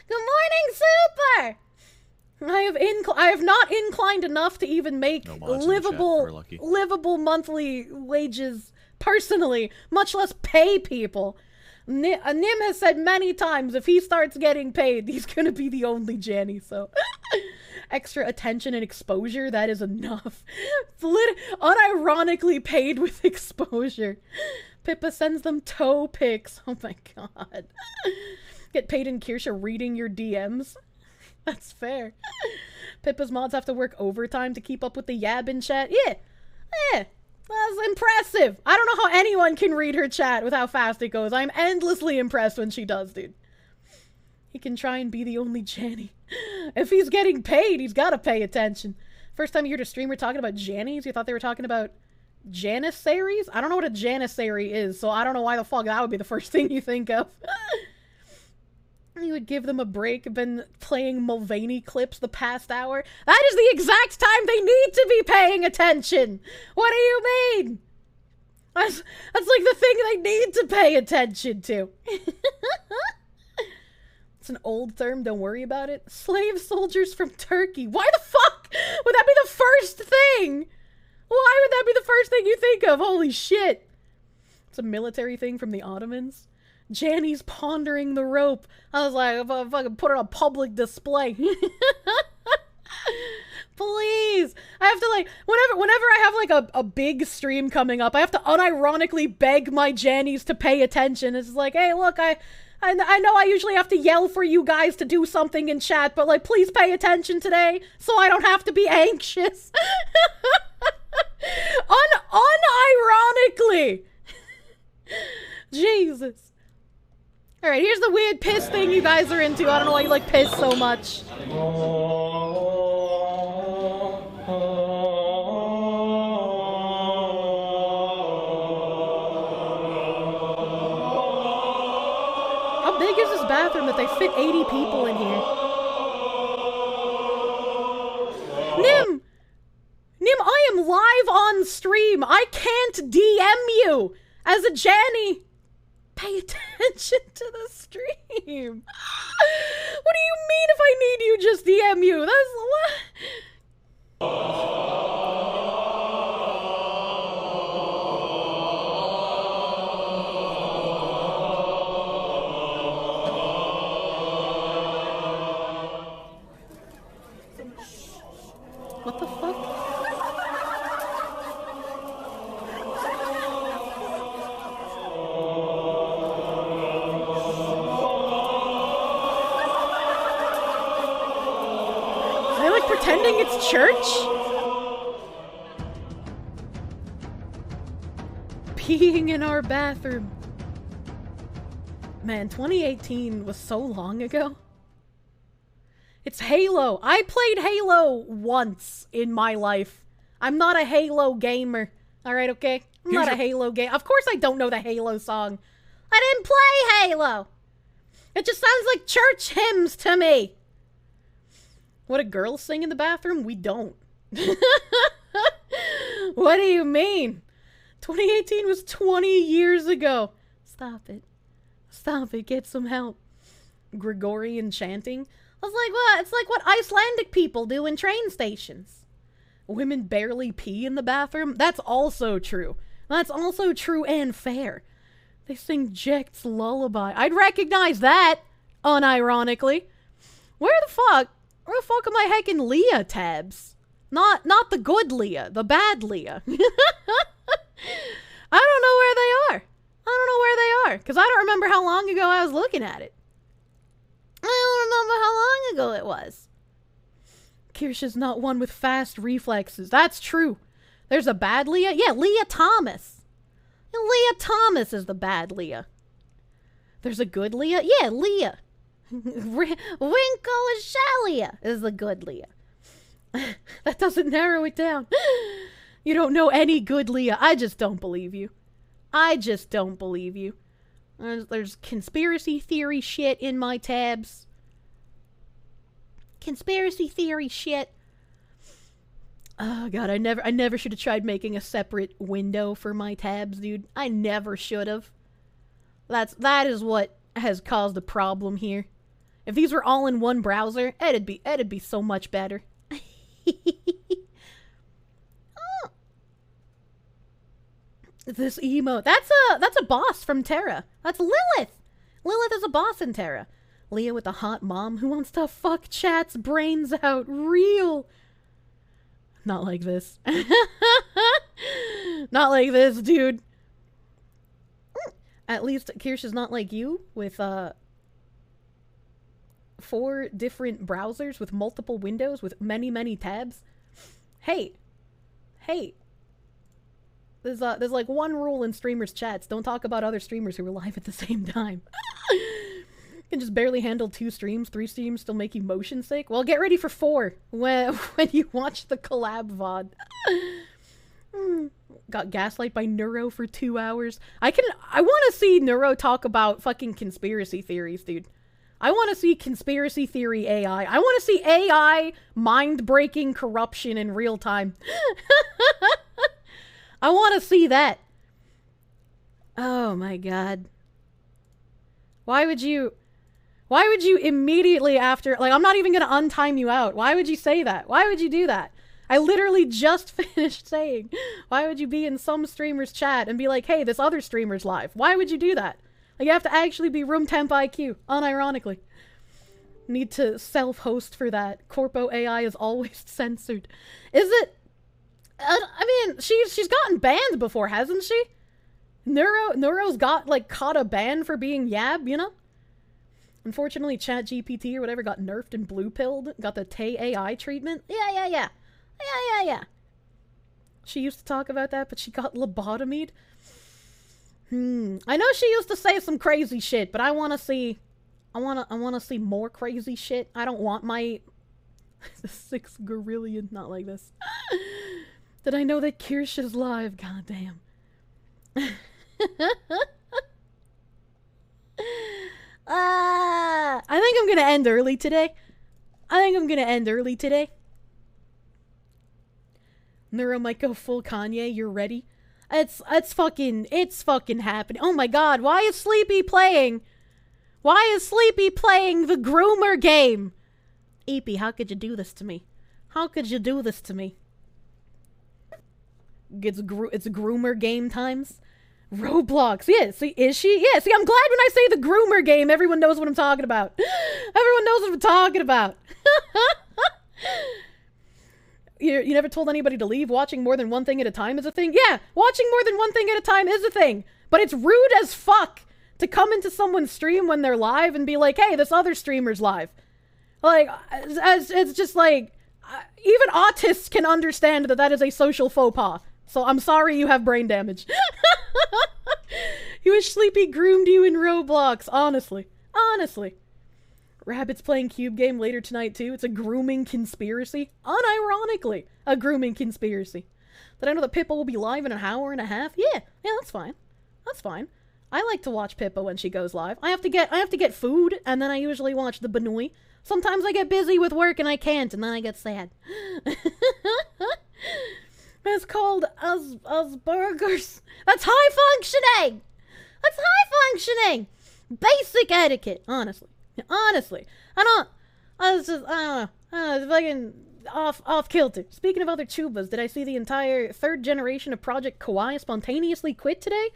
morning, Super! I have not inclined enough to even make livable monthly wages personally, much less pay people. Nim has said many times if he starts getting paid, he's gonna be the only Janny, so... Extra attention and exposure, that is enough. Unironically paid with exposure. Pippa sends them toe pics. Oh my god. Get paid in Kirsche reading your DMs. That's fair. Pippa's mods have to work overtime to keep up with the yab in chat. Yeah. That's impressive. I don't know how anyone can read her chat with how fast it goes. I'm endlessly impressed when she does, dude. He can try and be the only Janny. If he's getting paid, he's gotta pay attention. First time you heard a streamer talking about Jannies, you thought they were talking about Janissaries? I don't know what a Janissary is, so I don't know why the fuck that would be the first thing you think of. You would give them a break. I've been playing Mulvaney clips the past hour. That is the exact time they need to be paying attention! What do you mean? That's like the thing they need to pay attention to. It's an old term, don't worry about it. Slave soldiers from Turkey. Why the fuck would that be the first thing? Why would that be the first thing you think of? Holy shit. It's a military thing from the Ottomans. Janny's pondering the rope. I was like, if I fucking put it on public display. Please. I have to like, whenever I have like a big stream coming up, I have to unironically beg my Jannies to pay attention. It's like, hey, look, I I know I usually have to yell for you guys to do something in chat, but like, please pay attention today so I don't have to be anxious. Unironically. Jesus. Alright, here's the weird piss thing you guys are into. I don't know why you like piss so much. How big is this bathroom that they fit 80 people in here? Nim! Nim, I am live on stream. I can't DM you as a Janny. Pay attention to the stream. What do you mean if I need you just DM you? That's what? What the fuck? Are they like pretending it's church? Peeing in our bathroom. Man, 2018 was so long ago. It's Halo. I played Halo once in my life. I'm not a Halo gamer. Alright, okay? I'm not a Halo gamer. Of course I don't know the Halo song. I didn't play Halo. It just sounds like church hymns to me. What do girls sing in the bathroom? We don't. What do you mean? 2018 was 20 years ago. Stop it. Stop it. Get some help. Gregorian chanting. I was like, what? It's like what Icelandic people do in train stations. Women barely pee in the bathroom? That's also true. That's also true and fair. They sing Jecht's lullaby. I'd recognize that, unironically. Where the fuck are my heckin' Leah tabs? Not the good Leah, the bad Leah. I don't know where they are. I don't know where they are, because I don't remember how long ago I was looking at it. I don't remember how long ago it was. Kirsche's not one with fast reflexes. That's true. There's a bad Leah? Yeah, Leah Thomas. Leah Thomas is the bad Leah. There's a good Leah? Yeah, Leah. Winkle Shalia is the good Leah. That doesn't narrow it down. You don't know any good Leah. I just don't believe you. I just don't believe you. There's conspiracy theory shit in my tabs. Conspiracy theory shit. Oh god, I never should have tried making a separate window for my tabs, dude. I never should have. That is what has caused the problem here. If these were all in one browser, it'd be so much better. Oh. This emote. That's a boss from Terra. That's Lilith. Lilith is a boss in Terra. Leah with a hot mom who wants to fuck chat's brains out real. Not like this. Not like this, dude. At least Kirsch is not like you with 4 different browsers with multiple windows with many tabs. Hey. There's like one rule in streamers' chats. Don't talk about other streamers who are live at the same time. You can just barely handle 2 streams. 3 streams still make you motion sick. Well, get ready for 4 when you watch the collab VOD. Got gaslight by Neuro for 2 hours. I want to see Neuro talk about fucking conspiracy theories, dude. I want to see conspiracy theory AI. I want to see AI mind-breaking corruption in real time. I want to see that. Oh my god. Why would you immediately after, like, I'm not even gonna untime you out. Why would you say that? Why would you do that? I literally just finished saying, why would you be in some streamer's chat and be like, hey, this other streamer's live? Why would you do that? Like, you have to actually be room temp IQ, unironically. Need to self-host for that. Corpo AI is always censored. Is it? I mean, she's gotten banned before, hasn't she? Neuro's got, like, caught a ban for being Yab, you know? Unfortunately, ChatGPT or whatever got nerfed and blue-pilled. Got the Tay AI treatment. Yeah. She used to talk about that, but she got lobotomied. I know she used to say some crazy shit, but I want to see... I want to see more crazy shit. I don't want my... 6 gorillion, not like this. Did I know that Kirsch is live? God damn. I think I'm gonna end early today. Neuro might go full Kanye, you're ready? It's fucking happening. Oh my god, why is Sleepy playing the groomer game? Eepy, how could you do this to me? It's groomer game times. Roblox, yeah, see, is she? Yeah, see, I'm glad when I say the groomer game, everyone knows what I'm talking about. You never told anybody to leave? Watching more than one thing at a time is a thing? Yeah, watching more than one thing at a time is a thing. But it's rude as fuck to come into someone's stream when they're live and be like, hey, this other streamer's live. Like, it's just like, even autists can understand that is a social faux pas. So I'm sorry you have brain damage. You wish Sleepy groomed you in Roblox, honestly. Rabbit's playing Cube Game later tonight too. It's a grooming conspiracy. Unironically, a grooming conspiracy. Did I know that Pippa will be live in an hour and a half? Yeah, that's fine. I like to watch Pippa when she goes live. I have to get food, and then I usually watch the Banui. Sometimes I get busy with work and I can't, and then I get sad. It's called Asperger's. That's high functioning! Basic etiquette, honestly. I don't know. It's fucking off kilter. Speaking of other tubas, did I see the entire 3rd generation of Project Kawaii spontaneously quit today?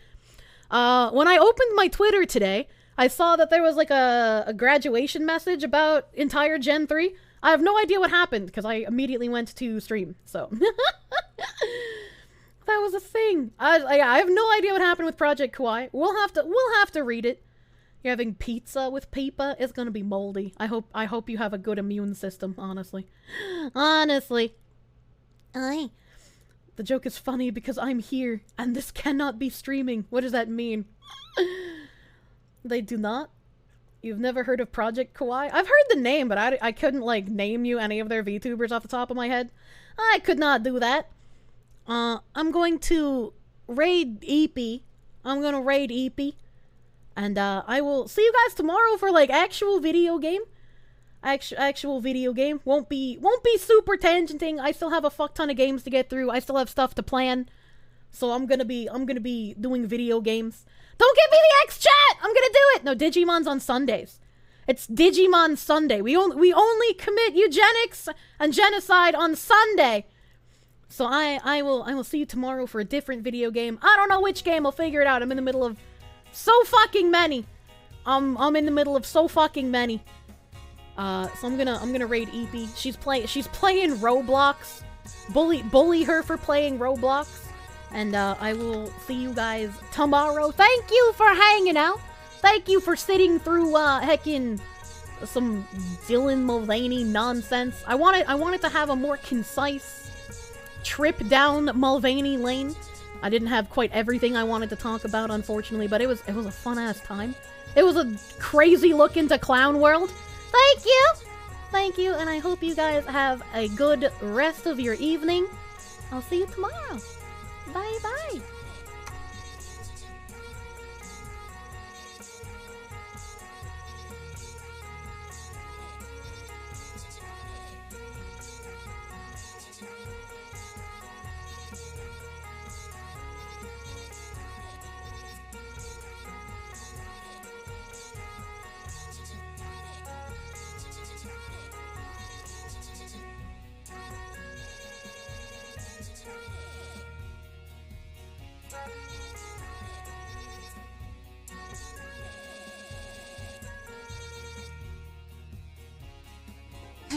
When I opened my Twitter today, I saw that there was like a graduation message about entire Gen 3. I have no idea what happened because I immediately went to stream, so. That was a thing. I have no idea what happened with Project Kawaii. We'll have to read it. You're having pizza with Peepa? It's gonna be moldy. I hope you have a good immune system, honestly. The joke is funny because I'm here, and this cannot be streaming. What does that mean? They do not? You've never heard of Project Kawaii? I've heard the name, but I couldn't, like, name you any of their VTubers off the top of my head. I could not do that. I'm going to raid Eepy. And, I will see you guys tomorrow for, like, actual video game. Actual video game. Won't be super tangenting. I still have a fuck ton of games to get through. I still have stuff to plan. So I'm gonna be doing video games. Don't give me the X chat! I'm gonna do it! No, Digimon's on Sundays. It's Digimon Sunday. We only commit eugenics and genocide on Sunday. So I will see you tomorrow for a different video game. I don't know which game. I'll figure it out. I'm in the middle of so fucking many. I'm in the middle of so fucking many. So I'm gonna raid Eepy. She's playing Roblox. Bully her for playing Roblox. And I will see you guys tomorrow. Thank you for hanging out. Thank you for sitting through heckin' some Dylan Mulvaney nonsense. I wanted to have a more concise trip down Mulvaney Lane. I didn't have quite everything I wanted to talk about, unfortunately, but it was a fun ass time. It was a crazy look into Clown World. Thank you, and I hope you guys have a good rest of your evening. I'll see you tomorrow. Bye bye.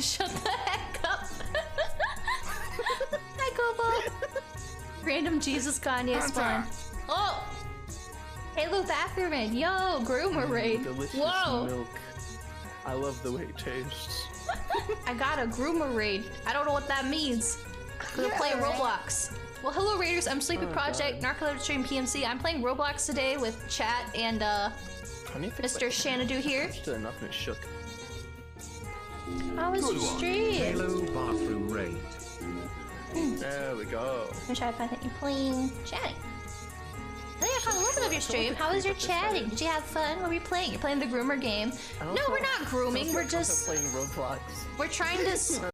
Shut the heck up. Hi, Kobo. Random Jesus Kanye spawn. Oh! Halo Backerman. Yo, groomer raid. Delicious Whoa. milk. I love the way it tastes. I got a groomer raid. I don't know what that means. We're playing Roblox. Well, hello Raiders. I'm Sleepy Project, Narcoleptic Stream PMC. I'm playing Roblox today with chat and Mr. Xanadu here. Just enough and it shook. How was your stream? Halo bathroom raid. There we go. I'm trying to find that you're playing chatting. I think I caught a little bit of your stream. How was your chatting? Did you have fun? What were you playing? You're playing the groomer game. No, we're not grooming. We're just playing Roblox. we're trying to